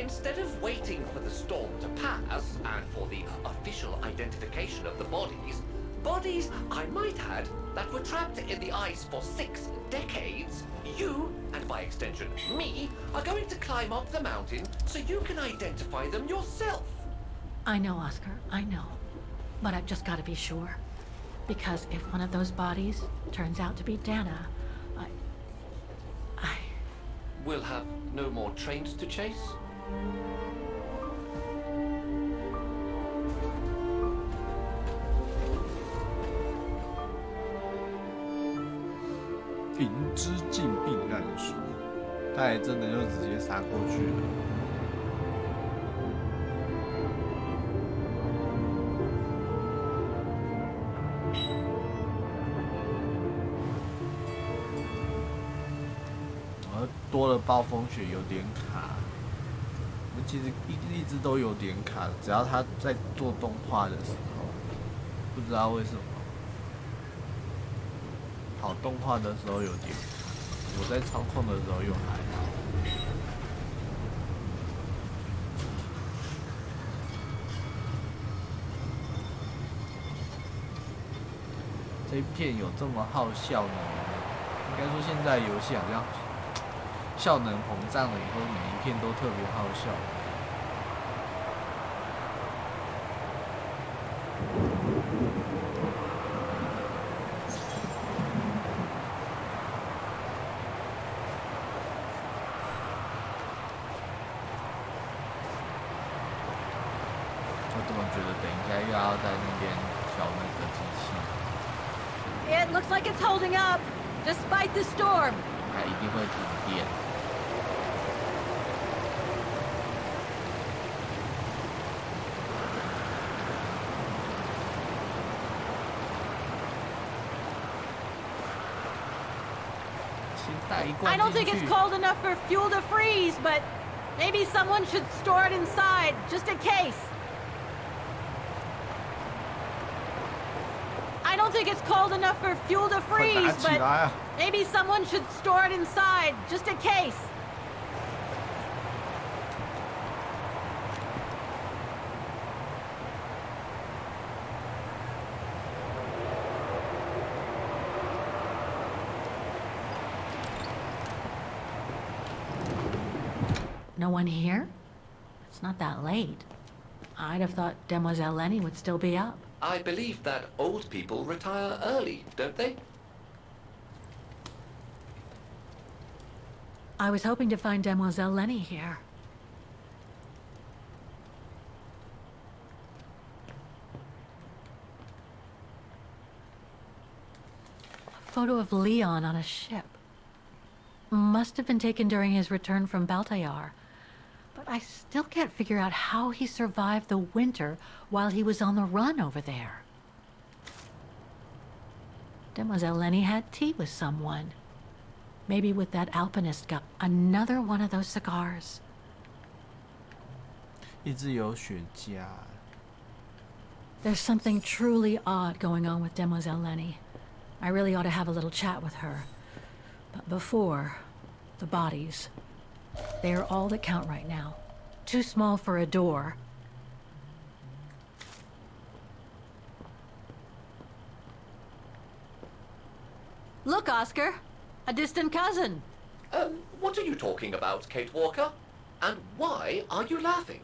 O: Instead of waiting for the storm to pass and for the official identification of the bodies, I might add, that were trapped in the ice for 6 decades, you, and by extension me, are going to climb up the mountain so you can identify them yourself.
H: I know, Oscar, I know. But I've just got to be sure. Because if one of those bodies turns out to be Dana,
O: We'll have no more trains to chase?
A: 银之镜避难书，他还真的就直接杀过去了。多了暴风雪有点卡，我其实一直都有点卡，只要他在做动画的时候，不知道为什么，跑动画的时候有点卡，我在操控的时候又还好。这一片有这么好笑呢？应该说现在游戏好像效能膨胀了以后，每一片都特别好笑。我怎么觉得等一下又要在那边调那个机器？
C: It looks like it's holding up, despite the storm.
A: 它一定会停电。
C: I don't think it's cold enough for fuel to freeze, but maybe someone should store it inside, just in case. I don't think it's cold enough for fuel to freeze, but maybe someone should store it inside, just in case. No one here? It's not that late. I'd have thought Demoiselle Lenny would still be up.
O: I believe that old people retire early, don't they?
H: I was hoping to find Demoiselle Lenny here. A photo of Leon on a ship. Must have been taken during his return from Baltayar. But I still can't figure out how he survived the winter while he was on the run over there. Demoiselle Lenny had tea with someone. Maybe with that alpinist guy. Another one of those cigars.
A: 一直有雪茄。
H: There's something truly odd going on with Demoiselle Lenny. I really ought to have a little chat with her. But before, the bodies. They are all that count right now. Too small for a door. Look, Oscar! A distant cousin!
O: What are you talking about, Kate Walker? And why are you laughing?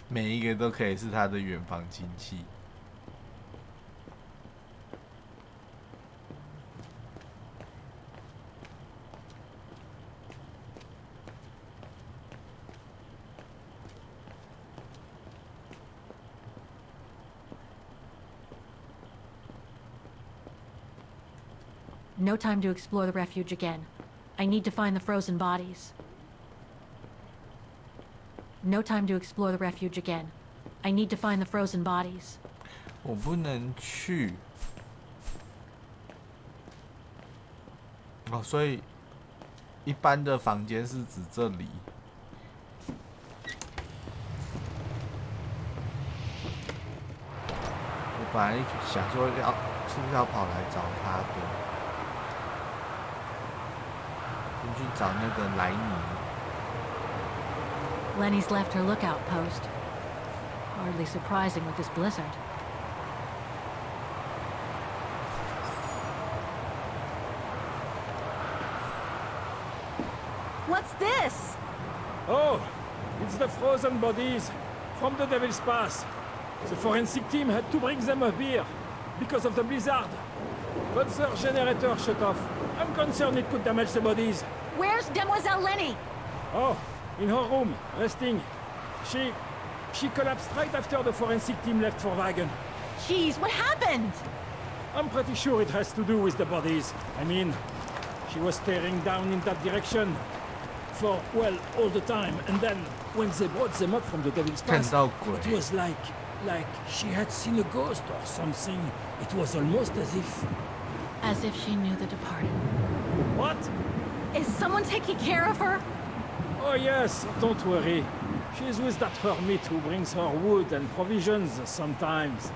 A: 每一个都可以是他的远房亲戚。
H: No time to explore the refuge again. I need to find the frozen bodies. No time to explore the refuge again. I need to find the frozen bodies.
A: 我不能去。哦，所以一般的房间是指这里。我本来想说是不是要跑来找他的。 先去找那个莱尼。
H: Lenny's left her lookout post. Hardly surprising with this blizzard.
Q: What's this?
L: Oh, it's the frozen bodies from the Devil's Pass. The forensic team had to bring them up here because of the blizzard. But their generator shut off. I'm concerned it could damage the bodies.
Q: Where's Demoiselle Lenny?
L: Oh, in her room, resting. She collapsed right after the forensic team left for Wagen.
Q: Jeez, what happened?
L: I'm pretty sure it has to do with the bodies. I mean, she was staring down in that direction for, well, all the time. And then, when they brought them up from the Devil's Pass, it was like she had seen a ghost or something. It was almost as if...
H: As if she knew the departed.
L: What?
Q: Is someone taking care of her?
L: Oh yes, don't worry. She's with that hermit who brings her wood and provisions sometimes.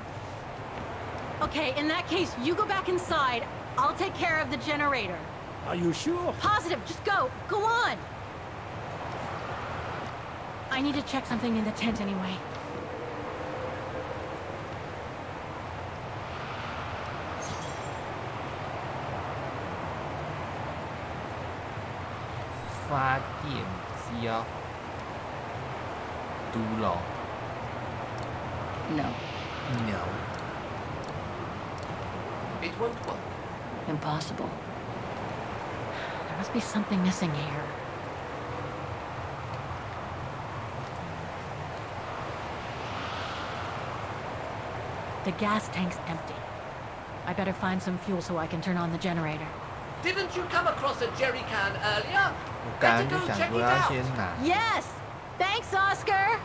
Q: Okay, in that case, you go back inside. I'll take care of the generator.
L: Are you sure?
Q: Positive, just go. Go on!
H: I need to check something in the tent anyway.
A: Phát điện giao tú lò.
C: No.
A: No.
O: It won't work.
C: Impossible.
H: There must be something missing here. The gas tank's empty. I better find some fuel so I can turn on the generator.
O: Didn't you come across a jerry can earlier?
A: 我刚刚就想说要先拿。
Q: Yes! Thanks, Oscar!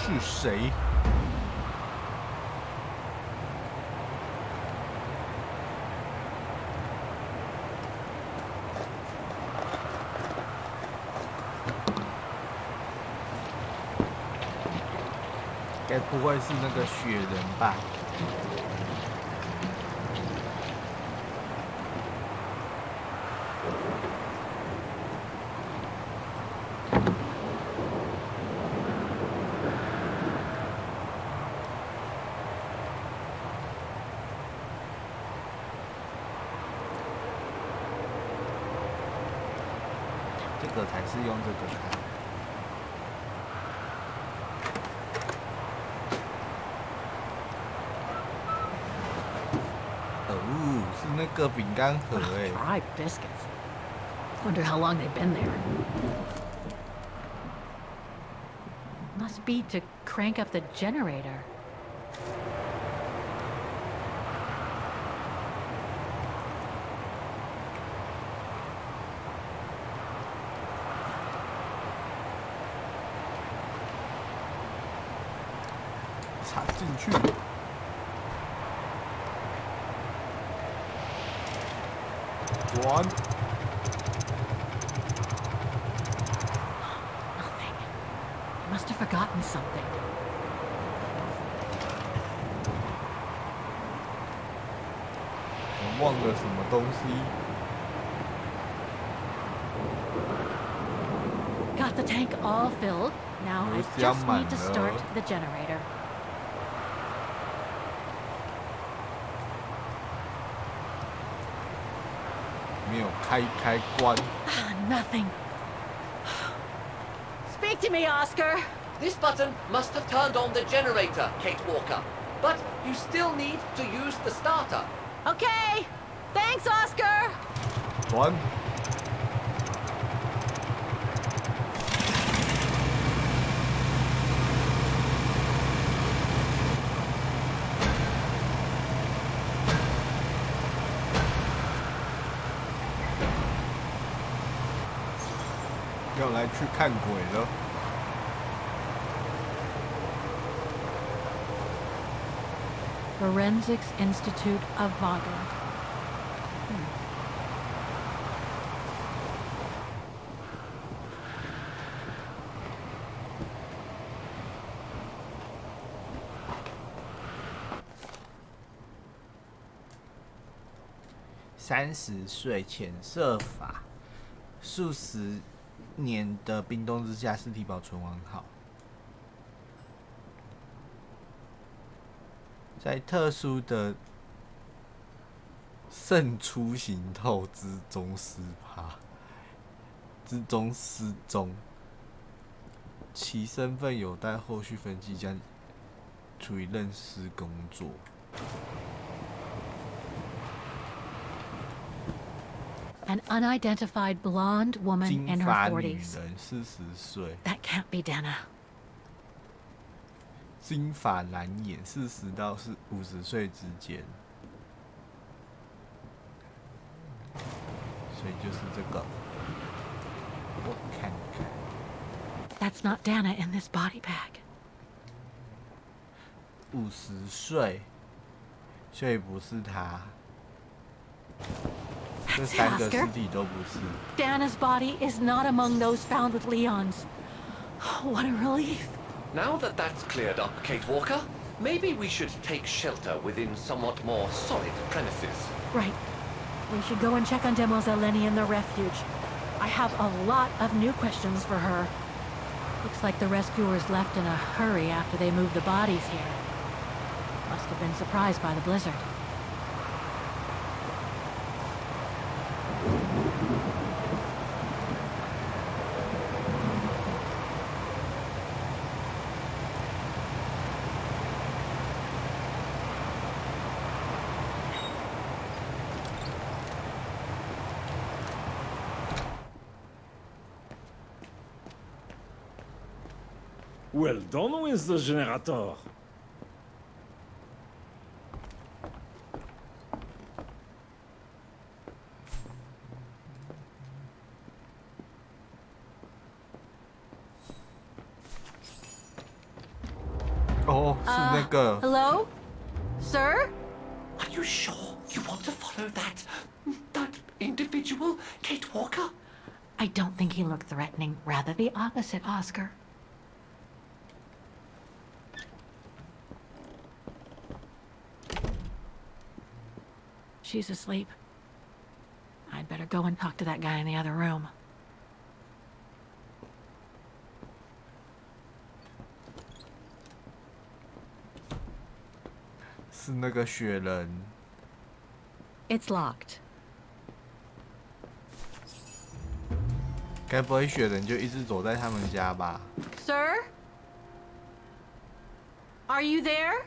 A: 是谁？该不会是那个雪人吧？这个才是用这个开。哦，是那个饼干盒哎。
H: Fried biscuits. Wonder how long they've been there. Must be to crank up the generator.
A: 插进去。转。
H: Nothing. I must have forgotten something.
A: 我忘了什么东西。
H: Got the tank all filled. Now I just need to start the generator.
A: 没有开关。
H: Nothing.
Q: Speak to me, Oscar.
O: This button must have turned on the generator, Kate Walker. But you still need to use the starter.
Q: Okay. Thanks, Oscar.
A: 转。要来去看鬼了。
H: Forensics Institute of Vaga.
A: 30岁潜射法，数十年的冰冻之下，尸体保存完好。在特殊的肾出行透之中失踪，其身份有待后续分析，将处于认尸工作。
H: An unidentified blonde woman in
A: 金
H: her
A: 发女
H: 40s.
A: 人，40岁。
H: That can't be Dana.
A: 金发蓝眼，40到50岁之间，所以就是这个。我看看。
H: That's not Dana in this body bag.
A: 50岁，所以不是他。这3个尸体都不是。
H: Dana's body is not among those found with Leon's. What a relief.
O: Now that that's cleared up, Kate Walker, maybe we should take shelter within somewhat more solid premises.
H: Right. We should go and check on Demoiselle Lenny in the refuge. I have a lot of new questions for her. Looks like the rescuers left in a hurry after they moved the bodies here. Must have been surprised by the blizzard.
L: Well done with the generator.
A: Oh, 是那个。
H: Hello? Sir?
O: Are you sure you want to follow that individual, Kate Walker?
H: I don't think he looked threatening. Rather the opposite, Oscar. She's asleep. I'd better go and talk to that guy in the other room. It's locked.
A: 该不会雪人就一直躲在他们家吧？
H: Sir? Are you there?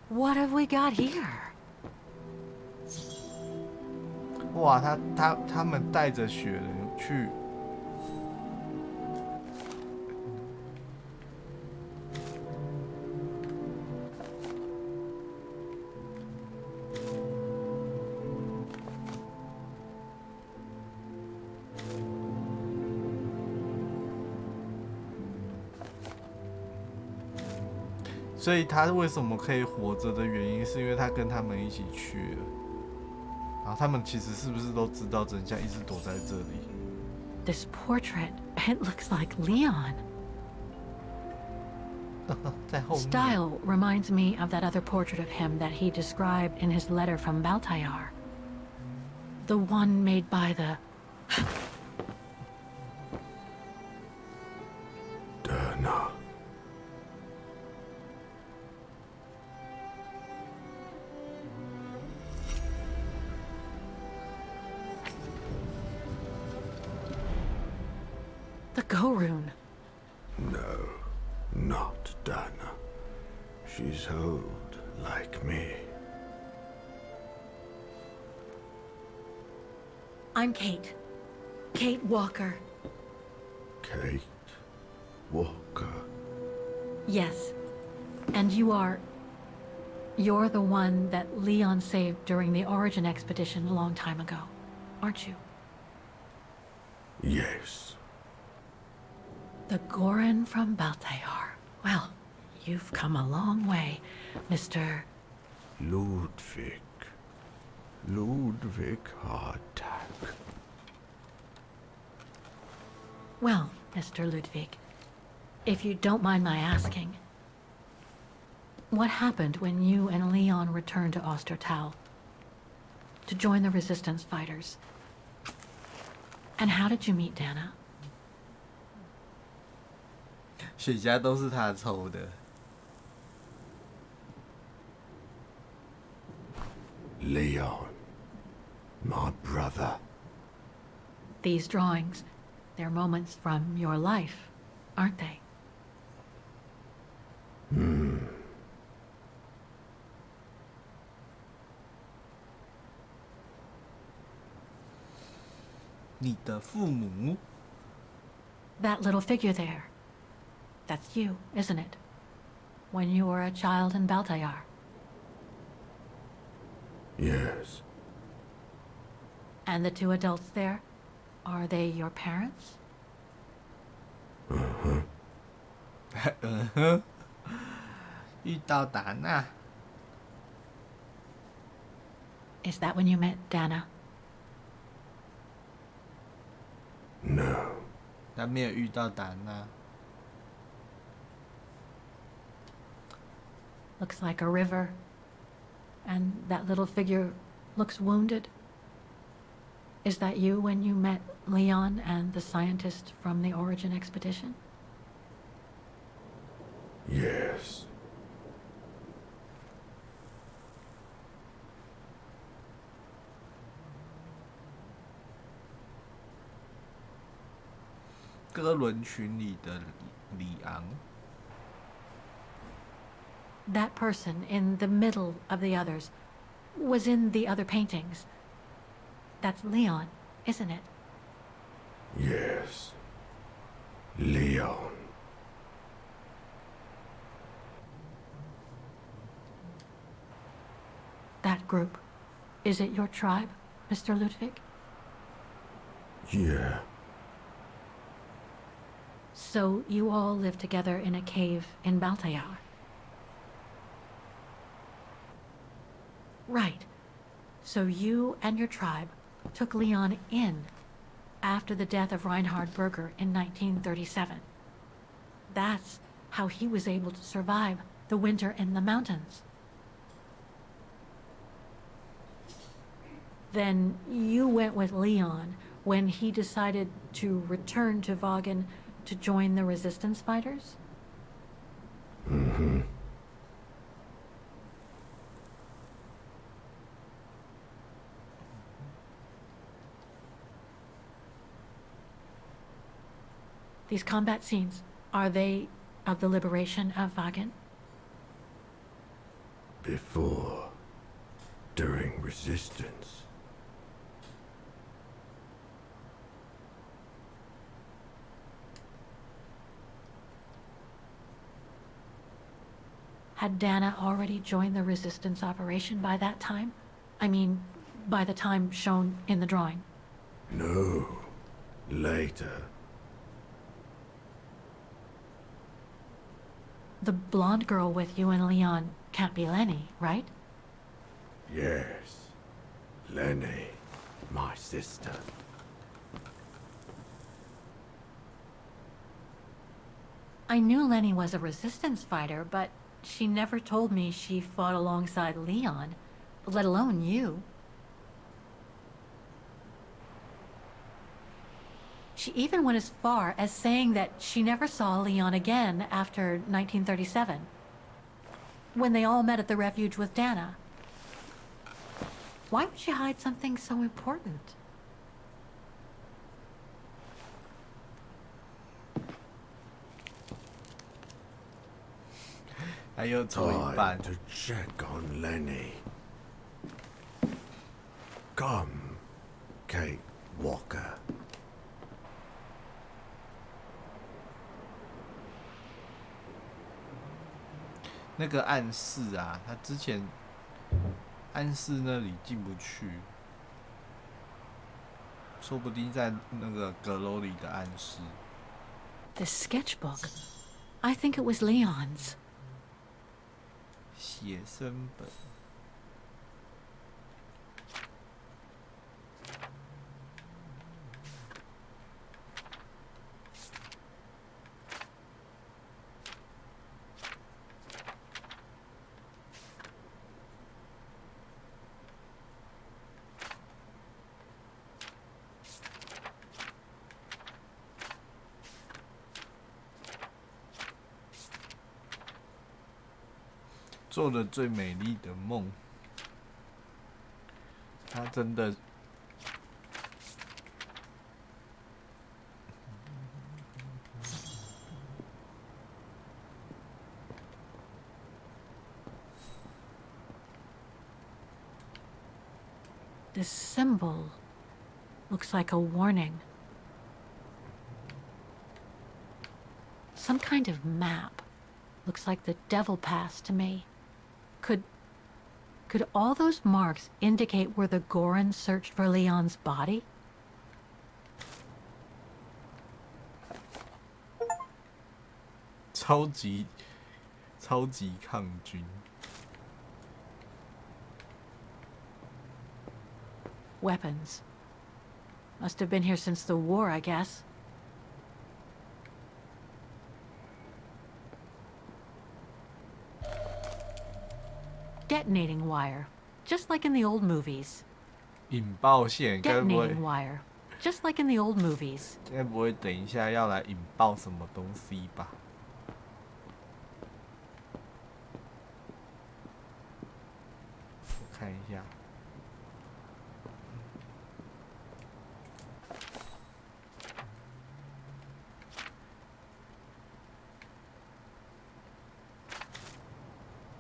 H: What have we got here?
A: 哇，他们带着雪人去。所以他为什么可以活着的原因，是因为他跟他们一起去了。然后他们其实是不是都知道真相，一直躲在这里
H: This portrait, it looks like Leon.
A: 在后面。
H: Style reminds me of that other portrait of him that he described in his letter from Baltayar. The one made by the...
K: Dana.
H: Go rune.
D: No, not Dana. She's old, like me.
H: I'm Kate. Kate Walker.
D: Kate Walker.
H: Yes. And you're the one that Leon saved during the Origin expedition a long time ago, aren't you?
D: Yes.
H: The Goran from Baltayar. Well, you've come a long way, Mr.
D: Ludwig. Ludwig Hardtack.
H: Well, Mr. Ludwig, if you don't mind my asking, what happened when you and Leon returned to Ostertal to join the resistance fighters? And how did you meet Dana?
A: 雪茄都是他抽的。
D: Leon, my brother.
H: These drawings, they're moments from your life, aren't they? That little figure there. That's you, isn't it? When you were a child in Baltayar.
D: Yes.
H: And the two adults there, are they your parents?
D: Uh-huh.
A: 遇到达娜。
H: Is that when you met Dana?
D: No.
A: 他没有遇到达娜。
H: Looks like a river. And that little figure looks wounded. Is that you when you met Leon and the scientist from the Origin expedition?
D: Yes.
A: "哥伦群里的里昂。
H: That person in the middle of the others was in the other paintings. That's Leon, isn't it?
D: Yes. Leon.
H: That group. Is it your tribe, Mr. Ludwig?
D: Yeah.
H: So you all live together in a cave in Baltayar? Right. So you and your tribe took Leon in after the death of Reinhard Berger in 1937. That's how he was able to survive the winter in the mountains. Then you went with Leon when he decided to return to Vaughan to join the resistance fighters?
D: Mm-hmm.
H: These combat scenes, are they of the liberation of Vaughan?
D: Before. During resistance.
H: Had Dana already joined the resistance operation by that time? I mean, by the time shown in the drawing.
D: No. Later.
H: The blonde girl with you and Leon can't be Lenny, right?
D: Yes. Lenny. My sister.
H: I knew Lenny was a resistance fighter, but she never told me she fought alongside Leon, let alone you. She even went as far as saying that she never saw Leon again after 1937, when they all met at the refuge with Dana. Why would she hide something so important?
A: 还有抽一半。
D: to check on Lenny. Come, Kate Walker.
A: 那个暗室啊，他之前暗室那里进不去，说不定在那个阁楼里的暗室。
H: This sketchbook, I think it was Leon's.
A: 写生本。做的最美丽的梦，他真的
H: This symbol looks like a warning. Some kind of map. Looks like the devil pass to me. Could all those marks indicate where the Gorons searched for Leon's body?
A: 超级抗军。
H: Weapons. Must have been here since the war, I guess. Detonating wire, just like in the old movies.
A: 引爆线，该不会
H: Detonating wire, just like in the old movies.
A: 该不会等一下要来引爆什么东西吧？我看一下。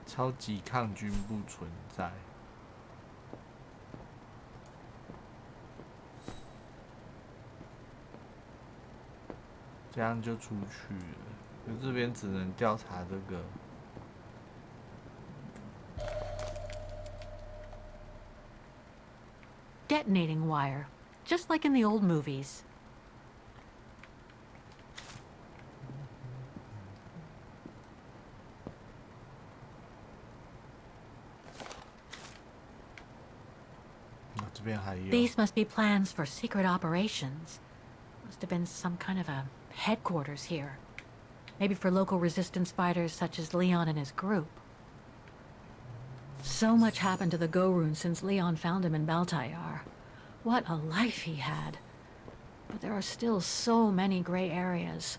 A: 超级抗军不存在。这样就出去了，可这边只能调查这个。
H: Detonating wire, just like in the old movies. These must be plans for secret operations. Must have been some kind of a headquarters here. Maybe for local resistance fighters such as Leon and his group. So much happened to the Gorun since Leon found him in Baltayar. What a life he had. But there are still so many gray areas.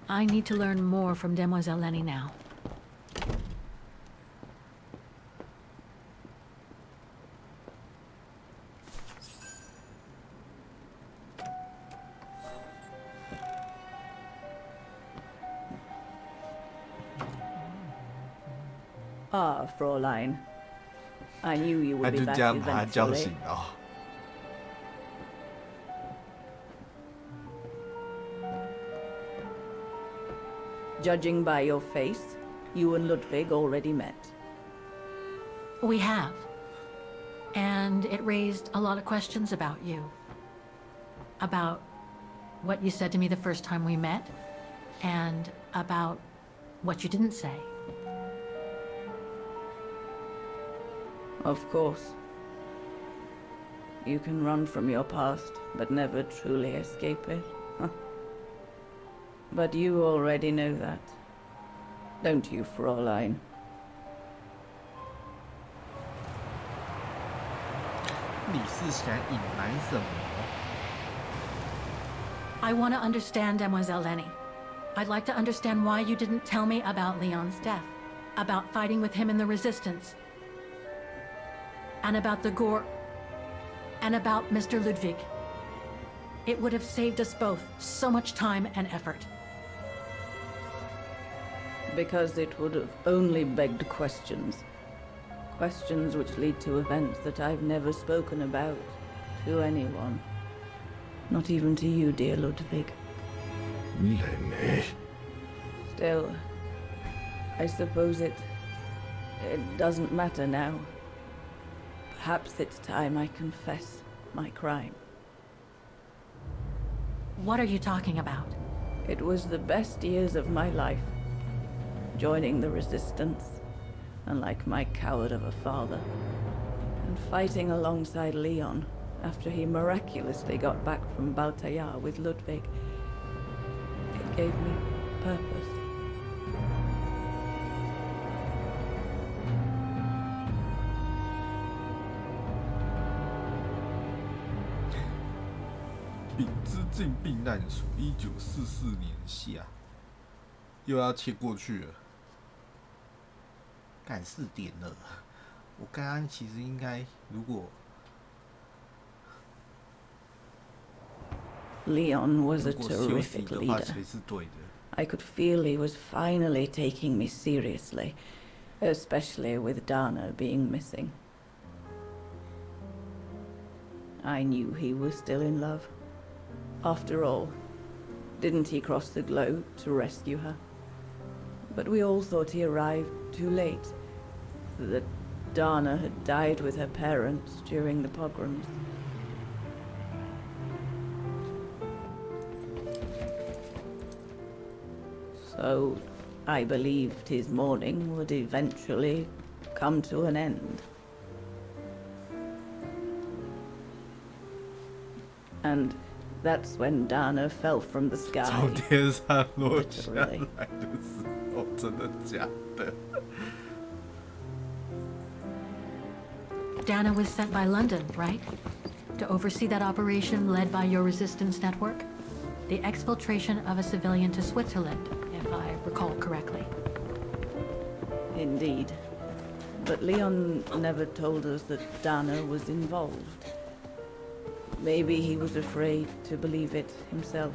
H: I need to learn more from Demoiselle Lenny now.
N: Ah, Fräulein. I knew you would be back eventually. Judging by your face, you and Ludwig already met.
H: We have. And it raised a lot of questions about you. About what you said to me the first time we met, and about what you didn't say.
N: Of course. You can run from your past, but never truly escape it. But you already know that. Don't you, Fräulein?
H: I want to understand Demoiselle Lenny. I'd like to understand why you didn't tell me about Leon's death, about fighting with him in the Resistance, and about the Gore, and about Mr. Ludwig. It would have saved us both so much time and effort.
N: Because it would have only begged questions. Questions which lead to events that I've never spoken about to anyone. Not even to you, dear Ludwig.
D: Lenny.
N: Still, I suppose it doesn't matter now. Perhaps it's time I confess my crime.
H: What are you talking about?
N: It was the best years of my life. Joining the resistance, unlike my coward of a father, and fighting alongside Leon after he miraculously got back from Baltayar with Ludwig. It gave me purpose.
A: 《丙之境避难所》1944年夏，又要切过去了。赶4点了，我刚刚其实应该，如果
N: Leon was a terrific leader. I could feel he was finally taking me seriously, especially with Dana being missing. I knew he was still in love. After all, didn't he cross the globe to rescue her? But we all thought he arrived too late, that Dana had died with her parents during the pogroms. So, I believed his mourning would eventually come to an end. And that's when Dana fell from the sky.
A: 从天上落下来的时候，真的假的？
H: Dana was sent by London, right? To oversee that operation led by your resistance network? The exfiltration of a civilian to Switzerland, if I recall correctly.
N: Indeed. But Leon never told us that Dana was involved. Maybe he was afraid to believe it himself.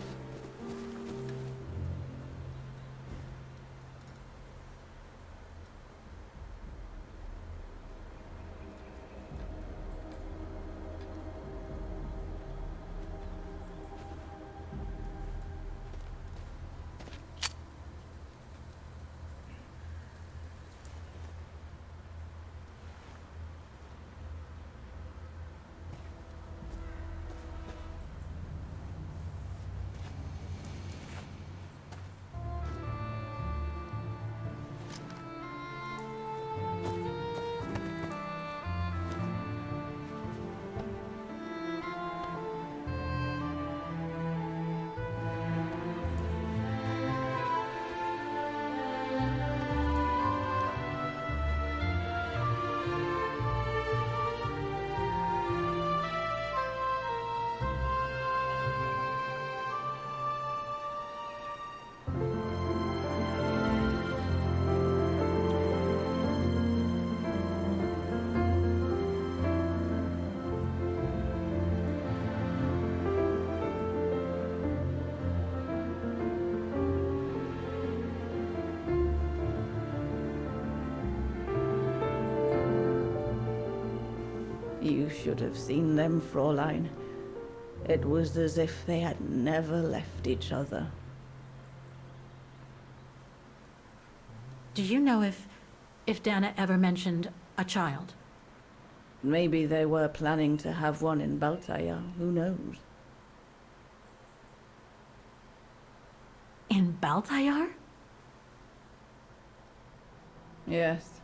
N: You should have seen them, Fräulein. It was as if they had never left each other.
H: Do you know if Dana ever mentioned a child?
N: Maybe they were planning to have one in Baltaya, who knows?
H: In Baltayar?
N: Yes,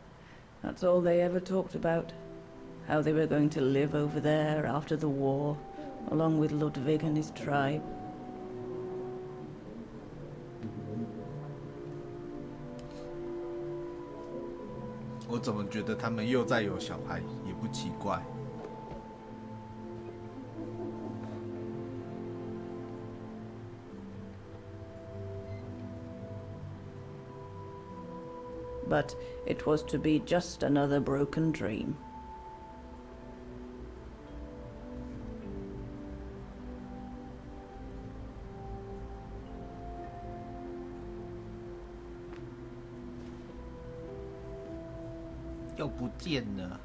N: that's all they ever talked about. How they were going to live over there after the war, along with Ludwig and his tribe.
A: 我怎么觉得他们又再有小孩也不奇怪。
N: But it was to be just another broken dream.
A: 不见了。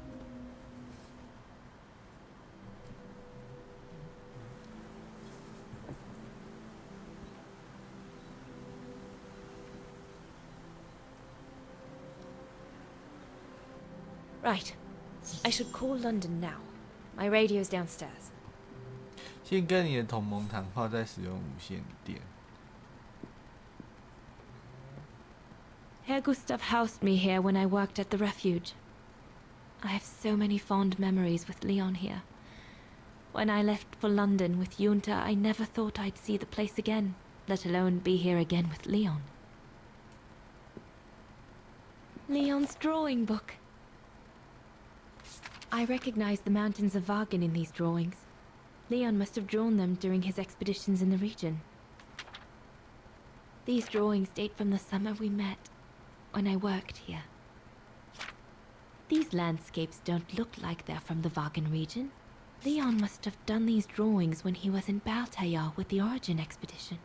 Q: Right. I should call London now. My radio's downstairs.
A: 先跟你的同盟谈话，再使用无线电。
Q: Herr Gustav housed me here when I worked at the refuge. I have so many fond memories with Leon here. When I left for London with Junta, I never thought I'd see the place again, let alone be here again with Leon. Leon's drawing book. I recognize the mountains of Wagen in these drawings. Leon must have drawn them during his expeditions in the region. These drawings date from the summer we met, when I worked here. These landscapes don't look like they're from the Wagen region. Leon must have done these drawings when he was in Baltayar with the Origin expedition.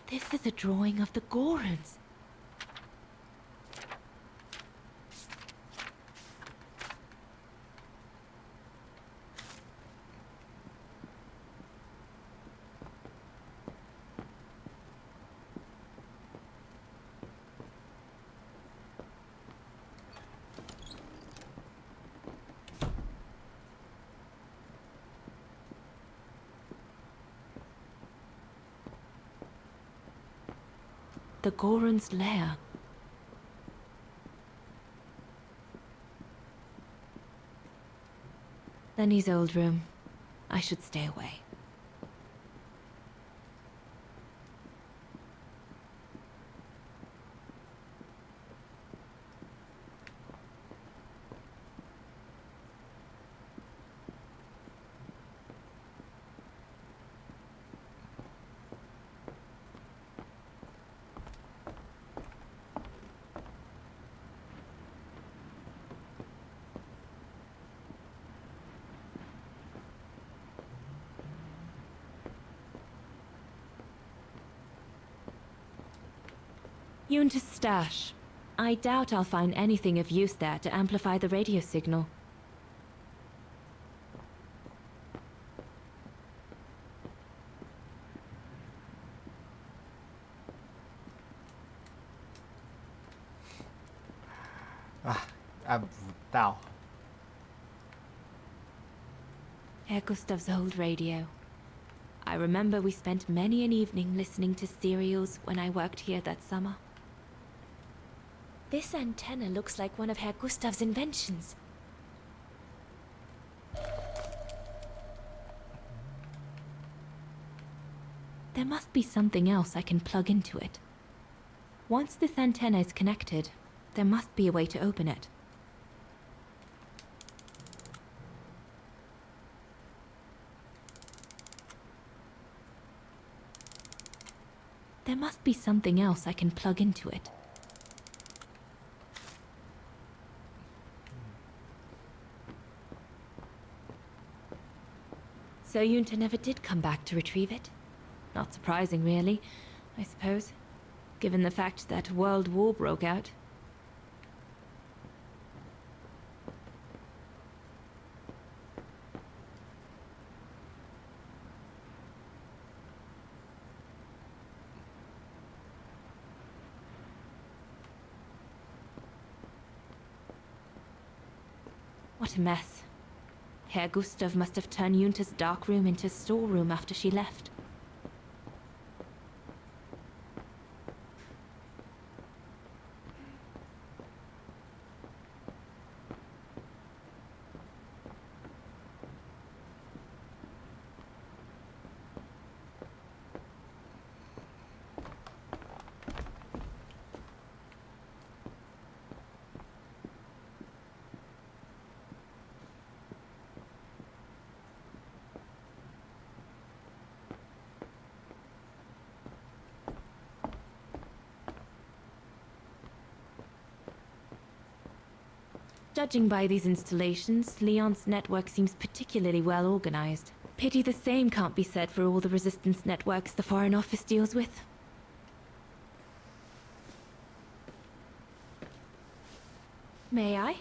Q: This is a drawing of the Gorons. The Goron's lair. Lenny's old room. I should stay away. Junta's stash. I doubt I'll find anything of use there to amplify the radio signal.
A: Ah, 按不到。
Q: Herr Gustav's old radio. I remember we spent many an evening listening to serials when I worked here that summer. This antenna looks like one of Herr Gustav's inventions. There must be something else I can plug into it. Once this antenna is connected, there must be a way to open it. There must be something else I can plug into it. So Junta never did come back to retrieve it? Not surprising, really, I suppose, given the fact that World War broke out. What a mess. Herr Gustav must have turned Junta's dark room into a storeroom after she left. Judging by these installations, Leon's network seems particularly well organized. Pity the same can't be said for all the resistance networks the Foreign Office deals with. May I?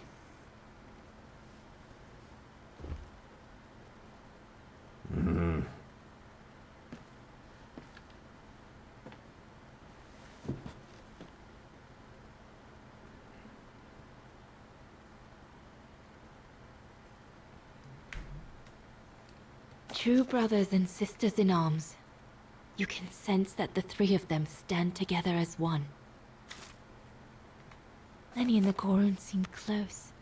Q: True brothers and sisters in arms. You can sense that the three of them stand together as one. Lenny and the Gorun seem close.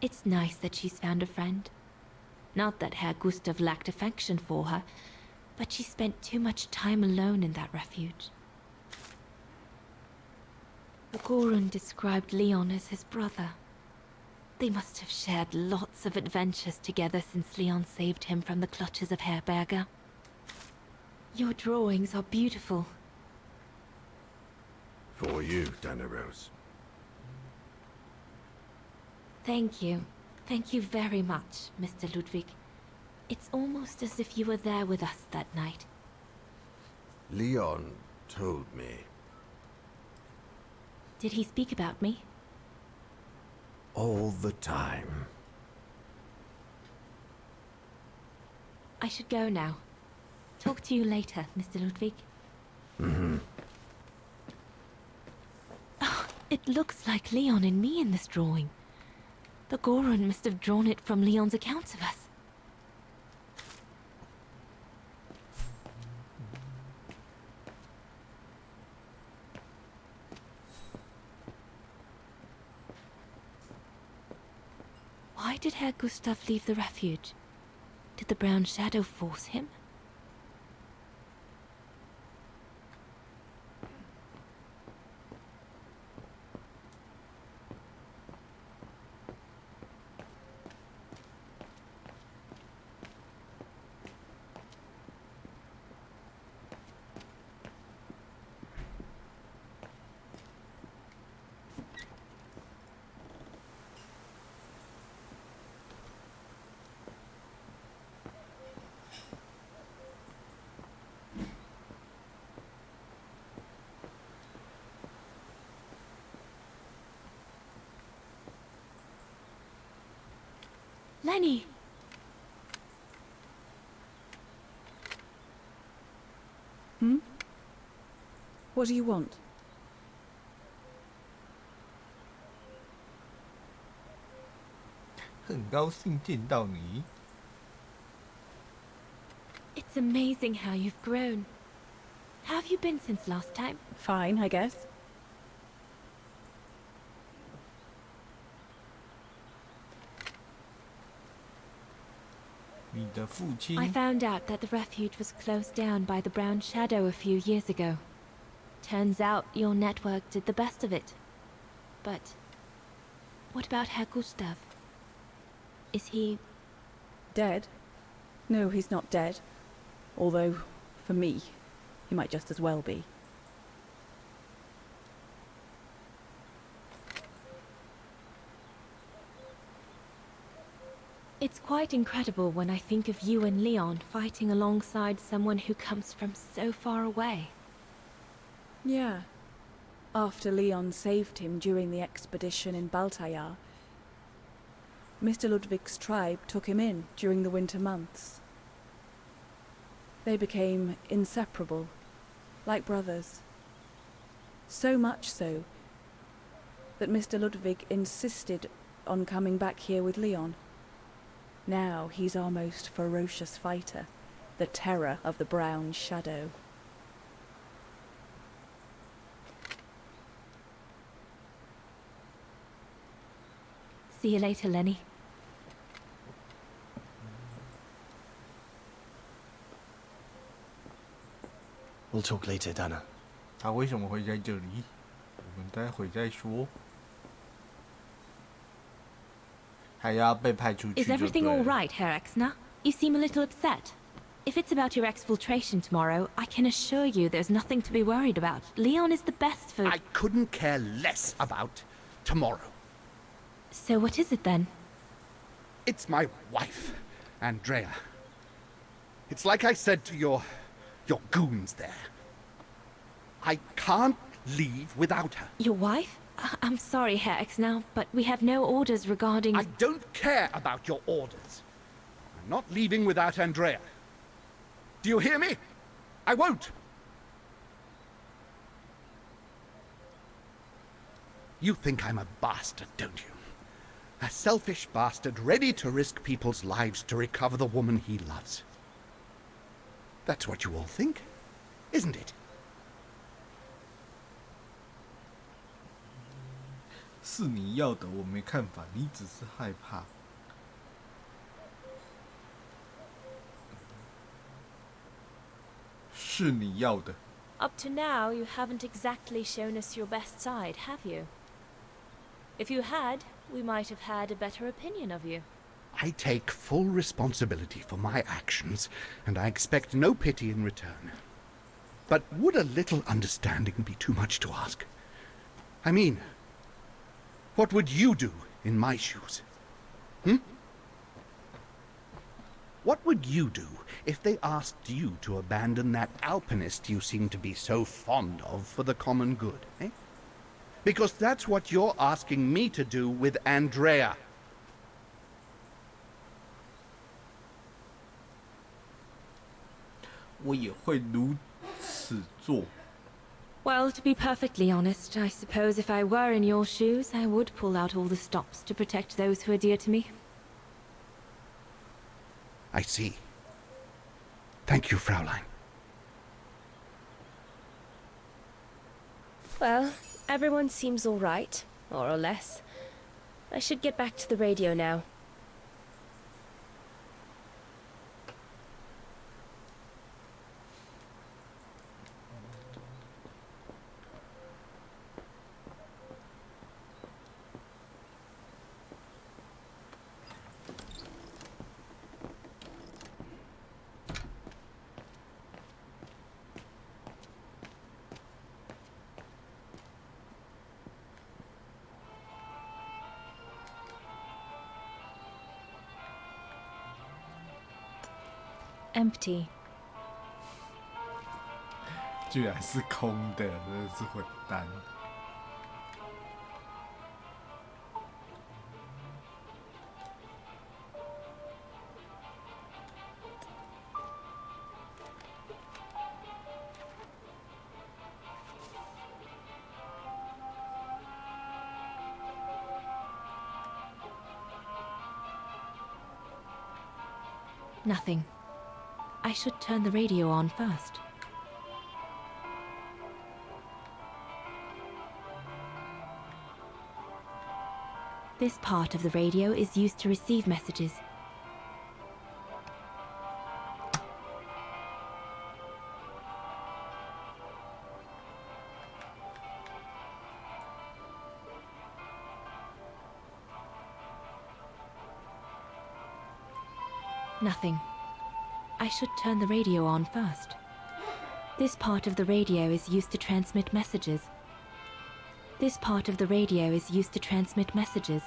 Q: It's nice that she's found a friend. Not that Herr Gustav lacked affection for her, but she spent too much time alone in that refuge. The Gorun described Leon as his brother. They must have shared lots of adventures together since Leon saved him from the clutches of Herberger. Your drawings are beautiful.
D: For you, Dana Rose.
Q: Thank you. Thank you very much, Mr. Ludwig. It's almost as if you were there with us that night.
D: Leon told me.
Q: Did he speak about me?
D: All the time.
Q: I should go now. Talk to you later, Mr. Ludwig. Oh, it looks like Leon and me in this drawing. The Gorun must have drawn it from Leon's accounts of us. Why did Herr Gustav leave the refuge? Did the Brown Shadow force him? Lenny!
N: What do you want?
Q: It's amazing how you've grown. How have you been since last time?
N: Fine, I guess.
Q: I found out that the refuge was closed down by the Brown Shadow a few years ago. Turns out your network did the best of it. But what about Herr Gustav? Is he...
N: dead? No, he's not dead. Although, for me, he might just as well be.
Q: It's quite incredible when I think of you and Leon fighting alongside someone who comes from so far away.
N: Yeah. After Leon saved him during the expedition in Baltayar, Mr. Ludwig's tribe took him in during the winter months. They became inseparable, like brothers. So much so that Mr. Ludwig insisted on coming back here with Leon. Now he's our most ferocious fighter, the terror of the Brown Shadow.
Q: See you later, Lenny.
I: We'll talk later, Dana.
A: 他为什么会在这里？我们待会再说。还要被派出去
Q: Is
A: 就
Q: everything
A: 对
Q: all
A: 了
Q: right, Herr Exner? You seem a little upset. If it's about your exfiltration tomorrow, I can assure you there's nothing to be worried about. Leon is the best for...
T: I couldn't care less about tomorrow.
Q: So what is it then?
T: It's my wife, Andrea. It's like I said to your goons there. I can't leave without her.
Q: Your wife? I'm sorry, Herr Exnau, but we have no orders regarding...
B: I don't care about your orders. I'm not leaving without Andrea. Do you hear me? I won't. You think I'm a bastard, don't you? A selfish bastard ready to risk people's lives to recover the woman he loves. That's what you all think, isn't it?
A: 是你要的，我没看法，你只是害怕。是你要的。
H: Up to now, you haven't exactly shown us your best side, have you? If you had, we might have had a better opinion of you.
B: I take full responsibility for my actions, and I expect no pity in return. But would a little understanding be too much to ask? I mean, what would you do in my shoes? What would you do if they asked you to abandon that alpinist you seem to be so fond of for the common good, eh? Because that's what you're asking me to do with Andrea.
H: Well, to be perfectly honest, I suppose if I were in your shoes, I would pull out all the stops to protect those who are dear to me.
B: I see. Thank you, Fraulein.
H: Well, everyone seems all right, more or less. I should get back to the radio now. Empty.
A: 居然是空的，真的是混蛋。
H: Nothing. I should turn the radio on first. This part of the radio is used to receive messages. Nothing. I should turn the radio on first. This part of the radio is used to transmit messages. This part of the radio is used to transmit messages.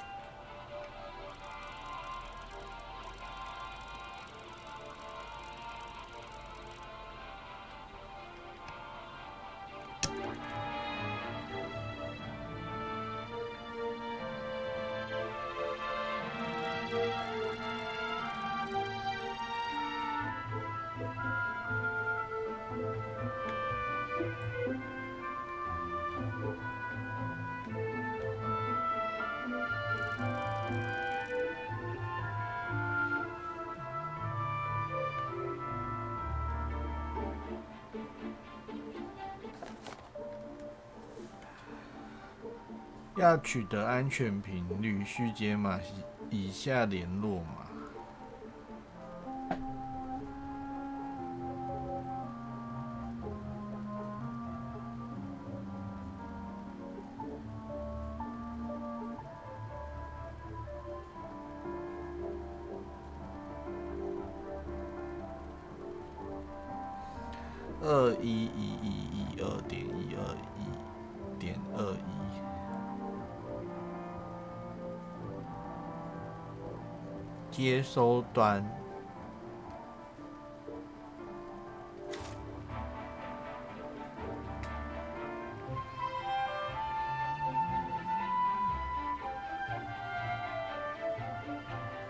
A: 要取得安全频率，需解码以下联络码。211112.121.21. 接收端。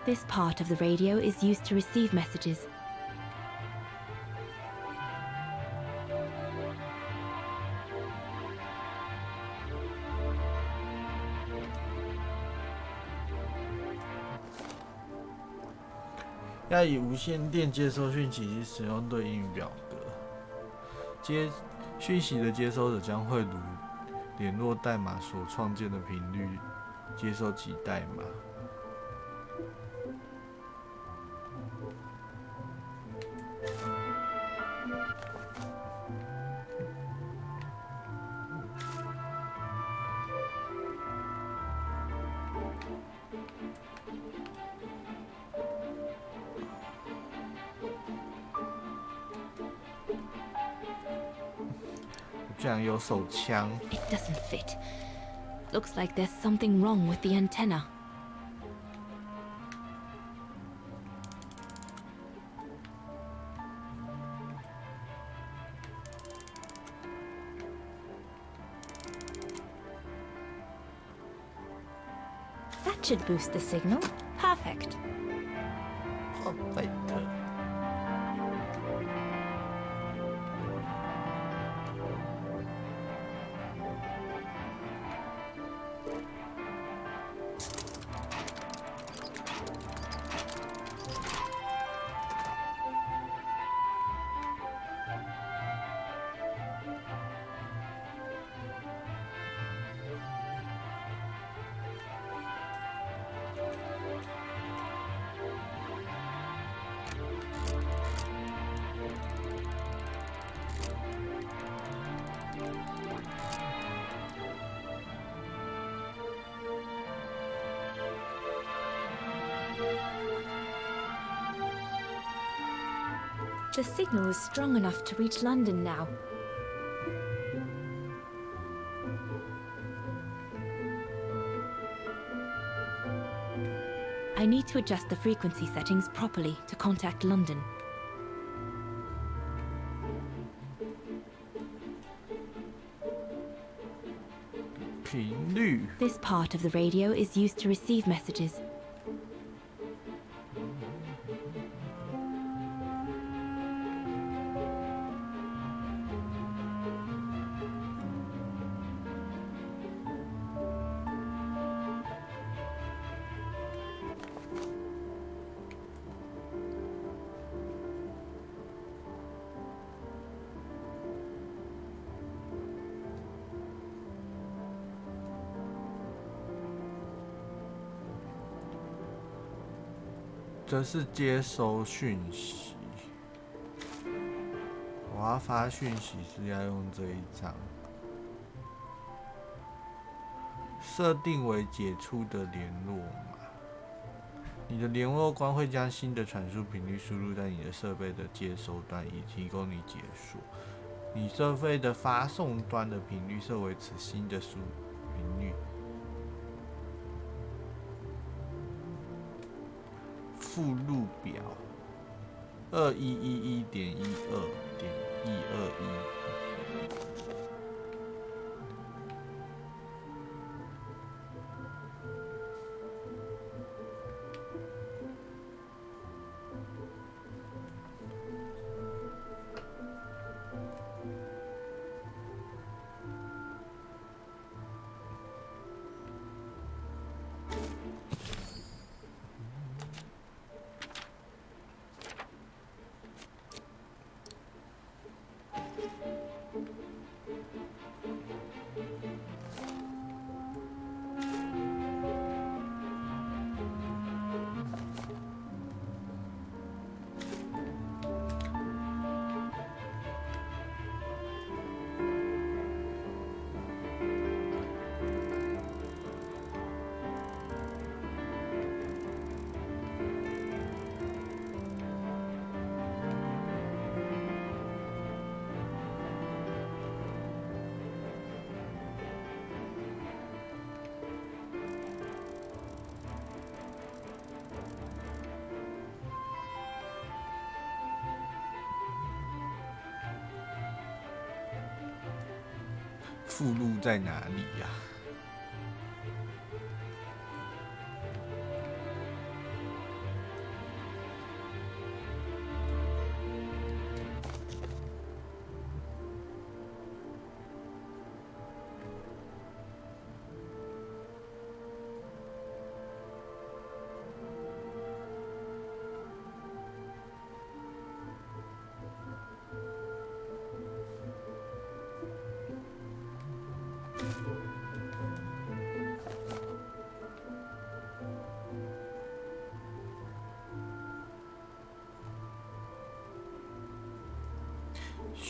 Q: This part of the radio is used to receive messages.
A: 要以无线电接收讯息及使用对应表格。讯息的接收者将会如联络代码所创建的频率接收其代码。居然有手枪。
Q: It doesn't fit. Looks like there's something wrong with the antenna. That should boost the signal. Perfect.
A: Perfect.
Q: The signal is strong enough to reach London now. I need to adjust the frequency settings properly to contact London. This part of the radio is used to receive messages.这是接收讯息，我要发讯息是要用这一张，设定为解除的联络码。你的联络官会将新的传输频率输入在你的设备的接收端，以提供你解锁。你设备的发送端的频率设为此新的输频率。 附录表2111.12.121。附录在哪里呀？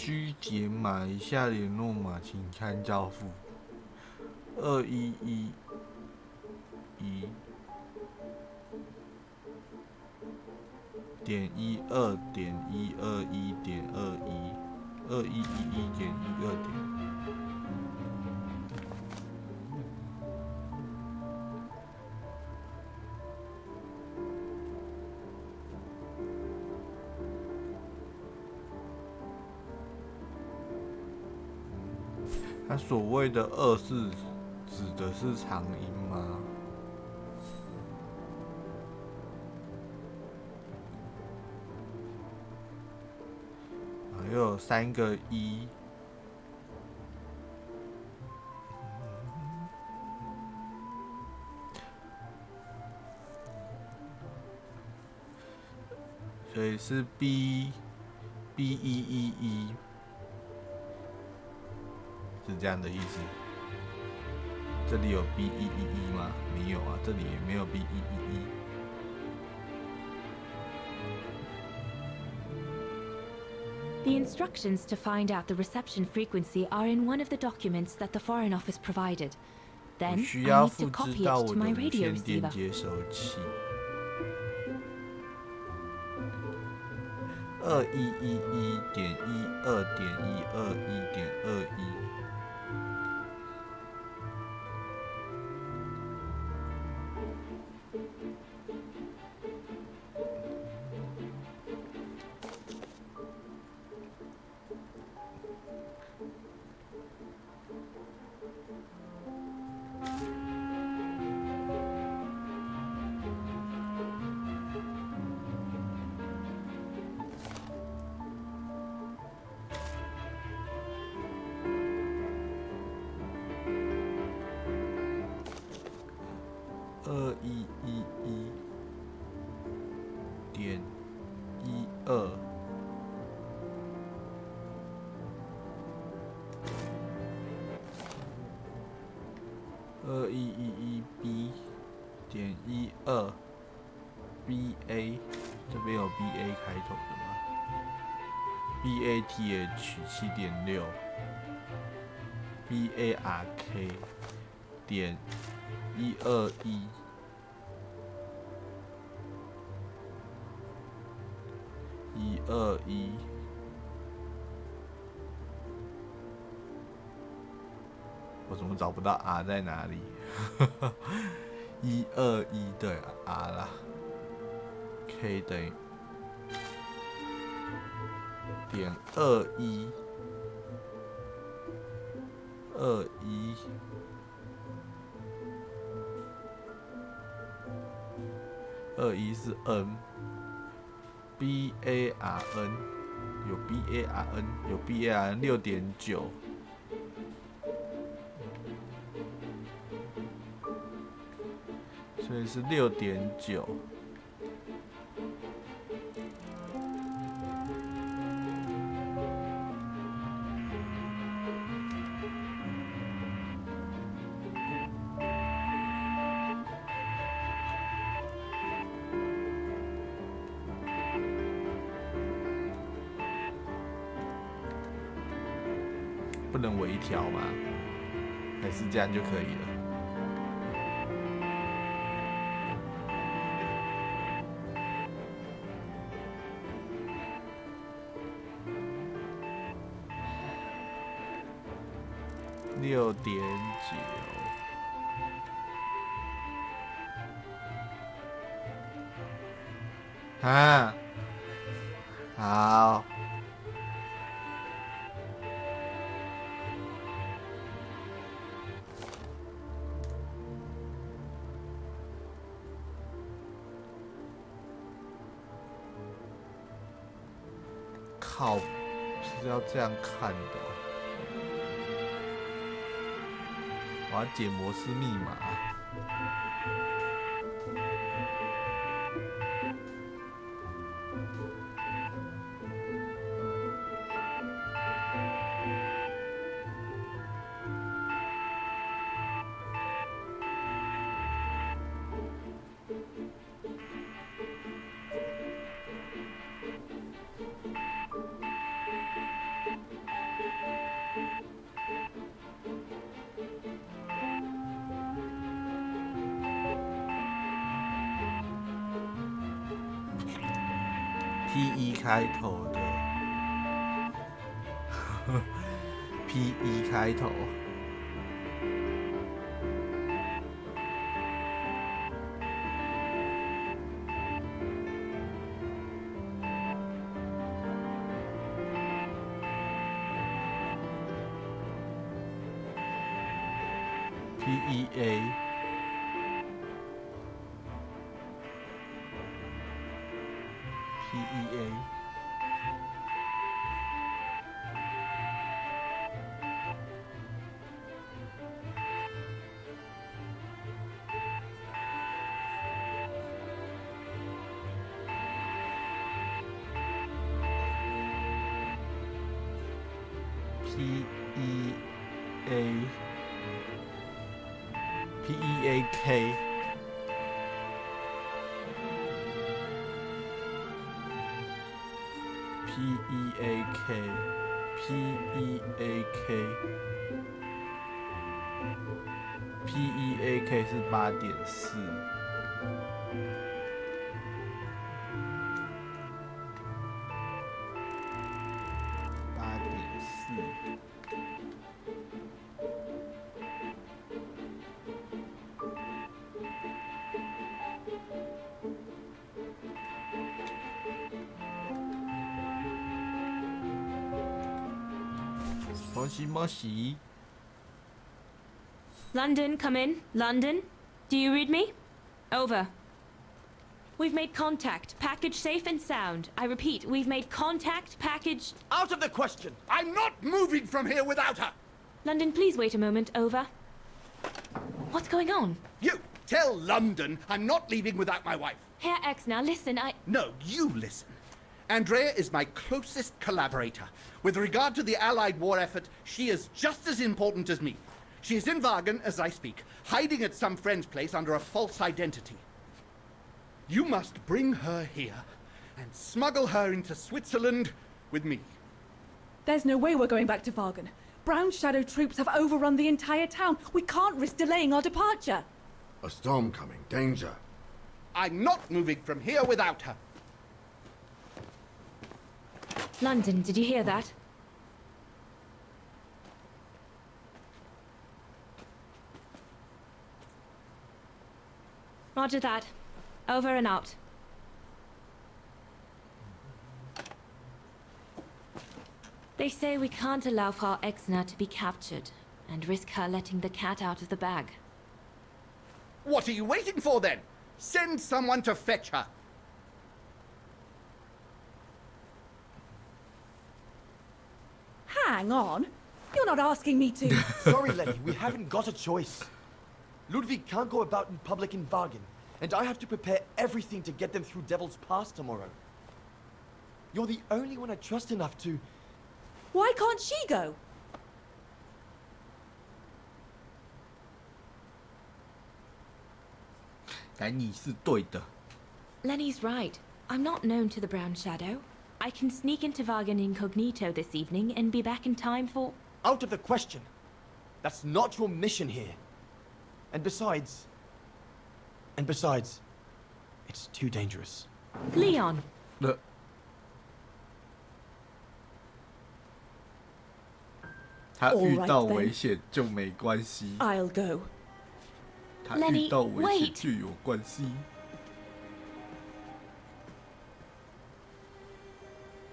A: 需解码，以下联络码请看交付。2111点12.121.2121.12.。他所谓的2是指的是长音吗？又有3个1，所以是 B111。是这样的意思。这里有 B111吗？没有啊，这里也没有 B111。The
P: instructions to find out the reception frequency are in one of the documents that the Foreign Office provided. Then I need to copy it to my radio receiver.
A: 2111.12.121.21。2111B.12BA， 这边有 BA 开头的吗 ？BATH 7.6 BARK 点121。121，我怎么找不到 R 在哪里？121对 R 啦 ，K 等于点21是 N。BARN 有 BARN 有 BARN 6.9，所以是6.9。不能微调吗？还是这样就可以了？6.9。啊，好。靠，是要这样看的哦。我要解摩斯密码。，P 开头的，P 开头。PEA PEAK PEAK 是8.4。もしもし
P: London, come in. London, do you read me? Over. We've made contact. Package safe and sound. I repeat, we've made contact. Package...
B: Out of the question! I'm not moving from here without her!
P: London, please wait a moment. Over. What's going on?
B: You tell London I'm not leaving without my wife.
P: Herr Exner, listen,
B: No, you listen. Andrea is my closest collaborator. With regard to the Allied war effort, she is just as important as me. She is in Wagen as I speak, hiding at some friend's place under a false identity. You must bring her here and smuggle her into Switzerland with me.
S: There's no way we're going back to Wagen. Brown Shadow troops have overrun the entire town. We can't risk delaying our departure.
D: A storm coming. Danger.
B: I'm not moving from here without her.
P: London, did you hear that? Roger that. Over and out. They say we can't allow Frau Exner to be captured and risk her letting the cat out of the bag.
B: What are you waiting for then? Send someone to fetch her.
S: Hang on. You're not asking me to...
I: Sorry, Lenny, we haven't got a choice. Ludwig can't go about in public in Wagen, and I have to prepare everything to get them through Devil's Pass tomorrow. You're the only one I trust enough to...
S: Why can't she go?
P: Lenny's right. I'm not known to the Brown Shadow. I can sneak into Wagen incognito this evening and be back in time for...
I: Out of the question. That's not your mission here. And besides, it's too dangerous.
P: Leon!
A: All right, then.
S: I'll go.
P: Lenny, wait!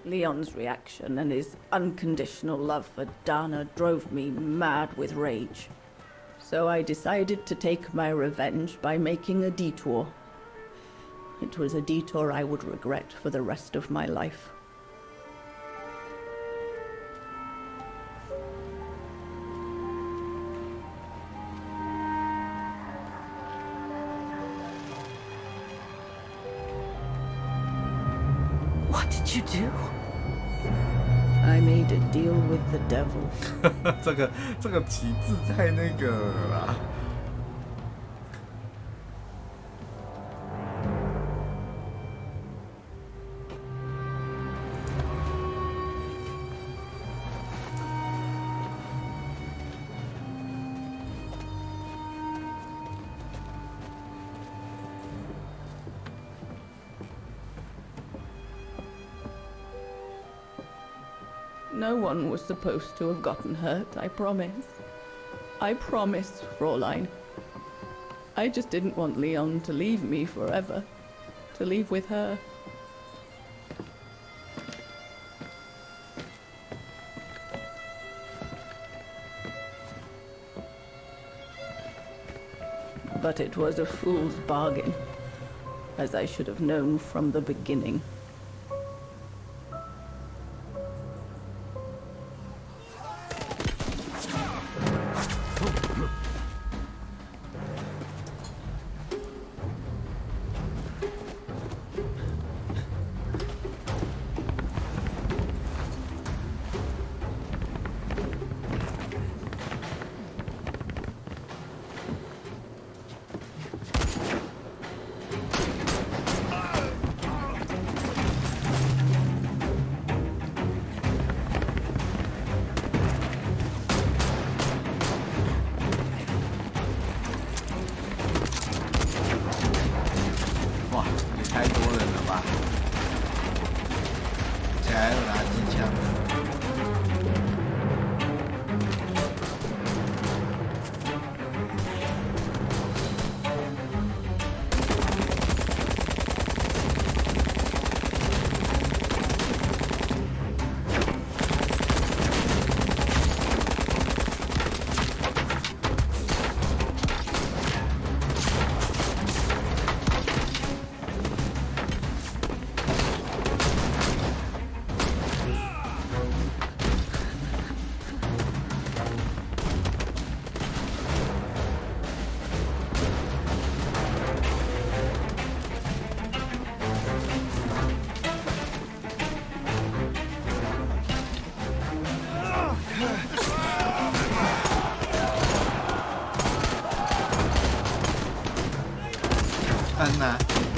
N: Leon's reaction and his unconditional love for Dana drove me mad with rage. So I decided to take my revenge by making a detour. It was a detour I would regret for the rest of my life.
C: What did you do?
N: I made a deal with the devil.
A: 这个旗帜太那个了啦。
N: No one was supposed to have gotten hurt, I promise. I promise, Fräulein. I just didn't want Leon to leave me forever. To leave with her. But it was a fool's bargain, as I should have known from the beginning.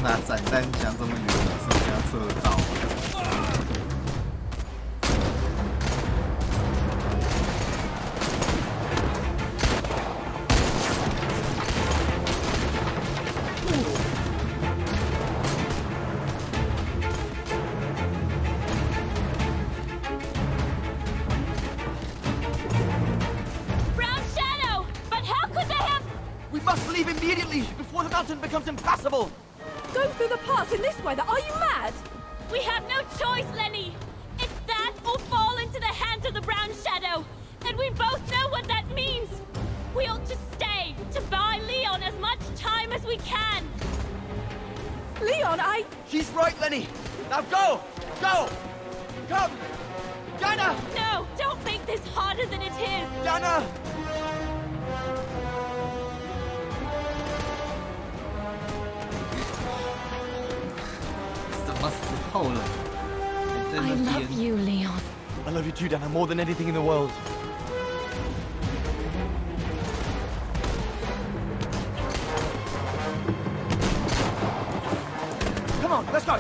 A: 拿散弹枪这么远的，是不是要射到？Becomes
J: impassable!
S: Go through the pass in this weather? Are you mad?
P: We have no choice, Lenny! It's that or fall into the hands of the Brown Shadow! And we both know what that means! We ought to stay, to buy Leon as much time as we can!
S: Leon,
J: She's right, Lenny! Now go! Go! Come! Dana!
P: No! Don't make this harder than it is!
J: Dana!
A: 什么时候了？
H: I love you, Leon.
J: I love you too, Dana, more than anything in the world. Come on, let's go!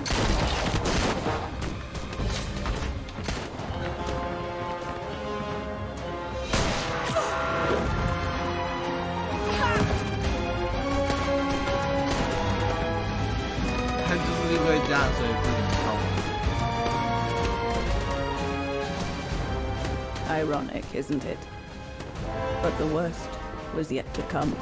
A: 因为这样，所以不能靠。
N: Ironic, isn't it? But the worst was yet to come.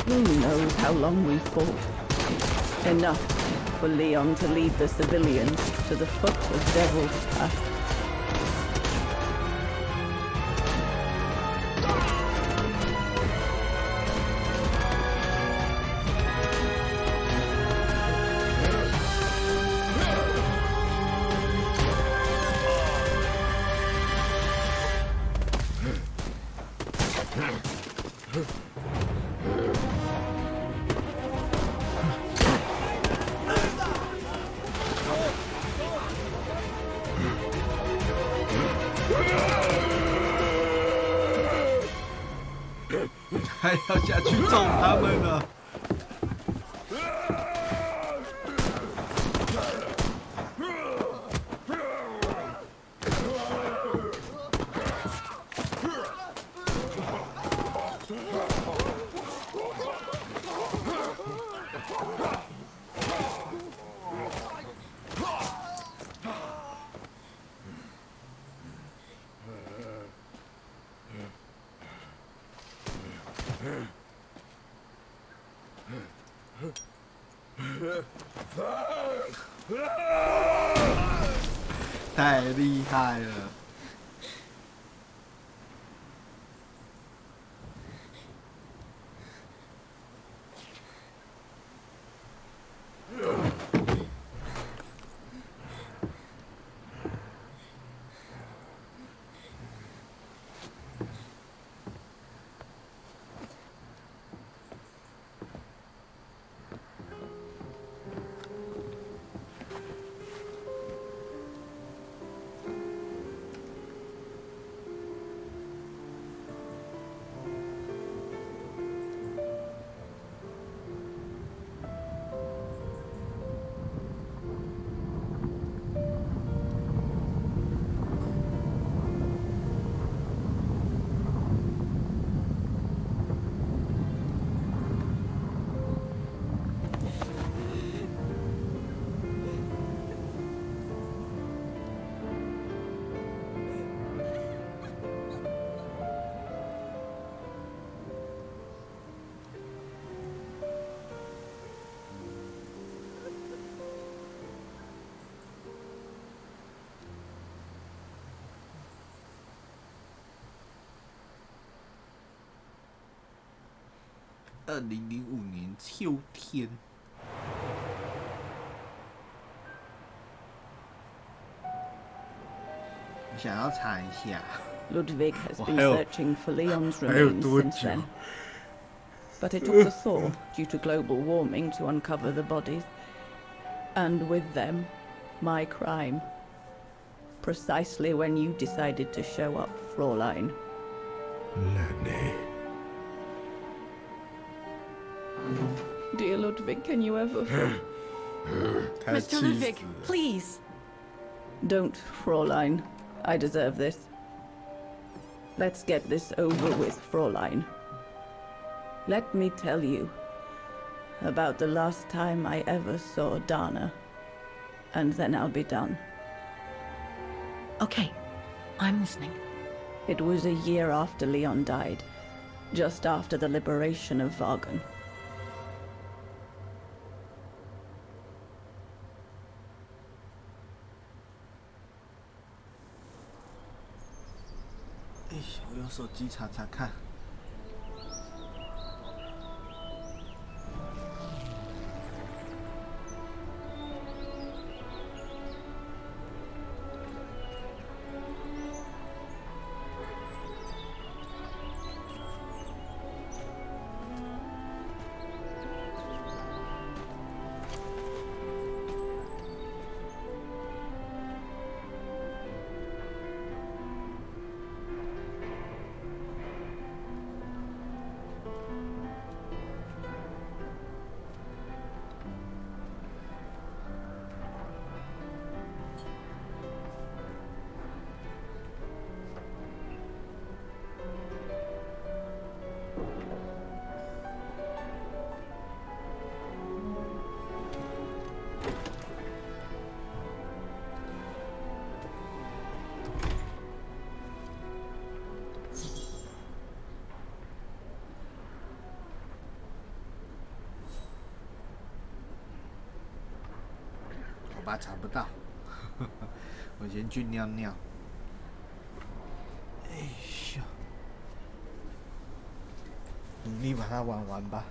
N: Who knows how long we fought? Enough for Leon to lead the civilians to the foot of Devil's Pass.
A: 还要下去揍他们了。太厉害了！2005年秋天，我想要查一下。
N: Ludwig has been searching for Leon's remains since then. But it took the thaw due to global warming to uncover the bodies. And with them, my crime. Precisely when you decided to show up, Fräulein.
B: Lenny.
N: Dear Ludwig, can you ever...
H: Mr. Ludwig, please.
N: Don't, Fräulein. I deserve this. Let's get this over with, Fräulein. Let me tell you about the last time I ever saw Dana, and then I'll be done.
H: Okay, I'm listening.
N: It was a year after Leon died, just after the liberation of Vagan.
A: Eh, 我用手机查查看。好吧，查不到，我先去尿尿。哎呀，努力把它玩完吧。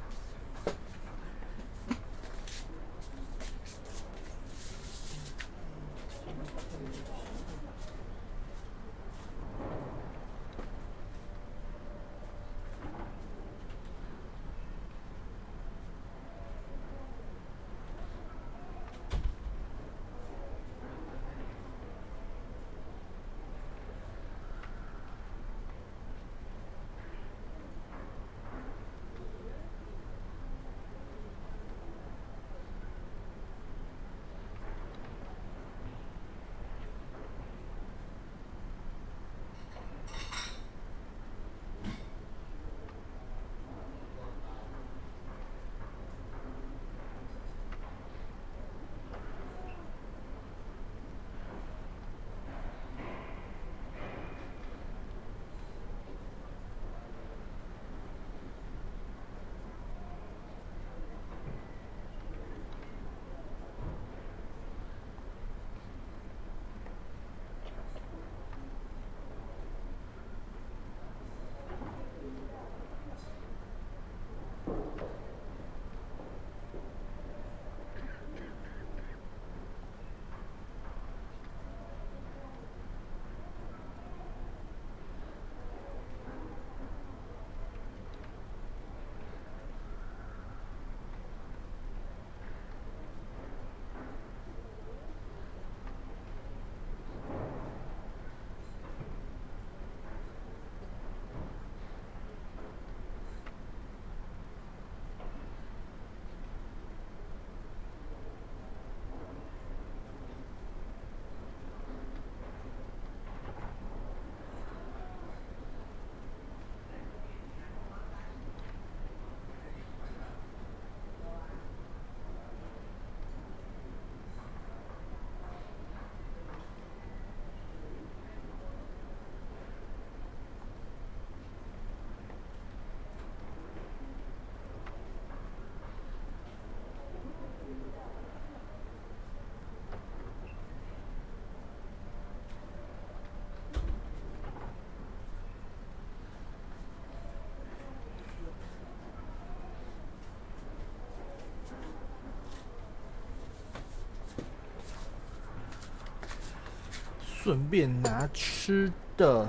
A: 顺便拿吃的。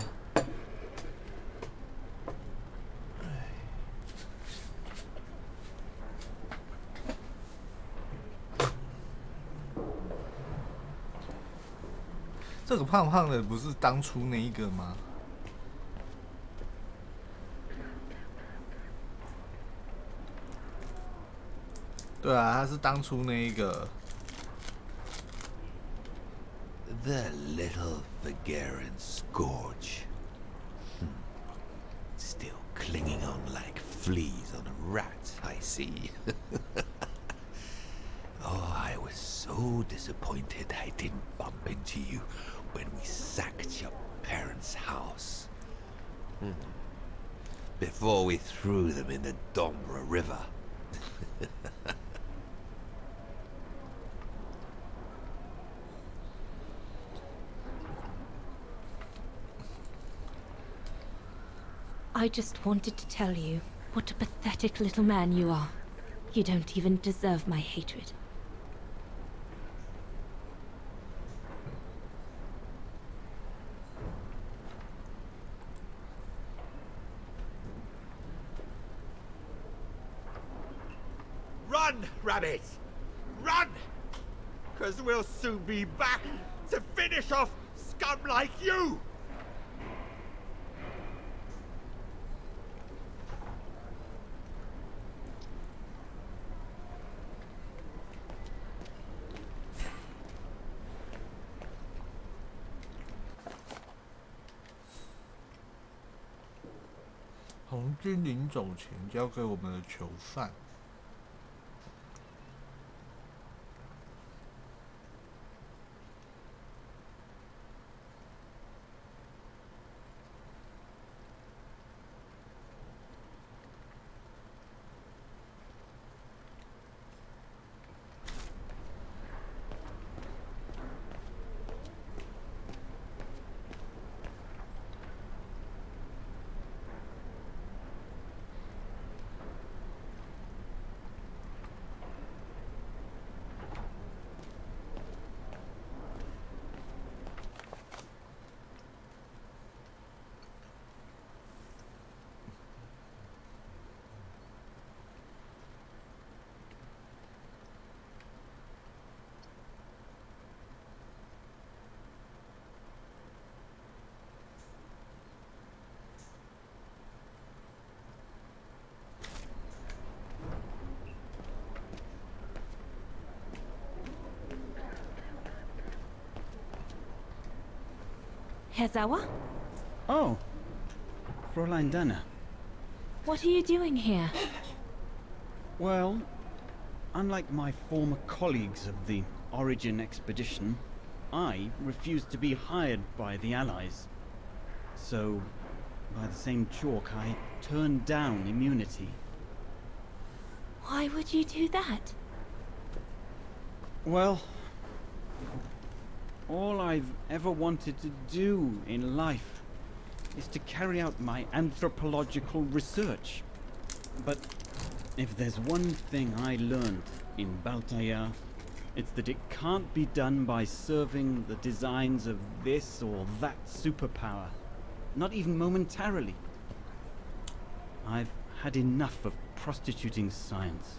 A: 这个胖胖的不是当初那一个吗？对啊，他是当初那一个。
E: The little Vagaran scourge. Still clinging on like fleas on a rat, I see. Oh, I was so disappointed I didn't bump into you when we sacked your parents' house. Before we threw them in the Dombra River.
Q: I just wanted to tell you what a pathetic little man you are. You don't even deserve my hatred.
K: Run, rabbit! Run! 'Cause we'll soon be back to finish off scum like you!
A: 红军临走前交给我们的囚犯。
Q: Herzawa?
J: Oh, Fräulein Dana.
Q: What are you doing here?
J: Well, unlike my former colleagues of the Origin expedition, I refused to be hired by the Allies. So, by the same chalk, I turned down immunity.
Q: Why would you do that?
J: Well, all I've ever wanted to do in life is to carry out my anthropological research. But if there's one thing I learned in Baltaya, it's that it can't be done by serving the designs of this or that superpower, not even momentarily. I've had enough of prostituting science.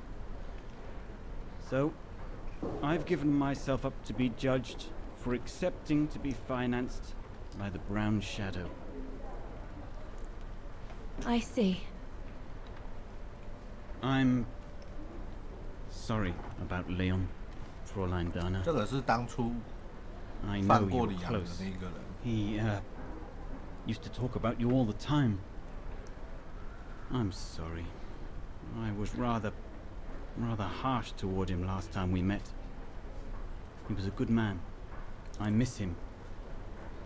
J: So, I've given myself up to be judged for accepting to be financed by the Brown Shadow.
Q: I see.
J: I'm sorry about Leon, Fräulein Dana.
A: 这个是当初
J: I
A: 放
J: know
A: 过
J: you
A: 李
J: were
A: 阳的
J: close.
A: 那个人。
J: He used to talk about you all the time. I'm sorry. I was rather harsh toward him last time we met. He was a good man. I miss him.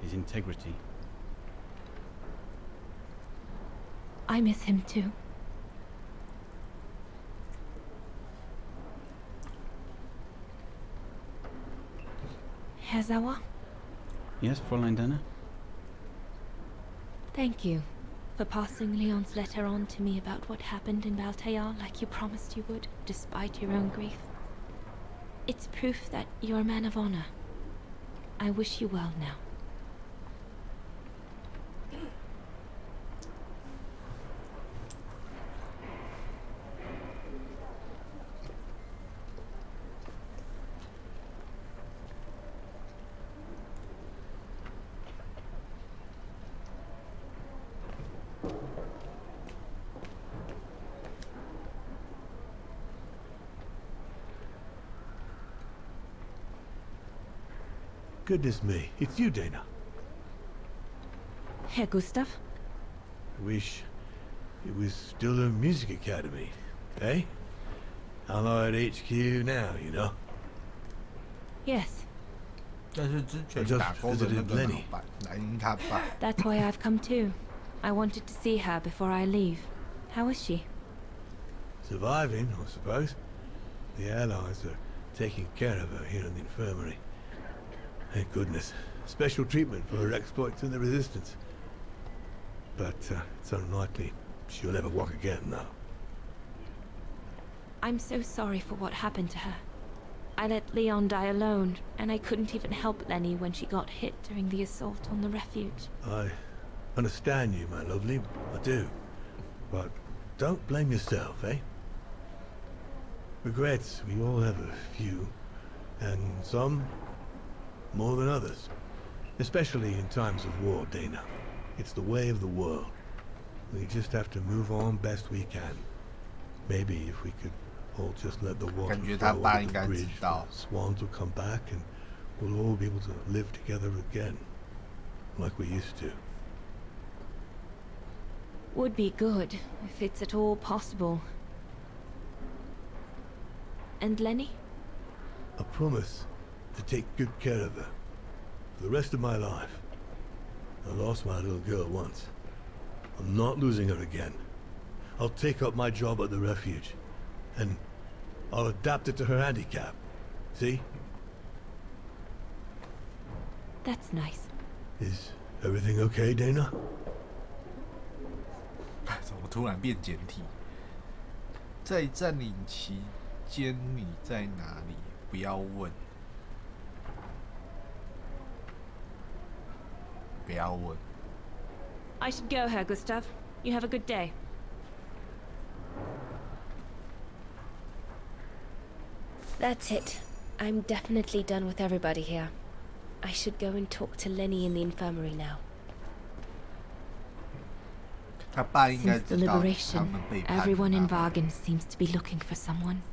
J: His integrity.
Q: I miss him too. Herzawa,
J: Yes, Fräulein Dana?
Q: thank you for passing Leon's letter on to me about what happened in Baltaya like you promised you would, despite your own grief. It's proof that you're a man of honor. I wish you well now.
M: Goodness me, it's you, Dana.
Q: Herr Gustav?
M: I wish it was still a music academy, eh? Allied HQ now, you know.
Q: Yes.
A: I just
M: visited Lenny.
Q: That's why I've come too. I wanted to see her before I leave. How is she?
M: Surviving, I suppose. The Allies are taking care of her here in the infirmary. Thank goodness. Special treatment for her exploits in the Resistance. But it's unlikely she'll ever walk again now.
Q: I'm so sorry for what happened to her. I let Leon die alone, and I couldn't even help Lenny when she got hit during the assault on the refuge.
M: I understand you, my lovely. I do. But don't blame yourself, eh? Regrets, we all have a few. And some more than others. Especially in times of war, Dana. It's the way of the world. We just have to move on best we can. Maybe if we could all just let the water flow over the bridge, the swans will come back and we'll all be able to live together again. Like we used to.
Q: Would be good, if it's at all possible. And Lenny?
M: I promise to take good care of her. For the rest of my life. I lost my little girl once. I'm not losing her again. I'll take up my job at the refuge. And I'll adapt it to her handicap. See?
Q: That's nice.
M: Is everything okay, Dana?
A: 怎么突然变简体？在占领期间你在哪里？不要问。不要问。
Q: I should go, Herr Gustav. You have a good day. That's it. I'm definitely done with everybody here. I should go and talk to Lenny in the infirmary now. Since the liberation, everyone in Vagen seems to be looking for someone.
A: "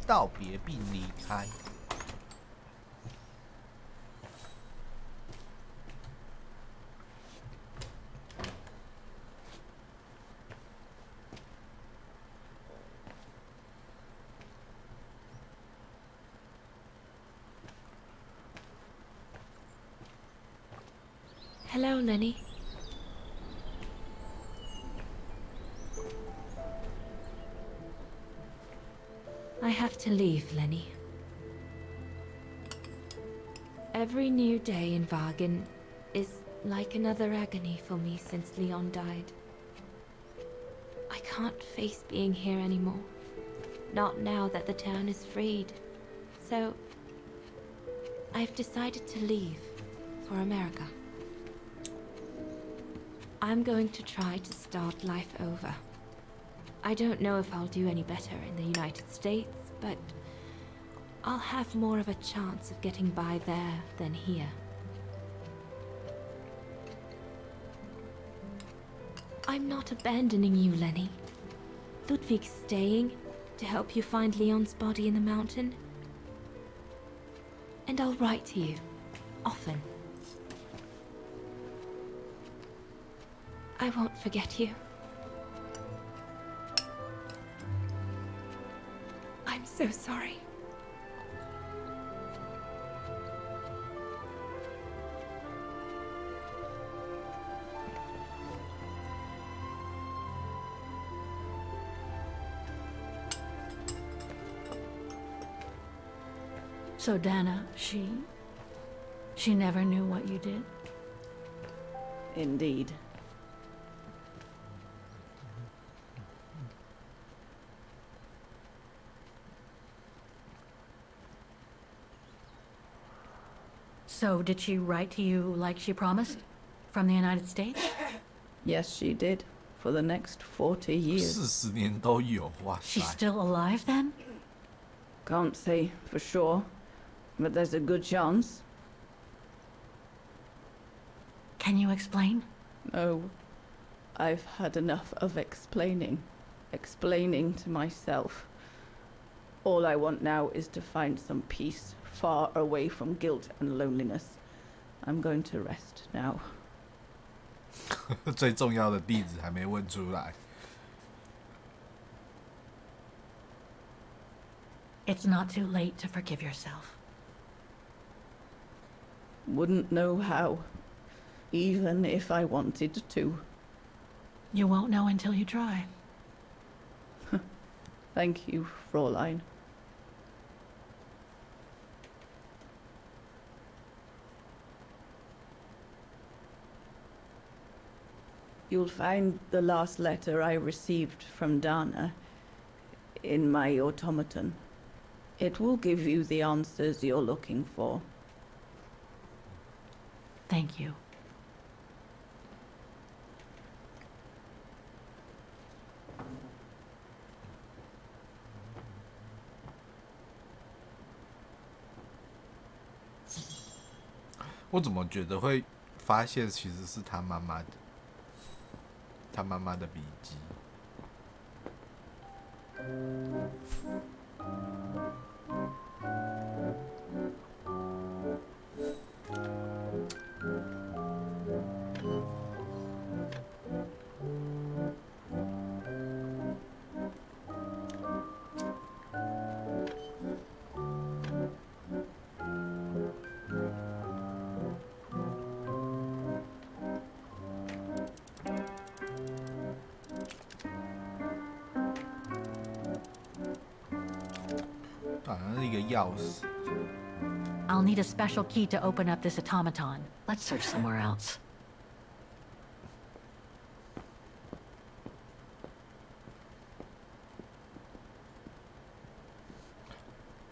A: 道别并离开。
Q: Hello, Lenny. I have to leave, Lenny. Every new day in Vagen is like another agony for me since Leon died. I can't face being here anymore. Not now that the town is freed. So, I've decided to leave for America. I'm going to try to start life over. I don't know if I'll do any better in the United States, but I'll have more of a chance of getting by there than here. I'm not abandoning you, Lenny. Ludwig's staying to help you find Leon's body in the mountain. And I'll write to you, often. I won't forget you. I'm so sorry.
H: So Dana, she never knew what you did?
N: Indeed.
H: So did she write to you like she promised? From the United States?
N: Yes, she did. For the next 40 years.
A: 40年都有，哇塞。
C: She's still alive then?
N: Can't say for sure, but there's a good chance.
C: Can you explain?
N: No. I've had enough of explaining. Explaining to myself. All I want now is to find some peace, far away from guilt and loneliness. I'm going to rest now.
A: 最重要的地址还没问出来。
C: It's not too late to forgive yourself.
N: Wouldn't know how, even if I wanted to.
C: You won't know until you try.
N: Thank you, Fräulein. You'll find the last letter I received from Dana in my automaton. It will give you the answers you're looking for.
C: Thank you.
A: "我怎么觉得会发现其实是他妈妈的？他妈妈的笔记。好像是一个钥匙。
C: I'll need a special key to open up this automaton. Let's search somewhere else.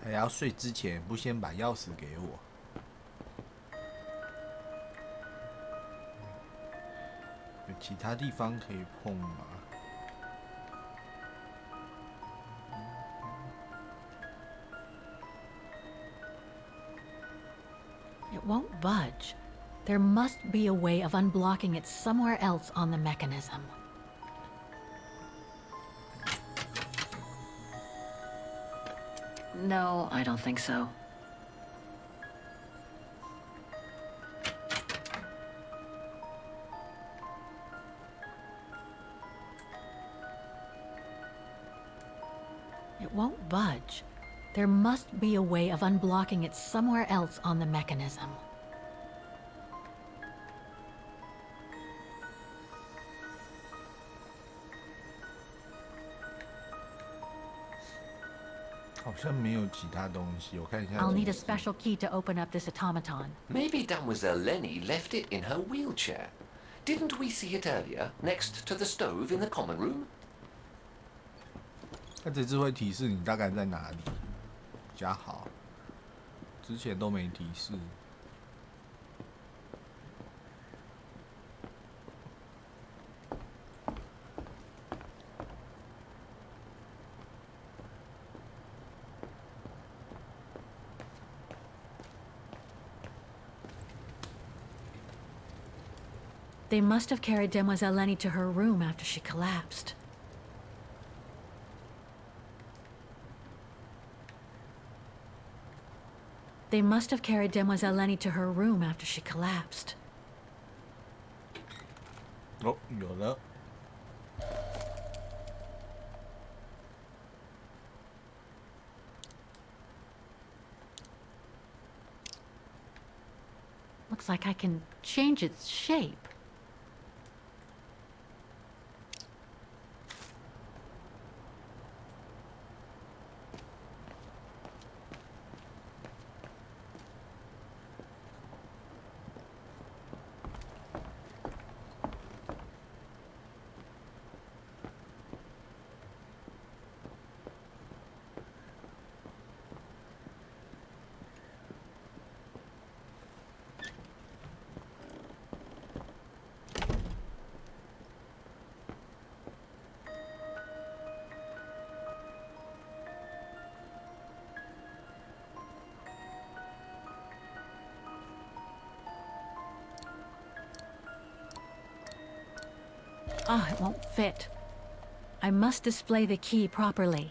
A: 还要睡之前，不先把钥匙给我。有其他地方可以碰吗？
C: It won't budge. There must be a way of unblocking it somewhere else on the mechanism. No, I don't think so. It won't budge. There must be a way of unblocking it somewhere else on the mechanism.
O: I'll
C: need a special key to open up this automaton.
O: Maybe Mademoiselle Lenny left it in her wheelchair. Didn't we see it earlier, next to the stove in the common room?
A: 它这次会提示你大概在哪里，比较好。之前都没提示。
C: They must have carried Demoiselle Lenny to her room after she collapsed. They must have carried Demoiselle Lenny to her room after she collapsed.
A: 哦，有了。
C: Looks like I can change its shape.
H: Ah, it won't fit. I must display the key properly.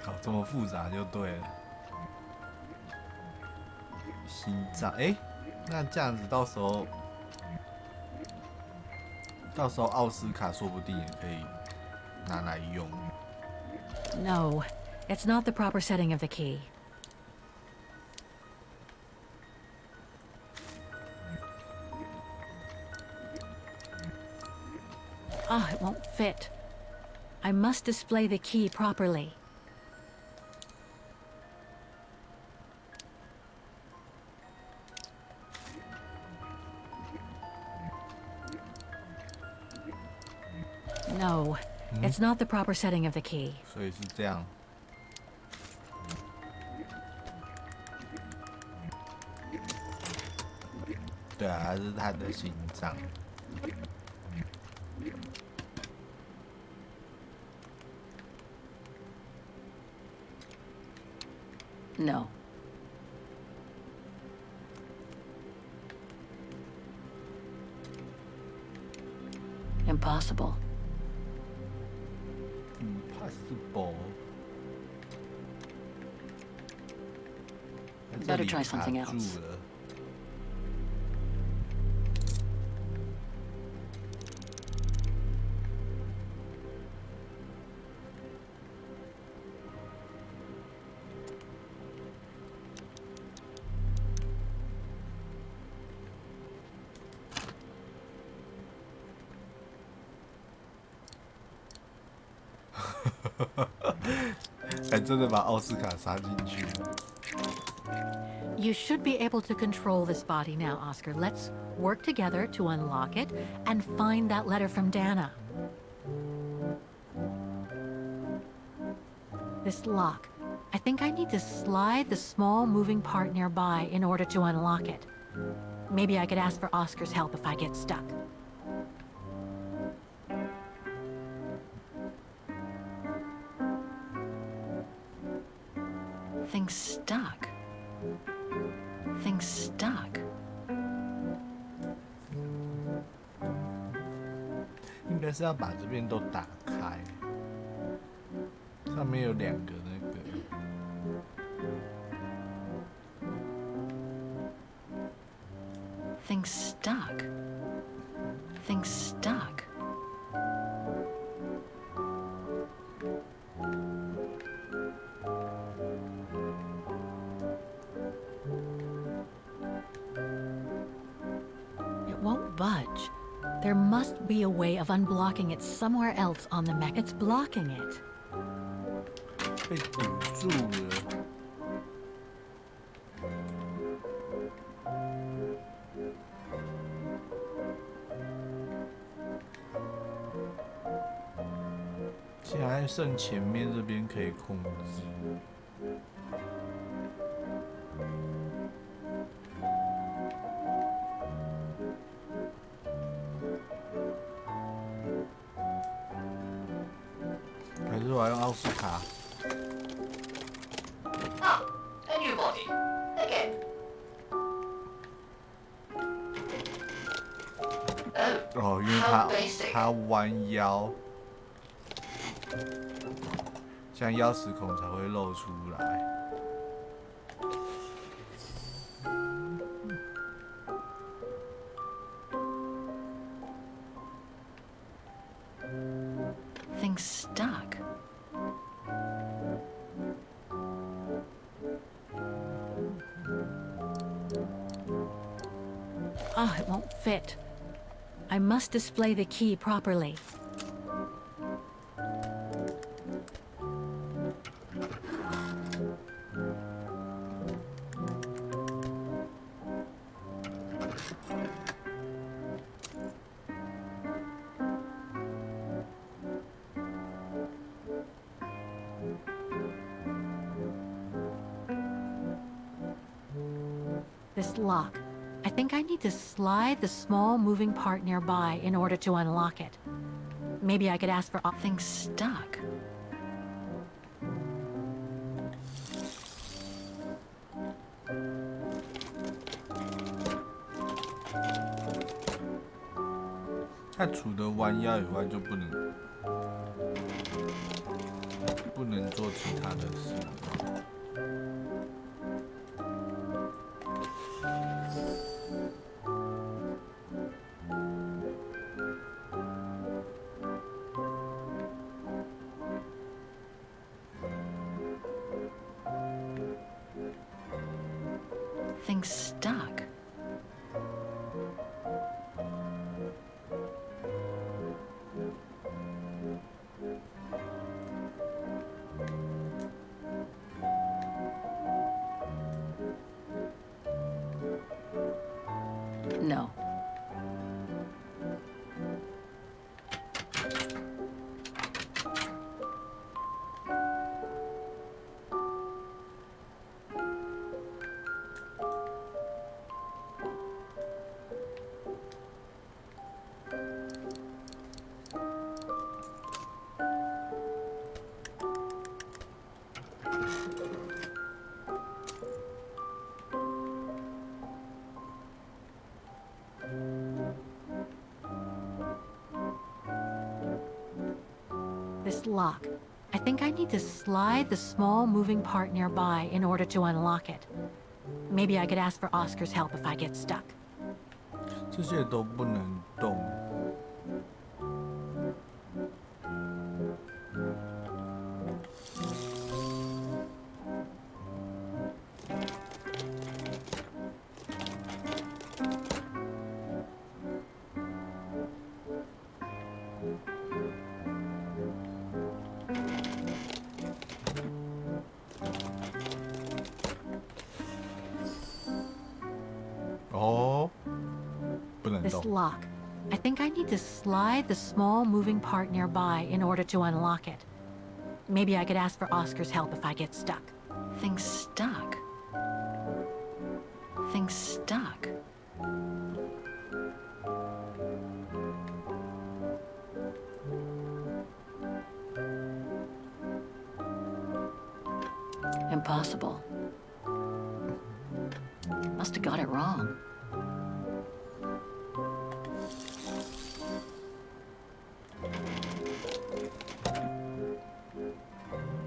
A: 搞这么复杂就对了。心脏，哎，那这样子到时候奥斯卡说不定也可以拿来用。
H: No, it's not the proper setting of the key. Ah, it won't fit. I must display the key properly. No, it's not the proper setting of the key.
A: 所以是这样。对啊，还是他的心脏。
C: No. Impossible.
A: Impossible.
C: Better try something else. You should be able to control this body now, Oscar. Let's work together to unlock it and find that letter from Dana. This lock. I think I need to slide the small moving part nearby in order to unlock it. Maybe I could ask for Oscar's help if I get stuck. Things stuck. Things stuck.
A: 应该是要把这边都打开，上面有2个那个。
C: Things stuck. Things stuck.
H: Won't budge. There must be a way of unblocking it somewhere else on the mech. It's blocking it.
A: 被堵住了。现在剩前面这边可以控制。还是我要用奥斯卡。
F: Ah, a new body. Again. Oh,
A: 哦，因为他弯腰，这样钥匙孔才会露出来。
C: Things stuck.
H: Ah, it won't fit. I must display the key properly. This lock. I think I need to slide the small moving part nearby in order to unlock it.
C: Maybe I could ask for things stuck.
A: 它除了弯腰以外，就不能做其他的事了。
C: Things stuck. No. This lock. I think I need to slide the small moving part nearby in order to unlock it. Maybe I could ask for Oscar's help if I get stuck.
A: 这些都不能动。
C: This lock. I think I need to slide the small moving part nearby in order to unlock it. Maybe I could ask for Oscar's help if I get stuck. Things stuck. Things stuck. Impossible. Must have got it wrong.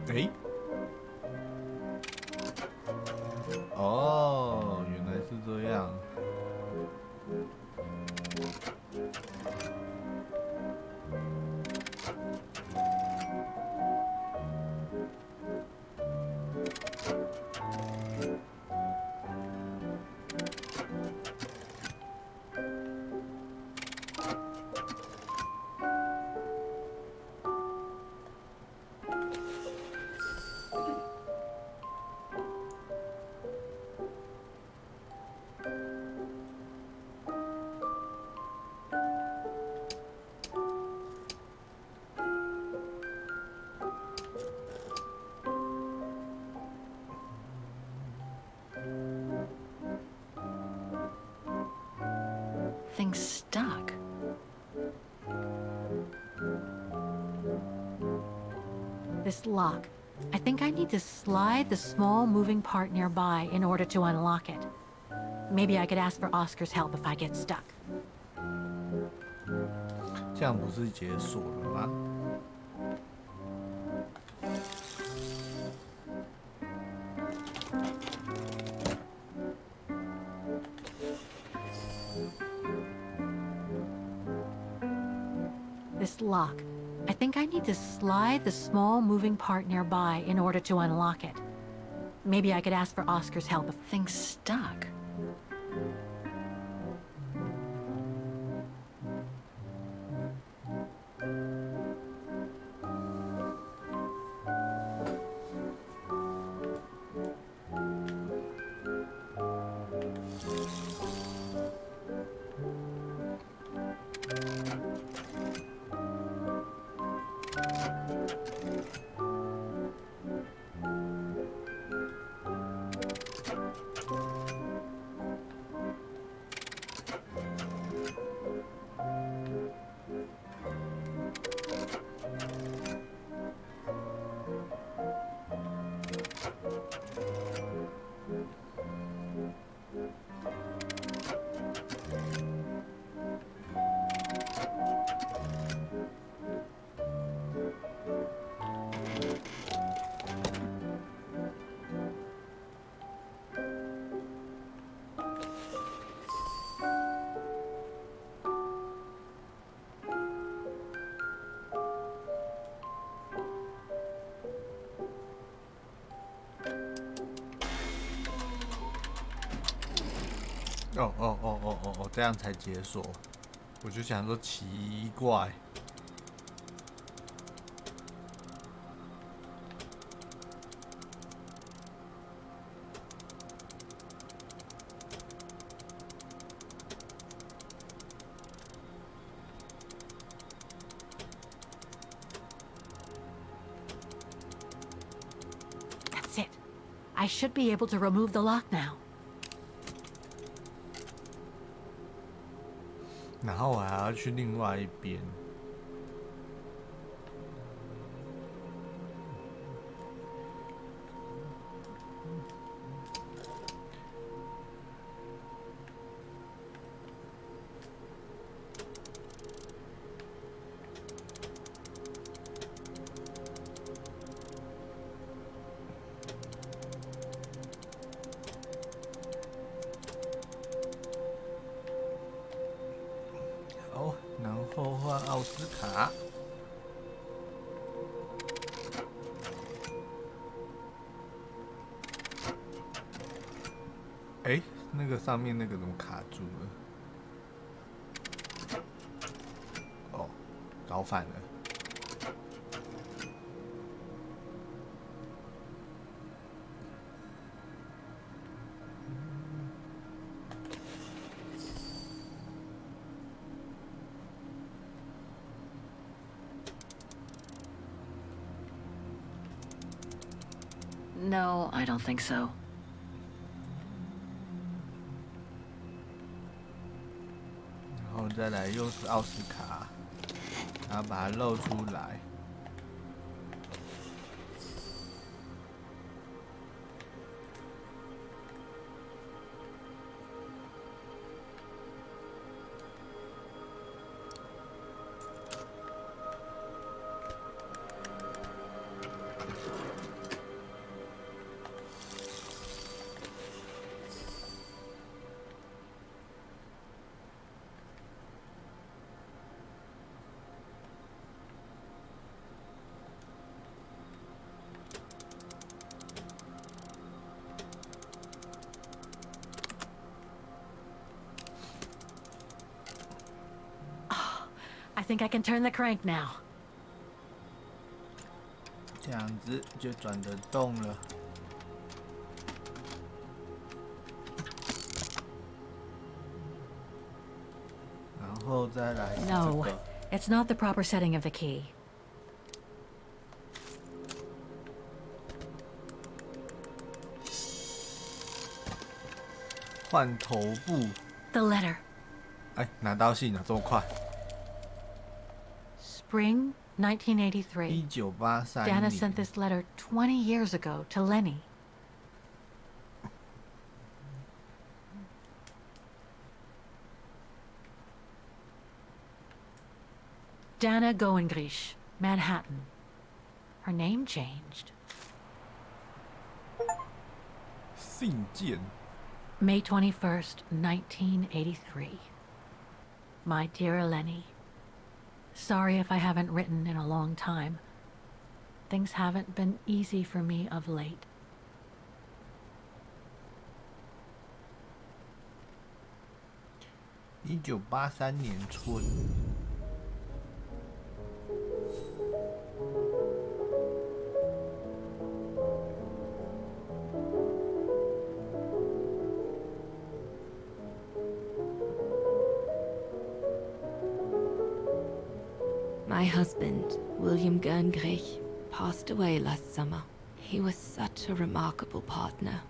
A: Hey? 哦，原来是这样。Things stuck. This lock. I think I need to slide the small moving part nearby in order to unlock it. Maybe I could ask for Oscar's help if I get stuck. 这样不是解锁了吗？This
C: lock. I think I need to slide the small moving part nearby in order to unlock it. Maybe I could ask for Oscar's help if things stuck.
A: 哦，这样才解锁。我就想说奇怪。
H: That's it. I should be able to remove the lock now.
A: 然后我还要去另外一边。然后换奥斯卡。哎，那个上面那个怎么卡住了？哦，搞反了。
H: No, I don't think so.
A: 然后再来又是奥斯卡，然后把它露出来。
H: I think I can turn the crank now.
A: 这样子就转得动了。然后再来这个。
H: No, it's not the proper setting of the key.
A: 换头部。
H: The letter.
A: 哎，拿到信了，这么快。
H: Spring 1983.
A: 1983
H: Dana sent this letter 20 years ago to Lenny. Dana Goengrish, Manhattan. Her name changed.
A: 信件。
H: May 21st, 1983. My dear Lenny, sorry if I haven't written in a long time. Things haven't been easy for me of late.
A: 1983年春。
N: My husband, William Gerngrich, passed away last summer. He was such a remarkable partner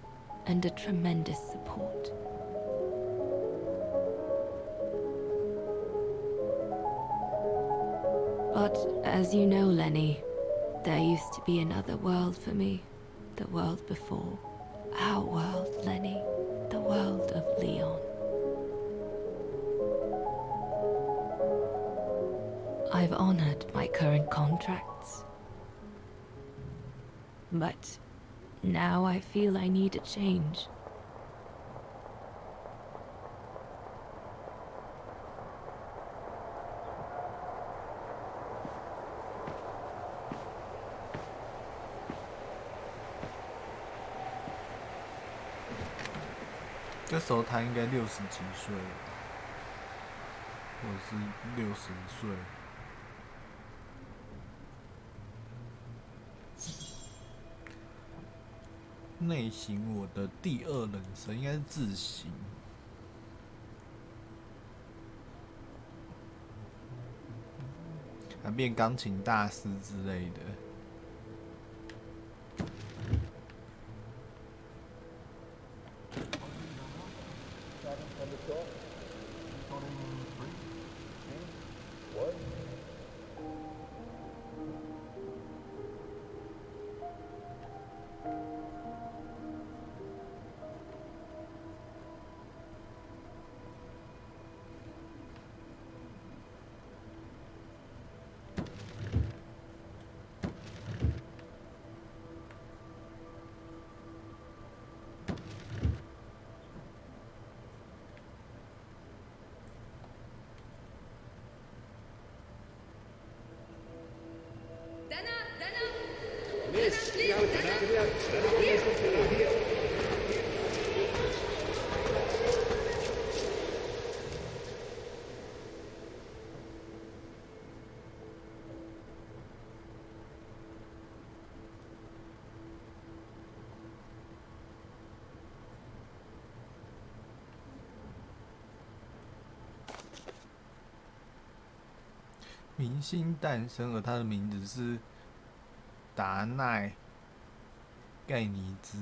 N: and a tremendous support. But as you know, Lenny, there used to be another world for me. The world before. Our world, Lenny. The world of
Q: I've honored my current contracts. But now I feel I need a change.
A: "这时候他应该60几岁了，或者是60岁。内省我的第二人生应该是自省，还变钢琴大师之类的。明星诞生，而他的名字是达奈·盖尼兹。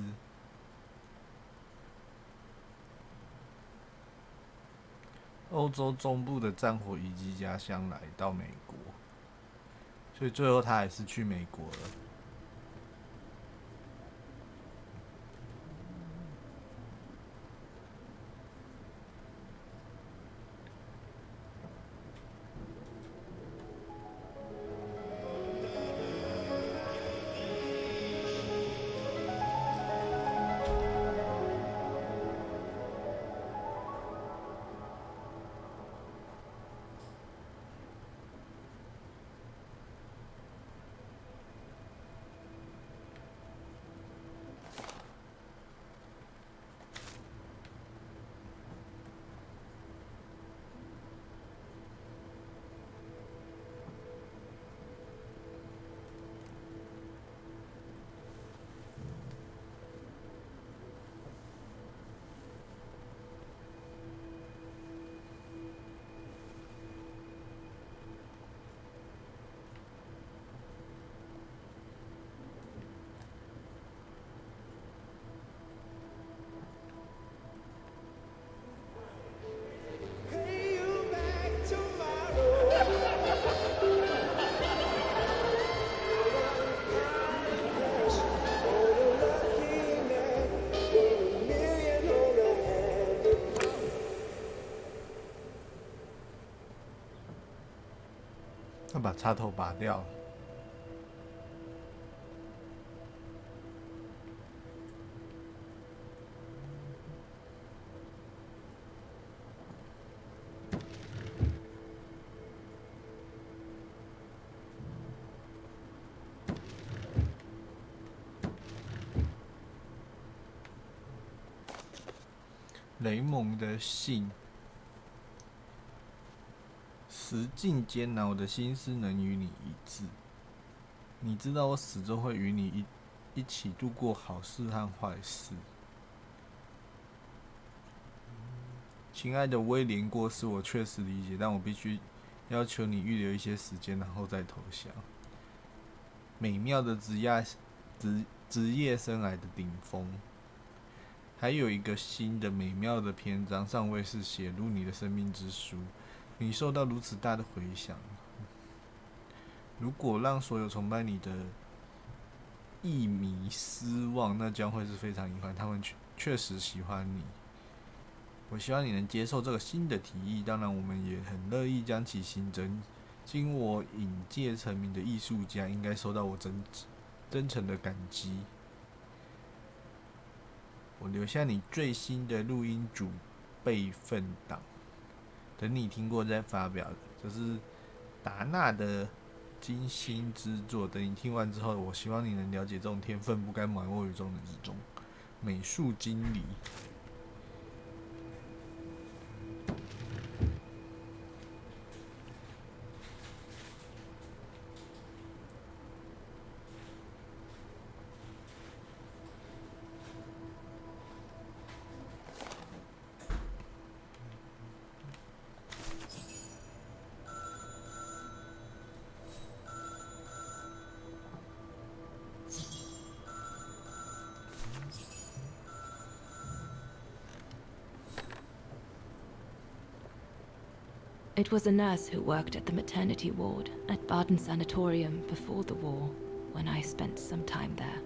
A: 欧洲中部的战火以及家乡来到美国，所以最后他还是去美国了。要把插头拔掉。雷蒙的信。时尽煎熬，我的心思能与你一致。你知道我始终会与你一起度过好事和坏事。亲爱的威廉过世，我确实理解，但我必须要求你预留一些时间，然后再投降。美妙的职业生涯的顶峰，还有一个新的美妙的篇章尚未是写入你的生命之书。你受到如此大的回响，如果让所有崇拜你的艺迷失望，那将会是非常遗憾。他们确实喜欢你。我希望你能接受这个新的提议，当然，我们也很乐意将其经我引介成名的艺术家，应该收到我真诚的感激。我留下你最新的录音主备份档，等你听过再发表。这是达纳的精心之作，等你听完之后，我希望你能了解这种天分不该埋没于中人之中。美术经理。
Q: It was a nurse who worked at the maternity ward at Baden Sanatorium before the war, when I spent some time there.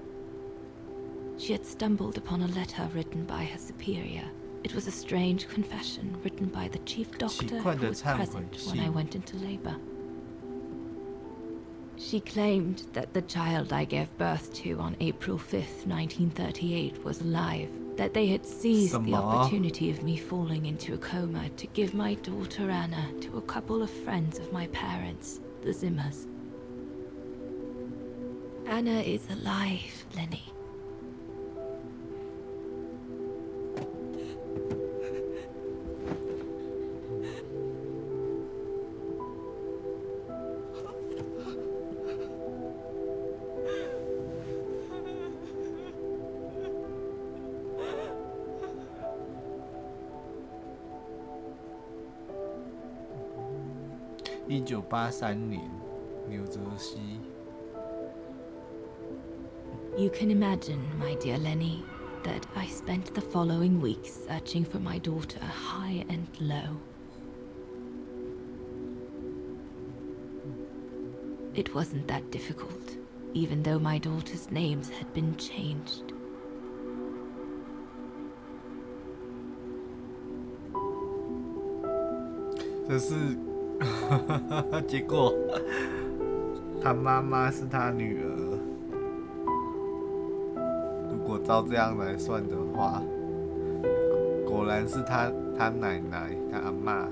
Q: She had stumbled upon a letter written by her superior. It was a strange confession written by the chief doctor who was present when I went into labor. She claimed that the child I gave birth to on April 5th, 1938 was alive, that they had seized the opportunity of me falling into a coma to give my daughter Anna to a couple of friends of my parents, the Zimmers. Anna is alive, Lenny.
A: ...1983年，纽泽西。
Q: You can imagine, my dear Lenny, that I spent the following weeks searching for my daughter high and low. It wasn't that difficult, even though my daughter's names had been changed.
A: 这是结果，他妈妈是他女儿。如果照这样来算的话，果然是他奶奶，他阿嬷。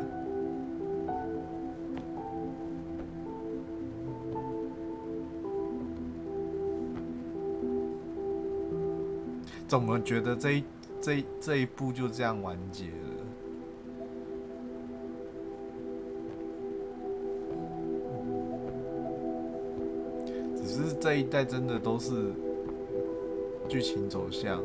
A: 怎么觉得这一部就这样完结了？ 只是这一代真的都是剧情走向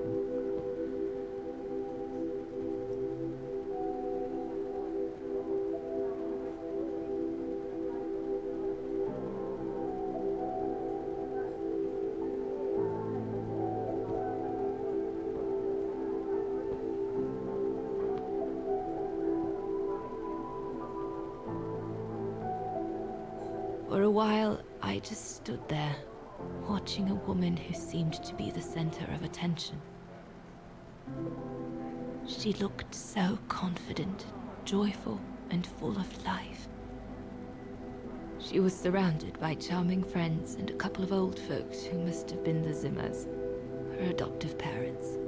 A: ，For
Q: a while, I just stood there, watching a woman who seemed to be the center of attention. She looked so confident, joyful, and full of life. She was surrounded by charming friends and a couple of old folks who must have been the Zimmers, her adoptive parents.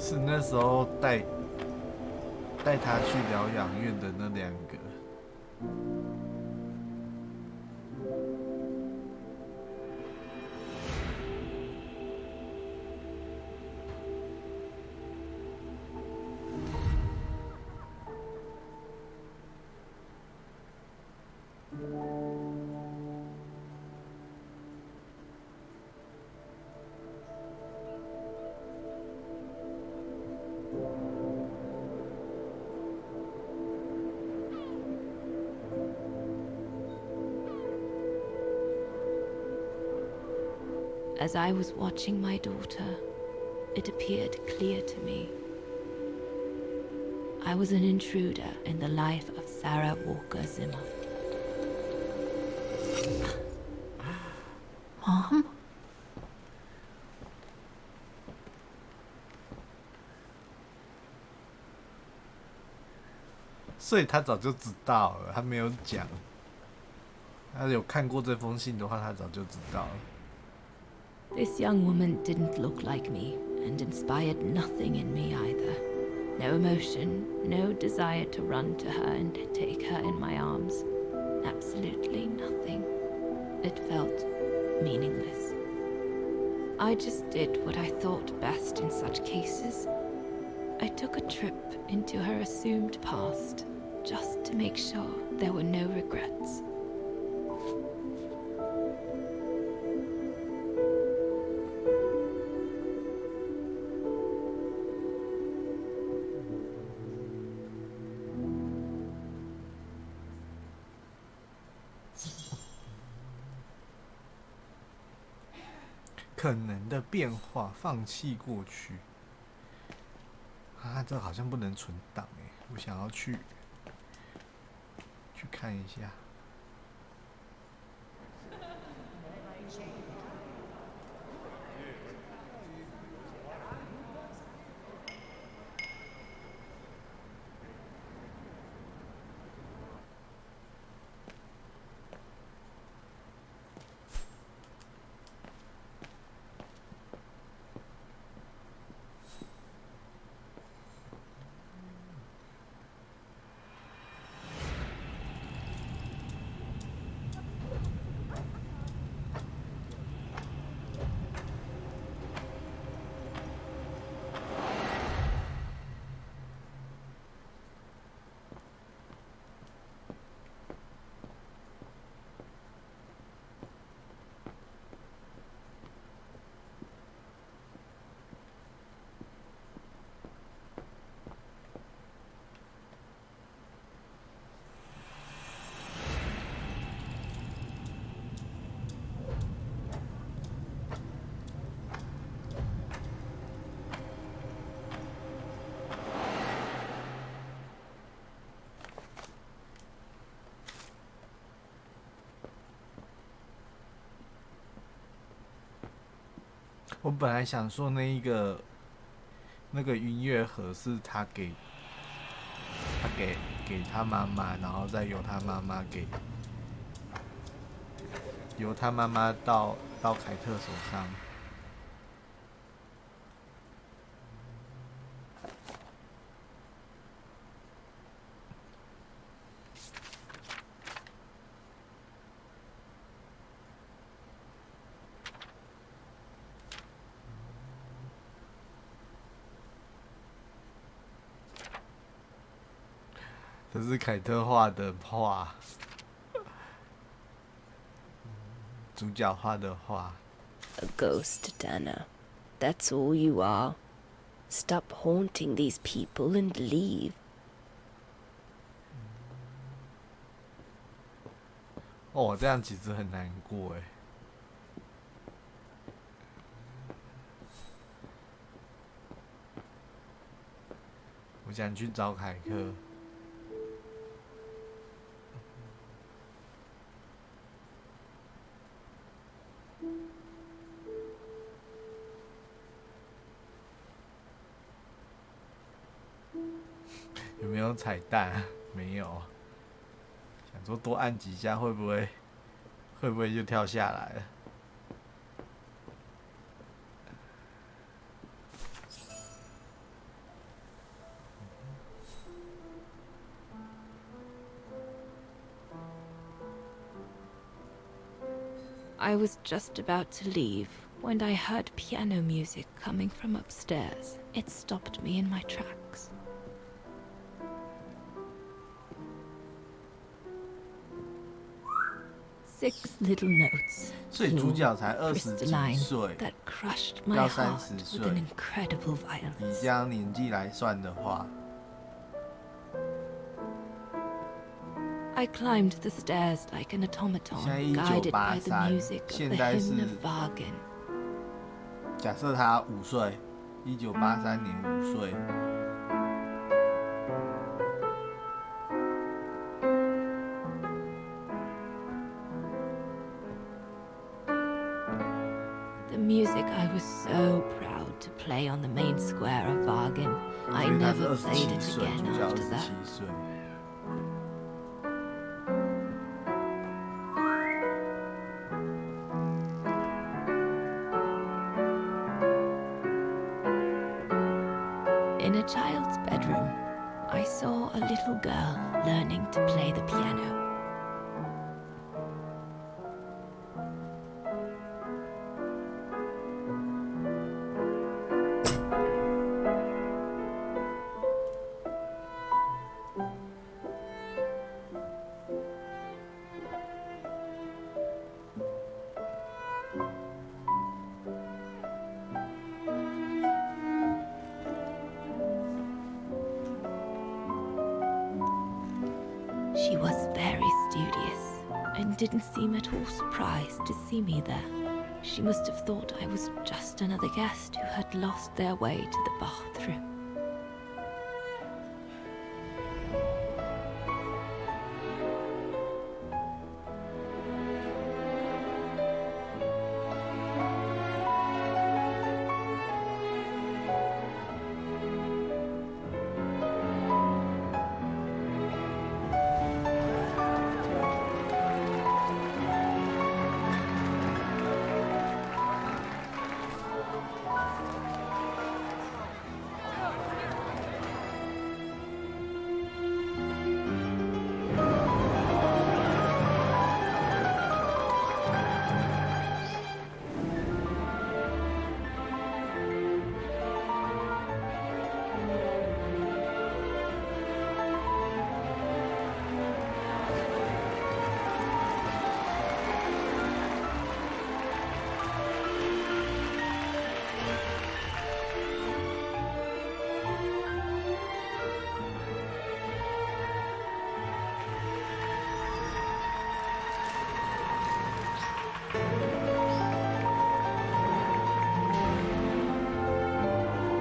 A: 是那时候带他去疗养院的那2个。
Q: As I was watching my daughter, it appeared clear to me. I was an intruder in the life of Sarah Walker Zimmer.
C: Mom?
A: 所以他早就知道了，他没有讲。他有看过这封信的话，他早就知道了。
Q: This young woman didn't look like me and inspired nothing in me either. No emotion, no desire to run to her and take her in my arms. Absolutely nothing. It felt meaningless. I just did what I thought best in such cases. I took a trip into her assumed past, just to make sure there were no regrets.
A: 可能的变化，放弃过去。啊，这好像不能存档哎，我想要去看一下。我本来想说那个音乐盒是他给他妈妈，然后再由他妈妈到凯特手上。这是凯特画的画，主角画的画。
Q: A ghost, Dana. That's all you are. Stop haunting these people and leave.
A: 哦，这样其实很难过哎。我想去找凯克。有没有彩蛋？没有。想说多按几下，会不会就跳下来了？
Q: I was just about to leave when I heard piano music coming from upstairs. It stopped me in my tracks. Six little notes.
A: 所以主角才20几岁，
Q: that crushed my
A: 要
Q: heart
A: 30
Q: with
A: 岁。
Q: an incredible violence.
A: 以这样年纪来算的话，
Q: I climbed the stairs like an automaton,
A: 现在
Q: guided by the
A: 1983
Q: music of the
A: 现在是
Q: hymn of Wagen.
A: 假设他5岁，1983年5岁。
Q: The music I was so proud to play on the main square of Vargan. I never played it again after that. In a child's bedroom, I saw a little girl learning to play the piano. She was very studious and didn't seem at all surprised to see me there. She must have thought I was just another guest who had lost their way to the bathroom.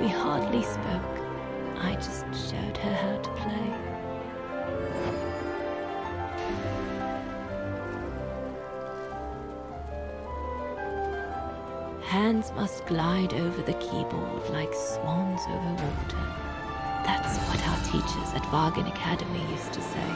Q: We hardly spoke. I just showed her how to play. Hands must glide over the keyboard like swans over water. That's what our teachers at Vargan Academy used to say.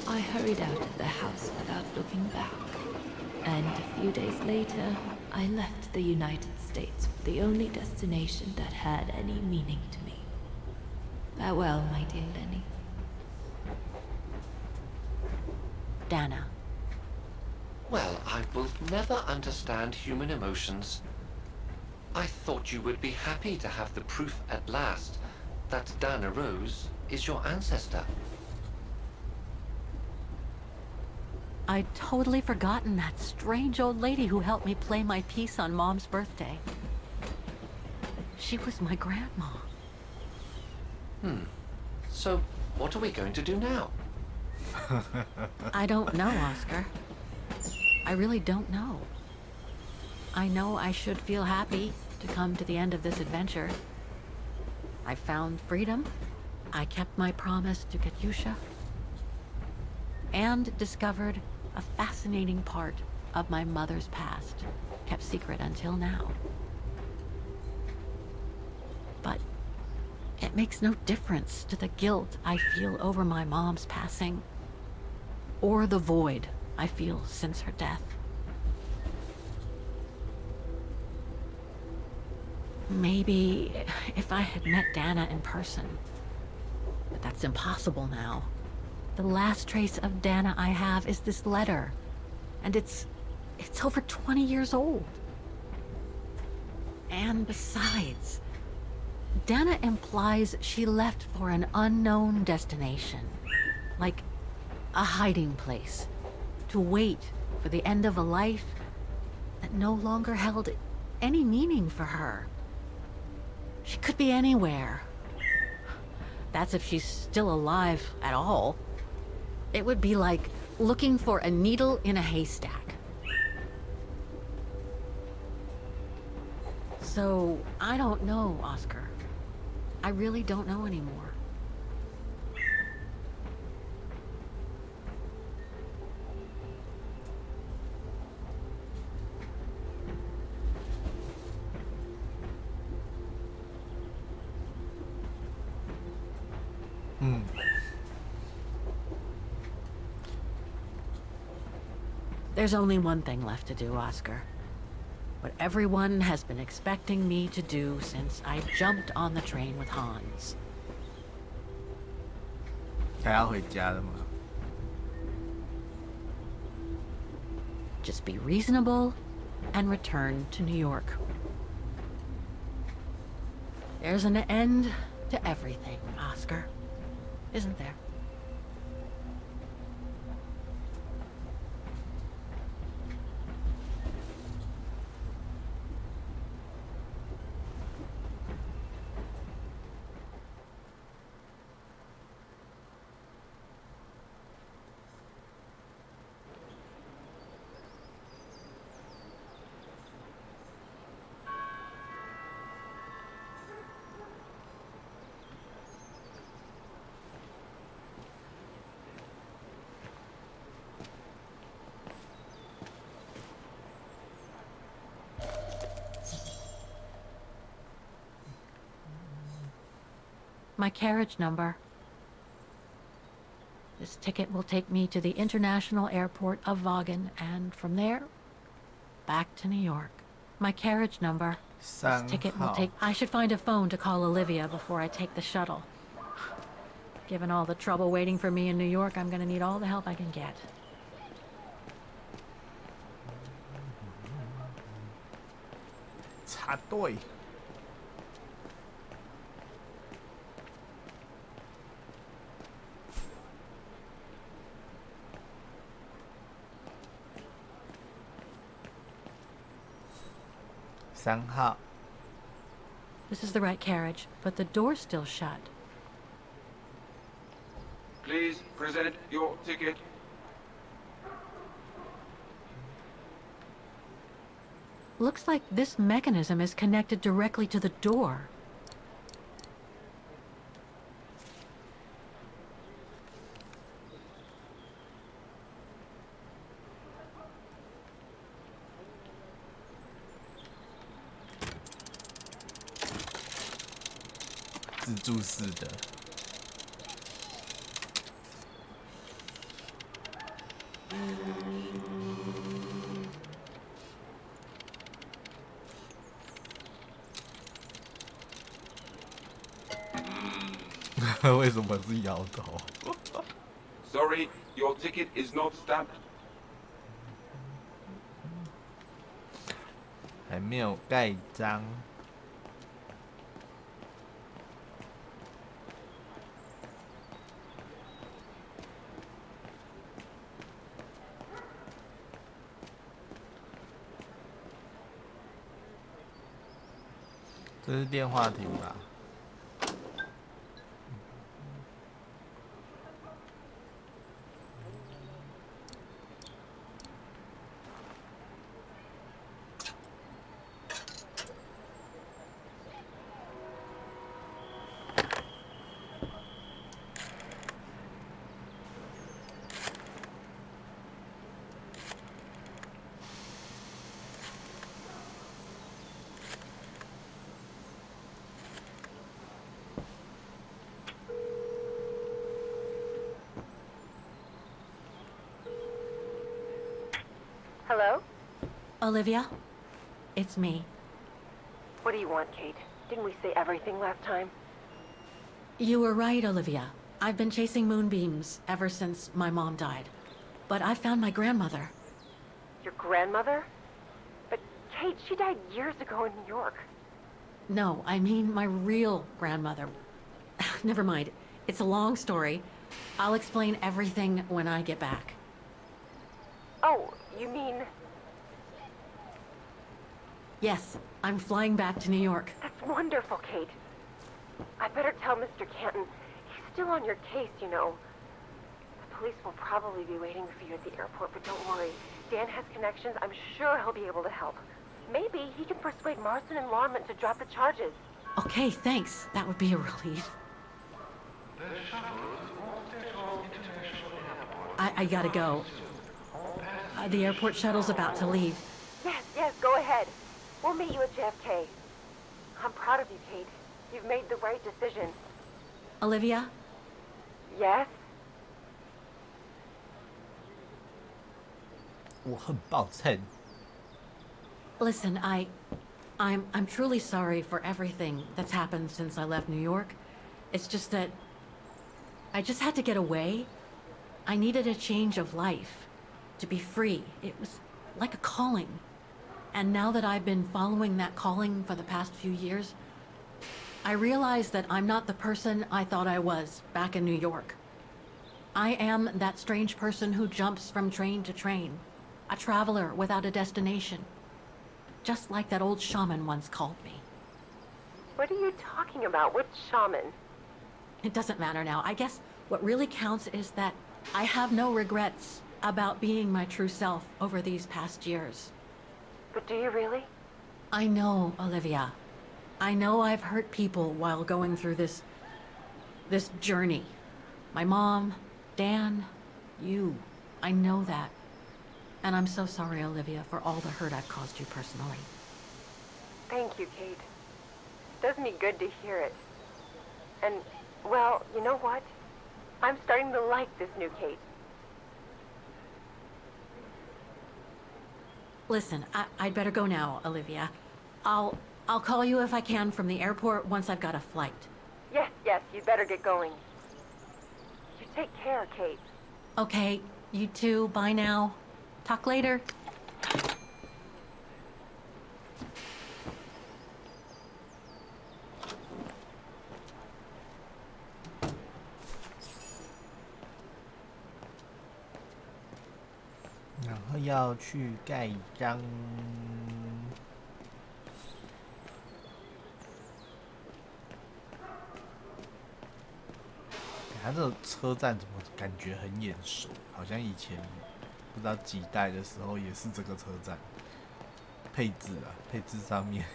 Q: I hurried out of the house without looking back, and a few days later, I left the United States for the only destination that had any meaning to me. Farewell, my dear Lenny.
C: Dana.
O: Well, I will never understand human emotions. I thought you would be happy to have the proof at last that Dana Rose is your ancestor.
C: I'd totally forgotten that strange old lady who helped me play my piece on Mom's birthday. She was my grandma.
O: So, what are we going to do now?
C: I don't know, Oscar. I really don't know. I know I should feel happy to come to the end of this adventure. I found freedom. I kept my promise to Katyusha. And discovered a fascinating part of my mother's past, kept secret until now. But it makes no difference to the guilt I feel over my mom's passing. or the void I feel since her death. Maybe if I had met Dana in person. But that's impossible now. The last trace of Dana I have is this letter. And it's over 20 years old. And besides, Dana implies she left for an unknown destination. Like a hiding place. To wait for the end of a life that no longer held any meaning for her. She could be anywhere. That's if she's still alive at all. It would be like looking for a needle in a haystack. So, I don't know, Oscar. I really don't know anymore. There's only one thing left to do, Oscar. What everyone has been expecting me to do since I jumped on the train with Hans.
A: 还要回家的吗？
C: Just be reasonable and return to New York. There's an end to everything, Oscar. Isn't there? My carriage number. This ticket will take me to the international airport of Vaughan, and from there, back to New York. My carriage number. This ticket will take... I should find a phone to call Olivia before I take the shuttle. Given all the trouble waiting for me in New York, I'm gonna need all the help I can get.
A: 插队。 3号.
C: This is the right carriage, but the door's still shut.
U: Please present your ticket.
C: Looks like this mechanism is connected directly to the door.
A: 自助式的。为什么是摇头
U: Sorry, your ticket is not stamped.
A: 还没有盖章。 这是电话亭吧？
H: Hello? Olivia? It's me.
G: What do you want, Kate? Didn't we say everything last time?
H: You were right, Olivia. I've been chasing moonbeams ever since my mom died. But I found my grandmother.
G: Your grandmother? But Kate, she died years ago in New York.
H: No, I mean my real grandmother. Never mind. It's a long story. I'll explain everything when I get back.
G: Oh, you mean...
H: Yes, I'm flying back to New York.
G: That's wonderful, Kate. I better tell Mr. Canton. He's still on your case, you know. The police will probably be waiting for you at the airport, but don't worry. Dan has connections. I'm sure he'll be able to help. Maybe he can persuade Marston and Lorman to drop the charges.
H: Okay, thanks. That would be a relief. I gotta go. The airport shuttle's about to leave.
G: Yes, go ahead. We'll meet you at JFK. I'm proud of you, Kate. You've made the right decision.
H: Olivia?
G: Yes?
A: 我很抱歉。
H: Listen, I'm truly sorry for everything that's happened since I left New York. It's just that I just had to get away. I needed a change of life, to be free. It was like a calling. And now that I've been following that calling for the past few years, I realize that I'm not the person I thought I was back in New York. I am that strange person who jumps from train to train, a traveler without a destination. Just like that old shaman once called me.
G: What are you talking about? What shaman?
H: It doesn't matter now. I guess what really counts is that I have no regrets about being my true self over these past years.
G: But do you really?
H: I know, Olivia. I know I've hurt people while going through this journey. My mom, Dan, you. I know that. And I'm so sorry, Olivia, for all the hurt I've caused you personally.
G: Thank you, Kate. Does me good to hear it. And, well, you know what? I'm starting to like this new Kate.
H: Listen, I'd better go now, Olivia. I'll call you if I can from the airport once I've got a flight.
G: Yes, you'd better get going. You take care, Kate.
H: Okay, you too. Bye now. Talk later.
A: 然后要去盖章。它这个车站怎么感觉很眼熟？好像以前不知道几代的时候也是这个车站。配置啊，配置上面。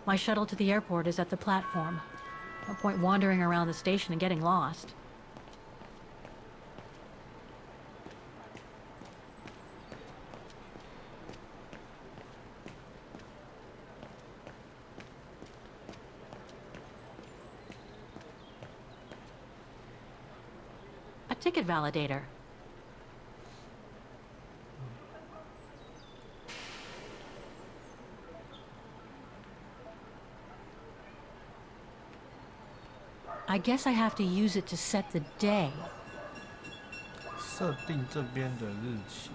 H: My shuttle to the airport is at the platform. No point wandering around the station and getting lost. A ticket validator. I guess I have to use it to set the day.
A: 设定这边的日期。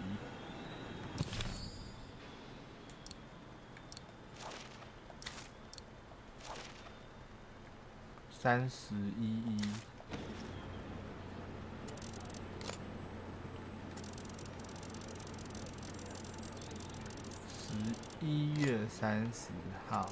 A: 30/11。11月30号。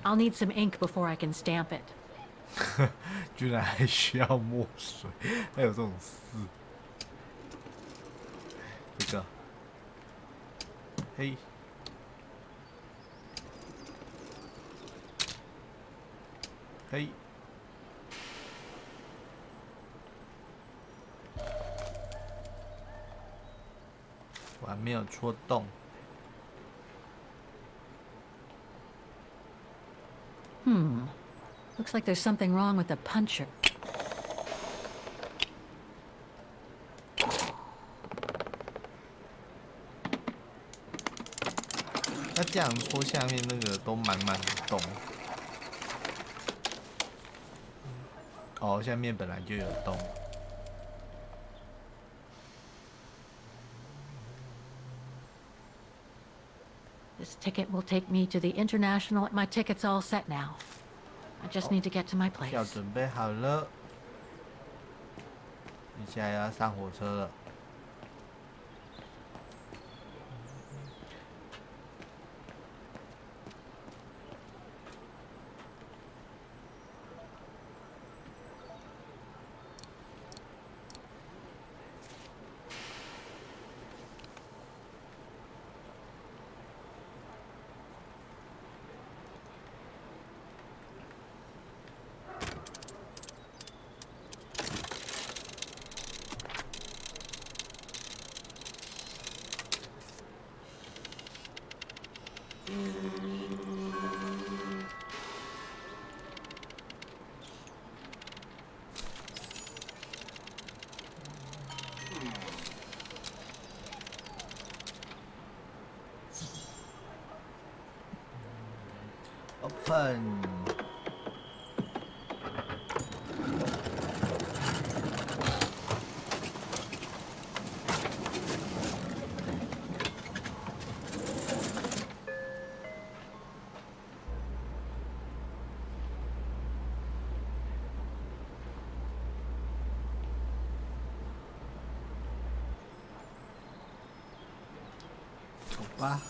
H: I'll need some ink before I can stamp it.
A: 居然还需要墨水，还有这种事。这个，嘿，嘿，我还没有戳洞。
H: Looks like there's something wrong with the puncher.
A: 那这样戳下面那个都满满的洞。哦，下面本来就有洞。
H: This ticket will take me to the international. My ticket's all set now. I just need to get to my place.
A: 票准备好了，你现在要上火车了。Open。走吧。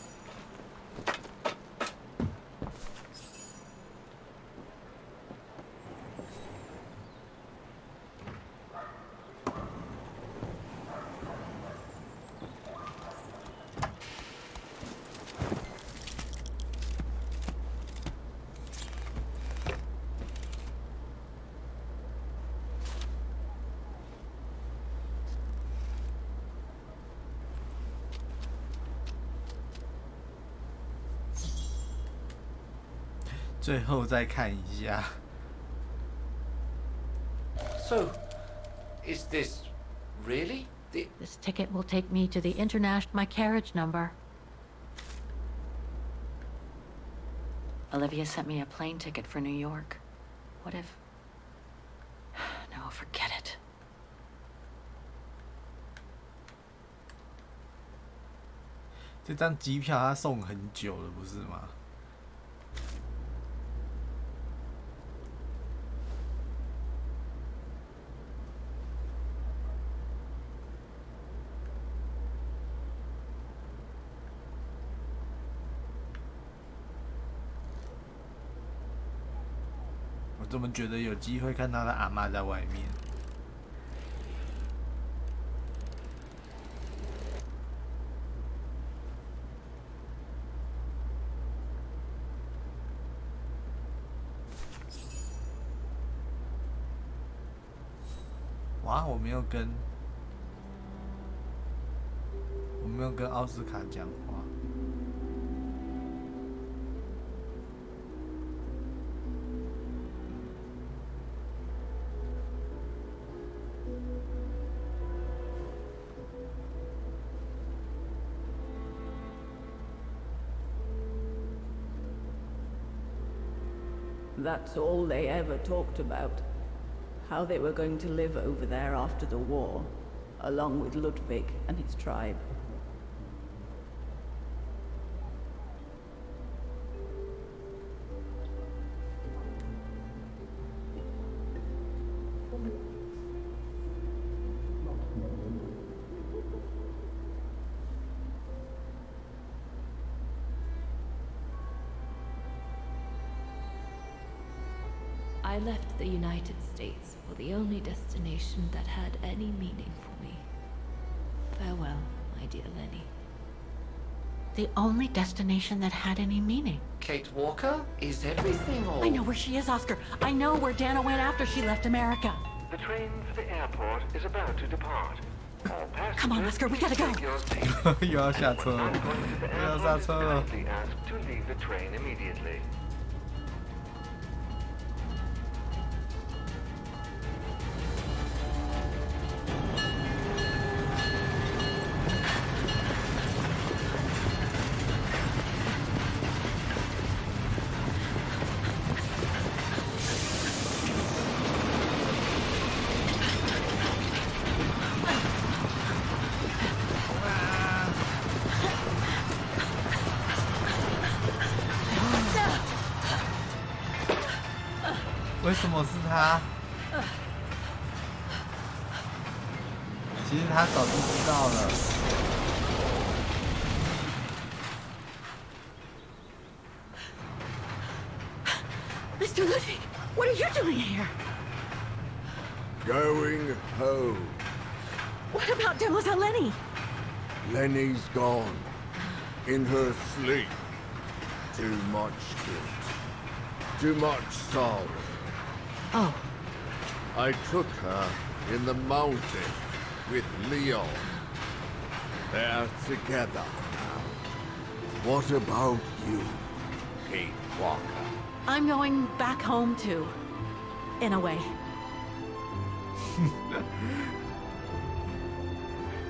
A: 最后再看一下。
O: So, is this really the...
H: This ticket will take me to the international. My carriage number. Olivia sent me a plane ticket for New York. What if... No, forget it.
A: 这张机票他送很久了，不是吗？我怎么觉得有机会看他的阿嬷在外面？哇，我没有跟奥斯卡讲话。
N: That's all they ever talked about. How they were going to live over there after the war, along with Ludwig and his tribe. I left the United States for the only destination that had any meaning for me. Farewell, my dear Lenny.
C: The only destination that had any meaning.
O: Kate Walker? Is everything all...
C: I know where she is, Oscar. I know where Dana went after she left America.
R: The train for the airport is about to depart.
C: Come on, Oscar, we gotta go.
A: 又要下车了，又要下车了。
R: Asked to leave the train immediately.
A: 为什么是他？其实他早就知道了。
C: Mr. Ludwig, what are you doing here?
D: Going home.
C: What about Demoiselle Lenny?
D: Lenny's gone. In her sleep. Too much guilt. Too much sorrow.
C: Oh.
D: I took her in the mountain with Leon. They're together now. What about you, Kate Walker?
C: I'm going back home too. In a way.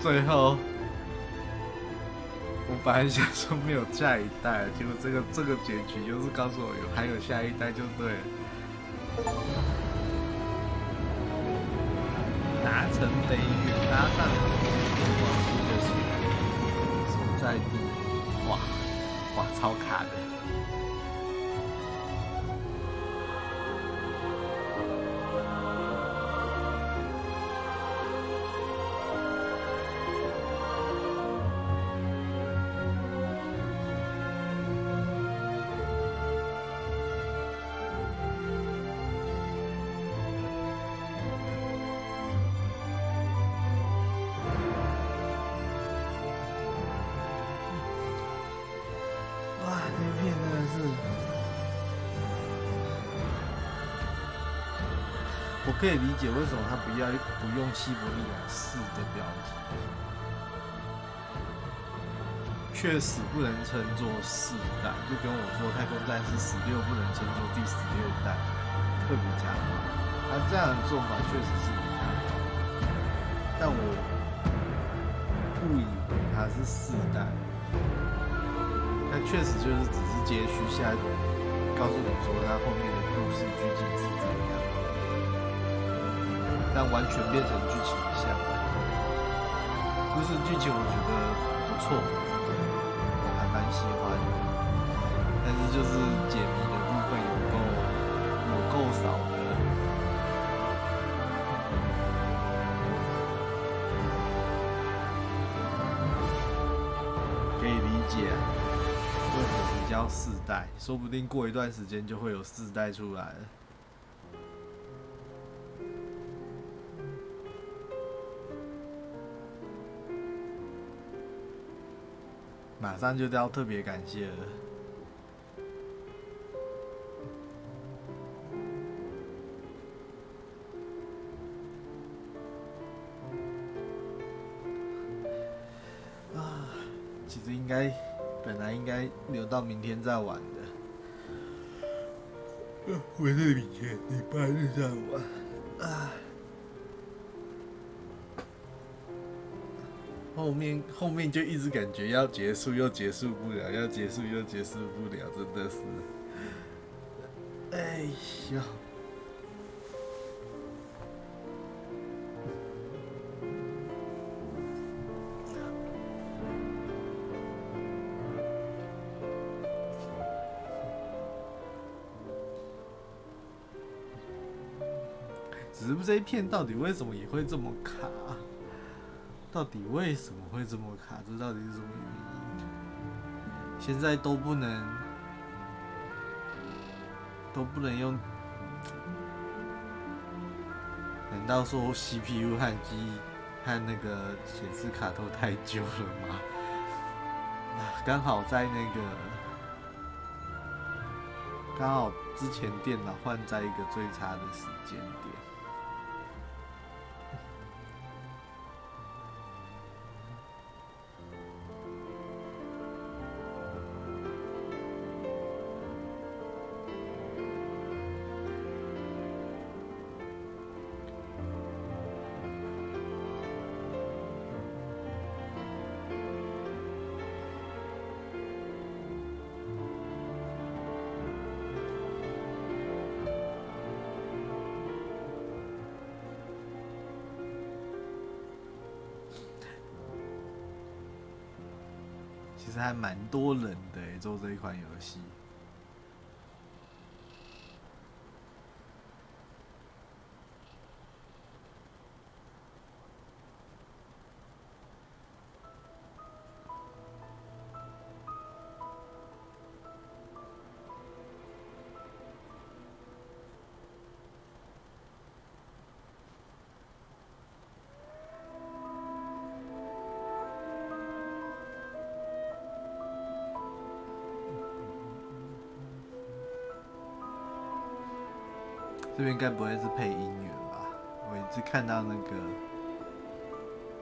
A: 最后，我本来想说没有下一代，结果这个结局就是告诉我还有下一代就对了。达成北远，搭上往新的所在地，哇，超卡的。我可以理解为什么他不用西伯利亚4的标题，确实不能称作4代，就跟我说太空战士16不能称作第16代，会比较好。他这样的做法确实是比较好，但我误以为他是4代，他确实就是只是接续下，告诉你说他后面的故事剧情是怎样。但完全变成剧情向，故事剧情我觉得不错，我还蛮喜欢的。但是就是解谜的部分有够少的。可以理解为什么叫4代，说不定过一段时间就会有4代出来了。马上就要特别感谢了。其实本来应该留到明天再玩的，不是明天，礼拜日再玩啊。后面就一直感觉要结束又结束不了，要结束又结束不了，真的是，哎呀！只是这一片到底为什么也会这么卡？到底为什么会这么卡？这到底是什么原因？现在都不能用难道说 CPU 和那个显示卡都太旧了吗？刚好在刚好之前电脑换在一个最差的时间点。其实还蛮多人的做这一款游戏。这边该不会是配音员吧？我一直看到那个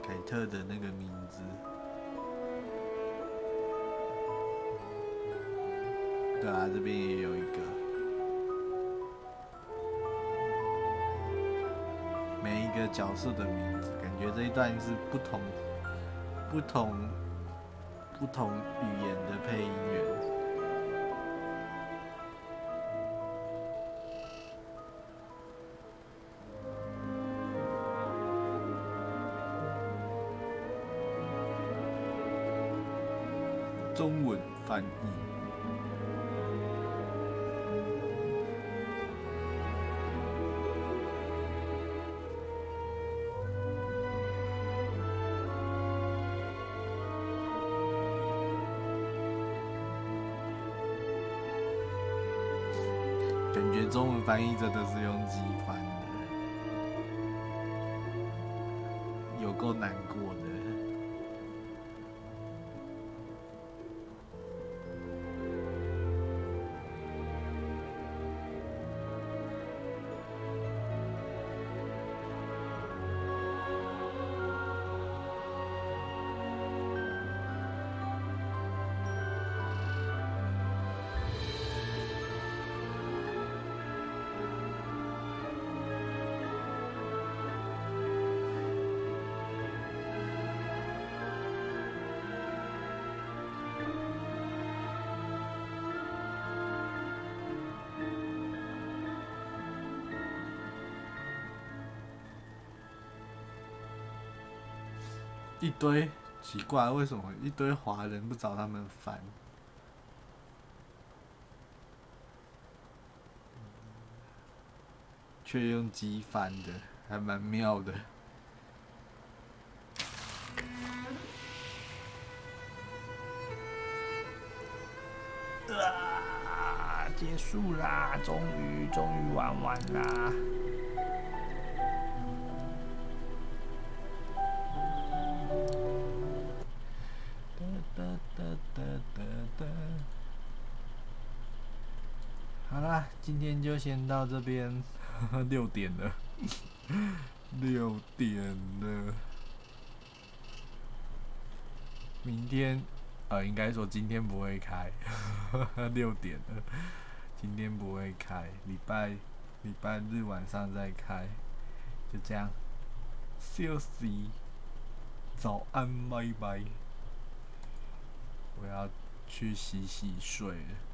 A: 凯特的那个名字。对啊，这边也有一个。每一个角色的名字，感觉这一段是不同语言的配音员。中文翻译。感觉中文翻译真的是用机翻的，有够难过的。一堆奇怪，为什么一堆华人不找他们翻？却用机翻的，还蛮妙的。结束啦！终于玩完啦！好啦，今天就先到这边，6点了，6点了。明天，应该说今天不会开，6点了，今天不会开，礼拜日晚上再开，就这样，休息，早安，拜拜。我要去洗睡了。